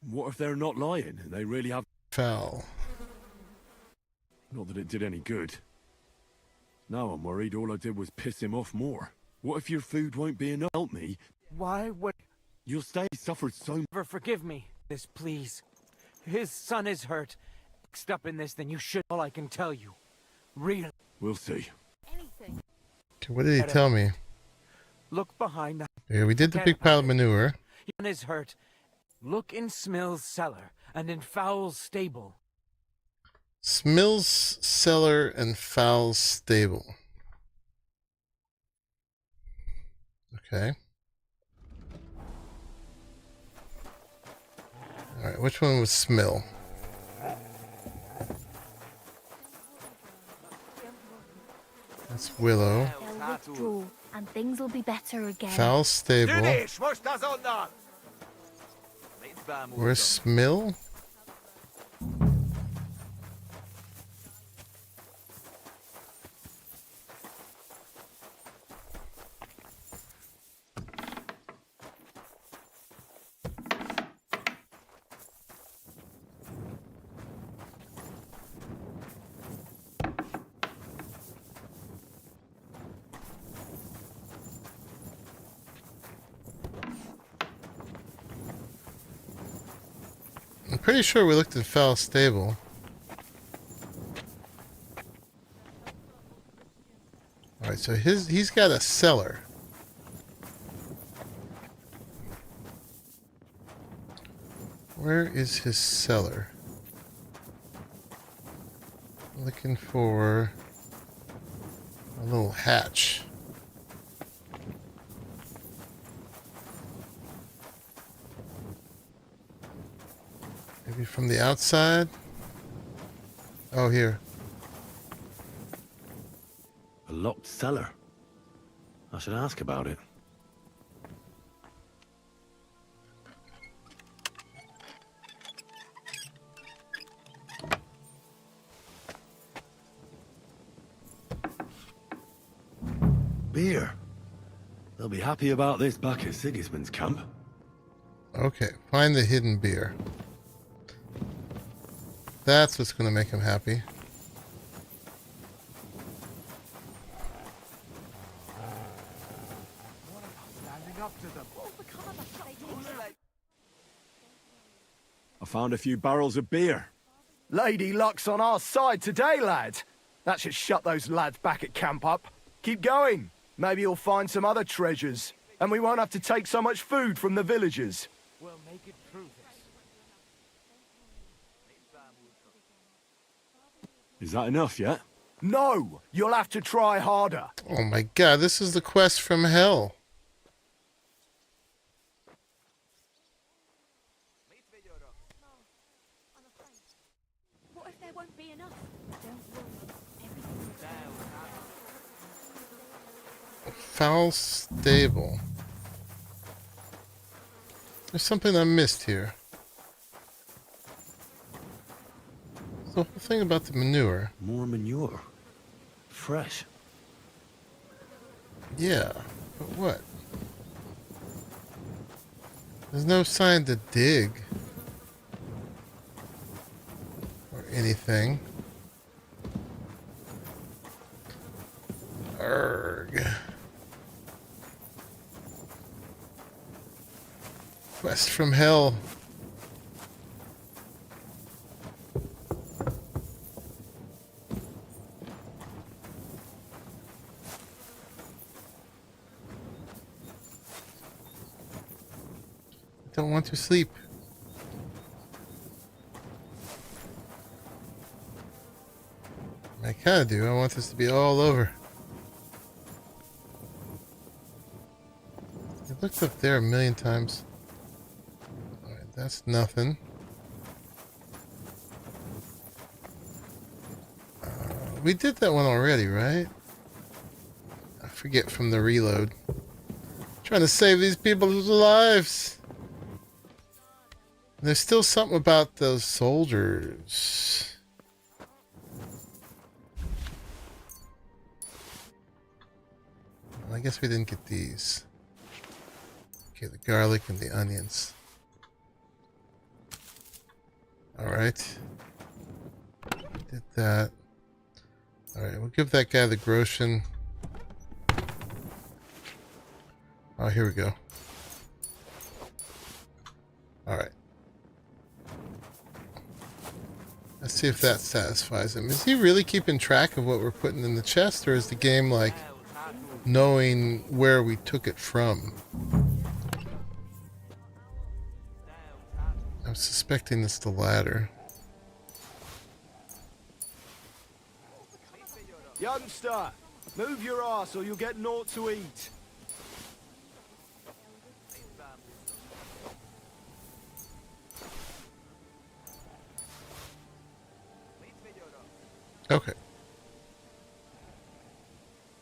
What if they're not lying and they really have... Foul. Not that it did any good. Now I'm worried all I did was piss him off more. What if your food won't be enough to help me? Why would... You'll stay suffered so much. Never forgive me. This, please. His son is hurt. Mixed up in this than you should. All I can tell you. Really. We'll see. Anything. Okay, what did he tell me? Look behind that. Yeah, we did the big pile of manure. Son is hurt. Look in Smill's cellar and in Fowl's stable. Smill's cellar and Fowl's stable. Okay. Alright, which one was Smill? That's Willow. They'll withdraw, and things will be better again. Foul Stable. Where's Smill? I'm pretty sure we looked at Foul Stable. Alright, so he's got a cellar. Where is his cellar? Looking for a little hatch. Maybe from the outside? Oh, here. A locked cellar. I should ask about it. Beer. They'll be happy about this back at Sigismund's camp. Okay, find the hidden beer. That's what's going to make him happy. I found a few barrels of beer. Lady Luck's on our side today, lad. That should shut those lads back at camp up. Keep going. Maybe you'll find some other treasures, and we won't have to take so much food from the villagers. We'll make it through this. Is that enough yet? No! You'll have to try harder. Oh my god, this is the quest from hell. What if there won't be enough? Don't worry. Foul Stable. There's something I missed here. The whole thing about the manure. More manure. Fresh. Yeah, but what? There's no sign to dig. Or anything. Arrgh. Quest from hell. I don't want to sleep. I kind of do. I want this to be all over. I looked up there a million times. Alright, that's nothing. We did that one already, right? I forget from the reload. Trying to save these people's lives. There's still something about those soldiers. Well, I guess we didn't get these. Okay, the garlic and the onions. Alright. Did that. Alright, we'll give that guy the groschen. Oh, here we go. Alright. Let's see if that satisfies him. Is he really keeping track of what we're putting in the chest, or is the game like knowing where we took it from? I'm suspecting it's the latter. Youngster, move your ass or you'll get naught to eat. Okay.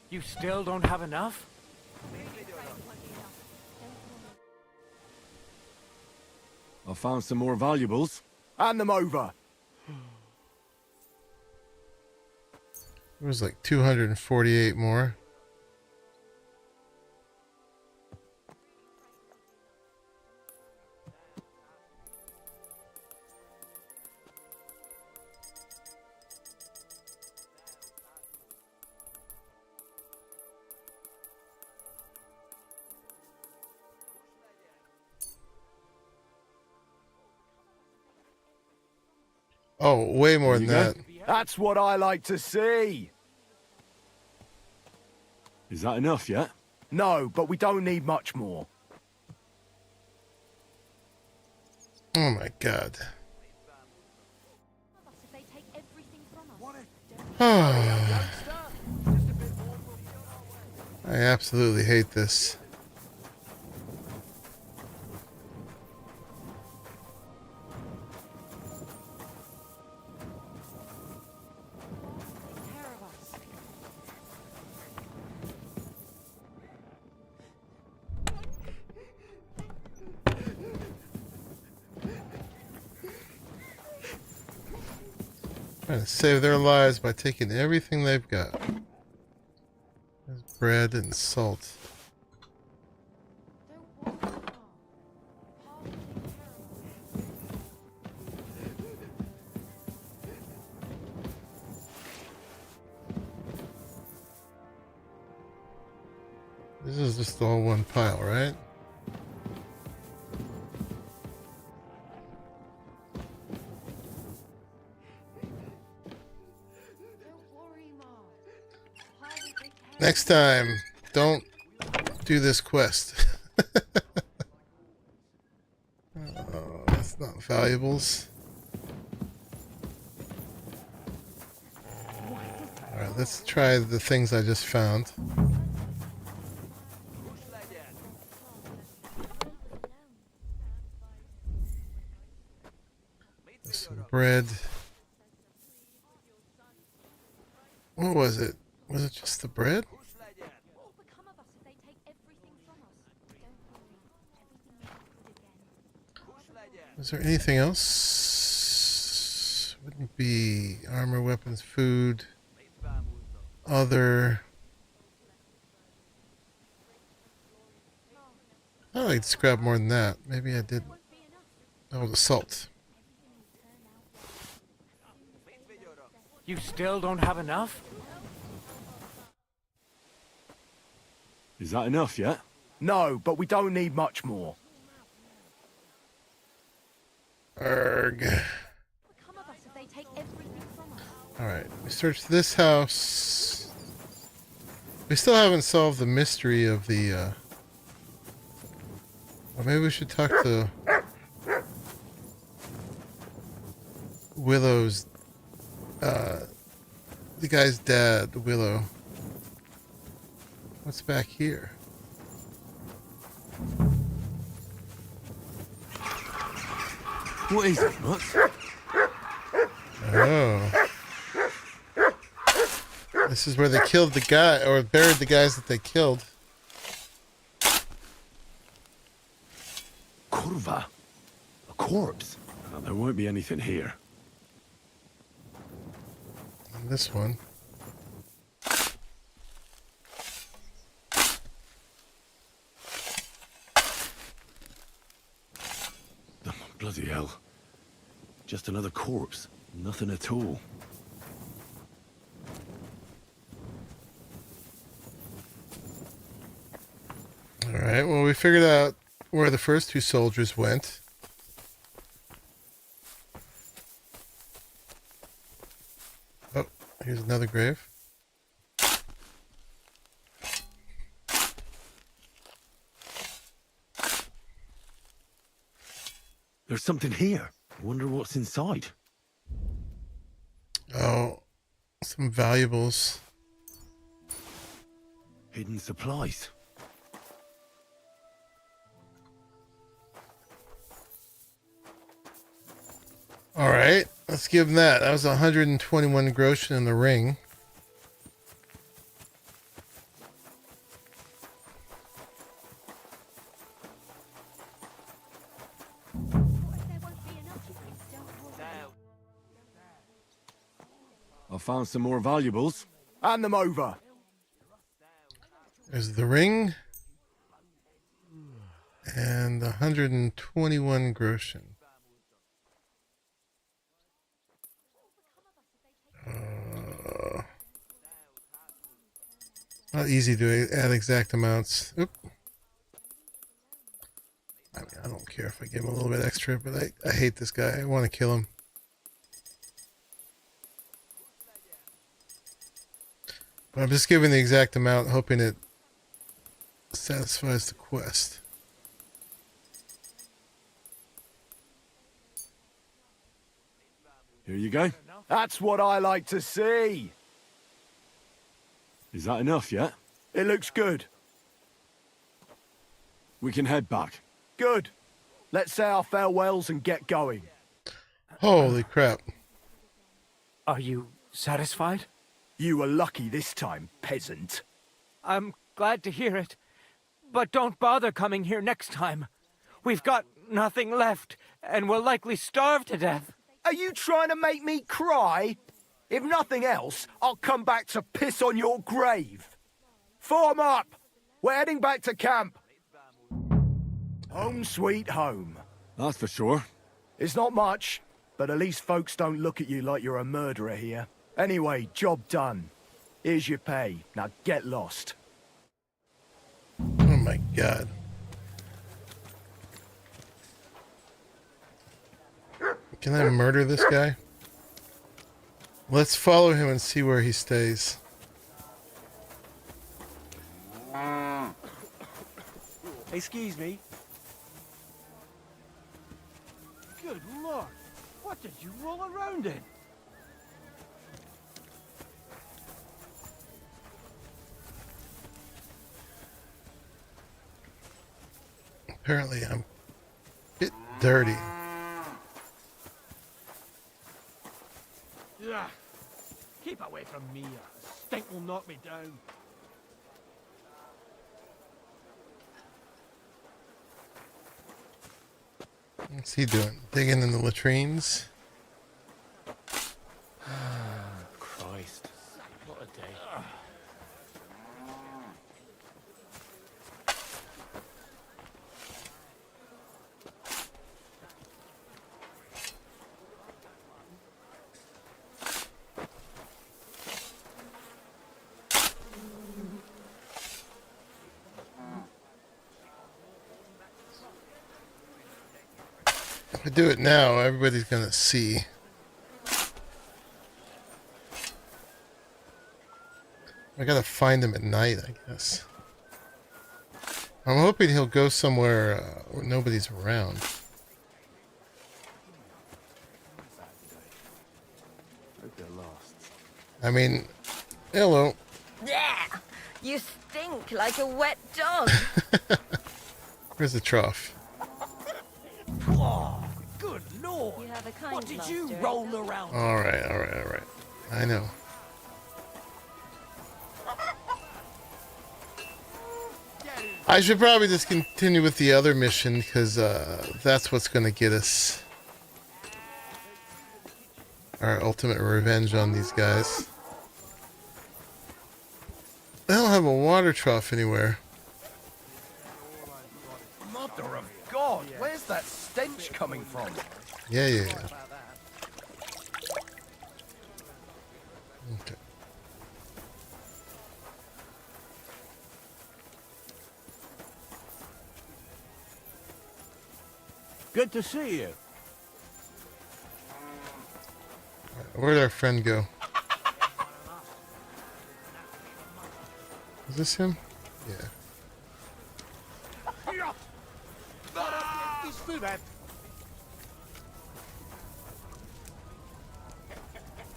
You still don't have enough? I found some more valuables. Hand them over. It was like 248 more. Oh, way more than that. That's what I like to see. Is that enough yet? No, but we don't need much more. Oh my god. I absolutely hate this. Trying to save their lives by taking everything they've got. There's bread and salt. This is just all one pile, right? Next time, don't do this quest. Oh, that's not valuables. Alright, let's try the things I just found. Some bread. What was it? Was it just the bread? Is there anything else? Wouldn't be armor, weapons, food, other. I like to grab more than that. Maybe I didn't. Oh, the salt. You still don't have enough? Is that enough yet? No, but we don't need much more. Arg. Alright, we searched this house. We still haven't solved the mystery of the, Or maybe we should talk to Willow's, the guy's dad, Willow. What's back here? What is it, Max? Oh. This is where they killed the guy, or buried the guys that they killed. Kurva? A corpse? Oh, there won't be anything here. And this one. Oh, bloody hell. Just another corpse. Nothing at all. Alright, well, we figured out where the first two soldiers went. Oh, here's another grave. There's something here. I wonder what's inside. Oh, some valuables. Hidden supplies. Let's give him that. That was 121 groschen in the ring. I found some more valuables. Hand them over. There's the ring. And 121 groschen. Not easy to add exact amounts. Oop. I mean, I don't care if I give him a little bit extra, but I hate this guy. I want to kill him. But I'm just giving the exact amount, hoping it satisfies the quest. Here you go. That's what I like to see. Is that enough yet? It looks good. We can head back. Good. Let's say our farewells and get going. Holy crap. Are you satisfied? You were lucky this time, peasant. I'm glad to hear it. But don't bother coming here next time. We've got nothing left, and we'll likely starve to death. Are you trying to make me cry? If nothing else, I'll come back to piss on your grave. Form up! We're heading back to camp. Home sweet home. That's for sure. It's not much, but at least folks don't look at you like you're a murderer here. Anyway, job done. Here's your pay. Now get lost. Oh my god. Can I murder this guy? Let's follow him and see where he stays. Excuse me. Good lord. What did you roll around in? Apparently I'm a bit dirty. Yeah. Keep away from me. A stink will knock me down. What's he doing? Digging in the latrines? Christ. What a day. If I do it now, everybody's gonna see. I gotta find him at night, I guess. I'm hoping he'll go somewhere where nobody's around. I mean, hello. Yeah, you stink like a wet dog. Where's the trough? Oh, good lord. You have a kind what did master, you eh? roll around? Alright, alright, alright. I know. I should probably just continue with the other mission, because that's what's going to get us our ultimate revenge on these guys. I don't have a water trough anywhere. Mother of God, where's that stench coming from? Yeah. Okay. Good to see you. Where'd our friend go? Is this him? Yeah.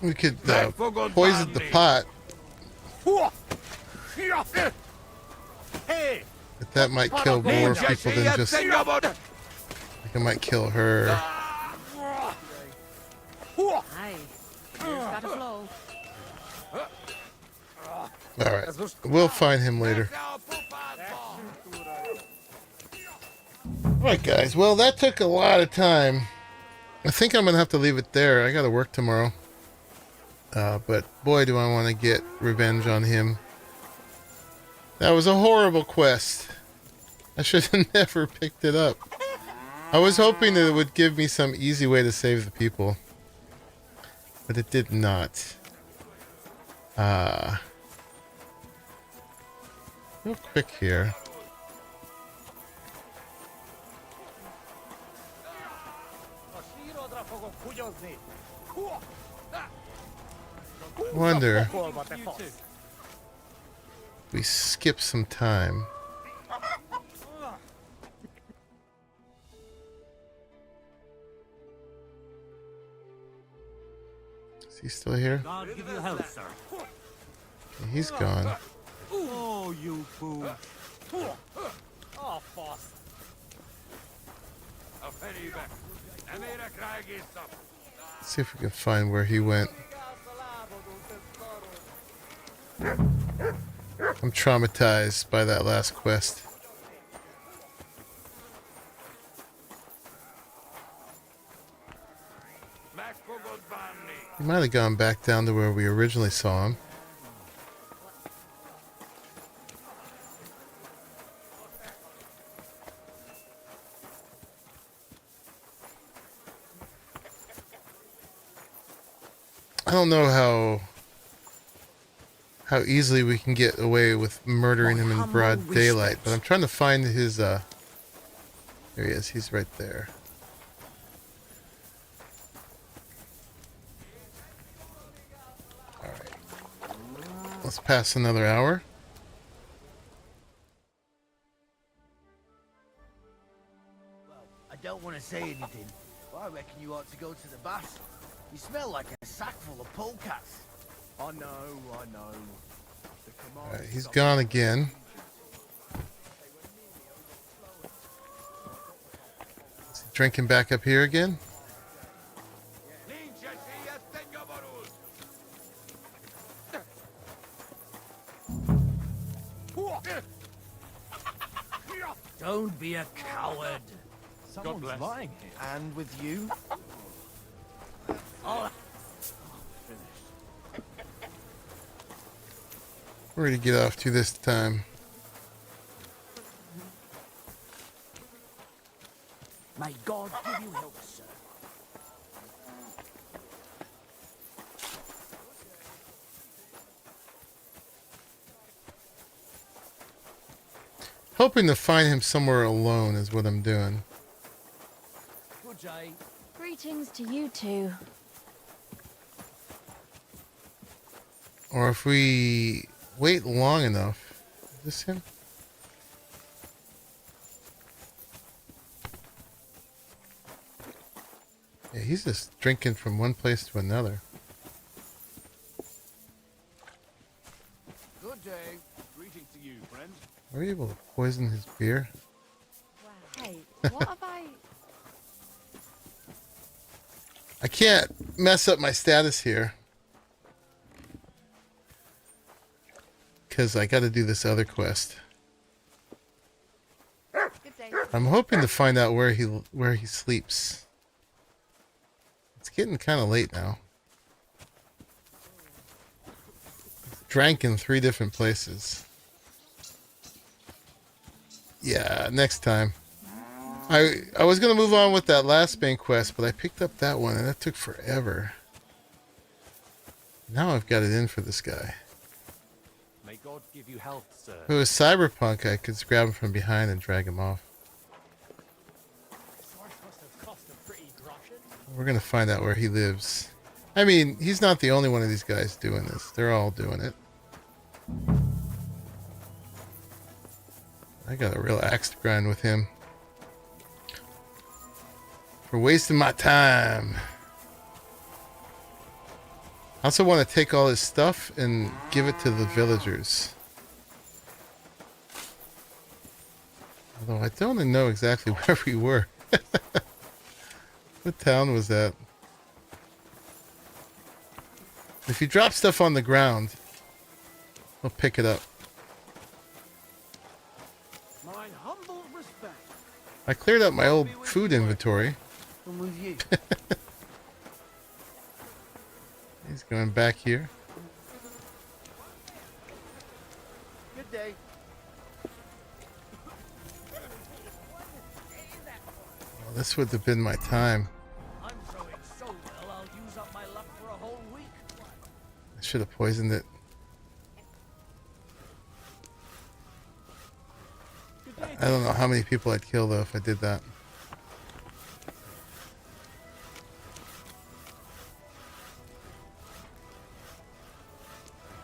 We could poison the pot. But that might kill more people than just... I think it might kill her. Aye. Here's got a flow. Alright. We'll find him later. Alright, guys. Well, that took a lot of time. I think I'm going to have to leave it there. I got to work tomorrow. But boy, do I want to get revenge on him. That was a horrible quest. I should have never picked it up. I was hoping that it would give me some easy way to save the people. But it did not. Real quick here. Wonder we skip some time. Is he still here? God give you health, sir. Okay, he's gone. Oh, you fool. Oh, boss. Let's see if we can find where he went. I'm traumatized by that last quest. He might have gone back down to where we originally saw him. I don't know how easily we can get away with murdering him in broad daylight, but I'm trying to find his there he is, he's right there. Alright. Let's pass another hour. I don't want to say anything, but I reckon you ought to go to the bath. You smell like a sack full of polecats. I know. Alright, he's gone again. Is he drinking back up here again? Don't be a coward. Someone's lying here. And with you? Where did he get off to this time? May God give you help, sir. Hoping to find him somewhere alone is what I'm doing. Good day. Greetings to you two. Or if we wait long enough. Is this him? Yeah, he's just drinking from one place to another. Good day. Greetings to you, friend. Are we able to poison his beer? Hey, what have I can't mess up my status here. Because I got to do this other quest. I'm hoping to find out where he sleeps. It's getting kind of late now. Drank in 3 different places. Yeah, next time. I was going to move on with that last main quest, but I picked up that one and that took forever. Now I've got it in for this guy. May God give you health, sir. If it was Cyberpunk, I could just grab him from behind and drag him off. We're going to find out where he lives. I mean, he's not the only one of these guys doing this. They're all doing it. I got a real axe to grind with him. For wasting my time. I also want to take all his stuff and give it to the villagers. Although I don't know exactly where we were. What town was that? If you drop stuff on the ground, we'll pick it up. Mine humble respect. I cleared up my old food inventory. I'm with you. He's going back here. Good day. Well, this would have been my time. I'm throwing so well, I'll use up my luck for a whole week. I should have poisoned it. I don't know how many people I'd kill though if I did that.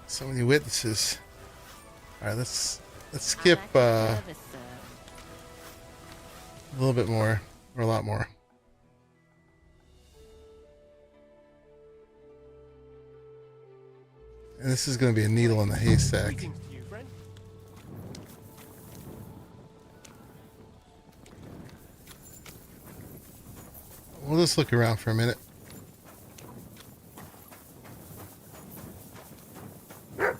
So many witnesses. All right, let's skip a little bit more, or a lot more. And this is going to be a needle in the haystack. We'll just look around for a minute. Oh,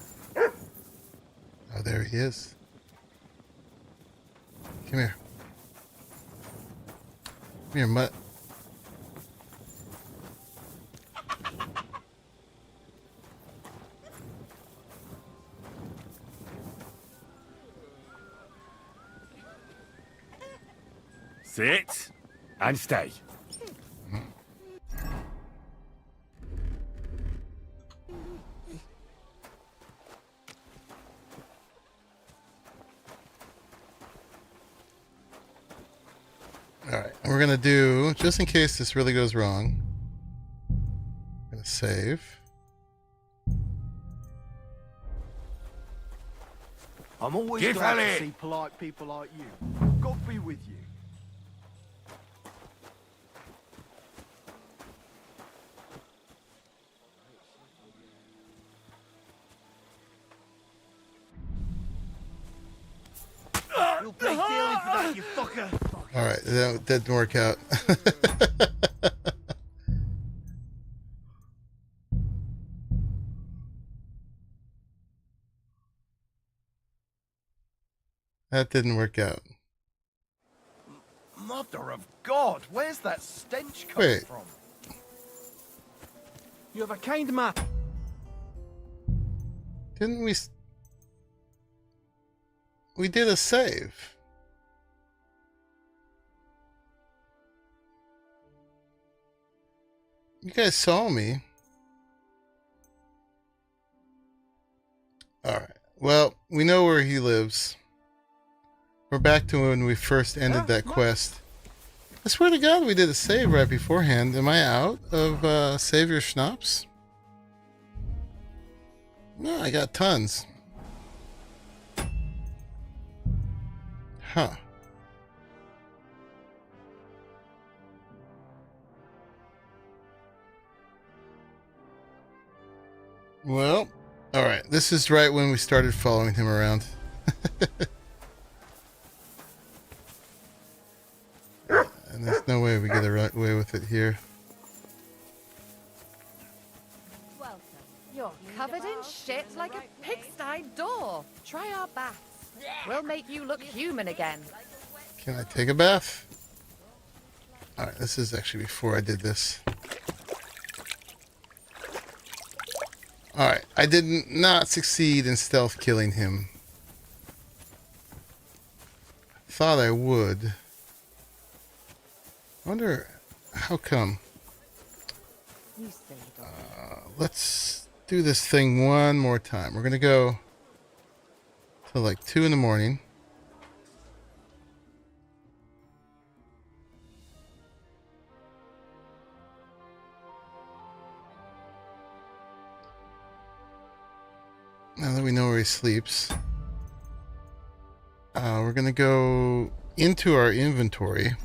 there he is. Come here. Come here, mutt. Sit and stay. Alright, we're going to do, just in case this really goes wrong, I'm going to save. I'm always Give glad Ali. to see polite people like you. God be with you. You'll pay dearly for that, you fucker. Alright, that didn't work out. That didn't work out. Mother of God, where's that stench coming Wait. from? You have a kind man. Didn't we... We did a save. You guys saw me. Alright. Well, we know where he lives. We're back to when we first ended that quest. I swear to God we did a save right beforehand. Am I out of save your schnapps? No, I got tons. Huh. Well, alright. This is right when we started following him around. And there's no way we get away with it here. You're covered in shit like a pigsty door. Try our baths. We'll make you look human again. Can I take a bath? Alright, this is actually before I did this. Alright, I did not succeed in stealth killing him. Thought I would. Wonder how come. Let's do this thing one more time. We're gonna go till like 2 in the morning. Now that we know where he sleeps, we're gonna go into our inventory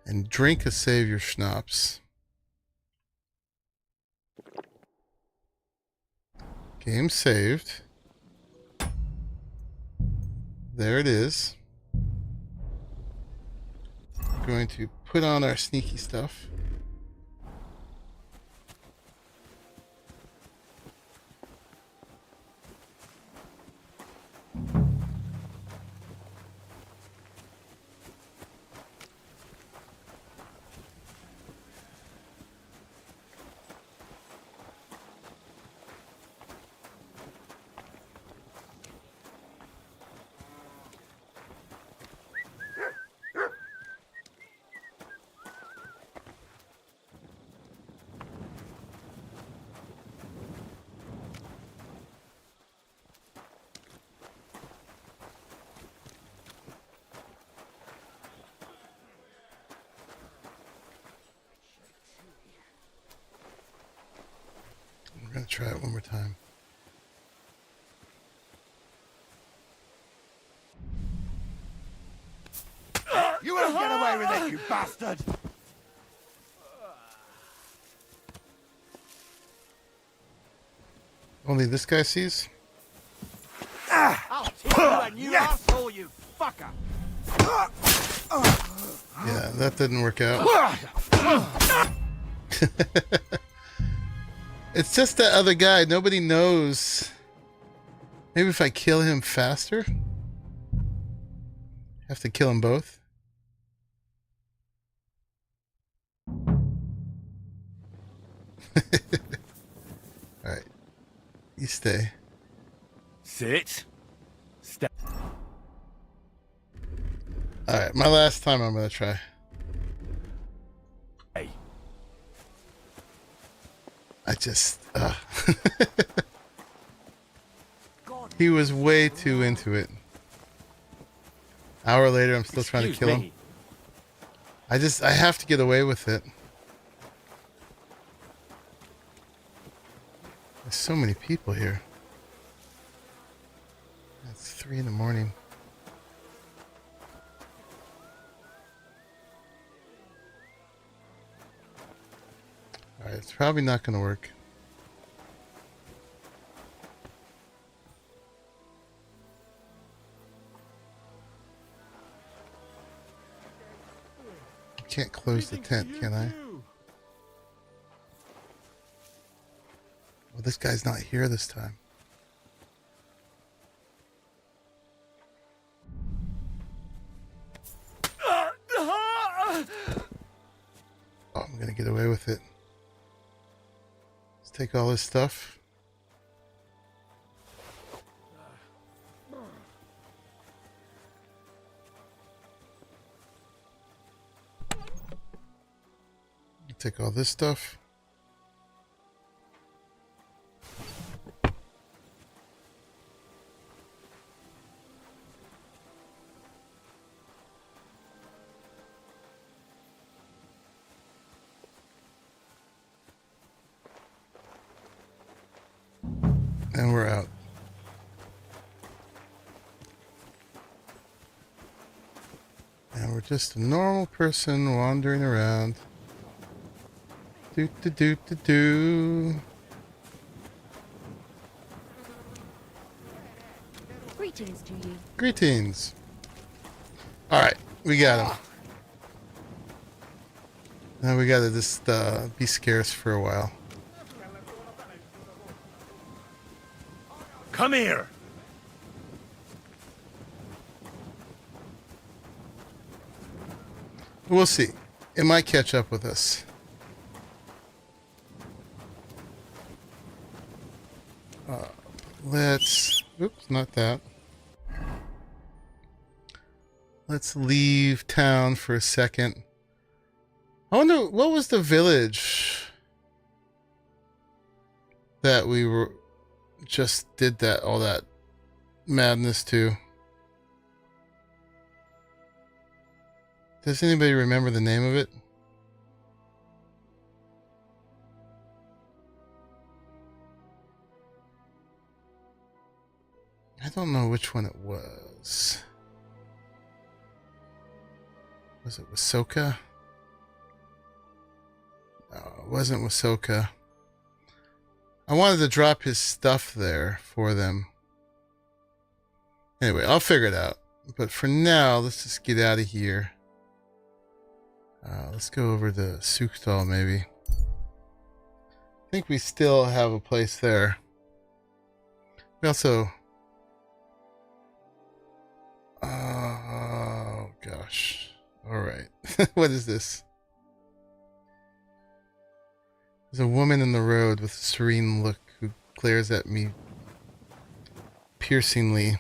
and drink a save your schnapps. Game saved. There it is. We're going to put on our sneaky stuff. try it one more time. You won't get away with it, you bastard! Only this guy sees? I'll teach you a new asshole, you fucker! Yeah, that didn't work out. It's just that other guy. Nobody knows. Maybe if I kill him faster? Have to kill them both? Alright. You stay. Sit. Step. Alright, my last time I'm gonna try. Hey. I just... He was way too into it. Hour later, I'm still trying to kill him. I have to get away with it. There's so many people here. It's 3 in the morning. Alright, it's probably not going to work. I can't close the tent, can I? Well, this guy's not here this time. Oh, I'm gonna get away with it. Let's take all this stuff. Take all this stuff. And we're out. And we're just a normal person wandering around. Do do do do do. Greetings to you. Greetings. All right, we got him. Now we gotta just be scarce for a while. Come here. We'll see. It might catch up with us. Let's... Oops, not that. Let's leave town for a second. I wonder, what was the village that we were just did that, all that madness to? Does anybody remember the name of it? I don't know which one it was. Was it Wasoka? No, it wasn't Wasoka. I wanted to drop his stuff there for them. Anyway, I'll figure it out. But for now, let's just get out of here. Let's go over to Freestyle maybe. I think we still have a place there. We also... Oh, gosh. Alright. What is this? There's a woman in the road with a serene look who glares at me piercingly.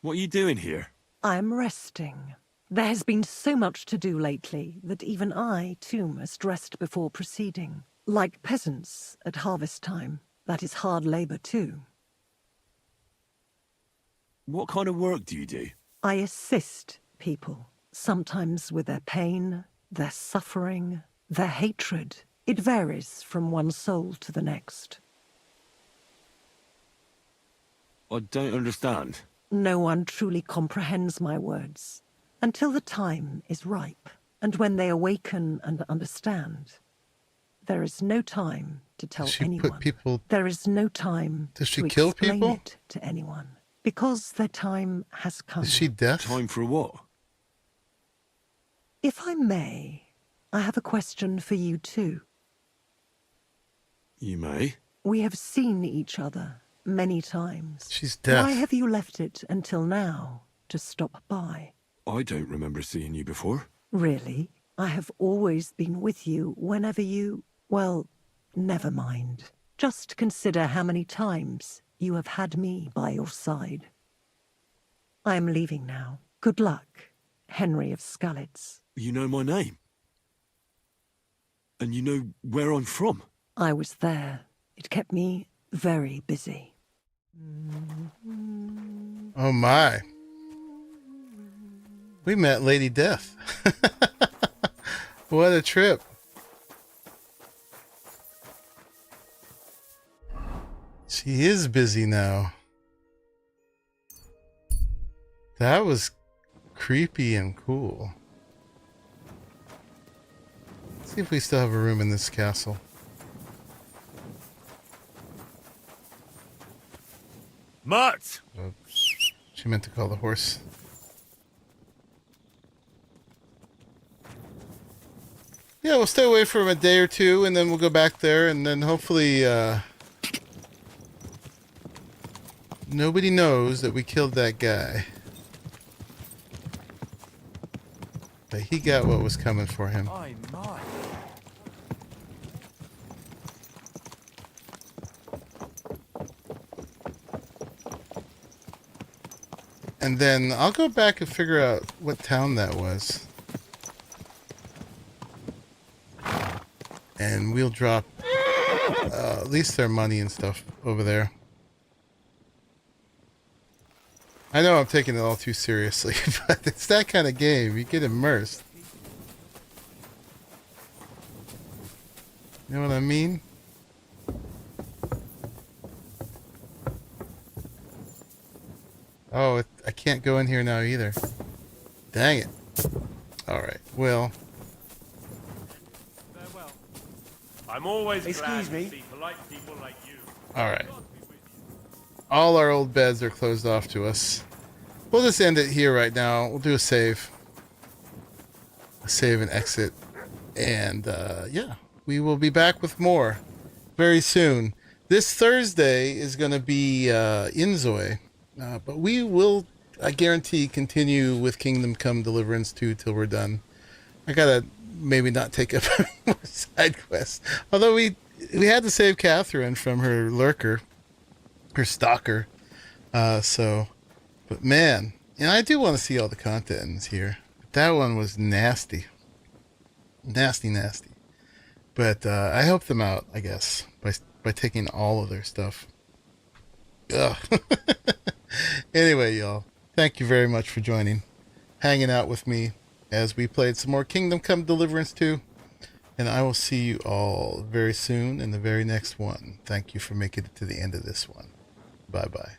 What are you doing here? I'm resting. There has been so much to do lately that even I, too, must rest before proceeding. Like peasants at harvest time, that is hard labor, too. What kind of work do you do? I assist people, sometimes with their pain, their suffering, their hatred. It varies from one soul to the next. I don't understand. No one truly comprehends my words until the time is ripe, and when they awaken and understand. There is no time to tell anyone. There is no time to explain it to anyone, because their time has come. Is she deaf? Time for what? If I may, I have a question for you too. You may. We have seen each other many times. She's deaf. Why have you left it until now to stop by? I don't remember seeing you before. Really? I have always been with you whenever you... Well, never mind. Just consider how many times you have had me by your side. I am leaving now. Good luck, Henry of Skalitz. You know my name? And you know where I'm from? I was there. It kept me very busy. Oh my. We met Lady Death. What a trip. She is busy now. That was creepy and cool. Let's see if we still have a room in this castle. Mutt! Oh, she meant to call the horse. Yeah, we'll stay away for a day or two, and then we'll go back there, and then hopefully, nobody knows that we killed that guy. But he got what was coming for him. And then I'll go back and figure out what town that was. And we'll drop at least their money and stuff over there. I know I'm taking it all too seriously, but it's that kind of game. You get immersed. You know what I mean? Oh, I can't go in here now either. Dang it. Alright, well. I'm always glad to see polite people like you. Alright. All our old beds are closed off to us. We'll just end it here right now. We'll do a save. A save and exit. And, yeah. We will be back with more very soon. This Thursday is going to be Inzoi. But we will, I guarantee, continue with Kingdom Come Deliverance 2 till we're done. I gotta maybe not take up more side quests. Although we had to save Catherine from her lurker, her stalker. But man, I do want to see all the content here. That one was nasty. Nasty, nasty. But I helped them out, I guess, by taking all of their stuff. Ugh. Anyway, y'all, thank you very much for joining, hanging out with me as we played some more Kingdom Come Deliverance 2. And I will see you all very soon in the very next one. Thank you for making it to the end of this one. Bye-bye.